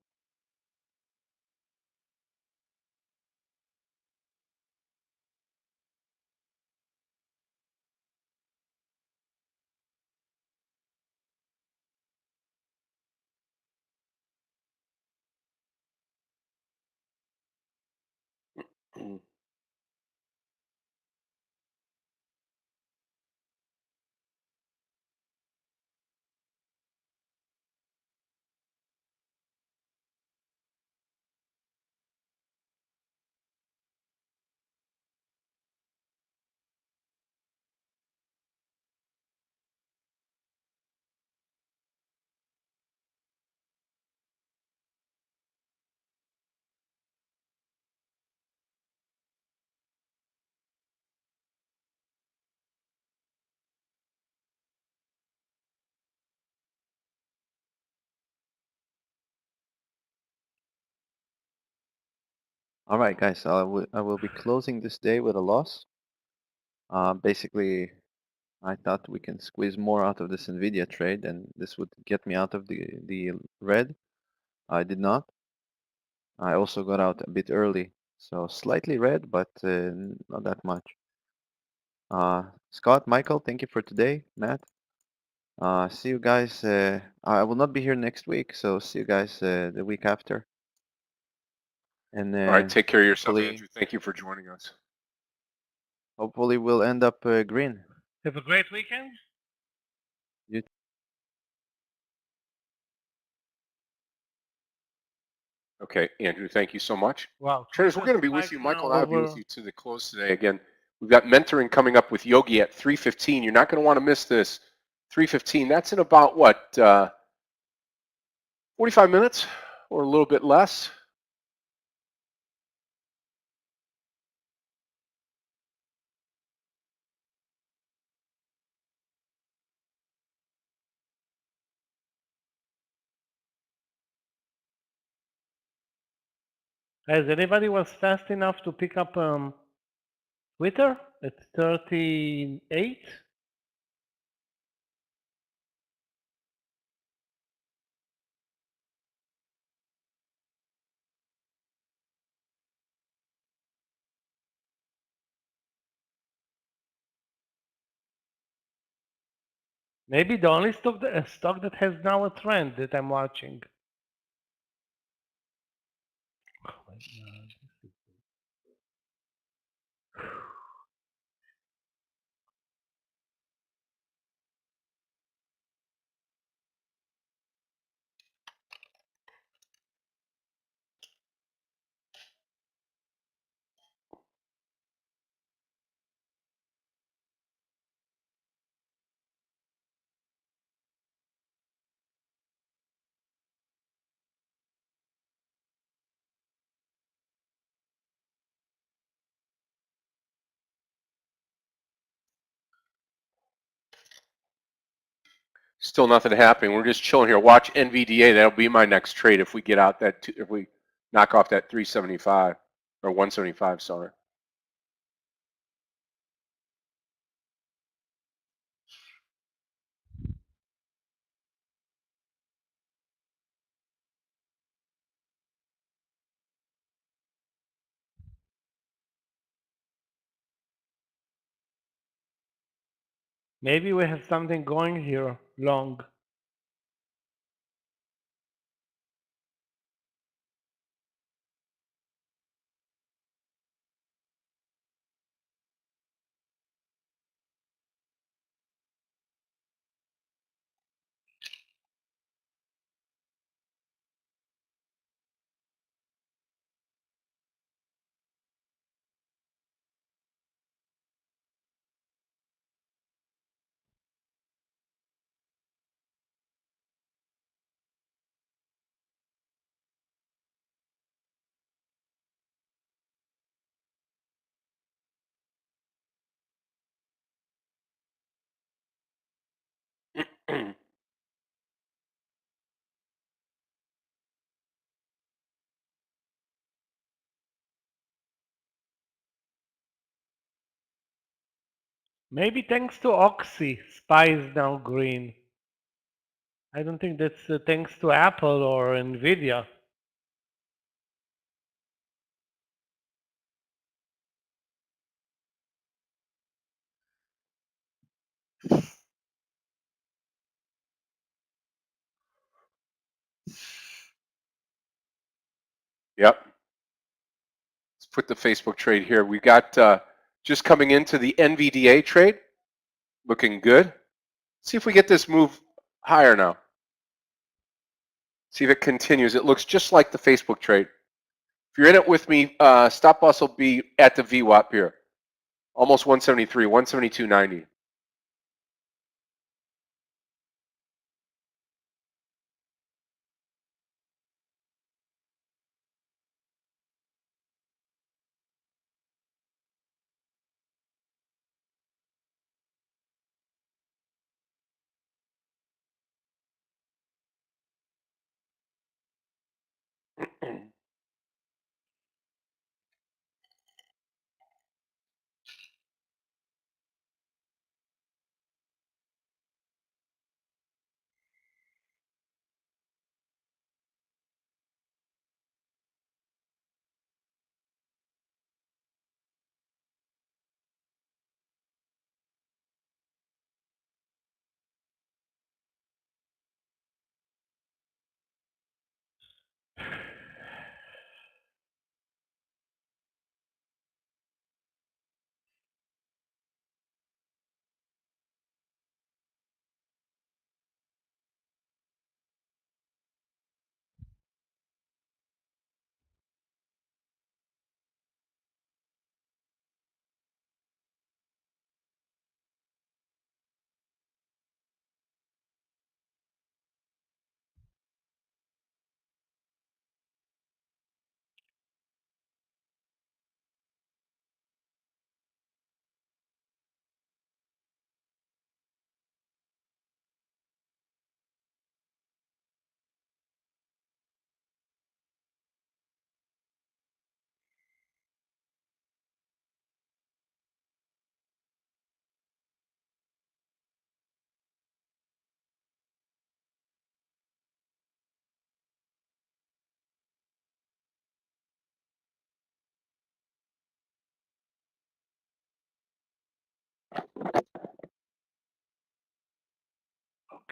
All right, guys, so I will be closing this day with a loss. Basically, I thought we can squeeze more out of this Nvidia trade, and this would get me out of the red. I did not. I also got out a bit early, so slightly red, but not that much. Scott, Michael, thank you for today. Matt, see you guys. I will not be here next week, so see you guys the week after. And All right, take care of yourself, hopefully, Andrew. Thank you for joining us. hopefully we'll end up green. Have a great weekend. You Okay, Andrew, thank you so much. Wow. Traders, we're going to be with Spikes you. now Michael and I will be with over. you to the close today. Again, we've got mentoring coming up with Yogi at 3:15. You're not going to want to miss this. 3:15. That's in about, what, 45 minutes or a little bit less? Has anybody was fast enough to pick up Twitter at 38? Maybe the only stock that has now a trend that I'm watching. Oh my God. Still nothing happening. We're just chilling here. Watch NVDA. That'll be my next trade if we get out that, if we knock off that 375 or 175, sorry. Maybe we have something going here long. Maybe thanks to Oxy, SPY is now green. I don't think that's thanks to Apple or Nvidia. Yep. Let's put the Facebook trade here. We got just coming into the NVDA trade. Looking good. See if we get this move higher now. See if it continues. It looks just like the Facebook trade. If you're in it with me, stop loss will be at the VWAP here. Almost 173, 172.90.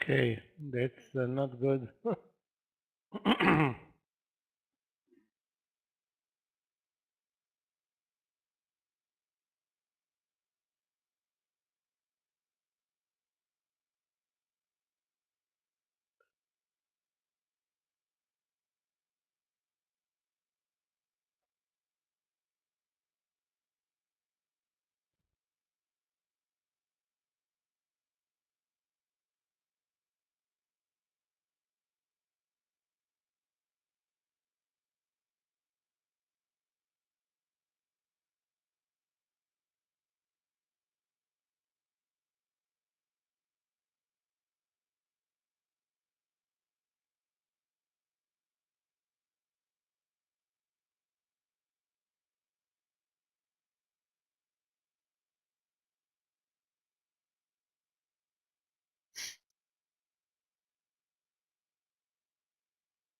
Okay, that's not good.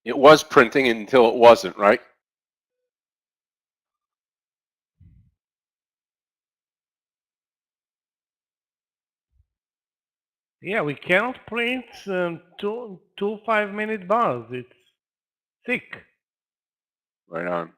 It was printing until it wasn't, right? Yeah, we cannot print two 5-minute bars. It's thick. Right on.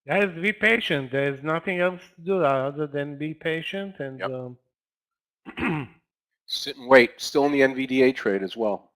Guys, be patient. There's nothing else to do other than be patient and Yep. Sit and wait. Still in the NVDA trade as well.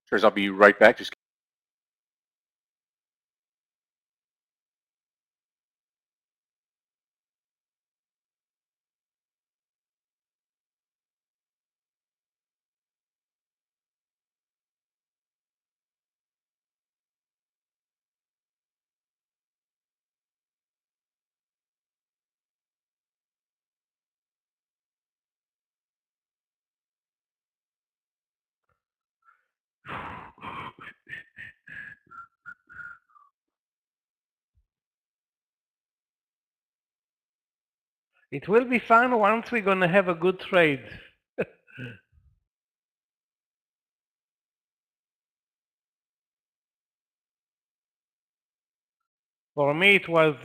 Sure, I'll be right back. Just It will be fun once we're gonna have a good trade. For me, it was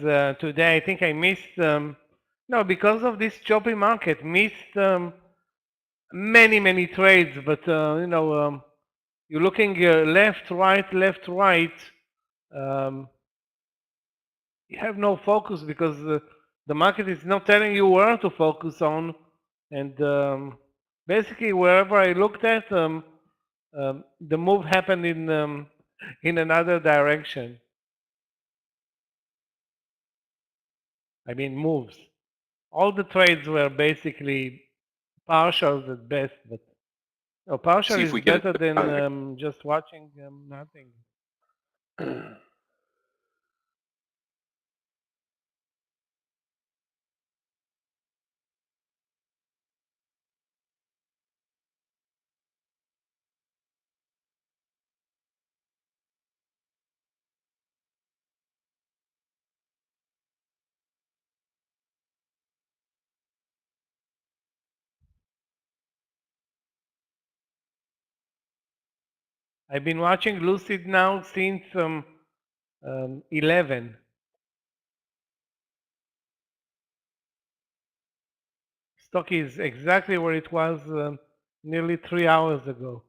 today. I think I missed, no, because of this choppy market, missed many trades. But you're looking left, right. Um, you have no focus because the market is not telling you where to focus on, and basically wherever I looked at, the move happened in another direction. I mean moves. All the trades were basically partials at best, but partial see if is we get better it. than just watching nothing. I've been watching Lucid now since 11. Stock is exactly where it was nearly 3 hours ago.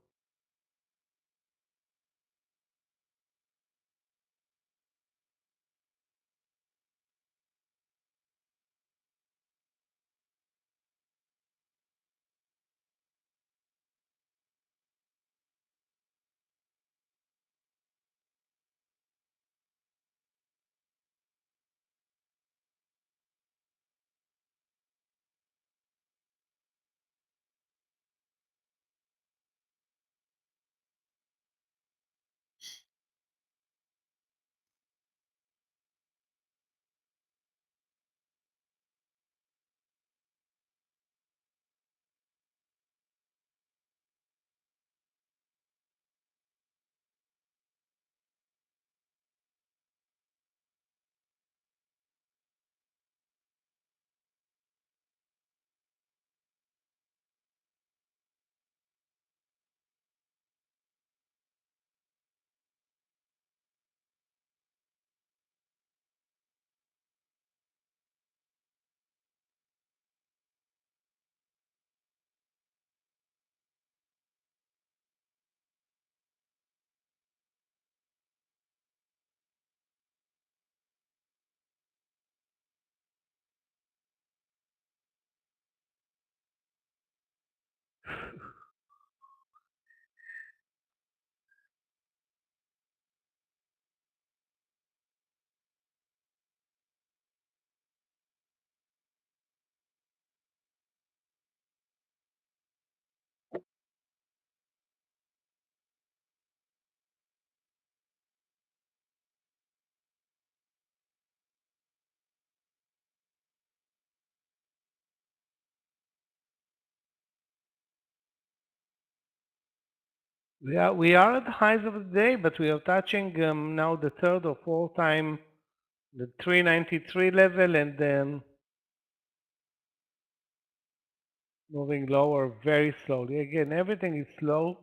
We are at the highs of the day, but we are touching now the third or fourth time the 393 level, and then moving lower very slowly. Again, everything is slow.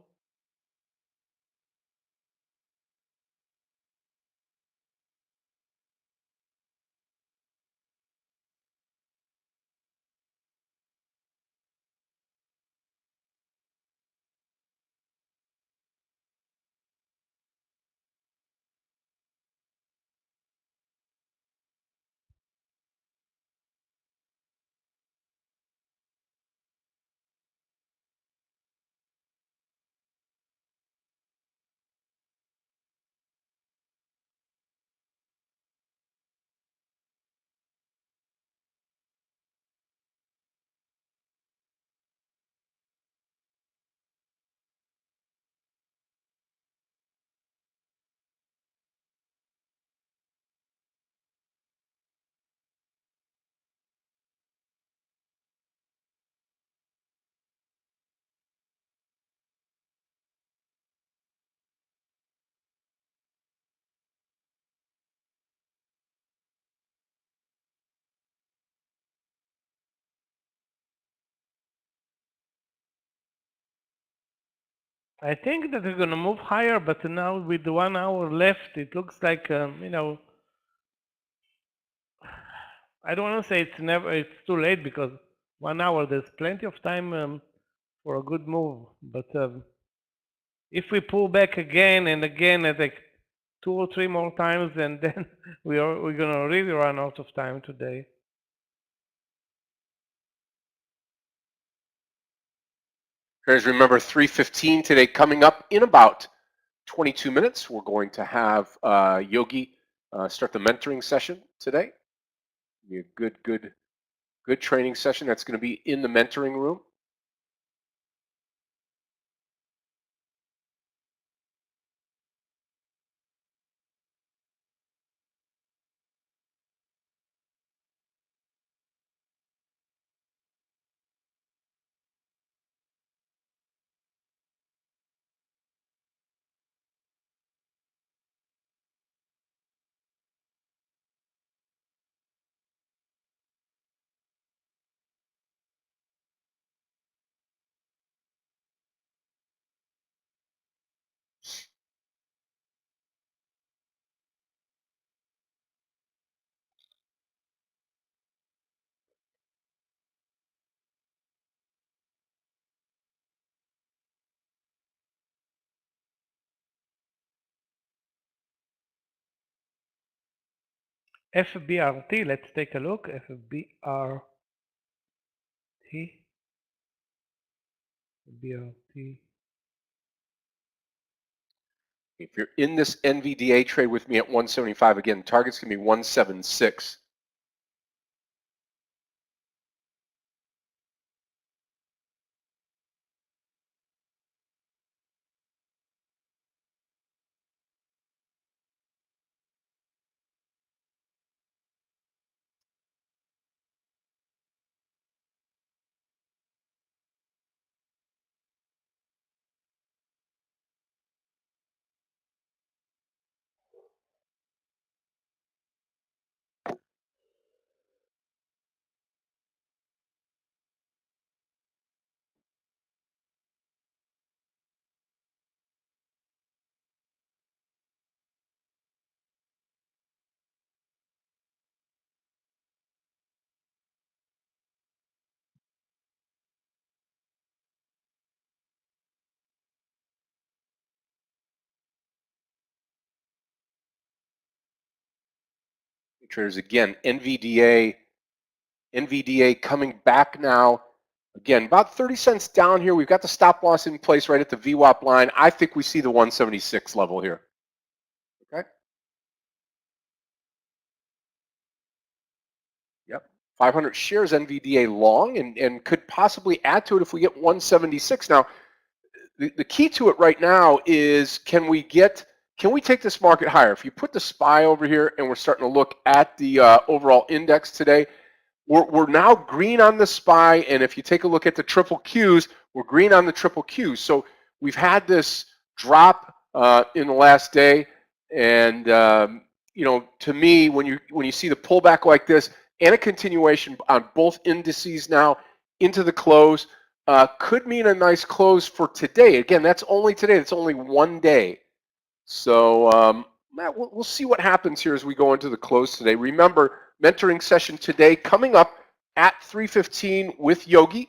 I think that it's going to move higher, but now with 1 hour left, it looks like, you know, I don't want to say it's too late, because 1 hour, there's plenty of time for a good move. But if we pull back again and again at like 2 or 3 more times, and then we're going to really run out of time today. Guys, remember 3:15 today coming up in about 22 minutes. We're going to have Yogi start the mentoring session today. Be a good training session. That's going to be in the mentoring room. FBRT, let's take a look. FBRT. BRT. If you're in this NVDA trade with me at 175, again, target's going to be 176. Traders, again, NVDA coming back now. Again, about 30 cents down here. We've got the stop loss in place right at the VWAP line. I think we see the 176 level here. Okay. Yep. 500 shares NVDA long and could possibly add to it if we get 176. Now, the key to it right now is can we take this market higher? If you put the SPY over here and we're starting to look at the overall index today, we're now green on the SPY, and if you take a look at the triple Qs, we're green on the triple Qs. So we've had this drop in the last day, and you know, to me, when you see the pullback like this and a continuation on both indices now into the close, could mean a nice close for today. Again, that's only today. That's only one day. So we'll see what happens here as we go into the close today. Remember, mentoring session today coming up at 3:15 with Yogi,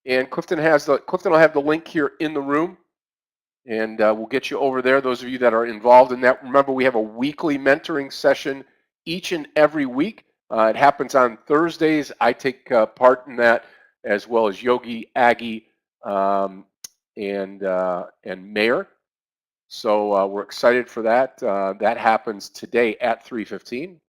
and Clifton will have the link here in the room, and we'll get you over there. Those of you that are involved in that, remember we have a weekly mentoring session each and every week. It happens on Thursdays. I take part in that, as well as Yogi, Aggie, and Meir. So we're excited for that. That happens today at 3:15.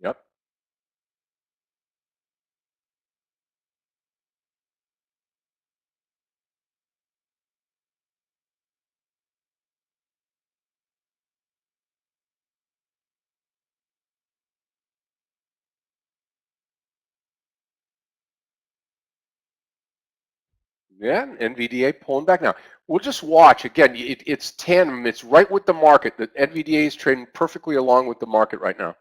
Yep. Yeah, NVDA pulling back now. We'll just watch. Again, it's tandem. It's right with the market. The NVDA is trading perfectly along with the market right now.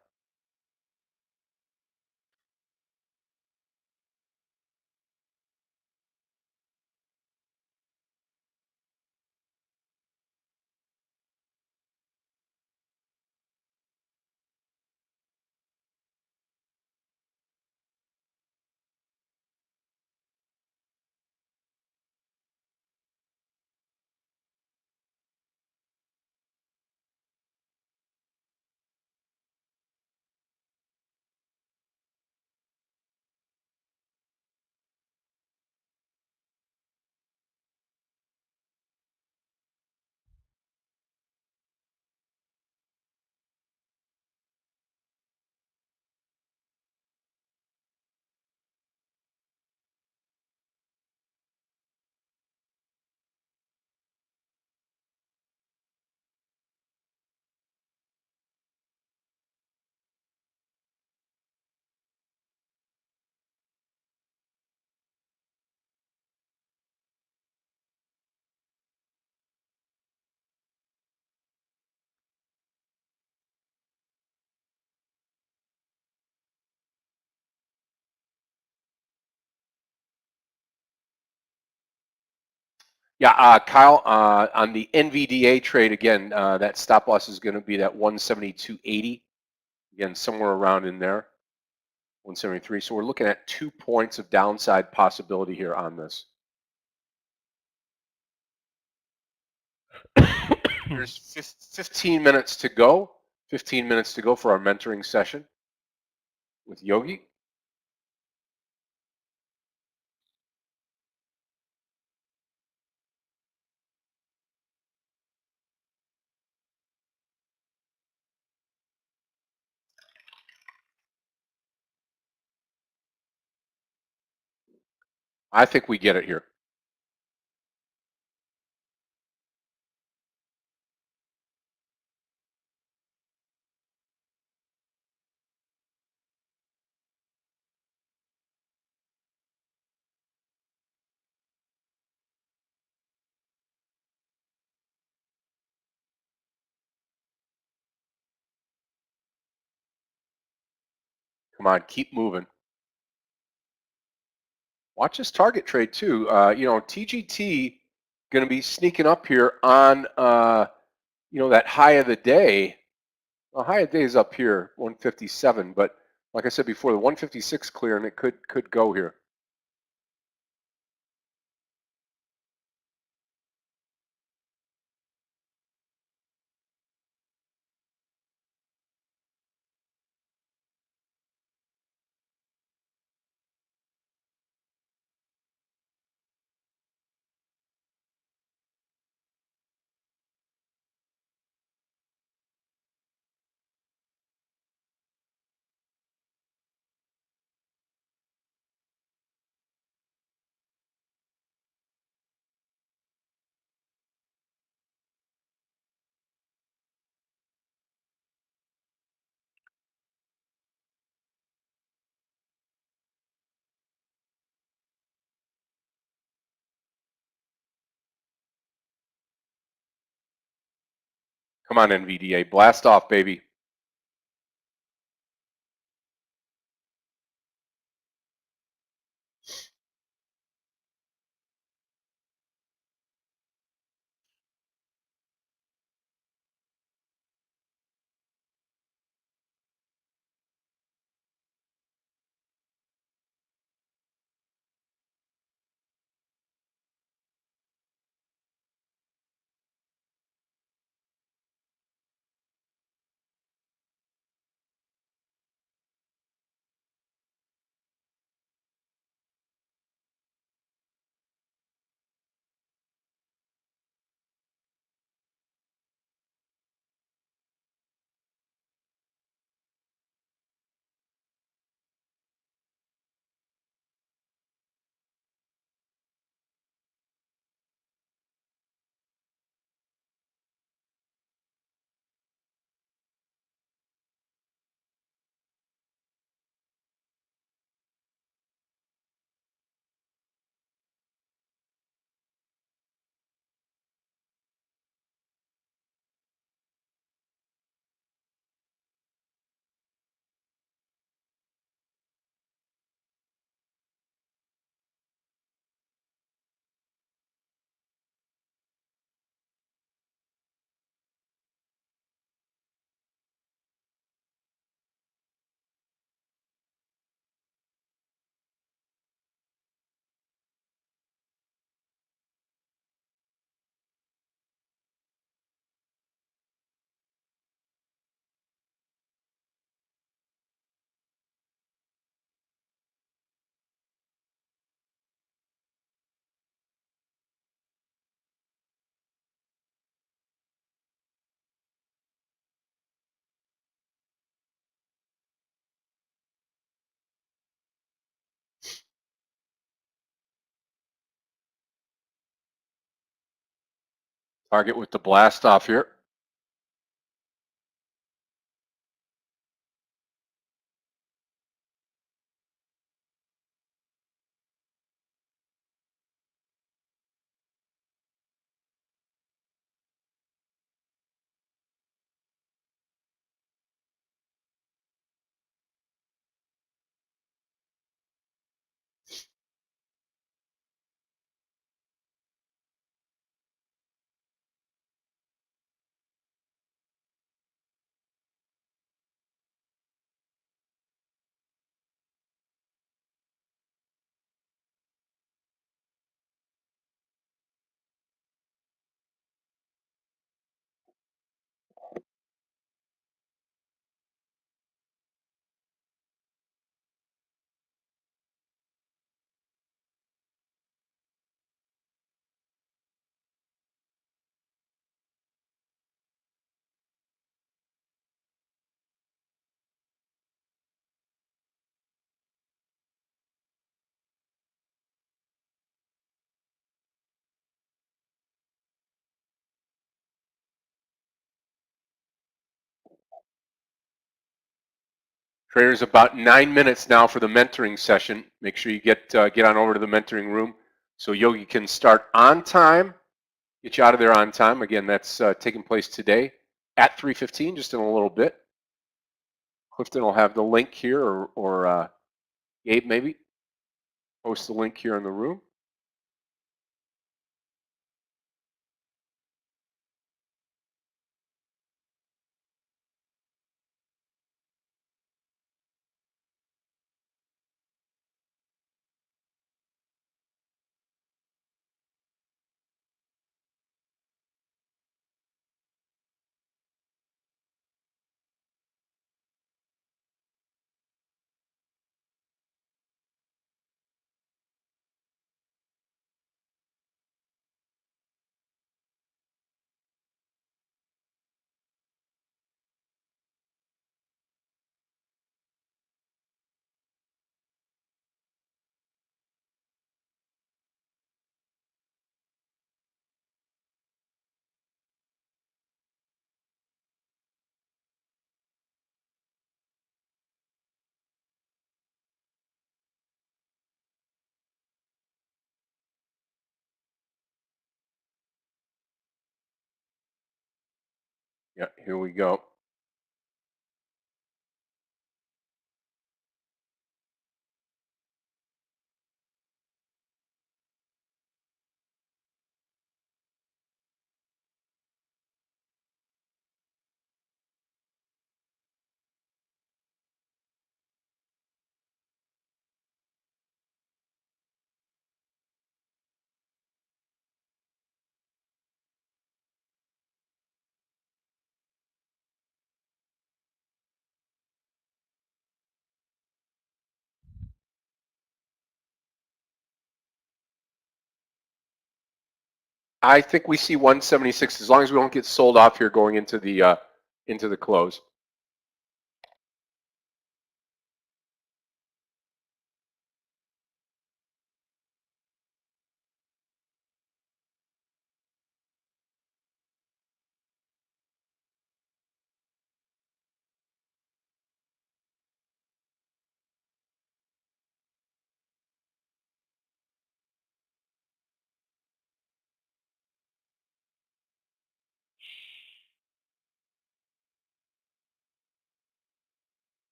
Yeah, Kyle, on the NVDA trade, again, that stop loss is going to be that 172.80. Again, somewhere around in there, 173. So we're looking at 2 points of downside possibility here on this. There's 15 minutes to go. 15 minutes to go for our mentoring session with Yogi. I think we get it here. Come on, keep moving. Watch this target trade too. You know, TGT going to be sneaking up here on, you know, that high of the day. Well, high of the day is up here, 157. But like I said before, the 156 clear, and it could go here. Come on, NVDA, blast off, baby. Target with the blast off here. Traders, about 9 minutes now for the mentoring session. Make sure you get on over to the mentoring room so Yogi can start on time. Get you out of there on time. Again, that's taking place today at 3:15, just in a little bit. Clifton will have the link here, or Gabe maybe post the link here in the room. Yeah, here we go. I think we see 176 as long as we don't get sold off here going into the close.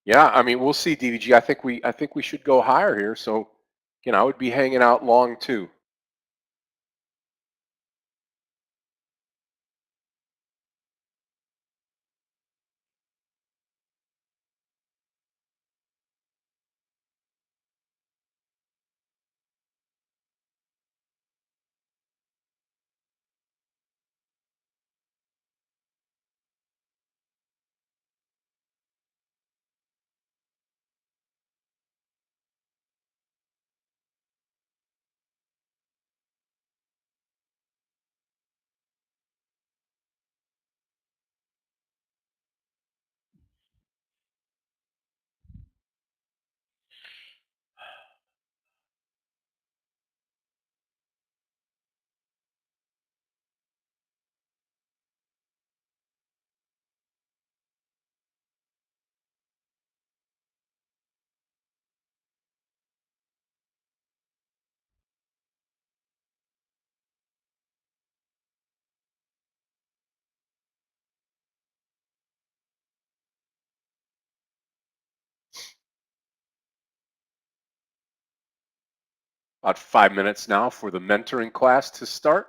Yeah, I mean, we'll see, DVG. I think we should go higher here. So, again, I would be hanging out long too. About 5 minutes now for the mentoring class to start.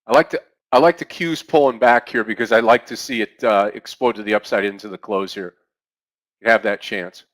I like the cues pulling back here because I like to see it explode to the upside into the close here. You have that chance.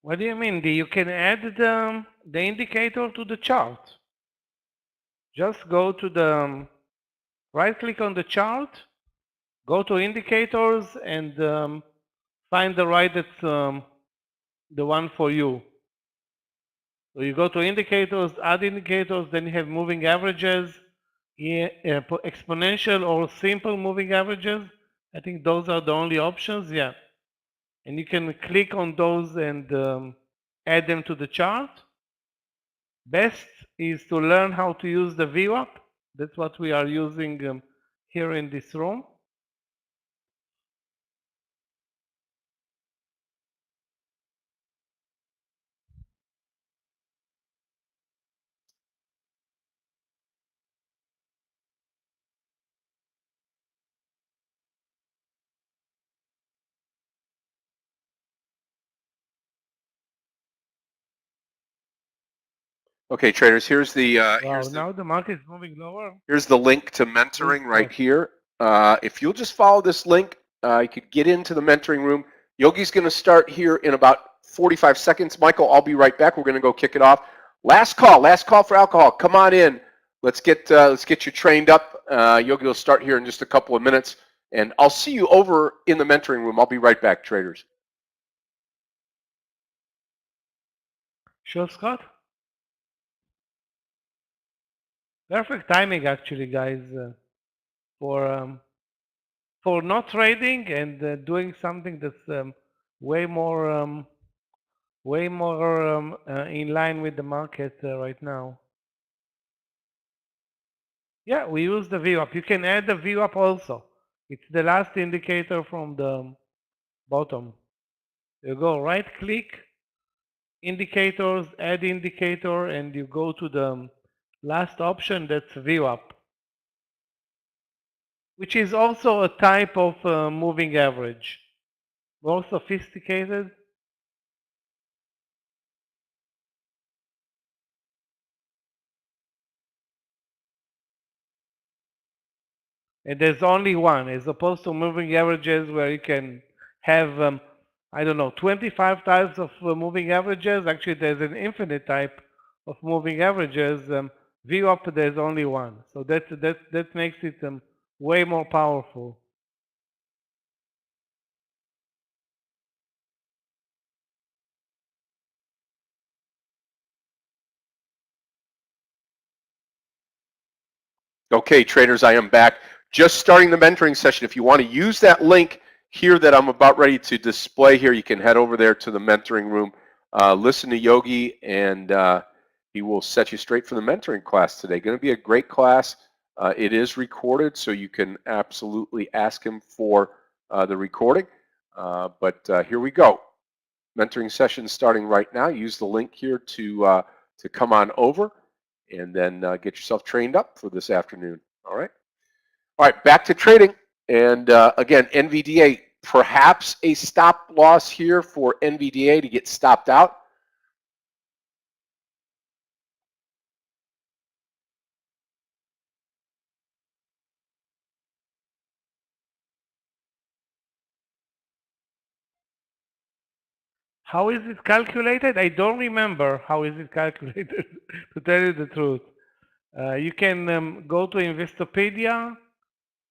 What do you mean? You can add the indicator to the chart. Just go to the right click on the chart, go to indicators, and find the right that's the one for you. So you go to indicators, add indicators, then you have moving averages, exponential or simple moving averages. I think those are the only options, yeah. And you can click on those and add them to the chart. Best is to learn how to use the VWAP. That's what we are using here in this room. Okay, traders, here's the Wow, now the market is moving lower. here's the link to mentoring right here. If you'll just follow this link, you could get into the mentoring room. Yogi's going to start here in about 45 seconds. Michael, I'll be right back. We're going to go kick it off. Last call for alcohol. Come on in. Let's get you trained up. Yogi will start here in just a couple of minutes, and I'll see you over in the mentoring room. I'll be right back, traders. Sure, Scott? Perfect timing, actually, guys, for not trading and doing something that's way more in line with the market right now. Yeah, we use the VWAP. You can add the VWAP also. It's the last indicator from the bottom. You go right click, indicators, add indicator, and you go to the last option, that's VWAP, which is also a type of moving average. More sophisticated. And there's only one, as opposed to moving averages where you can have I don't know, 25 types of moving averages. Actually, there's an infinite type of moving averages. VWAP, there's only one. So that makes it way more powerful. Okay, traders, I am back. Just starting the mentoring session. If you want to use that link here that I'm about ready to display here, you can head over there to the mentoring room. Listen to Yogi, and he will set you straight for the mentoring class today. Going to be a great class. It is recorded, so you can absolutely ask him for the recording. But here we go. Mentoring session starting right now. Use the link here to come on over, and then get yourself trained up for this afternoon. All right. All right, back to trading. And again, NVDA, perhaps a stop loss here for NVDA to get stopped out. How is it calculated? I don't remember how is it calculated, to tell you the truth. You can go to Investopedia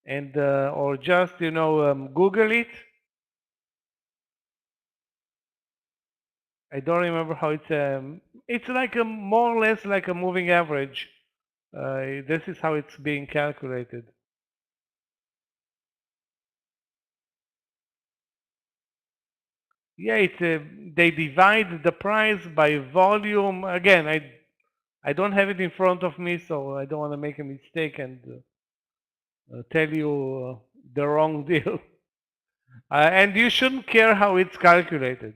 and or just Google it. I don't remember how it's like a more or less like a moving average. This is how it's being calculated. Yeah, they divide the price by volume. Again, I don't have it in front of me, so I don't want to make a mistake and tell you the wrong deal. And you shouldn't care how it's calculated.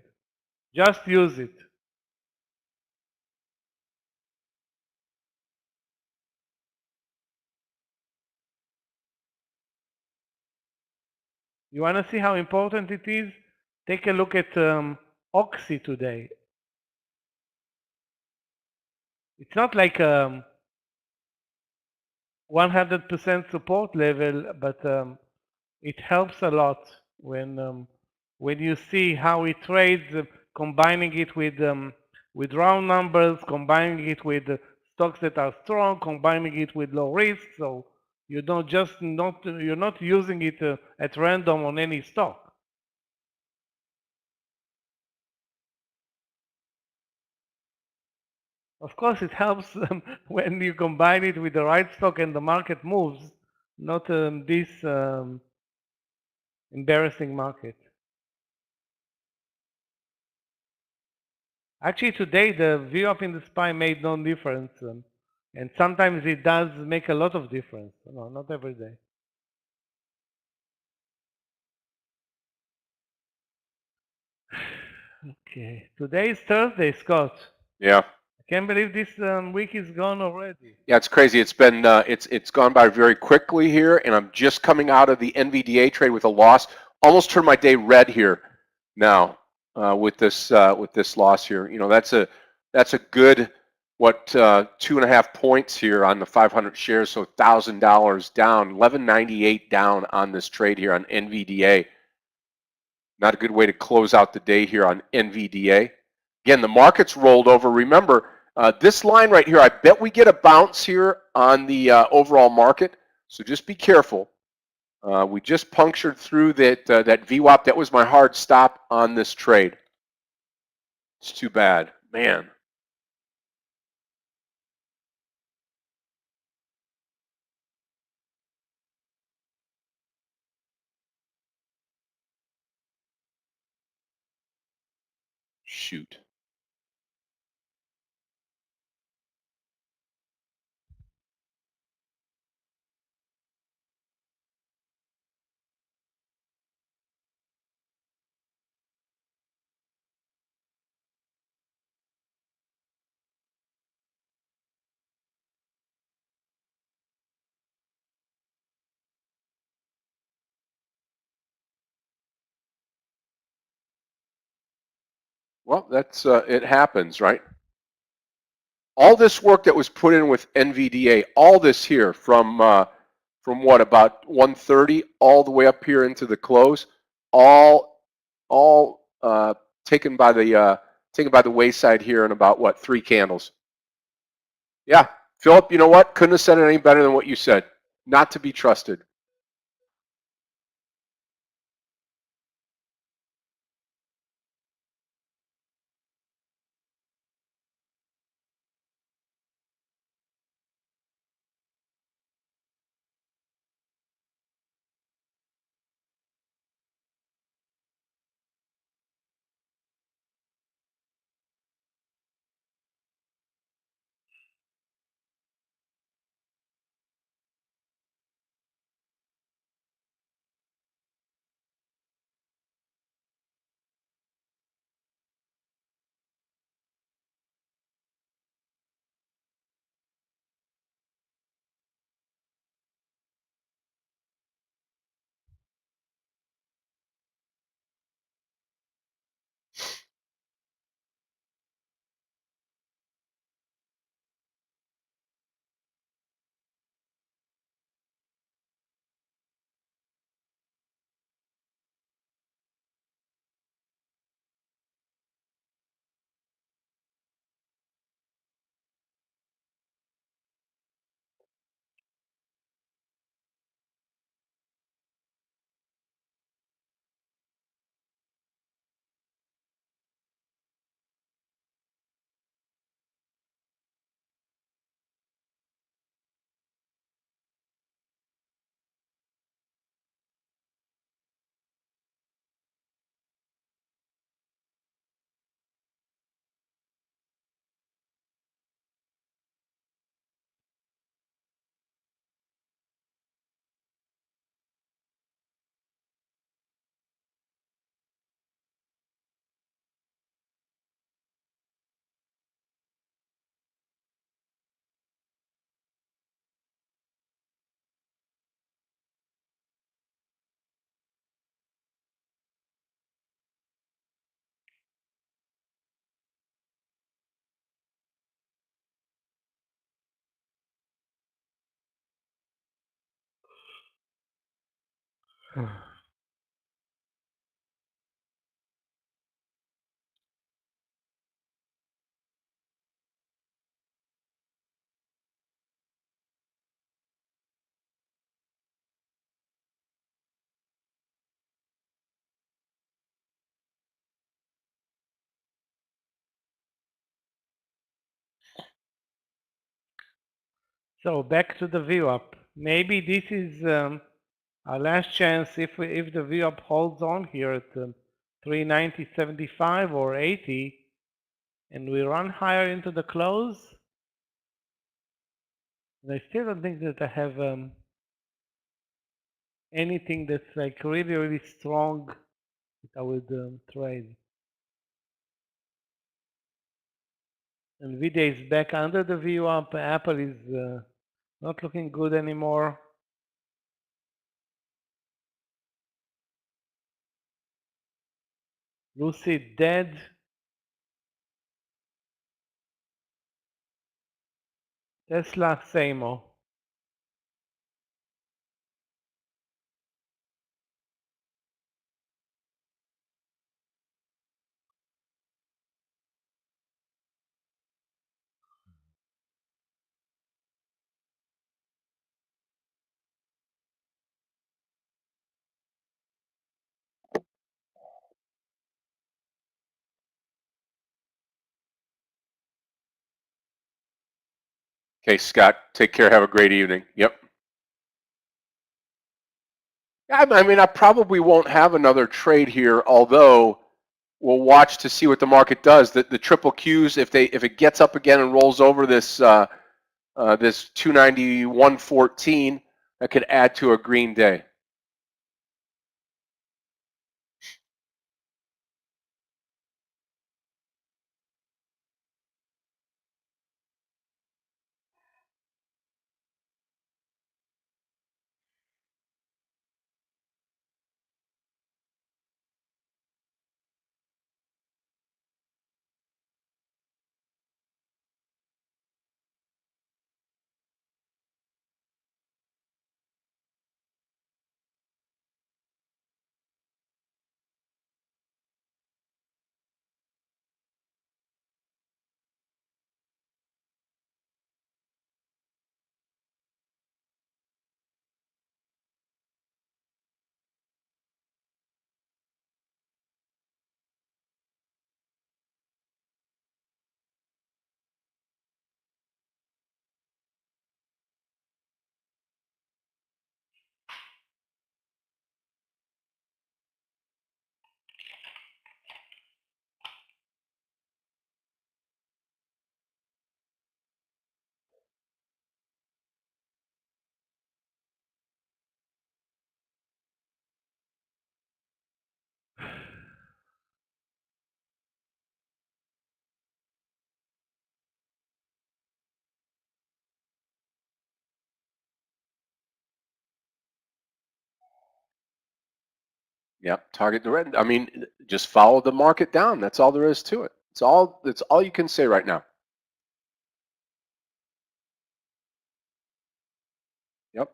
Just use it. You want to see how important it is? Take a look at Oxy today. It's not like 100% support level, but it helps a lot when you see how it trades, combining it with round numbers, combining it with stocks that are strong, combining it with low risk. So you don't you're not using it at random on any stock. Of course, it helps when you combine it with the right stock and the market moves, not this embarrassing market. Actually, today the VWAP in the SPY made no difference, and sometimes it does make a lot of difference. No, not every day. Okay, today is Thursday, Scott. Yeah. I can't believe this week is gone already. Yeah, it's crazy. It's been it's gone by very quickly here, and I'm just coming out of the NVDA trade with a loss. Almost turned my day red here now with this loss here. You know, that's a good 2.5 points here on the 500 shares, so $1,000 down, 1198 down on this trade here on NVDA. Not a good way to close out the day here on NVDA. Again, the market's rolled over. Remember, this line right here, I bet we get a bounce here on the overall market, so just be careful. We just punctured through that VWAP. That was my hard stop on this trade. It's too bad, man. Shoot. Well, that's it happens, right? All this work that was put in with NVDA, all this here from what, about 1:30 all the way up here into the close, all taken by the wayside here in about what, 3 candles. Yeah, Philip, you know what? Couldn't have said it any better than what you said. Not to be trusted. So back to the VWAP. Maybe this is our last chance if the VWAP holds on here at 390.75 or 80, and we run higher into the close. And I still don't think that I have anything that's like really strong that I would trade. Nvidia is back under the VWAP. Apple is not looking good anymore. Lucid dead. Tesla same old. Okay, Scott, take care. Have a great evening. Yep. I mean, I probably won't have another trade here, although we'll watch to see what the market does. The triple Qs, if it gets up again and rolls over this this 291.14, that could add to a green day. Yep, target the red. I mean, just follow the market down. That's all there is to it. That's all you can say right now. Yep.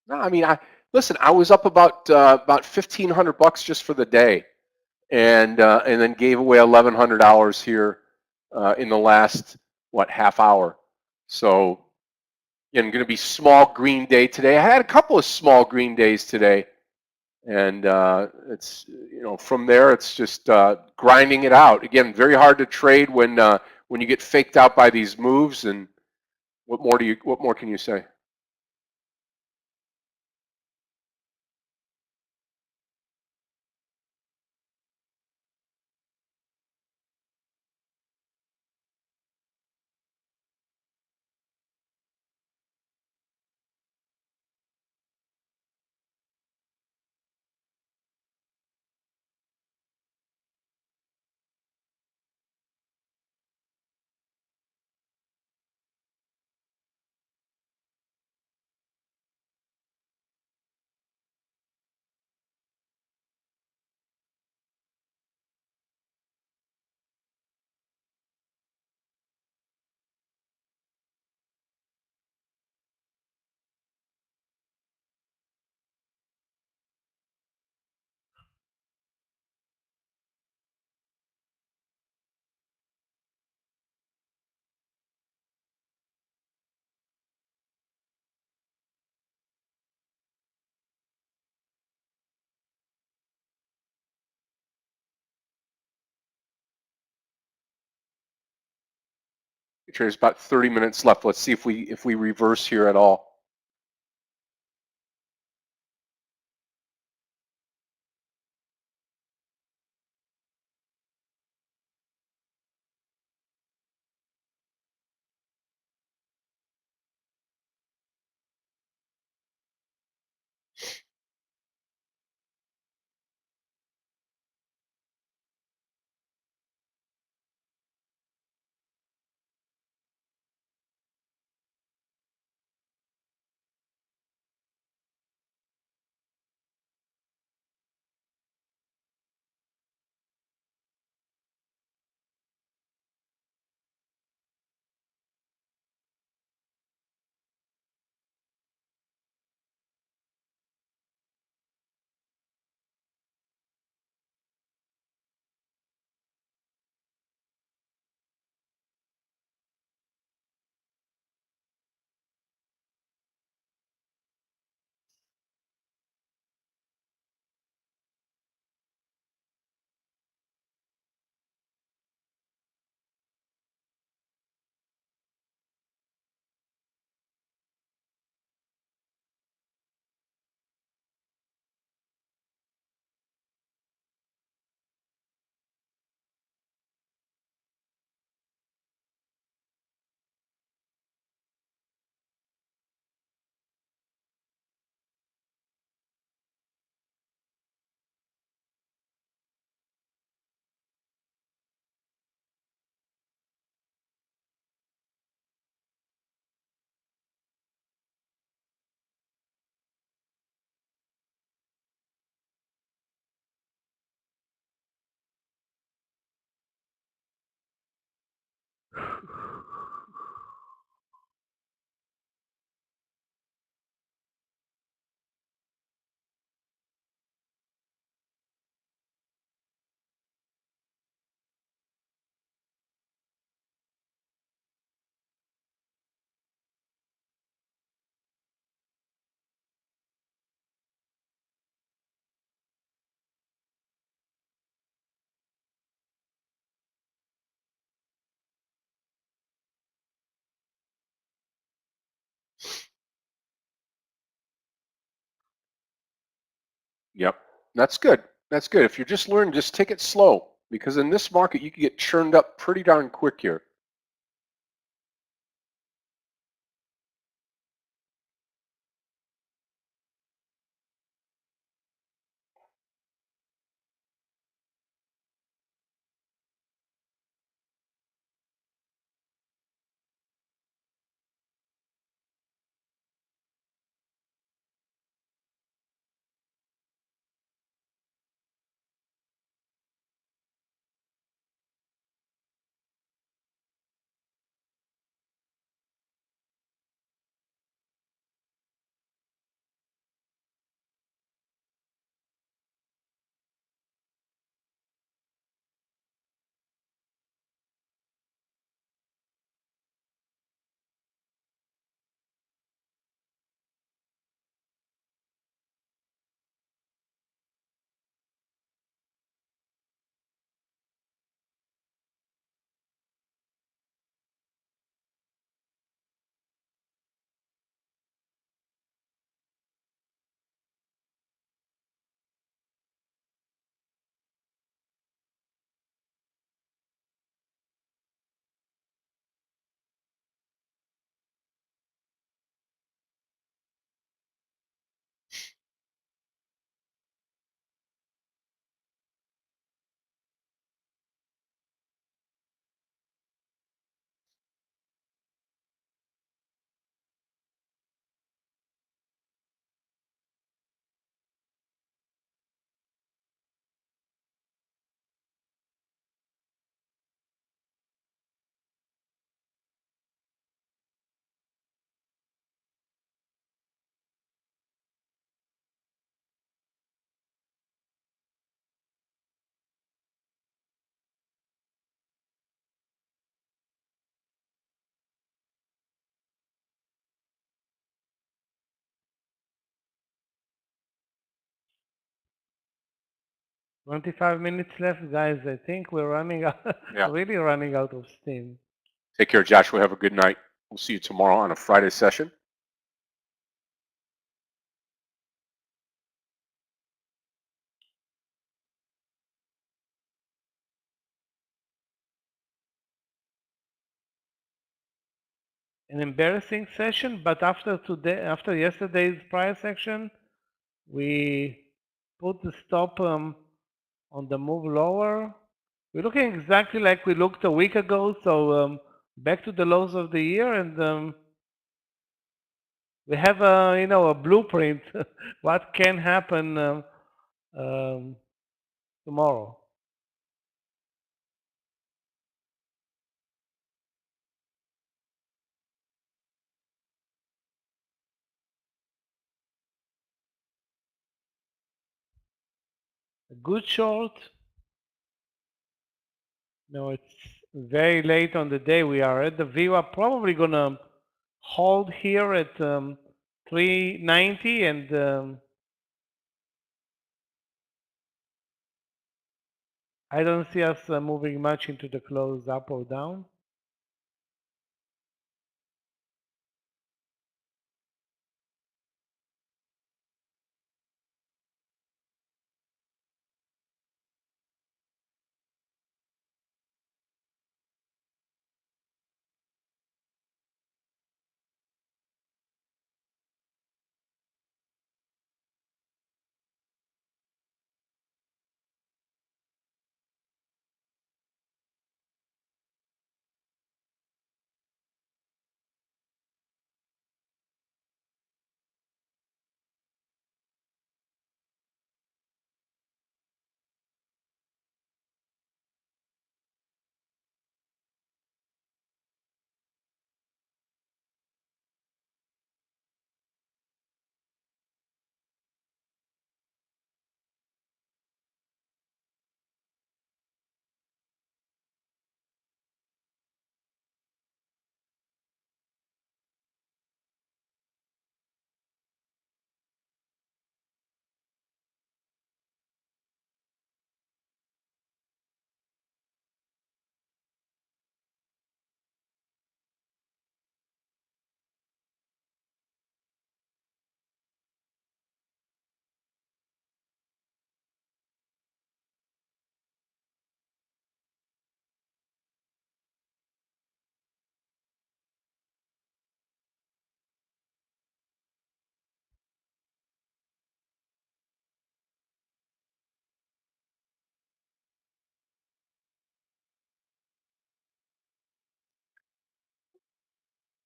No, I mean, listen. I was up about $1,500 just for the day, and then gave away $1,100 here in the last half hour. So again, going to be small green day today. I had a couple of small green days today, and it's from there it's just grinding it out. Again, very hard to trade when you get faked out by these moves. And what more can you say? There's about 30 minutes left. Let's see if we reverse here at all. Yep, that's good. That's good. If you're just learning, just take it slow, because in this market you can get churned up pretty darn quick here. 25 minutes left, guys. I think we're running out, Yeah. really running out of steam. Take care, Joshua. Have a good night. We'll see you tomorrow on a Friday session. An embarrassing session, but after yesterday's price action, we put the stop on the move lower. We're looking exactly like we looked a week ago, so back to the lows of the year, and we have a blueprint what can happen tomorrow. A good short. No, it's very late on the day. We are at the VWAP, probably gonna hold here at 390, and I don't see us moving much into the close up or down.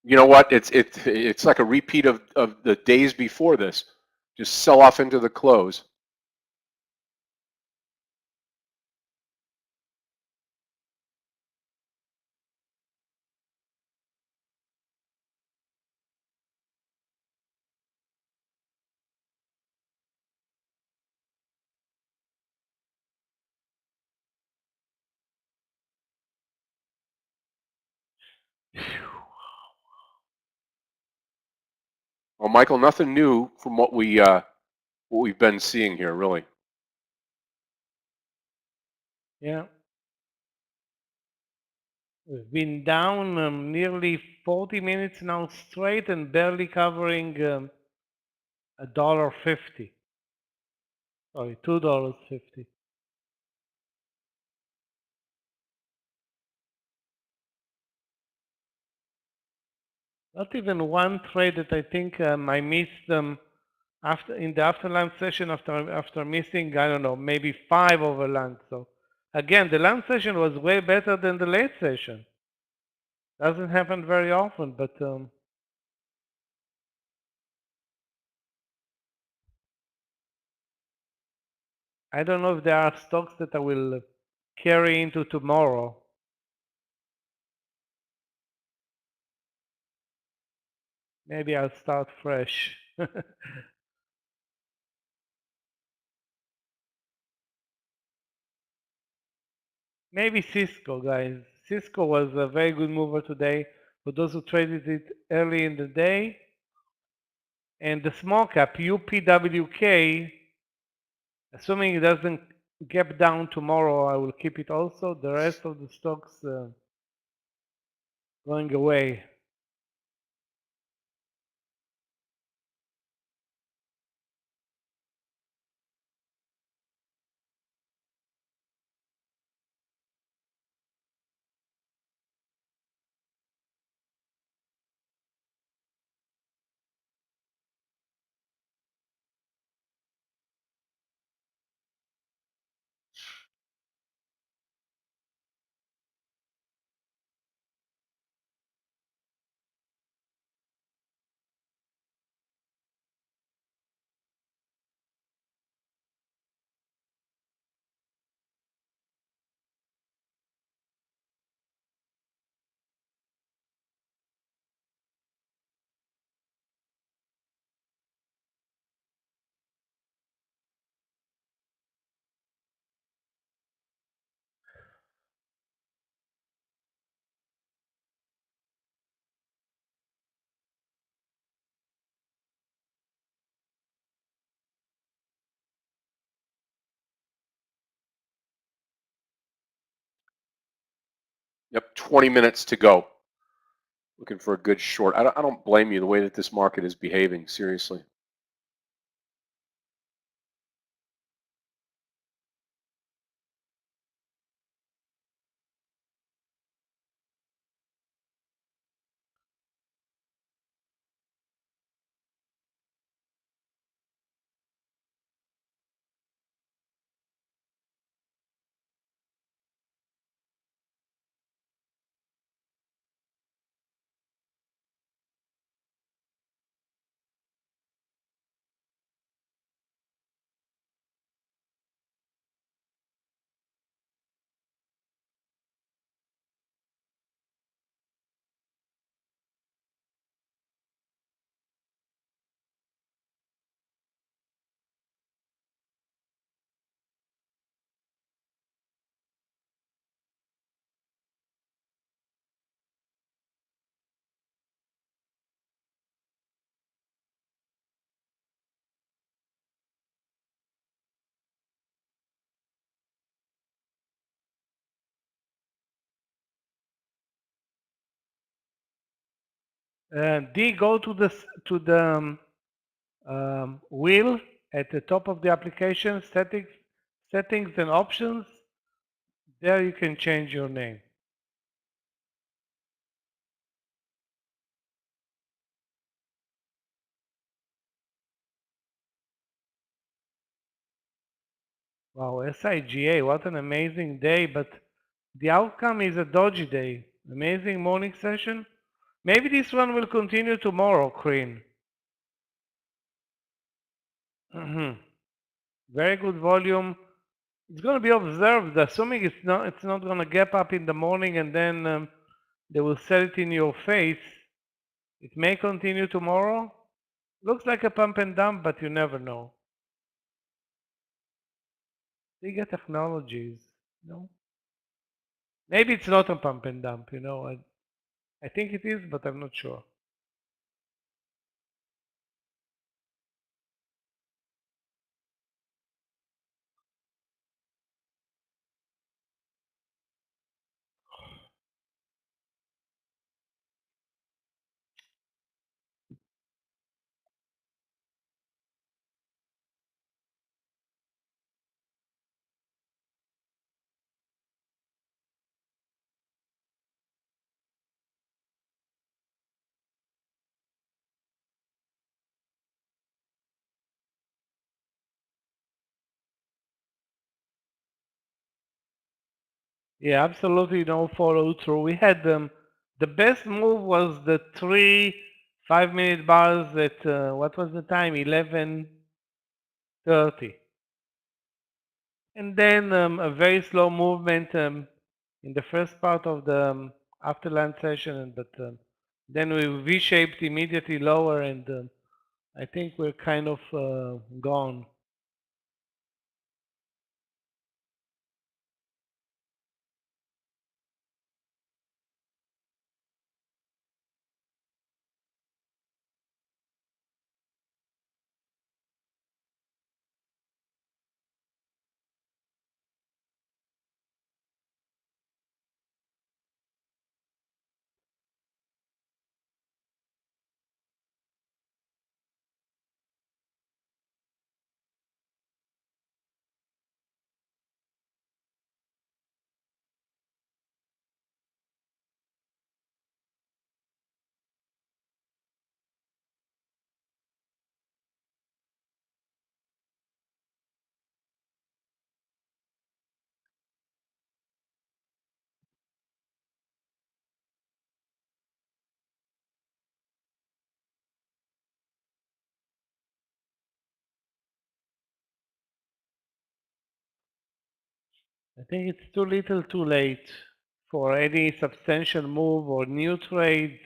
You know what? It's like a repeat of the days before this. Just sell off into the close. Well, Michael, nothing new from what we've been seeing here, really. Yeah. We've been down nearly 40 minutes now straight and barely covering $1.50. Sorry, $2.50. Not even one trade that I think I missed after in the after lunch session after missing, I don't know, maybe 5 over lunch. So again, the lunch session was way better than the late session. Doesn't happen very often, but I don't know if there are stocks that I will carry into tomorrow. Maybe I'll start fresh. Maybe Cisco, guys. Cisco was a very good mover today for those who traded it early in the day. And the small cap, UPWK, assuming it doesn't gap down tomorrow, I will keep it also. The rest of the stocks going away. Yep, 20 minutes to go. Looking for a good short. I don't blame you the way that this market is behaving, seriously. D, go to the wheel at the top of the application, settings and options. There you can change your name. Wow, SIGA, what an amazing day, but the outcome is a dodgy day. Amazing morning session. Maybe this one will continue tomorrow, Crane. Very good volume. It's going to be observed, assuming it's not going to gap up in the morning and then they will sell it in your face. It may continue tomorrow. Looks like a pump and dump, but you never know. Bigger technologies, you know. Maybe it's not a pump and dump, you know. I think it is, but I'm not sure. Yeah, absolutely no follow through. We had the best move was the 3 5-minute bars at what was the time? 11:30, and then a very slow movement in the first part of the after lunch session, but then we V-shaped immediately lower, and I think we're kind of gone. I think it's too little too late for any substantial move or new trades.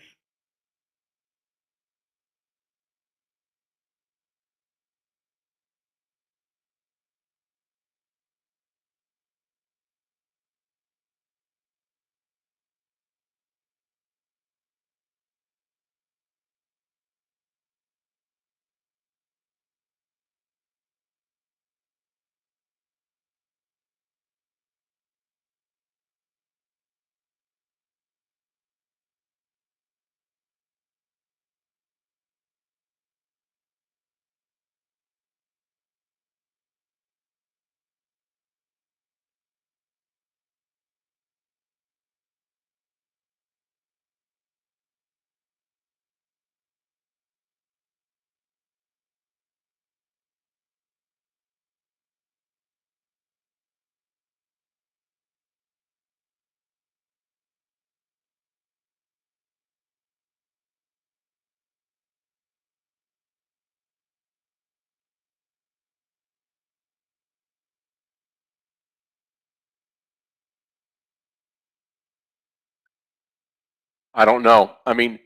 I don't know. I mean,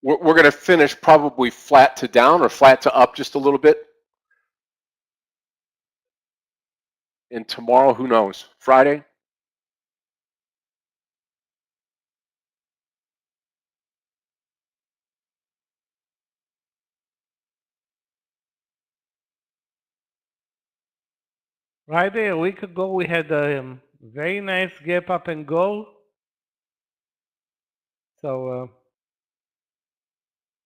we're going to finish probably flat to down or flat to up just a little bit. And tomorrow, who knows? Friday? Friday, a week ago, we had a very nice gap up and go. So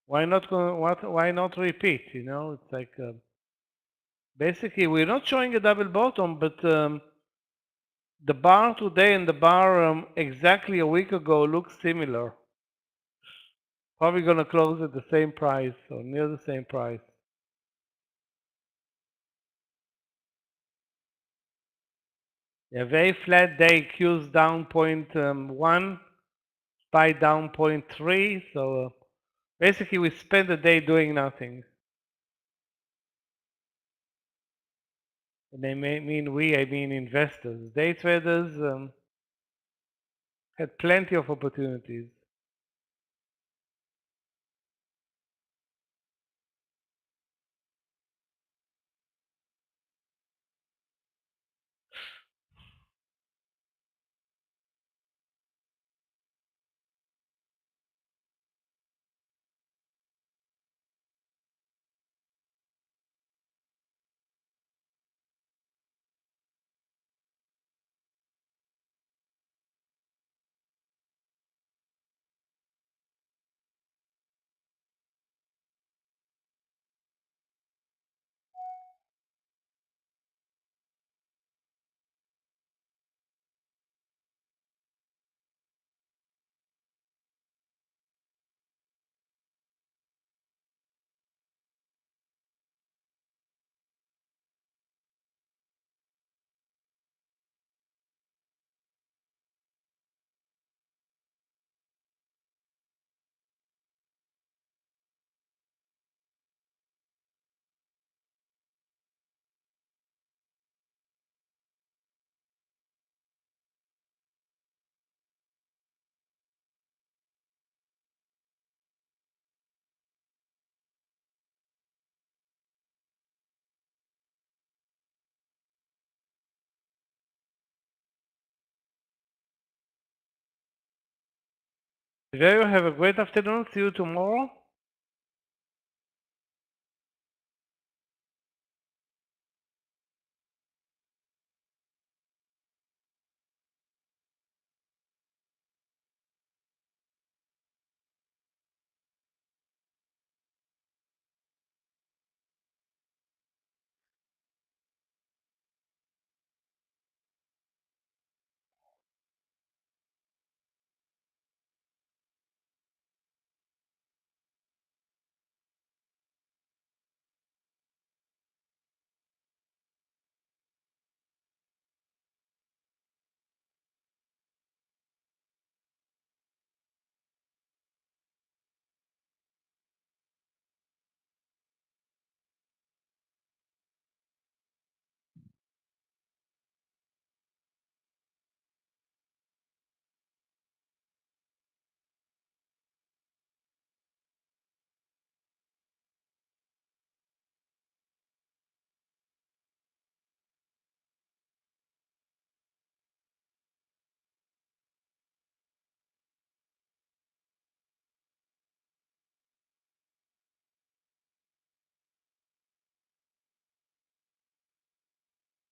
why not repeat? You know, it's like basically we're not showing a double bottom, but the bar today and the bar exactly a week ago looks similar. Probably gonna close at the same price or near the same price. A very flat day, Q's down 0.1, SPY down 0.3. So basically we spend the day doing nothing. And I mean investors. Day traders had plenty of opportunities. Very have a great afternoon. See you tomorrow.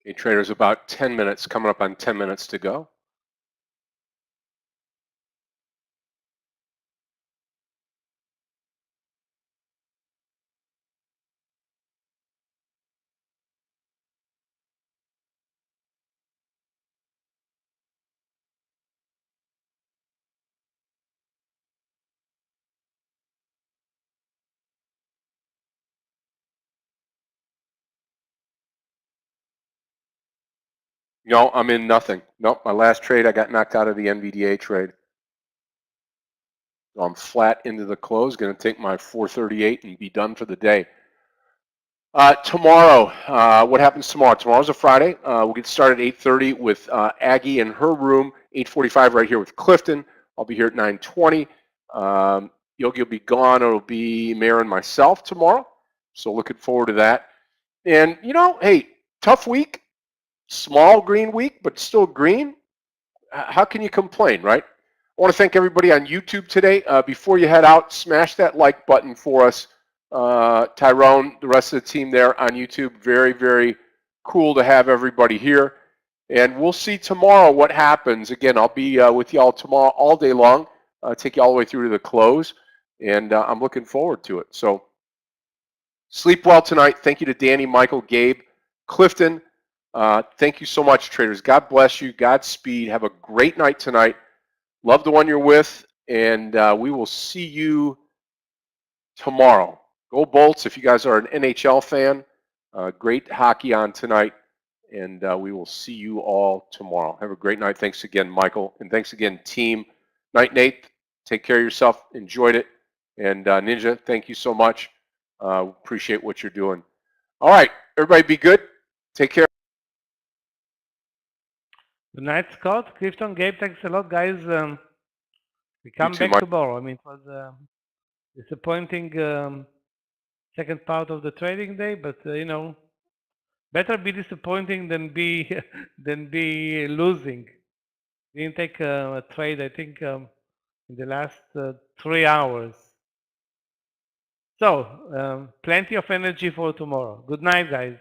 Okay, traders, about 10 minutes, coming up on 10 minutes to go. No, I'm in nothing. Nope, my last trade, I got knocked out of the NVDA trade. So I'm flat into the close, going to take my 438 and be done for the day. Tomorrow, what happens tomorrow? Tomorrow's a Friday. We'll get started at 8:30 with Aggie in her room, 8:45 right here with Clifton. I'll be here at 9:20. Yogi will be gone. It'll be Meir and myself tomorrow. So looking forward to that. And, you know, hey, tough week. Small green week, but still green. How can you complain, right? I want to thank everybody on YouTube today. Before you head out, smash that like button for us. Tyrone, the rest of the team there on YouTube, very, very cool to have everybody here. And we'll see tomorrow what happens. Again, I'll be with y'all tomorrow all day long, take you all the way through to the close. And I'm looking forward to it. So sleep well tonight. Thank you to Danny, Michael, Gabe, Clifton. Thank you so much, traders. God bless you. Godspeed. Have a great night tonight. Love the one you're with, and we will see you tomorrow. Go Bolts if you guys are an NHL fan. Great hockey on tonight, and we will see you all tomorrow. Have a great night. Thanks again, Michael, and thanks again, team. Night, Nate. Take care of yourself. Enjoyed it. And Ninja, thank you so much. Appreciate what you're doing. All right, everybody be good. Take care. Good night, Scott. Clifton, Gabe, thanks a lot, guys. We come too, back Mike. tomorrow. I mean, it was disappointing second part of the trading day, but you know, better be disappointing than be than be losing. Didn't take a trade, I think, in the last 3 hours. So, plenty of energy for tomorrow. Good night, guys.